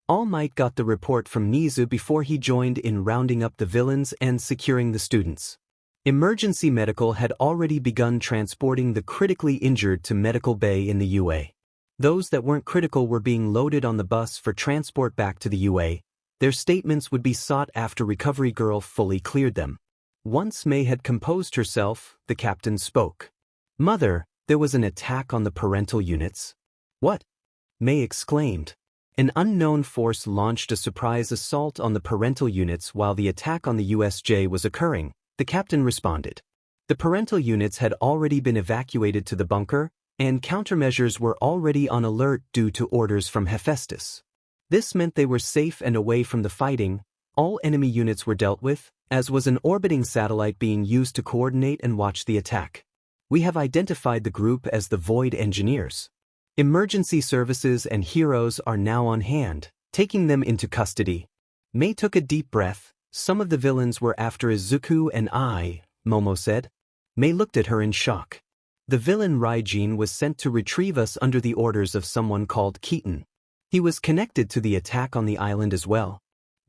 All Might got the report from Nizu before he joined in rounding up the villains and securing the students. Emergency medical had already begun transporting the critically injured to medical bay in the UA. Those that weren't critical were being loaded on the bus for transport back to the UA. Their statements would be sought after Recovery Girl fully cleared them. Once May had composed herself, the captain spoke. "Mother, there was an attack on the parental units." "What?" May exclaimed. An unknown force launched a surprise assault on the parental units while the attack on the USJ was occurring, the captain responded. The parental units had already been evacuated to the bunker, and countermeasures were already on alert due to orders from Hephaestus. This meant they were safe and away from the fighting. All enemy units were dealt with, as was an orbiting satellite being used to coordinate and watch the attack. We have identified the group as the Void Engineers. Emergency services and heroes are now on hand, taking them into custody. May took a deep breath. Some of the villains were after Izuku and I, Momo said. May looked at her in shock. The villain Raijin was sent to retrieve us under the orders of someone called Keaton. He was connected to the attack on the island as well.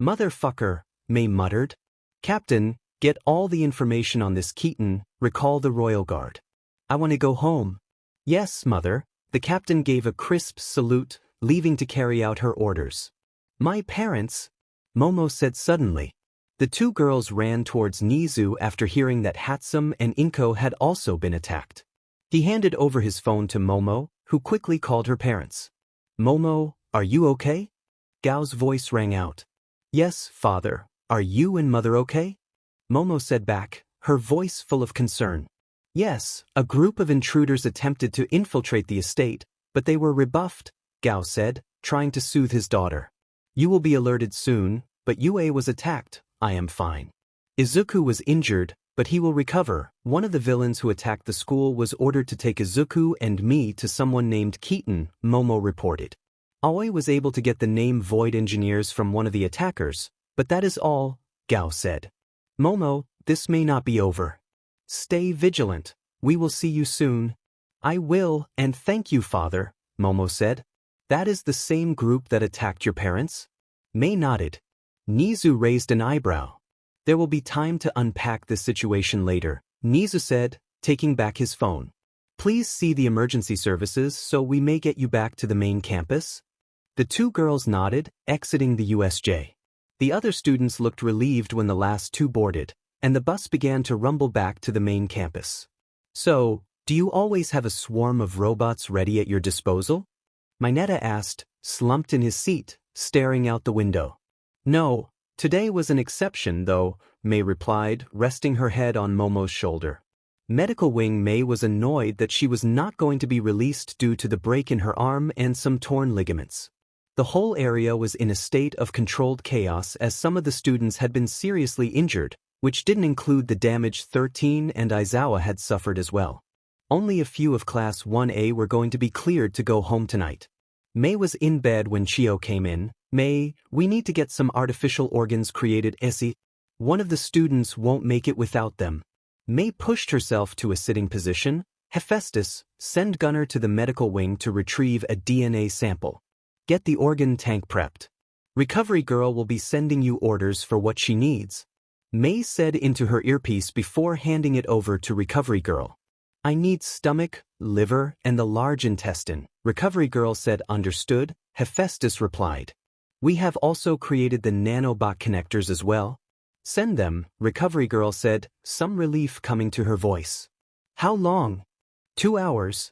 Motherfucker, May muttered. Captain, get all the information on this Keaton, recall the Royal Guard. I want to go home. Yes, Mother. The captain gave a crisp salute, leaving to carry out her orders. My parents, Momo said suddenly. The two girls ran towards Nizu after hearing that Hatsum and Inko had also been attacked. He handed over his phone to Momo, who quickly called her parents. Momo, are you okay? Gao's voice rang out. Yes, father. Are you and mother okay? Momo said back, her voice full of concern. Yes, a group of intruders attempted to infiltrate the estate, but they were rebuffed, Gao said, trying to soothe his daughter. You will be alerted soon, but U.A was attacked. I am fine. Izuku was injured, but he will recover. One of the villains who attacked the school was ordered to take Izuku and me to someone named Keaton, Momo reported. Aoi was able to get the name Void Engineers from one of the attackers, but that is all, Gao said. Momo, this may not be over. Stay vigilant. We will see you soon. I will, and thank you, father, Momo said. That is the same group that attacked your parents? May nodded. Nizu raised an eyebrow. There will be time to unpack this situation later, Nizu said, taking back his phone. Please see the emergency services so we may get you back to the main campus. The two girls nodded, exiting the USJ. The other students looked relieved when the last two boarded, and the bus began to rumble back to the main campus. So, do you always have a swarm of robots ready at your disposal? Mineta asked, slumped in his seat, staring out the window. No, today was an exception though, May replied, resting her head on Momo's shoulder. Medical Wing May was annoyed that she was not going to be released due to the break in her arm and some torn ligaments. The whole area was in a state of controlled chaos as some of the students had been seriously injured, which didn't include the damage 13 and Aizawa had suffered as well. Only a few of Class 1A were going to be cleared to go home tonight. May was in bed when Chio came in. May, we need to get some artificial organs created. Essie. One of the students won't make it without them. May pushed herself to a sitting position. Hephaestus, send Gunner to the medical wing to retrieve a DNA sample. Get the organ tank prepped. Recovery Girl will be sending you orders for what she needs. May said into her earpiece before handing it over to Recovery Girl. I need stomach, liver, and the large intestine. Recovery Girl said understood. Hephaestus replied. We have also created the nanobot connectors as well. Send them, Recovery Girl said, some relief coming to her voice. How long? 2 hours.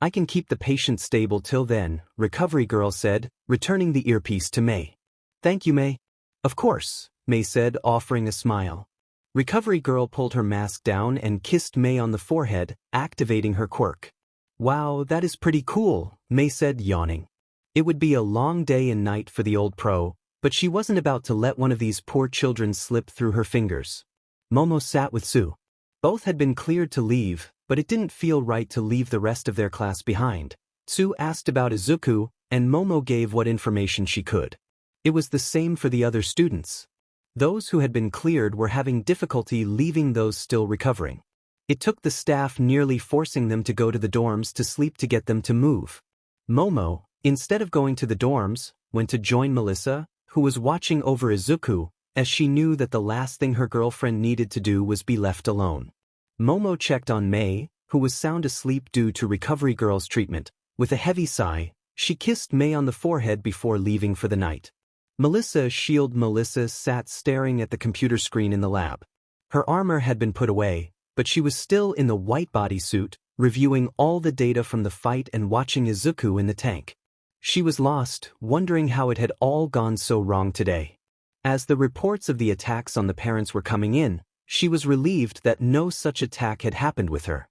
I can keep the patient stable till then, Recovery Girl said, returning the earpiece to May. Thank you, May. Of course, May said, offering a smile. Recovery Girl pulled her mask down and kissed May on the forehead, activating her quirk. Wow, that is pretty cool, May said, yawning. It would be a long day and night for the old pro, but she wasn't about to let one of these poor children slip through her fingers. Momo sat with Sue. Both had been cleared to leave, but it didn't feel right to leave the rest of their class behind. Sue asked about Izuku, and Momo gave what information she could. It was the same for the other students. Those who had been cleared were having difficulty leaving those still recovering. It took the staff nearly forcing them to go to the dorms to sleep to get them to move. Momo, instead of going to the dorms, went to join Melissa, who was watching over Izuku, as she knew that the last thing her girlfriend needed to do was be left alone. Momo checked on May, who was sound asleep due to Recovery Girl's treatment. With a heavy sigh, she kissed May on the forehead before leaving for the night. Melissa sat staring at the computer screen in the lab. Her armor had been put away, but she was still in the white bodysuit, reviewing all the data from the fight and watching Izuku in the tank. She was lost, wondering how it had all gone so wrong today. As the reports of the attacks on the parents were coming in, she was relieved that no such attack had happened with her.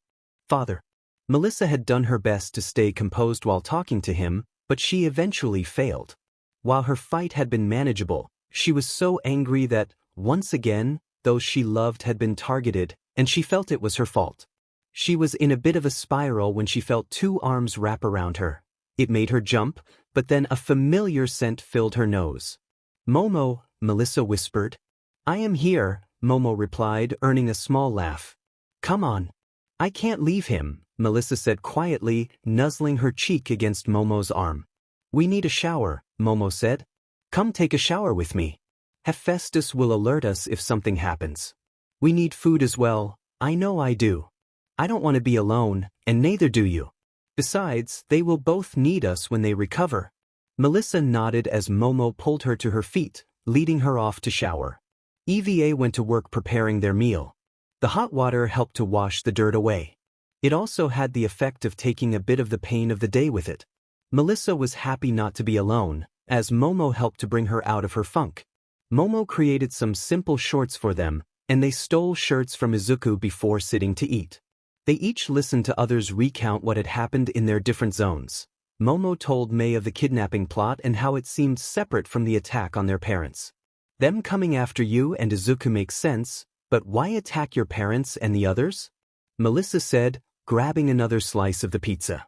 Father. Melissa had done her best to stay composed while talking to him, but she eventually failed. While her fight had been manageable, she was so angry that, once again, those she loved had been targeted, and she felt it was her fault. She was in a bit of a spiral when she felt two arms wrap around her. It made her jump, but then a familiar scent filled her nose. Momo, Melissa whispered. I am here, Momo replied, earning a small laugh. Come on. I can't leave him, Melissa said quietly, nuzzling her cheek against Momo's arm. We need a shower, Momo said. Come take a shower with me. Hephaestus will alert us if something happens. We need food as well, I know I do. I don't want to be alone, and neither do you. Besides, they will both need us when they recover. Melissa nodded as Momo pulled her to her feet, leading her off to shower. EVA went to work preparing their meal. The hot water helped to wash the dirt away. It also had the effect of taking a bit of the pain of the day with it. Melissa was happy not to be alone, as Momo helped to bring her out of her funk. Momo created some simple shorts for them, and they stole shirts from Izuku before sitting to eat. They each listened to others recount what had happened in their different zones. Momo told Mei of the kidnapping plot and how it seemed separate from the attack on their parents. Them coming after you and Izuku makes sense, but why attack your parents and the others? Melissa said, grabbing another slice of the pizza.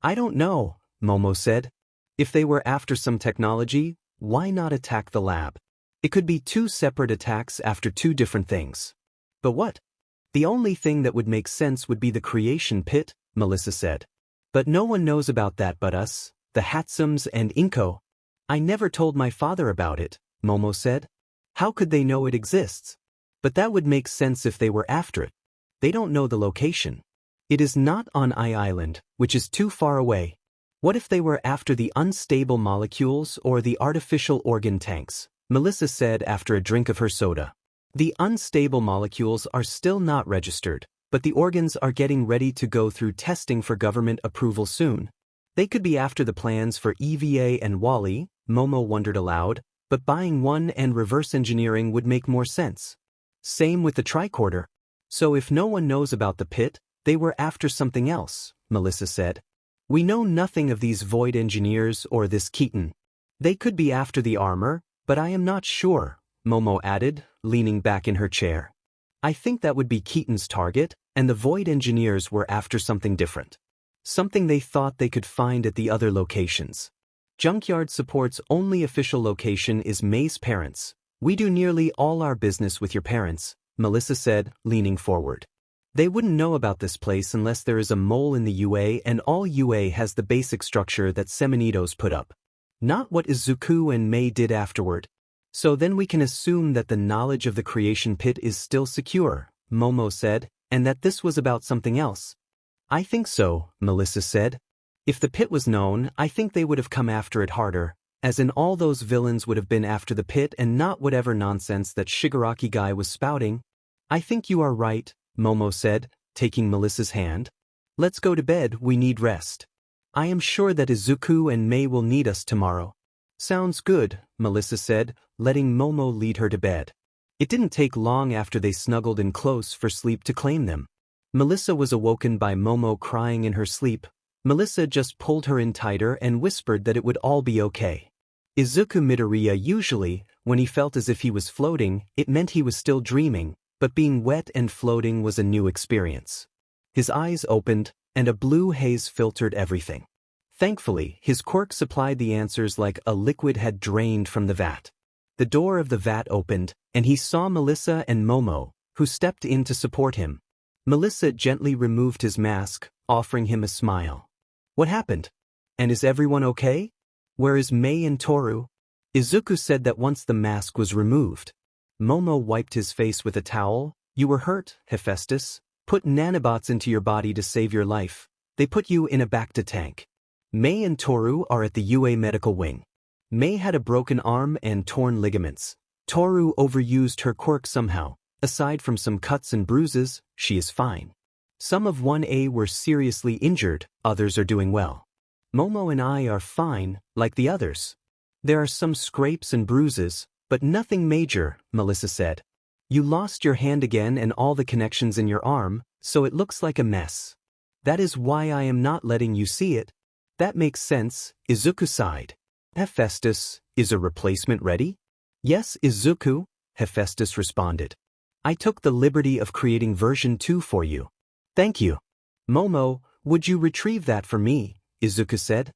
I don't know, Momo said. If they were after some technology, why not attack the lab? It could be two separate attacks after two different things. But what? The only thing that would make sense would be the creation pit, Melissa said. But no one knows about that but us, the Hatsums and Inko. I never told my father about it, Momo said. How could they know it exists? But that would make sense if they were after it. They don't know the location. It is not on I Island, which is too far away. What if they were after the unstable molecules or the artificial organ tanks? Melissa said after a drink of her soda. The unstable molecules are still not registered, but the organs are getting ready to go through testing for government approval soon. They could be after the plans for EVA and Wally, Momo wondered aloud, but buying one and reverse engineering would make more sense. Same with the tricorder. So if no one knows about the pit, they were after something else, Melissa said. We know nothing of these void engineers or this Keaton. They could be after the armor, but I am not sure, Momo added, leaning back in her chair. I think that would be Keaton's target, and the void engineers were after something different. Something they thought they could find at the other locations. Junkyard Support's only official location is Mei's parents. We do nearly all our business with your parents, Melissa said, leaning forward. They wouldn't know about this place unless there is a mole in the UA and all UA has the basic structure that Seminitos put up. Not what Izuku and Mei did afterward. So then we can assume that the knowledge of the creation pit is still secure, Momo said, and that this was about something else. I think so, Melissa said. If the pit was known, I think they would have come after it harder, as in all those villains would have been after the pit and not whatever nonsense that Shigaraki guy was spouting. I think you are right, Momo said, taking Melissa's hand. Let's go to bed, we need rest. I am sure that Izuku and Mei will need us tomorrow. Sounds good, Melissa said, letting Momo lead her to bed. It didn't take long after they snuggled in close for sleep to claim them. Melissa was awoken by Momo crying in her sleep. Melissa just pulled her in tighter and whispered that it would all be okay. Izuku Midoriya usually, when he felt as if he was floating, it meant he was still dreaming, but being wet and floating was a new experience. His eyes opened, and a blue haze filtered everything. Thankfully, his quirk supplied the answers like a liquid had drained from the vat. The door of the vat opened, and he saw Melissa and Momo, who stepped in to support him. Melissa gently removed his mask, offering him a smile. What happened? And is everyone okay? Where is Mei and Toru? Izuku said that once the mask was removed. Momo wiped his face with a towel. You were hurt, Hephaestus. Put nanobots into your body to save your life. They put you in a Bacta tank. Mei and Toru are at the UA medical wing. Mei had a broken arm and torn ligaments. Toru overused her quirk somehow, Aside from some cuts and bruises, she is fine. Some of 1A were seriously injured, others are doing well. Momo and I are fine, like the others. There are some scrapes and bruises, but nothing major, Melissa said. You lost your hand again and all the connections in your arm, so it looks like a mess. That is why I am not letting you see it. That makes sense, Izuku sighed. Hephaestus, is a replacement ready? Yes, Izuku, Hephaestus responded. I took the liberty of creating version 2 for you. Thank you. Momo, would you retrieve that for me? Izuku said.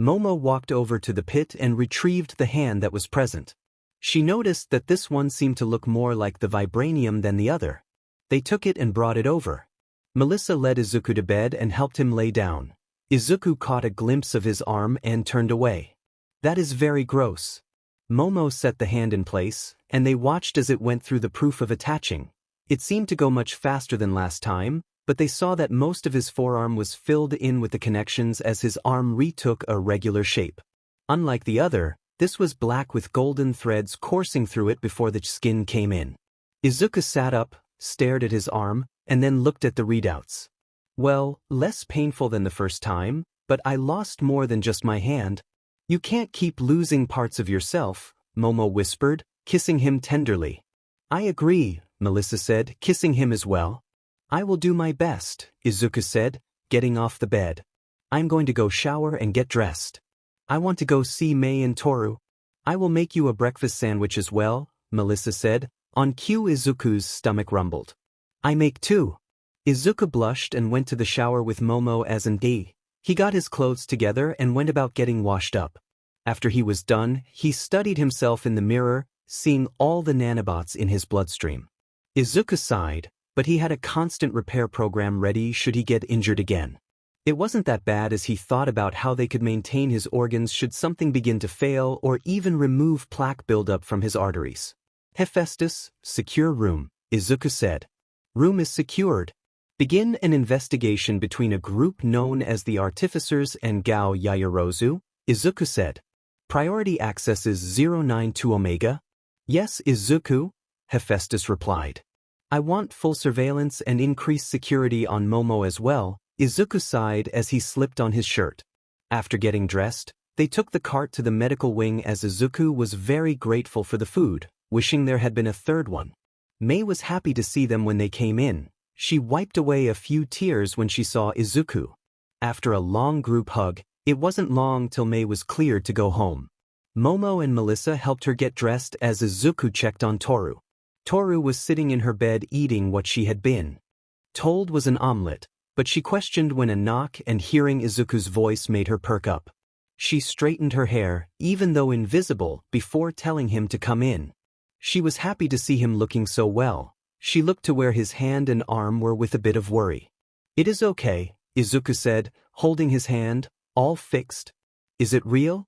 Momo walked over to the pit and retrieved the hand that was present. She noticed that this one seemed to look more like the vibranium than the other. They took it and brought it over. Melissa led Izuku to bed and helped him lay down. Izuku caught a glimpse of his arm and turned away. That is very gross. Momo set the hand in place, and they watched as it went through the proof of attaching. It seemed to go much faster than last time, but they saw that most of his forearm was filled in with the connections as his arm retook a regular shape. Unlike the other, this was black with golden threads coursing through it before the skin came in. Izuku sat up, stared at his arm, and then looked at the readouts. Well, less painful than the first time, but I lost more than just my hand. You can't keep losing parts of yourself, Momo whispered, kissing him tenderly. I agree, Melissa said, kissing him as well. I will do my best, Izuku said, getting off the bed. I'm going to go shower and get dressed. I want to go see Mei and Toru. I will make you a breakfast sandwich as well, Melissa said. On cue, Izuku's stomach rumbled. I make two. Izuku blushed and went to the shower with Momo as an D. He got his clothes together and went about getting washed up. After he was done, he studied himself in the mirror, seeing all the nanobots in his bloodstream. Izuku sighed, but he had a constant repair program ready should he get injured again. It wasn't that bad as he thought about how they could maintain his organs should something begin to fail or even remove plaque buildup from his arteries. Hephaestus, secure room, Izuku said. Room is secured. Begin an investigation between a group known as the Artificers and Gao Yaoyorozu, Izuku said. Priority access is 092 Omega. Yes, Izuku, Hephaestus replied. I want full surveillance and increased security on Momo as well, Izuku sighed as he slipped on his shirt. After getting dressed, they took the cart to the medical wing as Izuku was very grateful for the food, wishing there had been a third one. Mei was happy to see them when they came in. She wiped away a few tears when she saw Izuku. After a long group hug, it wasn't long till Mei was cleared to go home. Momo and Melissa helped her get dressed as Izuku checked on Toru. Toru was sitting in her bed eating what she had been told was an omelet, but she questioned when a knock and hearing Izuku's voice made her perk up. She straightened her hair, even though invisible, before telling him to come in. She was happy to see him looking so well. She looked to where his hand and arm were with a bit of worry. It is okay, Izuku said, holding his hand, all fixed. Is it real?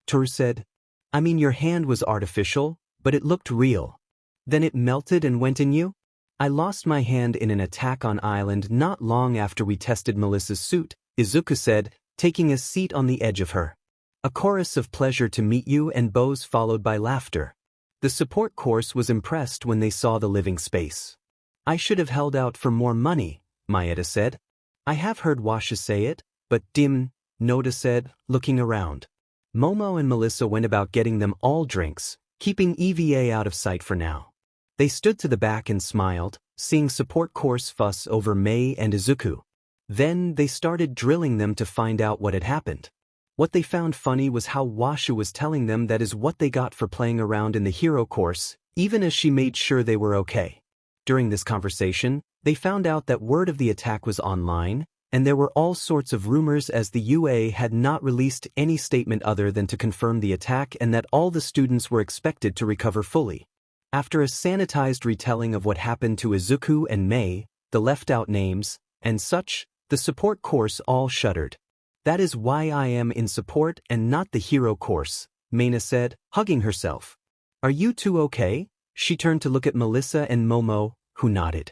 Toru said. I mean, your hand was artificial, but it looked real. Then it melted and went in you? I lost my hand in an attack on island not long after we tested Melissa's suit, Izuku said, taking a seat on the edge of her. A chorus of pleasure to meet you and bows followed by laughter. The support course was impressed when they saw the living space. I should have held out for more money, Maeda said. I have heard Washa say it, but Noda said, looking around. Momo and Melissa went about getting them all drinks, keeping EVA out of sight for now. They stood to the back and smiled, seeing support course fuss over Mei and Izuku. Then they started drilling them to find out what had happened. What they found funny was how Washu was telling them that is what they got for playing around in the hero course, even as she made sure they were okay. During this conversation, they found out that word of the attack was online, and there were all sorts of rumors as the UA had not released any statement other than to confirm the attack and that all the students were expected to recover fully. After a sanitized retelling of what happened to Izuku and Mei, the left-out names, and such, the support course all shuddered. That is why I am in support and not the hero course, Meina said, hugging herself. Are you two okay? She turned to look at Melissa and Momo, who nodded.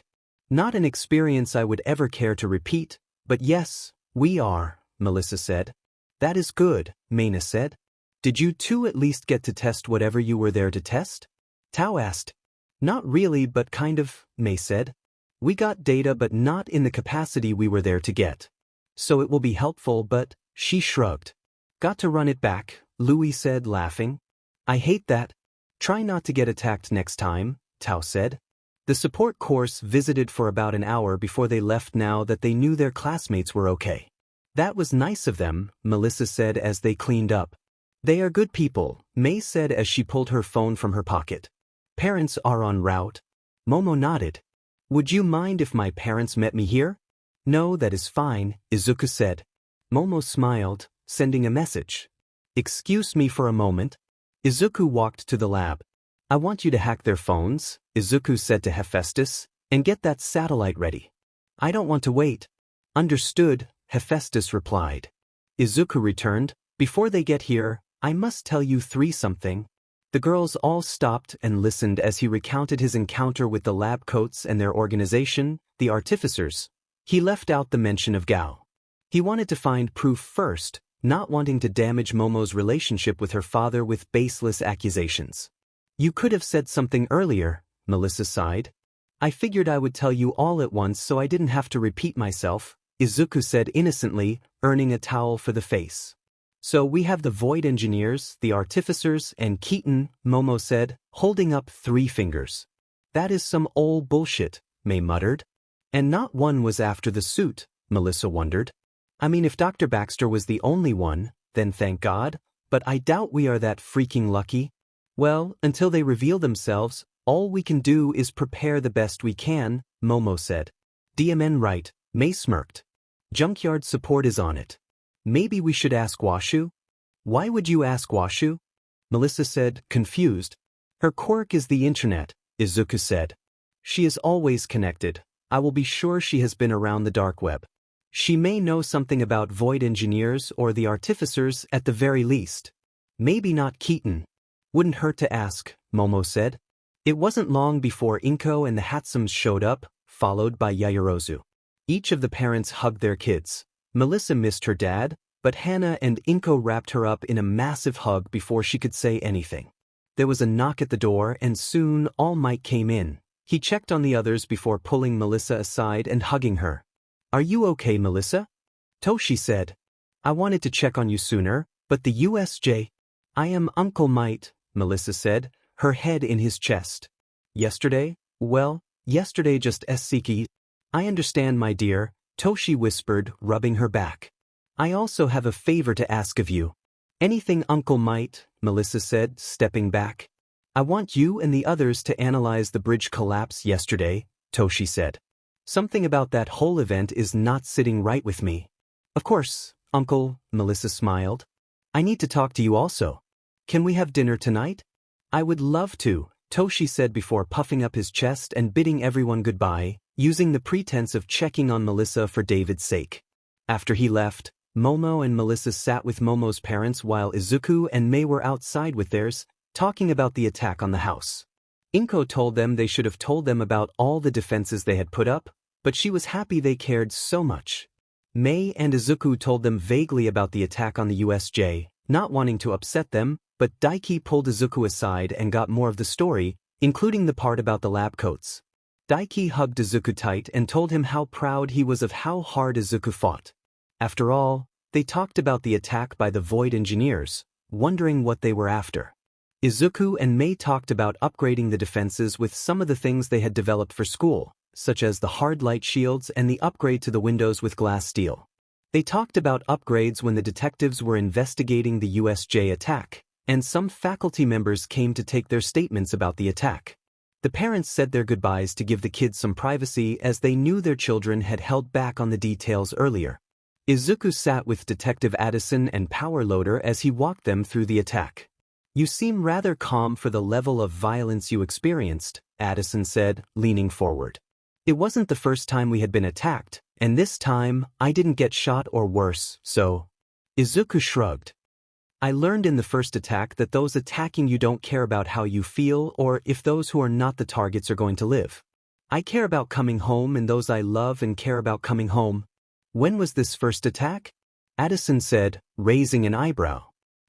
Not an experience I would ever care to repeat, but yes, we are, Melissa said. That is good, Meina said. Did you two at least get to test whatever you were there to test? Tao asked. Not really, but kind of, May said. We got data but not in the capacity we were there to get. So it will be helpful, but, she shrugged. Got to run it back, Louis said, laughing. I hate that. Try not to get attacked next time, Tao said. The support course visited for about an hour before they left now that they knew their classmates were okay. That was nice of them, Melissa said as they cleaned up. They are good people, May said as she pulled her phone from her pocket. Parents are en route. Momo nodded. Would you mind if my parents met me here? No, that is fine, Izuku said. Momo smiled, sending a message. Excuse me for a moment. Izuku walked to the lab. I want you to hack their phones, Izuku said to Hephaestus, and get that satellite ready. I don't want to wait. Understood, Hephaestus replied. Izuku returned. Before they get here, I must tell you something. The girls all stopped and listened as he recounted his encounter with the lab coats and their organization, the artificers. He left out the mention of Gao. He wanted to find proof first, not wanting to damage Momo's relationship with her father with baseless accusations. You could have said something earlier, Melissa sighed. I figured I would tell you all at once so I didn't have to repeat myself, Izuku said innocently, earning a towel for the face. So we have the Void Engineers, the Artificers, and Keaton, Momo said, holding up 3 fingers. That is some old bullshit, May muttered. And not one was after the suit, Melissa wondered. I mean, if Dr. Baxter was the only one, then thank God, but I doubt we are that freaking lucky. Well, until they reveal themselves, all we can do is prepare the best we can, Momo said. DMN right, May smirked. Junkyard support is on it. Maybe we should ask Washu? Why would you ask Washu? Melissa said, confused. Her quirk is the internet, Izuku said. She is always connected. I will be sure she has been around the dark web. She may know something about Void Engineers or the Artificers at the very least. Maybe not Keaton. Wouldn't hurt to ask, Momo said. It wasn't long before Inko and the Hatsums showed up, followed by Yaoyorozu. Each of the parents hugged their kids. Melissa missed her dad, but Hannah and Inko wrapped her up in a massive hug before she could say anything. There was a knock at the door and soon All Might came in. He checked on the others before pulling Melissa aside and hugging her. Are you okay, Melissa? Toshi said. I wanted to check on you sooner, but the USJ. I am Uncle Might, Melissa said, her head in his chest. Yesterday? Well, yesterday just Siki. I understand, my dear, Toshi whispered, rubbing her back. I also have a favor to ask of you. Anything, Uncle Might, Melissa said, stepping back. I want you and the others to analyze the bridge collapse yesterday, Toshi said. Something about that whole event is not sitting right with me. Of course, Uncle, Melissa smiled. I need to talk to you also. Can we have dinner tonight? I would love to, Toshi said before puffing up his chest and bidding everyone goodbye, using the pretense of checking on Melissa for David's sake. After he left, Momo and Melissa sat with Momo's parents while Izuku and May were outside with theirs, talking about the attack on the house. Inko told them they should have told them about all the defenses they had put up, but she was happy they cared so much. May and Izuku told them vaguely about the attack on the USJ, not wanting to upset them, but Daiki pulled Izuku aside and got more of the story, including the part about the lab coats. Daiki hugged Izuku tight and told him how proud he was of how hard Izuku fought. After all, they talked about the attack by the Void Engineers, wondering what they were after. Izuku and May talked about upgrading the defenses with some of the things they had developed for school, such as the hard light shields and the upgrade to the windows with glass steel. They talked about upgrades when the detectives were investigating the USJ attack, and some faculty members came to take their statements about the attack. The parents said their goodbyes to give the kids some privacy as they knew their children had held back on the details earlier. Izuku sat with Detective Addison and Power Loader as he walked them through the attack. You seem rather calm for the level of violence you experienced, Addison said, leaning forward. It wasn't the first time we had been attacked, and this time, I didn't get shot or worse, so. Izuku shrugged. I learned in the first attack that those attacking you don't care about how you feel or if those who are not the targets are going to live. I care about coming home and those I love and care about coming home. When was this first attack? Addison said, raising an eyebrow.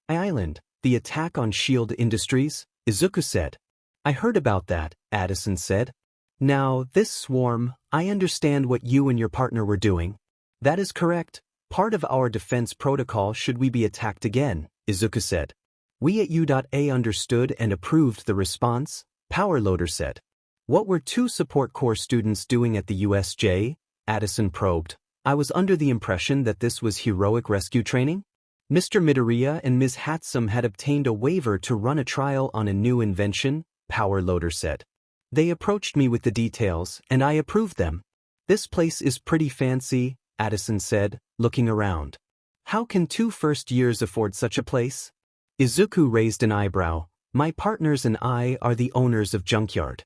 Island. The attack on Shield Industries, Izuku said. I heard about that, Addison said. Now, this swarm, I understand what you and your partner were doing. That is correct. Part of our defense protocol should we be attacked again, Izuku said. We at U.A understood and approved the response, Powerloader said. What were two support corps students doing at the USJ? Addison probed. I was under the impression that this was heroic rescue training? Mr. Midoriya and Ms. Hatsum had obtained a waiver to run a trial on a new invention, Powerloader said. They approached me with the details, and I approved them. This place is pretty fancy, Addison said, looking around. How can two first years afford such a place? Izuku raised an eyebrow. My partners and I are the owners of Junkyard.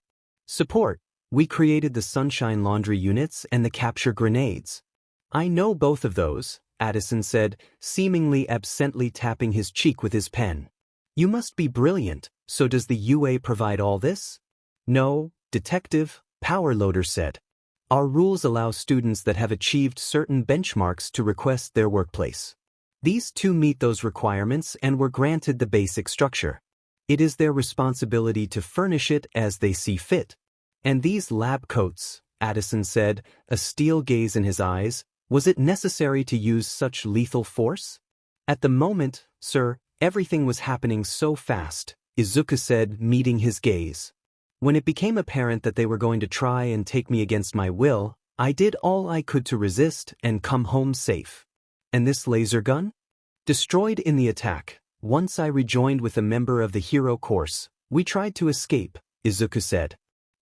Support. We created the Sunshine Laundry units and the capture grenades. I know both of those, Addison said, seemingly absently tapping his cheek with his pen. You must be brilliant, so does the UA provide all this? No, Detective, Powerloader said. Our rules allow students that have achieved certain benchmarks to request their workplace. These two meet those requirements and were granted the basic structure. It is their responsibility to furnish it as they see fit. And these lab coats, Addison said, a steel gaze in his eyes, was it necessary to use such lethal force? At the moment, sir, everything was happening so fast, Izuku said, meeting his gaze. When it became apparent that they were going to try and take me against my will, I did all I could to resist and come home safe. And this laser gun? Destroyed in the attack. Once I rejoined with a member of the hero course, we tried to escape, Izuku said.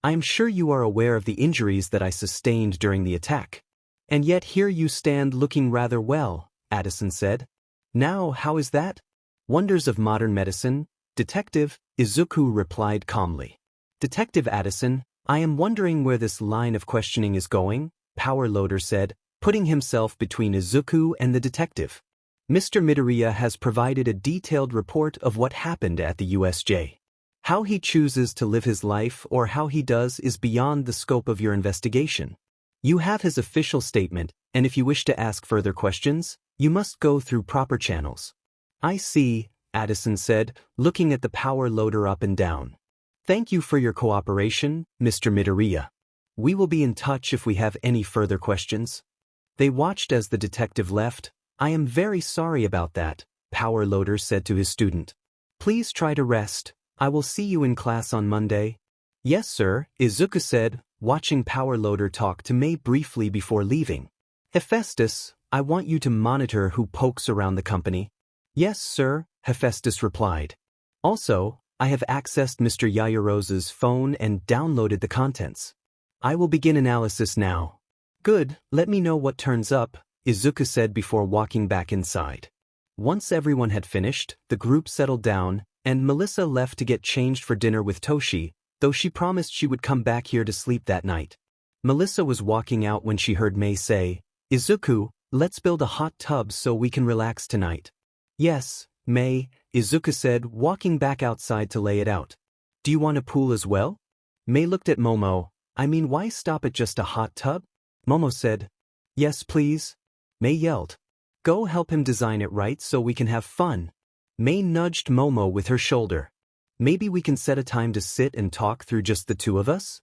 I am sure you are aware of the injuries that I sustained during the attack. And yet here you stand looking rather well, Addison said. Now, how is that? Wonders of modern medicine, Detective, Izuku replied calmly. Detective Addison, I am wondering where this line of questioning is going, Powerloader said, putting himself between Izuku and the detective. Mr. Midoriya has provided a detailed report of what happened at the USJ. How he chooses to live his life or how he does is beyond the scope of your investigation. You have his official statement, and if you wish to ask further questions, you must go through proper channels. I see, Addison said, looking at the Powerloader up and down. Thank you for your cooperation, Mr. Midoriya. We will be in touch if we have any further questions. They watched as the detective left. I am very sorry about that, Powerloader said to his student. Please try to rest. I will see you in class on Monday. Yes, sir, Izuku said, watching Powerloader talk to Mei briefly before leaving. Hephaestus, I want you to monitor who pokes around the company. Yes, sir, Hephaestus replied. Also, I have accessed Mr. Yaoyorose's phone and downloaded the contents. I will begin analysis now. Good, let me know what turns up, Izuku said before walking back inside. Once everyone had finished, the group settled down, and Melissa left to get changed for dinner with Toshi, though she promised she would come back here to sleep that night. Melissa was walking out when she heard Mei say, Izuku, let's build a hot tub so we can relax tonight. Yes, Mei, Izuku said, walking back outside to lay it out. Do you want a pool as well? Mei looked at Momo. I mean, why stop at just a hot tub? Momo said, Yes, please. Mei yelled. Go help him design it right so we can have fun. Mei nudged Momo with her shoulder. Maybe we can set a time to sit and talk through just the two of us?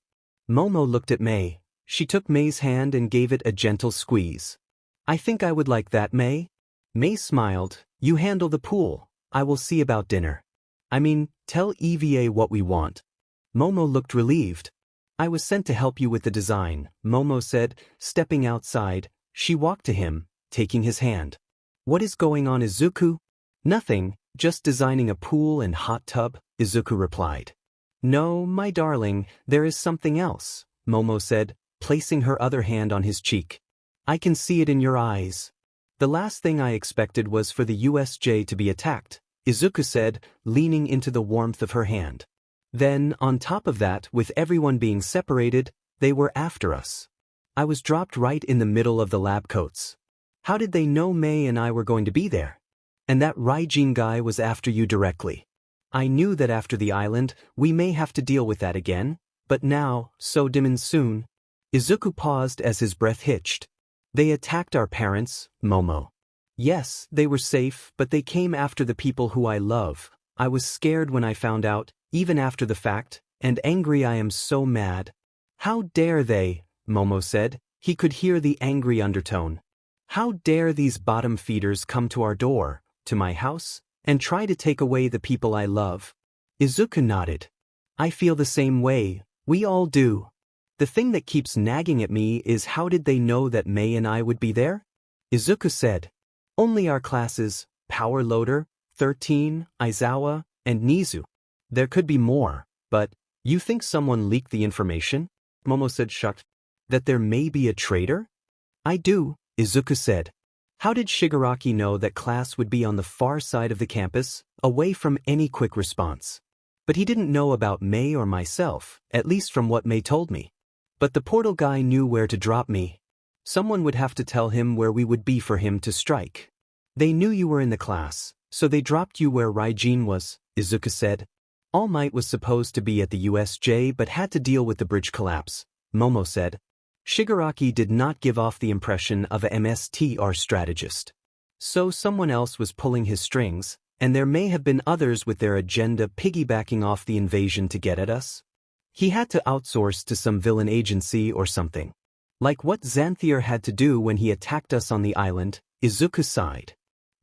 Momo looked at Mei. She took Mei's hand and gave it a gentle squeeze. I think I would like that, Mei. Mei smiled. You handle the pool. I will see about dinner. I mean, tell EVA what we want. Momo looked relieved. I was sent to help you with the design, Momo said, stepping outside. She walked to him, taking his hand. What is going on, Izuku? Nothing, just designing a pool and hot tub, Izuku replied. No, my darling, there is something else, Momo said, placing her other hand on his cheek. I can see it in your eyes. The last thing I expected was for the USJ to be attacked, Izuku said, leaning into the warmth of her hand. Then, on top of that, with everyone being separated, they were after us. I was dropped right in the middle of the lab coats. How did they know Mei and I were going to be there? And that Raijin guy was after you directly. I knew that after the island, we may have to deal with that again, but now, so dim and soon. Izuku paused as his breath hitched. They attacked our parents, Momo. Yes, they were safe, but they came after the people who I love. I was scared when I found out, even after the fact, and angry. I am so mad. How dare they, Momo said. He could hear the angry undertone. How dare these bottom feeders come to our door, to my house, and try to take away the people I love? Izuku nodded. I feel the same way, we all do. The thing that keeps nagging at me is how did they know that Mei and I would be there? Izuku said. Only our classes, Power Loader, 13, Aizawa, and Nizu. There could be more, but, you think someone leaked the information? Momo said shocked. That there may be a traitor? I do, Izuku said. How did Shigaraki know that class would be on the far side of the campus, away from any quick response? But he didn't know about Mei or myself, at least from what Mei told me. But the portal guy knew where to drop me. Someone would have to tell him where we would be for him to strike. They knew you were in the class, so they dropped you where Raijin was, Izuku said. All Might was supposed to be at the USJ but had to deal with the bridge collapse, Momo said. Shigaraki did not give off the impression of a MSTR strategist. So someone else was pulling his strings, and there may have been others with their agenda piggybacking off the invasion to get at us. He had to outsource to some villain agency or something. Like what Xanthier had to do when he attacked us on the island, Izuku sighed.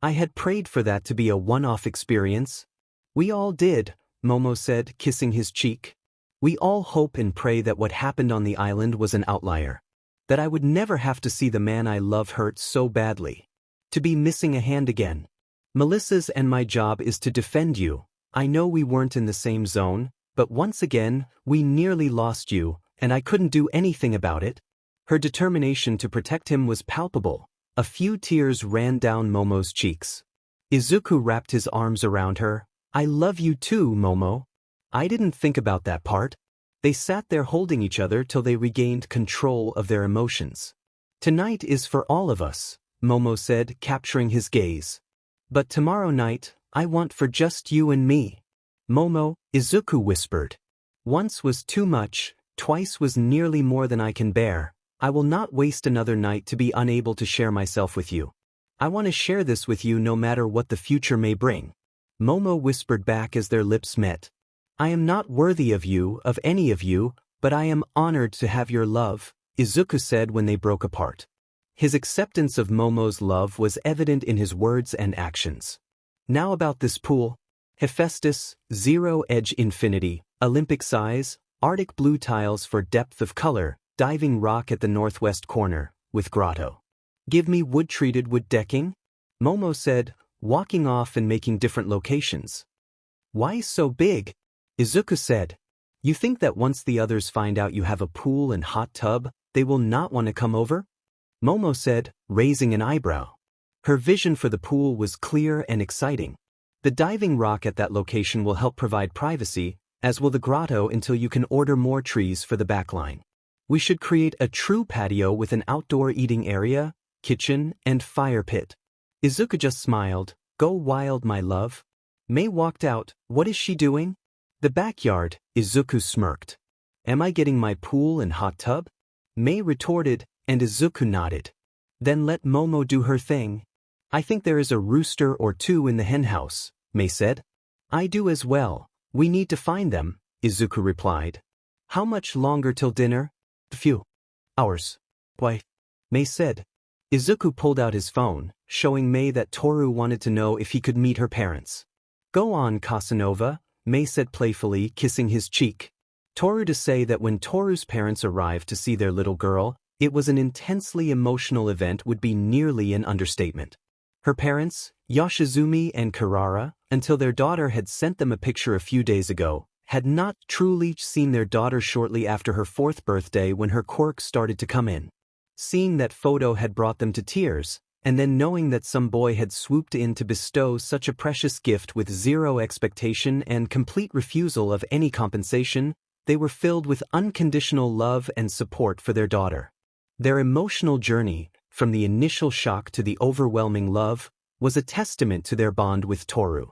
I had prayed for that to be a one-off experience. We all did, Momo said, kissing his cheek. We all hope and pray that what happened on the island was an outlier. That I would never have to see the man I love hurt so badly. To be missing a hand again. Melissa's and my job is to defend you. I know we weren't in the same zone, but once again, we nearly lost you, and I couldn't do anything about it. Her determination to protect him was palpable. A few tears ran down Momo's cheeks. Izuku wrapped his arms around her. I love you too, Momo. I didn't think about that part. They sat there holding each other till they regained control of their emotions. Tonight is for all of us, Momo said, capturing his gaze. But tomorrow night, I want for just you and me. Momo, Izuku whispered. Once was too much, twice was nearly more than I can bear. I will not waste another night to be unable to share myself with you. I want to share this with you no matter what the future may bring. Momo whispered back as their lips met. I am not worthy of you, of any of you, but I am honored to have your love, Izuku said when they broke apart. His acceptance of Momo's love was evident in his words and actions. Now about this pool. Hephaestus, Zero Edge Infinity, Olympic size, Arctic blue tiles for depth of color, diving rock at the northwest corner, with grotto. Give me wood-treated wood decking? Momo said, walking off and making different locations. Why so big? Izuku said. You think that once the others find out you have a pool and hot tub, they will not want to come over? Momo said, raising an eyebrow. Her vision for the pool was clear and exciting. The diving rock at that location will help provide privacy, as will the grotto until you can order more trees for the backline. We should create a true patio with an outdoor eating area, kitchen, and fire pit. Izuku just smiled. Go wild, my love. Mei walked out. What is she doing? The backyard, Izuku smirked. Am I getting my pool and hot tub? Mei retorted, and Izuku nodded. Then let Momo do her thing. I think there is a rooster or two in the henhouse, Mei said. I do as well. We need to find them, Izuku replied. How much longer till dinner? A few hours. Why? Mei said. Izuku pulled out his phone, showing Mei that Toru wanted to know if he could meet her parents. Go on, Casanova, Mei said playfully, kissing his cheek. Toru to say that when Toru's parents arrived to see their little girl, it was an intensely emotional event would be nearly an understatement. Her parents, Yoshizumi and Kirara, until their daughter had sent them a picture a few days ago, had not truly seen their daughter shortly after her 4th birthday when her quirk started to come in. Seeing that photo had brought them to tears, and then knowing that some boy had swooped in to bestow such a precious gift with zero expectation and complete refusal of any compensation, they were filled with unconditional love and support for their daughter. Their emotional journey, from the initial shock to the overwhelming love, was a testament to their bond with Toru.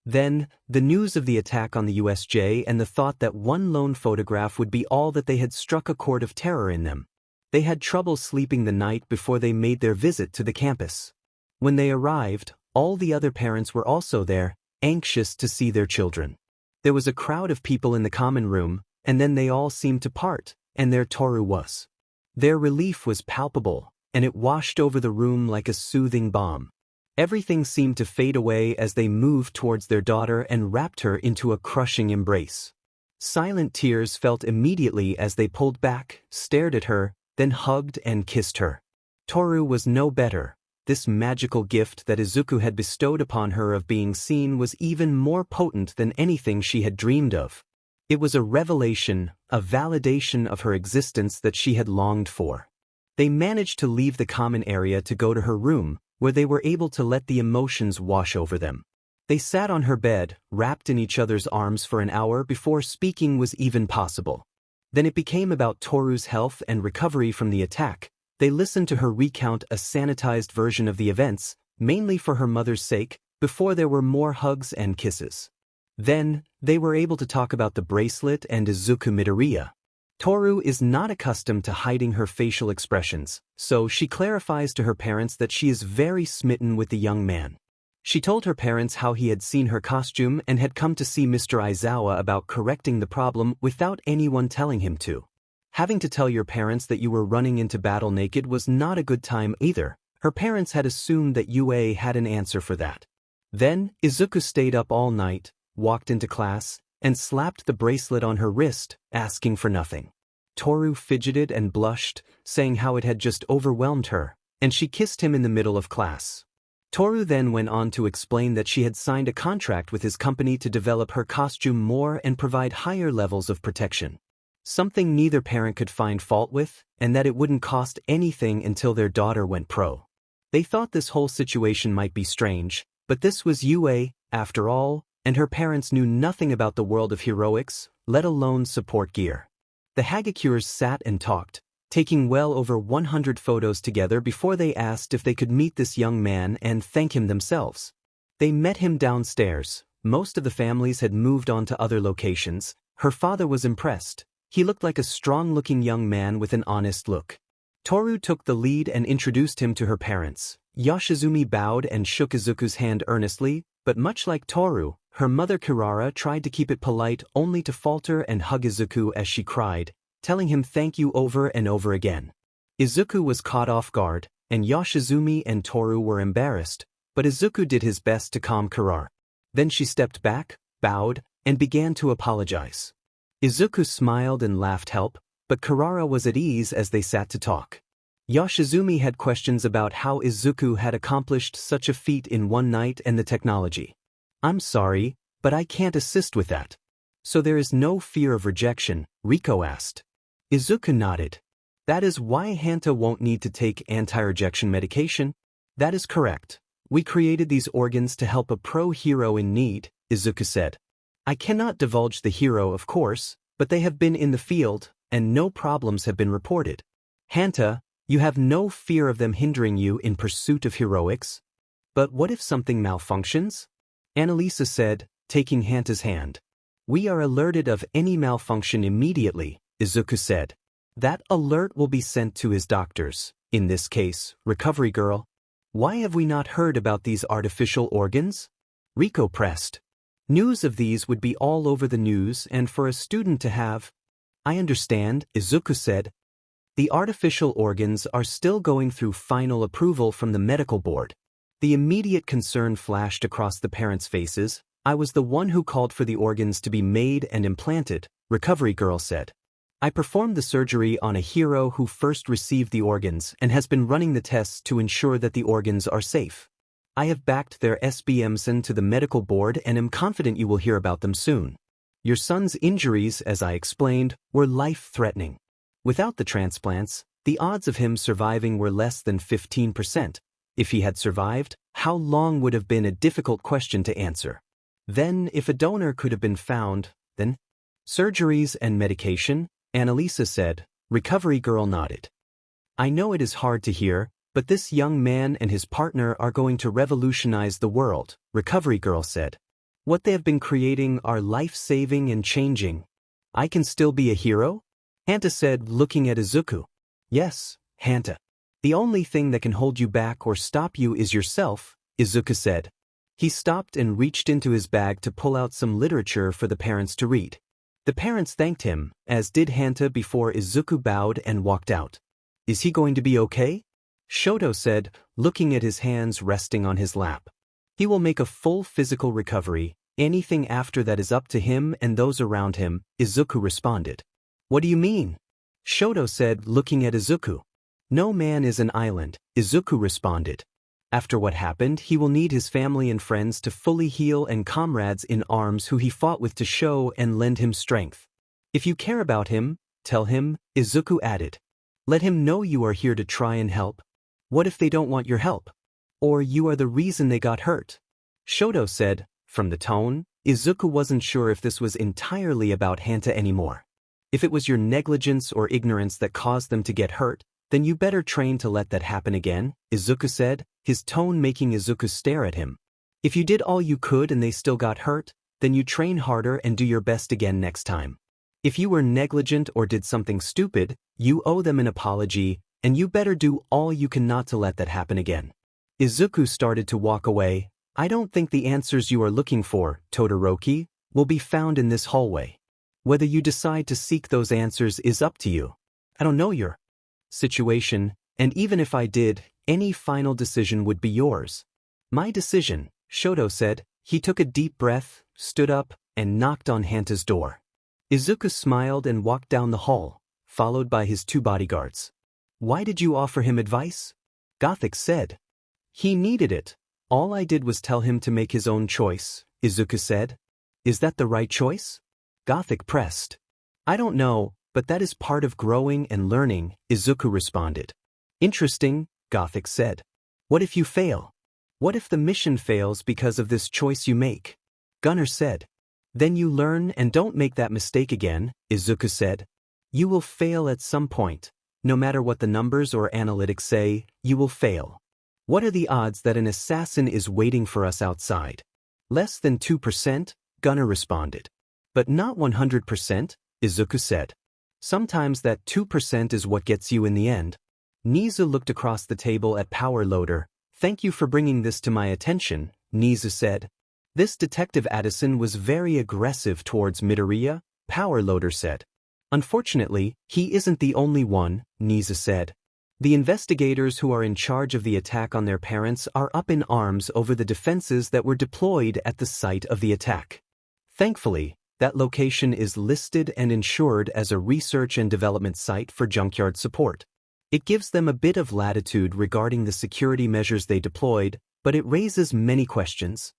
Then, the news of the attack on the USJ and the thought that one lone photograph would be all that they had struck a chord of terror in them. They had trouble sleeping the night before they made their visit to the campus. When they arrived, all the other parents were also there, anxious to see their children. There was a crowd of people in the common room, and then they all seemed to part, and there Toru was. Their relief was palpable, and it washed over the room like a soothing balm. Everything seemed to fade away as they moved towards their daughter and wrapped her into a crushing embrace. Silent tears felt immediately as they pulled back, stared at her, then hugged and kissed her. Toru was no better. This magical gift that Izuku had bestowed upon her of being seen was even more potent than anything she had dreamed of. It was a revelation, a validation of her existence that she had longed for. They managed to leave the common area to go to her room, where they were able to let the emotions wash over them. They sat on her bed, wrapped in each other's arms for an hour before speaking was even possible. Then it became about Toru's health and recovery from the attack. They listened to her recount a sanitized version of the events, mainly for her mother's sake, before there were more hugs and kisses. Then, they were able to talk about the bracelet and Izuku Midoriya. Toru is not accustomed to hiding her facial expressions, so she clarifies to her parents that she is very smitten with the young man. She told her parents how he had seen her costume and had come to see Mr. Aizawa about correcting the problem without anyone telling him to. Having to tell your parents that you were running into battle naked was not a good time either. Her parents had assumed that UA had an answer for that. Then, Izuku stayed up all night, walked into class, and slapped the bracelet on her wrist, asking for nothing. Toru fidgeted and blushed, saying how it had just overwhelmed her, and she kissed him in the middle of class. Toru then went on to explain that she had signed a contract with his company to develop her costume more and provide higher levels of protection. Something neither parent could find fault with, and that it wouldn't cost anything until their daughter went pro. They thought this whole situation might be strange, but this was UA, after all, and her parents knew nothing about the world of heroics, let alone support gear. The Hagakures sat and talked, taking well over 100 photos together before they asked if they could meet this young man and thank him themselves. They met him downstairs. Most of the families had moved on to other locations. Her father was impressed. He looked like a strong-looking young man with an honest look. Toru took the lead and introduced him to her parents. Yoshizumi bowed and shook Izuku's hand earnestly, but much like Toru, her mother Kirara tried to keep it polite only to falter and hug Izuku as she cried, telling him thank you over and over again. Izuku was caught off guard, and Yoshizumi and Toru were embarrassed, but Izuku did his best to calm Kirara. Then she stepped back, bowed, and began to apologize. Izuku smiled and laughed help, but Kirara was at ease as they sat to talk. Yoshizumi had questions about how Izuku had accomplished such a feat in one night and the technology. I'm sorry, but I can't assist with that. So there is no fear of rejection, Riko asked. Izuku nodded. That is why Hanta won't need to take anti-rejection medication? That is correct. We created these organs to help a pro-hero in need, Izuku said. I cannot divulge the hero, of course, but they have been in the field, and no problems have been reported. Hanta, you have no fear of them hindering you in pursuit of heroics? But what if something malfunctions? Annalisa said, taking Hanta's hand. We are alerted of any malfunction immediately, Izuku said. That alert will be sent to his doctors, in this case, Recovery Girl. Why have we not heard about these artificial organs? Riko pressed. News of these would be all over the news and for a student to have. I understand, Izuku said. The artificial organs are still going through final approval from the medical board. The immediate concern flashed across the parents' faces. I was the one who called for the organs to be made and implanted, Recovery Girl said. I performed the surgery on a hero who first received the organs and has been running the tests to ensure that the organs are safe. I have backed their SBMSN to the medical board and am confident you will hear about them soon. Your son's injuries, as I explained, were life-threatening. Without the transplants, the odds of him surviving were less than 15%. If he had survived, how long would have been a difficult question to answer. Then, if a donor could have been found, then surgeries and medication, Annalisa said. Recovery Girl nodded. I know it is hard to hear, but this young man and his partner are going to revolutionize the world, Recovery Girl said. What they have been creating are life-saving and changing. I can still be a hero? Hanta said, looking at Izuku. Yes, Hanta. The only thing that can hold you back or stop you is yourself, Izuku said. He stopped and reached into his bag to pull out some literature for the parents to read. The parents thanked him, as did Hanta before Izuku bowed and walked out. Is he going to be okay? Shoto said, looking at his hands resting on his lap. He will make a full physical recovery, anything after that is up to him and those around him, Izuku responded. What do you mean? Shoto said, looking at Izuku. No man is an island, Izuku responded. After what happened, he will need his family and friends to fully heal and comrades in arms who he fought with to show and lend him strength. If you care about him, tell him, Izuku added. Let him know you are here to try and help. What if they don't want your help? Or you are the reason they got hurt? Shoto said. From the tone, Izuku wasn't sure if this was entirely about Hanta anymore. If it was your negligence or ignorance that caused them to get hurt, then you better train to let that happen again, Izuku said, his tone making Izuku stare at him. If you did all you could and they still got hurt, then you train harder and do your best again next time. If you were negligent or did something stupid, you owe them an apology, and you better do all you can not to let that happen again. Izuku started to walk away. I don't think the answers you are looking for, Todoroki, will be found in this hallway. Whether you decide to seek those answers is up to you. I don't know your situation, and even if I did, any final decision would be yours. My decision, Shoto said. He took a deep breath, stood up, and knocked on Hanta's door. Izuku smiled and walked down the hall, followed by his two bodyguards. Why did you offer him advice? Gothic said. He needed it. All I did was tell him to make his own choice, Izuku said. Is that the right choice? Gothic pressed. I don't know, but that is part of growing and learning, Izuku responded. Interesting, Gothic said. What if you fail? What if the mission fails because of this choice you make? Gunner said. Then you learn and don't make that mistake again, Izuku said. You will fail at some point. No matter what the numbers or analytics say, you will fail. What are the odds that an assassin is waiting for us outside? Less than 2%, Gunner responded. But not 100%, Izuku said. Sometimes that 2% is what gets you in the end. Nizu looked across the table at Power Loader. Thank you for bringing this to my attention, Nizu said. This Detective Addison was very aggressive towards Midoriya, Power Loader said. Unfortunately, he isn't the only one, Nizu said. The investigators who are in charge of the attack on their parents are up in arms over the defenses that were deployed at the site of the attack. Thankfully, that location is listed and insured as a research and development site for Junkyard support. It gives them a bit of latitude regarding the security measures they deployed, but it raises many questions.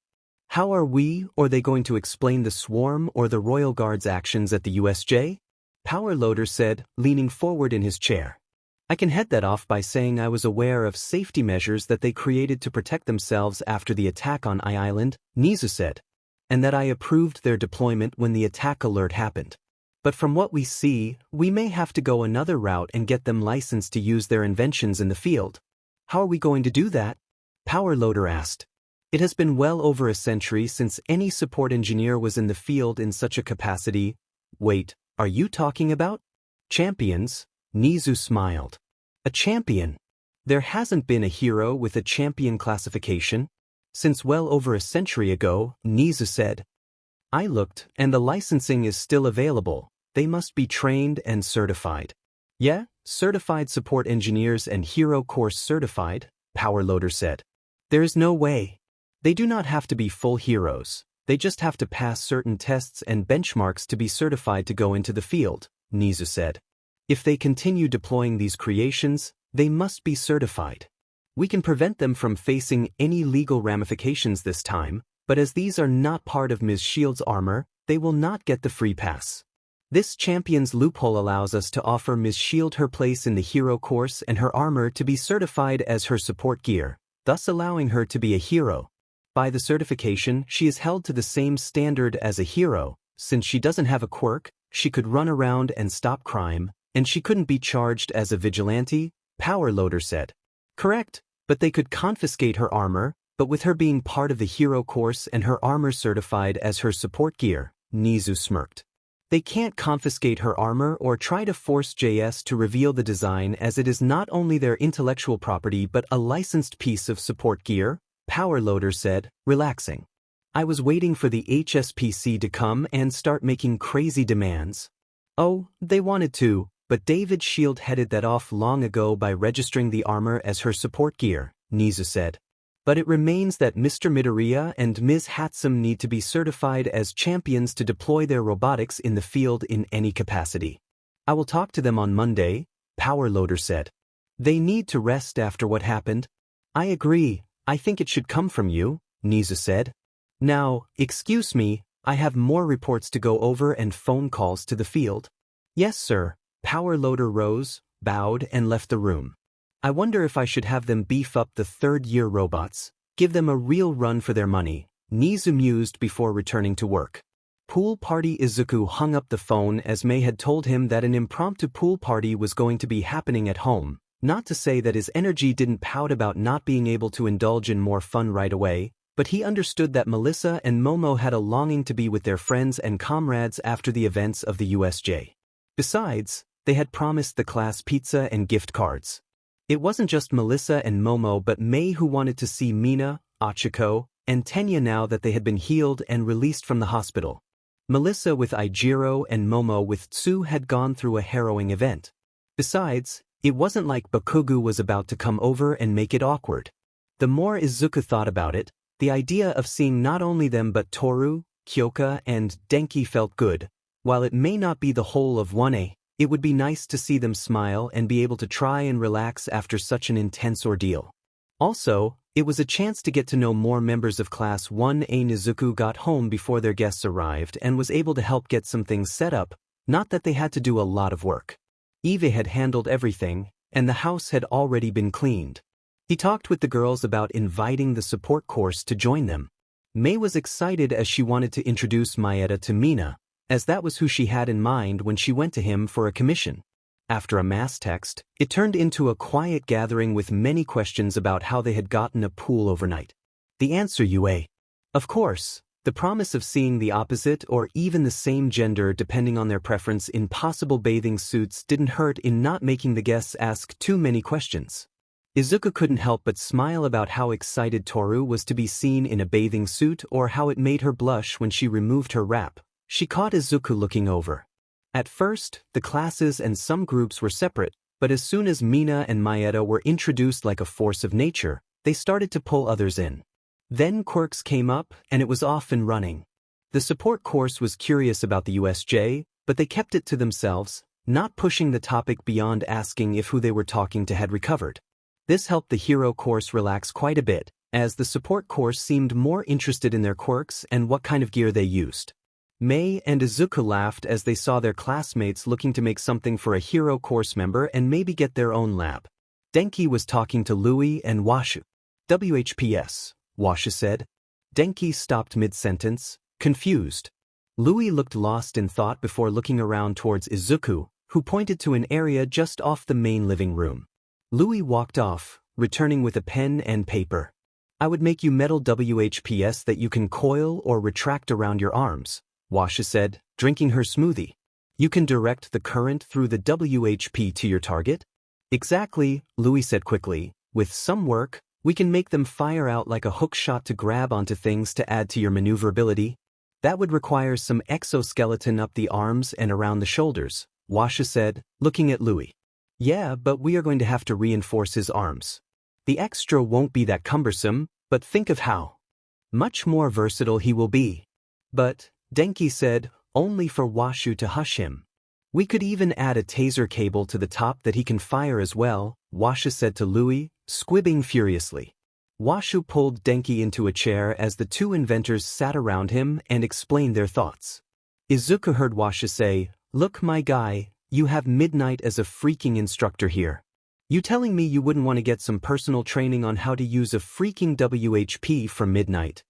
How are we or they going to explain the Swarm or the Royal Guard's actions at the USJ? Power Loader said, leaning forward in his chair. I can head that off by saying I was aware of safety measures that they created to protect themselves after the attack on Island, Nizu said, and that I approved their deployment when the attack alert happened. But from what we see, we may have to go another route and get them licensed to use their inventions in the field. How are we going to do that? Power Loader asked. It has been well over a century since any support engineer was in the field in such a capacity. Wait, are you talking about champions? Nizu smiled. A champion? There hasn't been a hero with a champion classification since well over a century ago, Nizu said. I looked, and the licensing is still available. They must be trained and certified. Yeah, certified support engineers and hero course certified, Power Loader said. There is no way. They do not have to be full heroes. They just have to pass certain tests and benchmarks to be certified to go into the field, Nizu said. If they continue deploying these creations, they must be certified. We can prevent them from facing any legal ramifications this time, but as these are not part of Ms. Shield's armor, they will not get the free pass. This champion's loophole allows us to offer Ms. Shield her place in the hero course and her armor to be certified as her support gear, thus allowing her to be a hero. By the certification, she is held to the same standard as a hero. Since she doesn't have a quirk, she could run around and stop crime, and she couldn't be charged as a vigilante, Power Loader said. Correct, but they could confiscate her armor, but with her being part of the hero course and her armor certified as her support gear, Nizu smirked. They can't confiscate her armor or try to force JS to reveal the design as it is not only their intellectual property but a licensed piece of support gear, Power Loader said, relaxing. I was waiting for the HSPC to come and start making crazy demands. Oh, they wanted to, but David Shield headed that off long ago by registering the armor as her support gear, Nizu said. But it remains that Mr. Midoriya and Ms. Hatsum need to be certified as champions to deploy their robotics in the field in any capacity. I will talk to them on Monday, Power Loader said. They need to rest after what happened. I agree, I think it should come from you, Nizu said. Now, excuse me, I have more reports to go over and phone calls to the field. Yes, sir. Power Loader rose, bowed, and left the room. I wonder if I should have them beef up the third-year robots, give them a real run for their money, Nizu mused before returning to work. Pool party. Izuku hung up the phone as Mei had told him that an impromptu pool party was going to be happening at home, not to say that his energy didn't pout about not being able to indulge in more fun right away, but he understood that Melissa and Momo had a longing to be with their friends and comrades after the events of the USJ. Besides, they had promised the class pizza and gift cards. It wasn't just Melissa and Momo but Mei who wanted to see Mina, Achiko, and Tenya now that they had been healed and released from the hospital. Melissa with Ijiro and Momo with Tsu had gone through a harrowing event. Besides, it wasn't like Bakugu was about to come over and make it awkward. The more Izuku thought about it, the idea of seeing not only them but Toru, Kyoka, and Denki felt good. While it may not be the whole of 1A, it would be nice to see them smile and be able to try and relax after such an intense ordeal. Also, it was a chance to get to know more members of Class 1A. Izuku got home before their guests arrived and was able to help get some things set up, not that they had to do a lot of work. Eve had handled everything, and the house had already been cleaned. He talked with the girls about inviting the support course to join them. Mei was excited as she wanted to introduce Maeda to Mina, as that was who she had in mind when she went to him for a commission. After a mass text, it turned into a quiet gathering with many questions about how they had gotten a pool overnight. The answer: U.A. Of course, the promise of seeing the opposite or even the same gender depending on their preference in possible bathing suits didn't hurt in not making the guests ask too many questions. Izuku couldn't help but smile about how excited Toru was to be seen in a bathing suit or how it made her blush when she removed her wrap. She caught Izuku looking over. At first, the classes and some groups were separate, but as soon as Mina and Maeda were introduced like a force of nature, they started to pull others in. Then Quirks came up, and it was off and running. The support course was curious about the USJ, but they kept it to themselves, not pushing the topic beyond asking if who they were talking to had recovered. This helped the hero course relax quite a bit, as the support course seemed more interested in their quirks and what kind of gear they used. Mei and Izuku laughed as they saw their classmates looking to make something for a hero course member and maybe get their own lab. Denki was talking to Louie and Washu. WHPS, Washu said. Denki stopped mid-sentence, confused. Louie looked lost in thought before looking around towards Izuku, who pointed to an area just off the main living room. Louie walked off, returning with a pen and paper. I would make you metal WHPS that you can coil or retract around your arms, Washa said, drinking her smoothie. You can direct the current through the WHP to your target? Exactly, Louis said quickly. With some work, we can make them fire out like a hook shot to grab onto things to add to your maneuverability. That would require some exoskeleton up the arms and around the shoulders, Washa said, looking at Louis. Yeah, but we are going to have to reinforce his arms. The extra won't be that cumbersome, but think of how much more versatile he will be. But, Denki said, only for Washu to hush him. We could even add a taser cable to the top that he can fire as well, Washu said to Louis, squibbing furiously. Washu pulled Denki into a chair as the two inventors sat around him and explained their thoughts. Izuku heard Washu say, Look, my guy, you have Midnight as a freaking instructor here. You telling me you wouldn't want to get some personal training on how to use a freaking WHP from Midnight?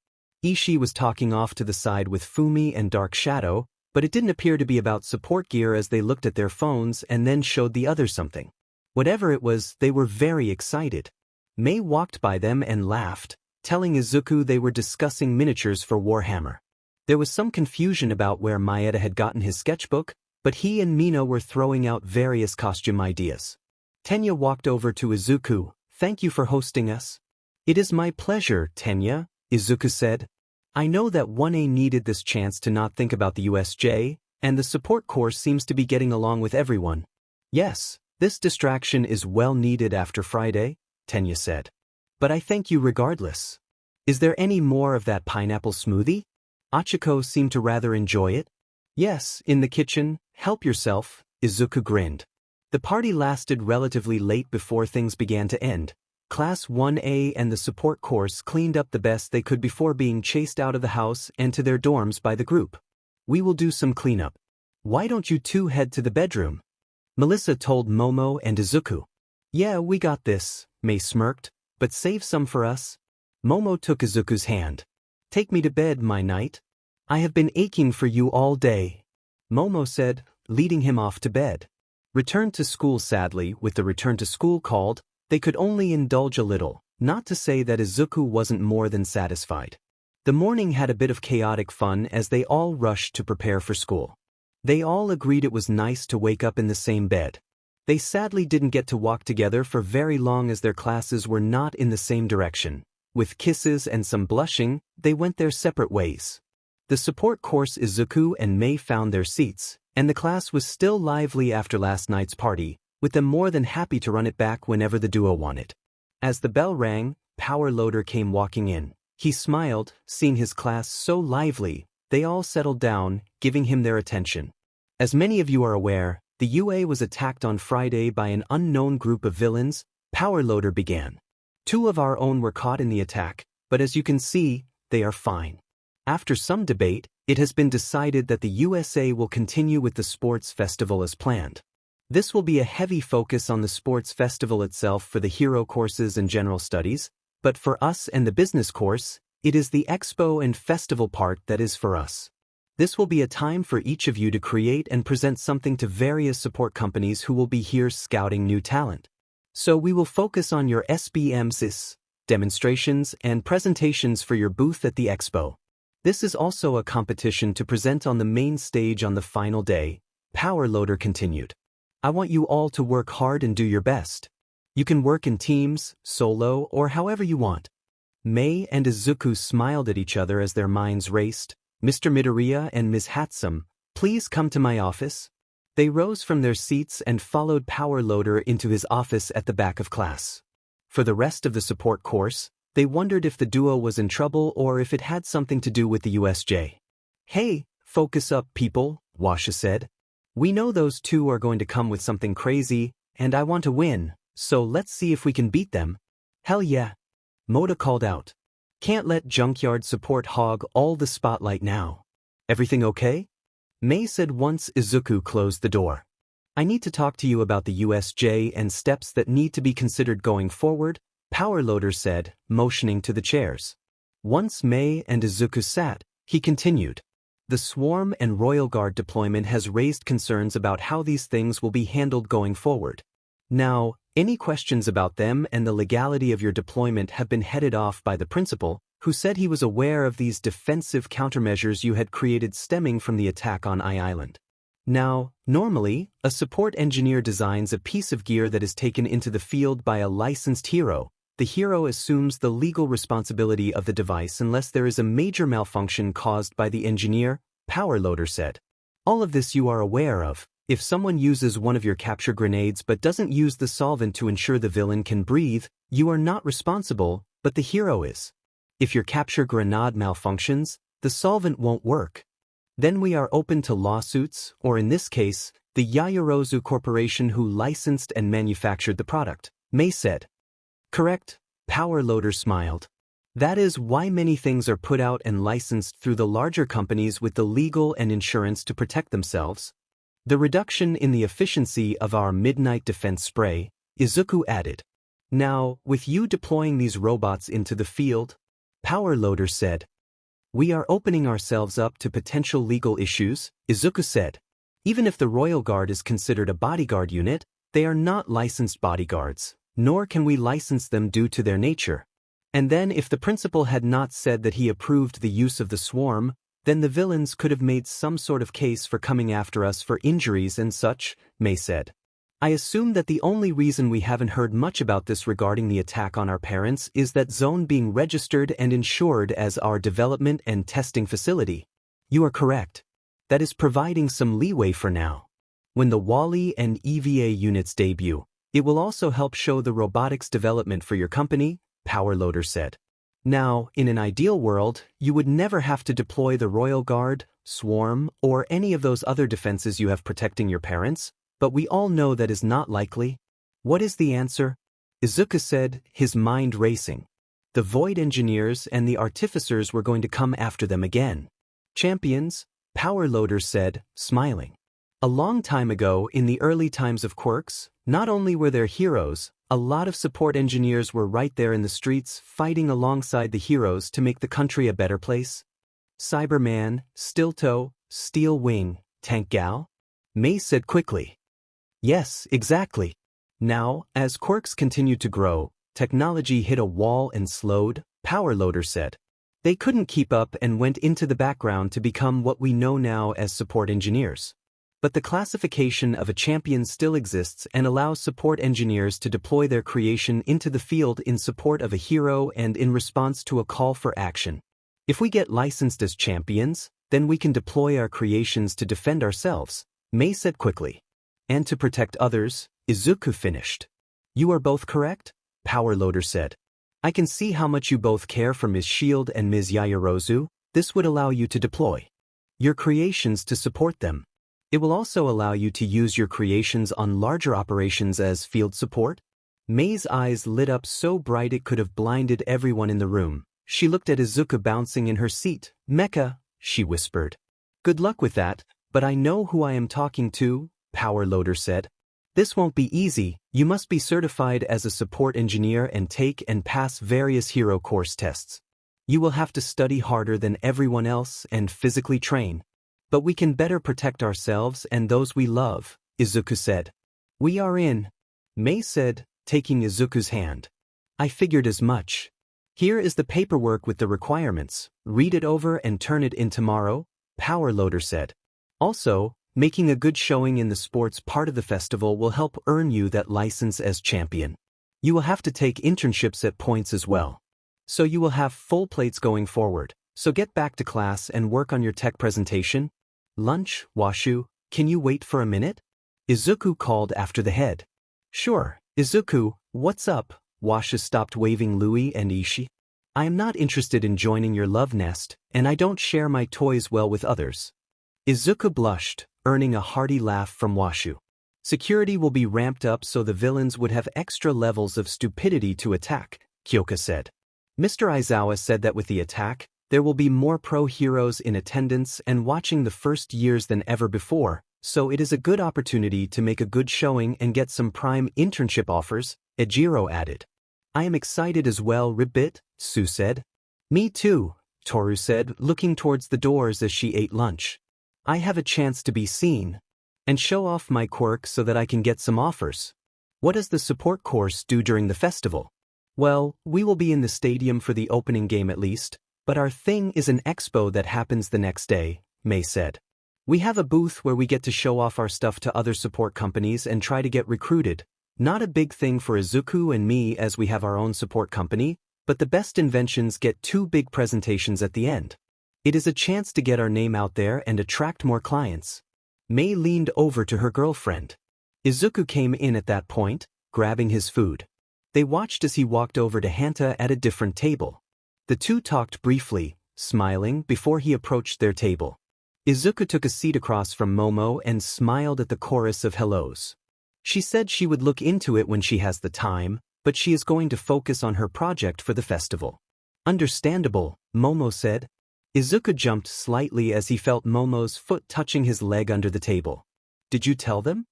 Ishii was talking off to the side with Fumi and Dark Shadow, but it didn't appear to be about support gear as they looked at their phones and then showed the others something. Whatever it was, they were very excited. Mei walked by them and laughed, telling Izuku they were discussing miniatures for Warhammer. There was some confusion about where Maeda had gotten his sketchbook, but he and Mina were throwing out various costume ideas. Tenya walked over to Izuku. Thank you for hosting us. It is my pleasure, Tenya, Izuku said. I know that 1A needed this chance to not think about the USJ, and the support course seems to be getting along with everyone. Yes, this distraction is well needed after Friday, Tenya said. But I thank you regardless. Is there any more of that pineapple smoothie? Achiko seemed to rather enjoy it. Yes, in the kitchen, help yourself, Izuku grinned. The party lasted relatively late before things began to end. Class 1A and the support course cleaned up the best they could before being chased out of the house and to their dorms by the group. We will do some cleanup. Why don't you two head to the bedroom? Melissa told Momo and Izuku. Yeah, we got this, Mei smirked, but save some for us. Momo took Izuku's hand. Take me to bed, my knight. I have been aching for you all day, Momo said, leading him off to bed. Returned to school sadly, with the return to school called, they could only indulge a little, not to say that Izuku wasn't more than satisfied. The morning had a bit of chaotic fun as they all rushed to prepare for school. They all agreed it was nice to wake up in the same bed. They sadly didn't get to walk together for very long as their classes were not in the same direction. With kisses and some blushing, they went their separate ways. The support course Izuku and Mei found their seats, and the class was still lively after last night's party, with them more than happy to run it back whenever the duo wanted. As the bell rang, Power Loader came walking in. He smiled, seeing his class so lively. They all settled down, giving him their attention. As many of you are aware, the UA was attacked on Friday by an unknown group of villains. Power Loader began. 2 of our own were caught in the attack, but as you can see, they are fine. After some debate, it has been decided that the USA will continue with the sports festival as planned. This will be a heavy focus on the sports festival itself for the hero courses and general studies, but for us and the business course, it is the expo and festival part that is for us. This will be a time for each of you to create and present something to various support companies who will be here scouting new talent. So we will focus on your SBMs, demonstrations, and presentations for your booth at the expo. This is also a competition to present on the main stage on the final day, Power Loader continued. I want you all to work hard and do your best. You can work in teams, solo, or however you want. Mei and Izuku smiled at each other as their minds raced. Mr. Midoriya and Ms. Hatsum, please come to my office. They rose from their seats and followed Power Loader into his office at the back of class. For the rest of the support course, they wondered if the duo was in trouble or if it had something to do with the USJ. Hey, focus up, people, Washa said. We know those 2 are going to come with something crazy, and I want to win, so let's see if we can beat them. Hell yeah. Moda called out. Can't let Junkyard support hog all the spotlight now. Everything okay? Mei said once Izuku closed the door. I need to talk to you about the USJ and steps that need to be considered going forward, Power Loader said, motioning to the chairs. Once Mei and Izuku sat, he continued. The Swarm and Royal Guard deployment has raised concerns about how these things will be handled going forward. Now, any questions about them and the legality of your deployment have been headed off by the principal, who said he was aware of these defensive countermeasures you had created stemming from the attack on I-Island. Now, normally, a support engineer designs a piece of gear that is taken into the field by a licensed hero. The hero assumes the legal responsibility of the device unless there is a major malfunction caused by the engineer, Power Loader said. All of this you are aware of. If someone uses one of your capture grenades but doesn't use the solvent to ensure the villain can breathe, you are not responsible, but the hero is. If your capture grenade malfunctions, the solvent won't work. Then we are open to lawsuits, or in this case, the Yayorozu Corporation who licensed and manufactured the product, Mei said. Correct, Power Loader smiled. That is why many things are put out and licensed through the larger companies with the legal and insurance to protect themselves. The reduction in the efficiency of our midnight defense spray, Izuku added. Now, with you deploying these robots into the field, Power Loader said. We are opening ourselves up to potential legal issues, Izuku said. Even if the Royal Guard is considered a bodyguard unit, they are not licensed bodyguards, nor can we license them due to their nature. And then if the principal had not said that he approved the use of the swarm, then the villains could have made some sort of case for coming after us for injuries and such, Mei said. I assume that the only reason we haven't heard much about this regarding the attack on our parents is that zone being registered and insured as our development and testing facility. You are correct. That is providing some leeway for now. When the WALL-E and EVA units debut, it will also help show the robotics development for your company, Powerloader said. Now, in an ideal world, you would never have to deploy the Royal Guard, Swarm, or any of those other defenses you have protecting your parents, but we all know that is not likely. What is the answer? Izuku said, his mind racing. The Void Engineers and the Artificers were going to come after them again. Champions, Powerloader said, smiling. A long time ago, in the early times of Quirks, not only were there heroes, a lot of support engineers were right there in the streets fighting alongside the heroes to make the country a better place. Cyberman, Stilto, Steel Wing, Tank Gal? May said quickly. Yes, exactly. Now, as Quirks continued to grow, technology hit a wall and slowed, Powerloader said. They couldn't keep up and went into the background to become what we know now as support engineers. But the classification of a champion still exists and allows support engineers to deploy their creation into the field in support of a hero and in response to a call for action. If we get licensed as champions, then we can deploy our creations to defend ourselves, May said quickly. And to protect others, Izuku finished. You are both correct, Powerloader said. I can see how much you both care for Ms. Shield and Ms. Yayarozu. This would allow you to deploy your creations to support them. It will also allow you to use your creations on larger operations as field support. May's eyes lit up so bright it could have blinded everyone in the room. She looked at Izuku bouncing in her seat. Mecha, she whispered. Good luck with that, but I know who I am talking to, Powerloader said. This won't be easy. You must be certified as a support engineer and take and pass various hero course tests. You will have to study harder than everyone else and physically train. But we can better protect ourselves and those we love, Izuku said. We are in, May said, taking Izuku's hand. I figured as much. Here is the paperwork with the requirements. Read it over and turn it in tomorrow, Powerloader said. Also, making a good showing in the sports part of the festival will help earn you that license as champion. You will have to take internships at points as well. So you will have full plates going forward. So get back to class and work on your tech presentation. Lunch, Washu, can you wait for a minute? Izuku called after the head. Sure, Izuku, what's up? Washu stopped waving Louie and Ishii. I am not interested in joining your love nest, and I don't share my toys well with others. Izuku blushed, earning a hearty laugh from Washu. Security will be ramped up so the villains would have extra levels of stupidity to attack, Kyoka said. Mr. Aizawa said that with the attack, there will be more pro-heroes in attendance and watching the first years than ever before, so it is a good opportunity to make a good showing and get some prime internship offers, Ejiro added. I am excited as well, Ribbit, Sue said. Me too, Toru said, looking towards the doors as she ate lunch. I have a chance to be seen and show off my quirk so that I can get some offers. What does the support course do during the festival? Well, we will be in the stadium for the opening game at least. But our thing is an expo that happens the next day, May said. We have a booth where we get to show off our stuff to other support companies and try to get recruited. Not a big thing for Izuku and me as we have our own support company, but the best inventions get 2 big presentations at the end. It is a chance to get our name out there and attract more clients. May leaned over to her girlfriend. Izuku came in at that point, grabbing his food. They watched as he walked over to Hanta at a different table. The two talked briefly, smiling before he approached their table. Izuku took a seat across from Momo and smiled at the chorus of hellos. She said she would look into it when she has the time, but she is going to focus on her project for the festival. Understandable, Momo said. Izuku jumped slightly as he felt Momo's foot touching his leg under the table. Did you tell them?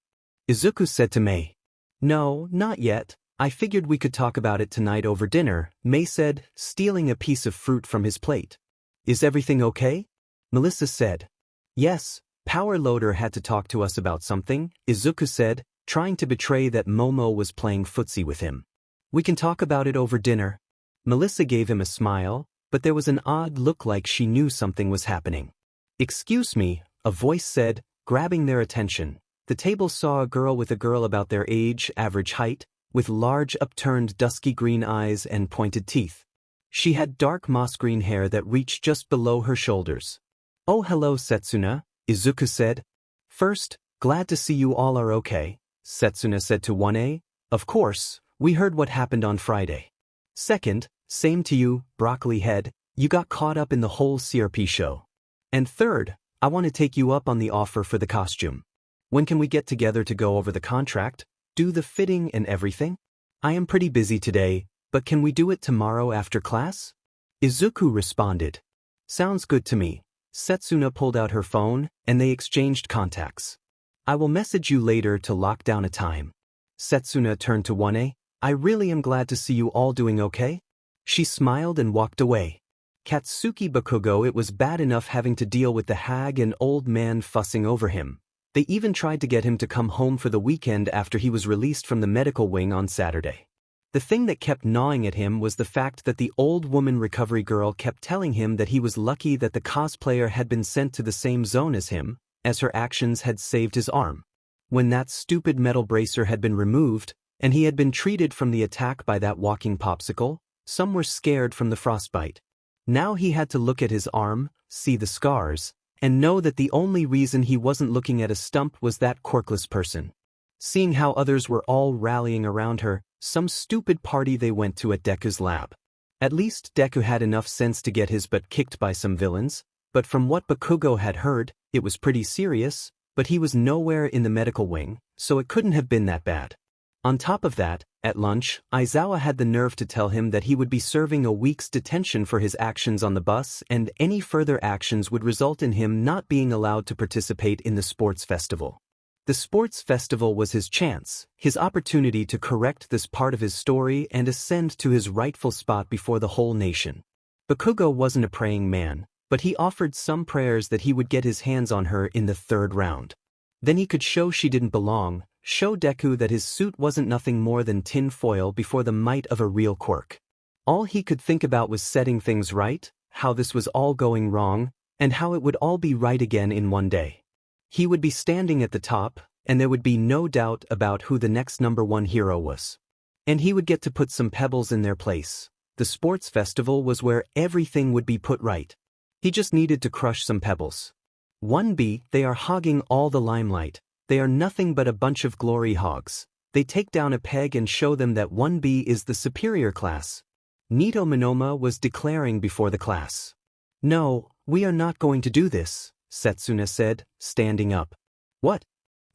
Izuku said to May. No, not yet. I figured we could talk about it tonight over dinner, May said, stealing a piece of fruit from his plate. Is everything okay? Melissa said. Yes, Powerloader had to talk to us about something, Izuku said, trying to betray that Momo was playing footsie with him. We can talk about it over dinner. Melissa gave him a smile, but there was an odd look like she knew something was happening. Excuse me, a voice said, grabbing their attention. The table saw a girl with a girl about their age, average height, with large upturned dusky green eyes and pointed teeth. She had dark moss green hair that reached just below her shoulders. "Oh, hello, Setsuna," Izuku said. "First, glad to see you all are okay," Setsuna said to 1A. "Of course, we heard what happened on Friday." "Second, same to you, Broccoli Head, you got caught up in the whole CRP show." "And third, I want to take you up on the offer for the costume. When can we get together to go over the contract, do the fitting and everything? I am pretty busy today, but can we do it tomorrow after class?" Izuku responded. "Sounds good to me." Setsuna pulled out her phone, and they exchanged contacts. "I will message you later to lock down a time." Setsuna turned to 1A. "I really am glad to see you all doing okay." She smiled and walked away. Katsuki Bakugo, it was bad enough having to deal with the hag and old man fussing over him. They even tried to get him to come home for the weekend after he was released from the medical wing on Saturday. The thing that kept gnawing at him was the fact that the old woman recovery girl kept telling him that he was lucky that the cosplayer had been sent to the same zone as him, as her actions had saved his arm. When that stupid metal bracer had been removed, and he had been treated from the attack by that walking popsicle, some were scared from the frostbite. Now he had to look at his arm, see the scars, and know that the only reason he wasn't looking at a stump was that quirkless person. Seeing how others were all rallying around her, some stupid party they went to at Deku's lab. At least Deku had enough sense to get his butt kicked by some villains, but from what Bakugo had heard, it was pretty serious, but he was nowhere in the medical wing, so it couldn't have been that bad. On top of that, at lunch, Aizawa had the nerve to tell him that he would be serving a week's detention for his actions on the bus, and any further actions would result in him not being allowed to participate in the sports festival. The sports festival was his chance, his opportunity to correct this part of his story and ascend to his rightful spot before the whole nation. Bakugo wasn't a praying man, but he offered some prayers that he would get his hands on her in the third round. Then he could show she didn't belong, show Deku that his suit wasn't nothing more than tin foil before the might of a real Quirk. All he could think about was setting things right, how this was all going wrong, and how it would all be right again in one day. He would be standing at the top, and there would be no doubt about who the next #1 hero was. And he would get to put some pebbles in their place. The sports festival was where everything would be put right. He just needed to crush some pebbles. 1B, they are hogging all the limelight. They are nothing but a bunch of glory hogs. They take down a peg and show them that 1B is the superior class. Nito Minoma was declaring before the class. "No, we are not going to do this," Setsuna said, standing up. "What?"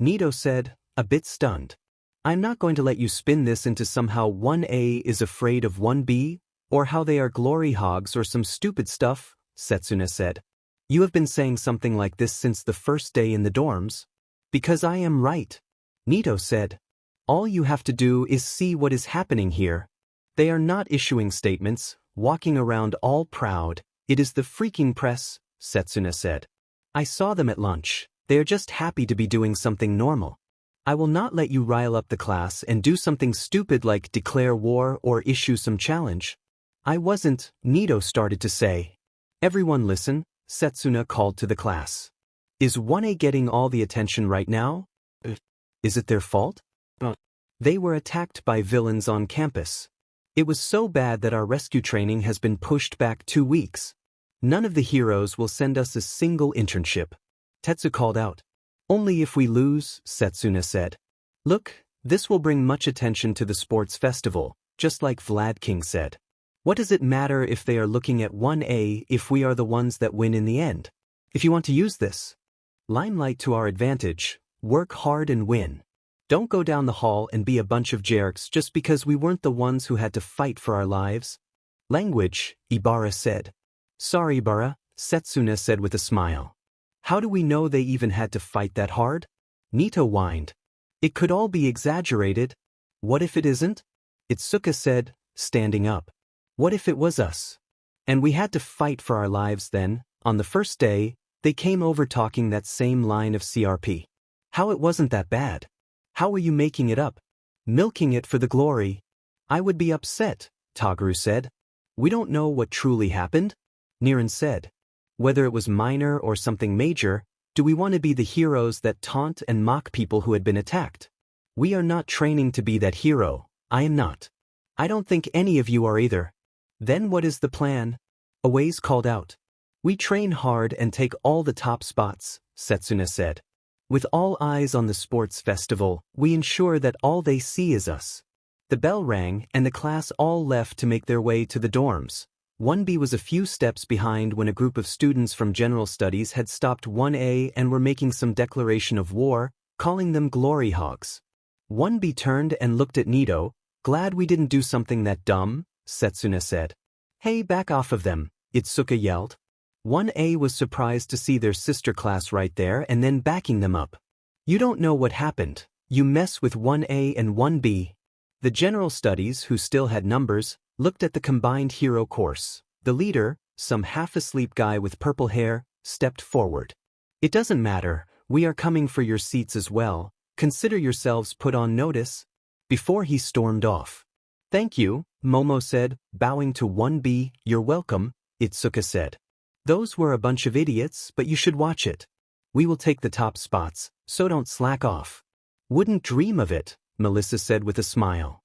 Nito said, a bit stunned. "I'm not going to let you spin this into somehow 1A is afraid of 1B, or how they are glory hogs or some stupid stuff," Setsuna said. "You have been saying something like this since the first day in the dorms." "Because I am right," Nito said. "All you have to do is see what is happening here. They are not issuing statements, walking around all proud. It is the freaking press," Setsuna said. "I saw them at lunch. They are just happy to be doing something normal. I will not let you rile up the class and do something stupid like declare war or issue some challenge." "I wasn't," Nito started to say. "Everyone listen," Setsuna called to the class. "Is 1A getting all the attention right now? Is it their fault? They were attacked by villains on campus. It was so bad that our rescue training has been pushed back 2 weeks. None of the heroes will send us a single internship." Tetsu called out. "Only if we lose," Setsuna said. "Look, this will bring much attention to the sports festival, just like Vlad King said. What does it matter if they are looking at 1A if we are the ones that win in the end? If you want to use this limelight to our advantage, work hard and win. Don't go down the hall and be a bunch of jerks just because we weren't the ones who had to fight for our lives." "Language," Ibarra said. "Sorry, Ibarra," Setsuna said with a smile. "How do we know they even had to fight that hard?" Nito whined. "It could all be exaggerated." "What if it isn't?" Itsuka said, standing up. "What if it was us? And we had to fight for our lives then?" On the first day, they came over talking that same line of CRP. "How it wasn't that bad. How were you making it up? Milking it for the glory?" "I would be upset," Toguru said. "We don't know what truly happened," Niran said. "Whether it was minor or something major, Do we want to be the heroes that taunt and mock people who had been attacked? We are not training to be that hero. I am not. I don't think any of you are either. Then what is the plan? Awaze called out. We train hard and take all the top spots, Setsuna said. With all eyes on the sports festival, we ensure that all they see is us. The bell rang and the class all left to make their way to the dorms. 1B was a few steps behind when a group of students from General Studies had stopped 1A and were making some declaration of war, calling them glory hogs. 1B turned and looked at Nito. Glad we didn't do something that dumb, Setsuna said. Hey, back off of them, Izuku yelled. 1A was surprised to see their sister class right there and then backing them up. You don't know what happened. You mess with 1A and 1B. The General Studies, who still had numbers, looked at the combined hero course. The leader, some half-asleep guy with purple hair, stepped forward. It doesn't matter, we are coming for your seats as well. Consider yourselves put on notice. Before he stormed off. Thank you, Momo said, bowing to 1B. You're welcome, Izuku said. Those were a bunch of idiots, but you should watch it. We will take the top spots, so don't slack off. Wouldn't dream of it, Melissa said with a smile.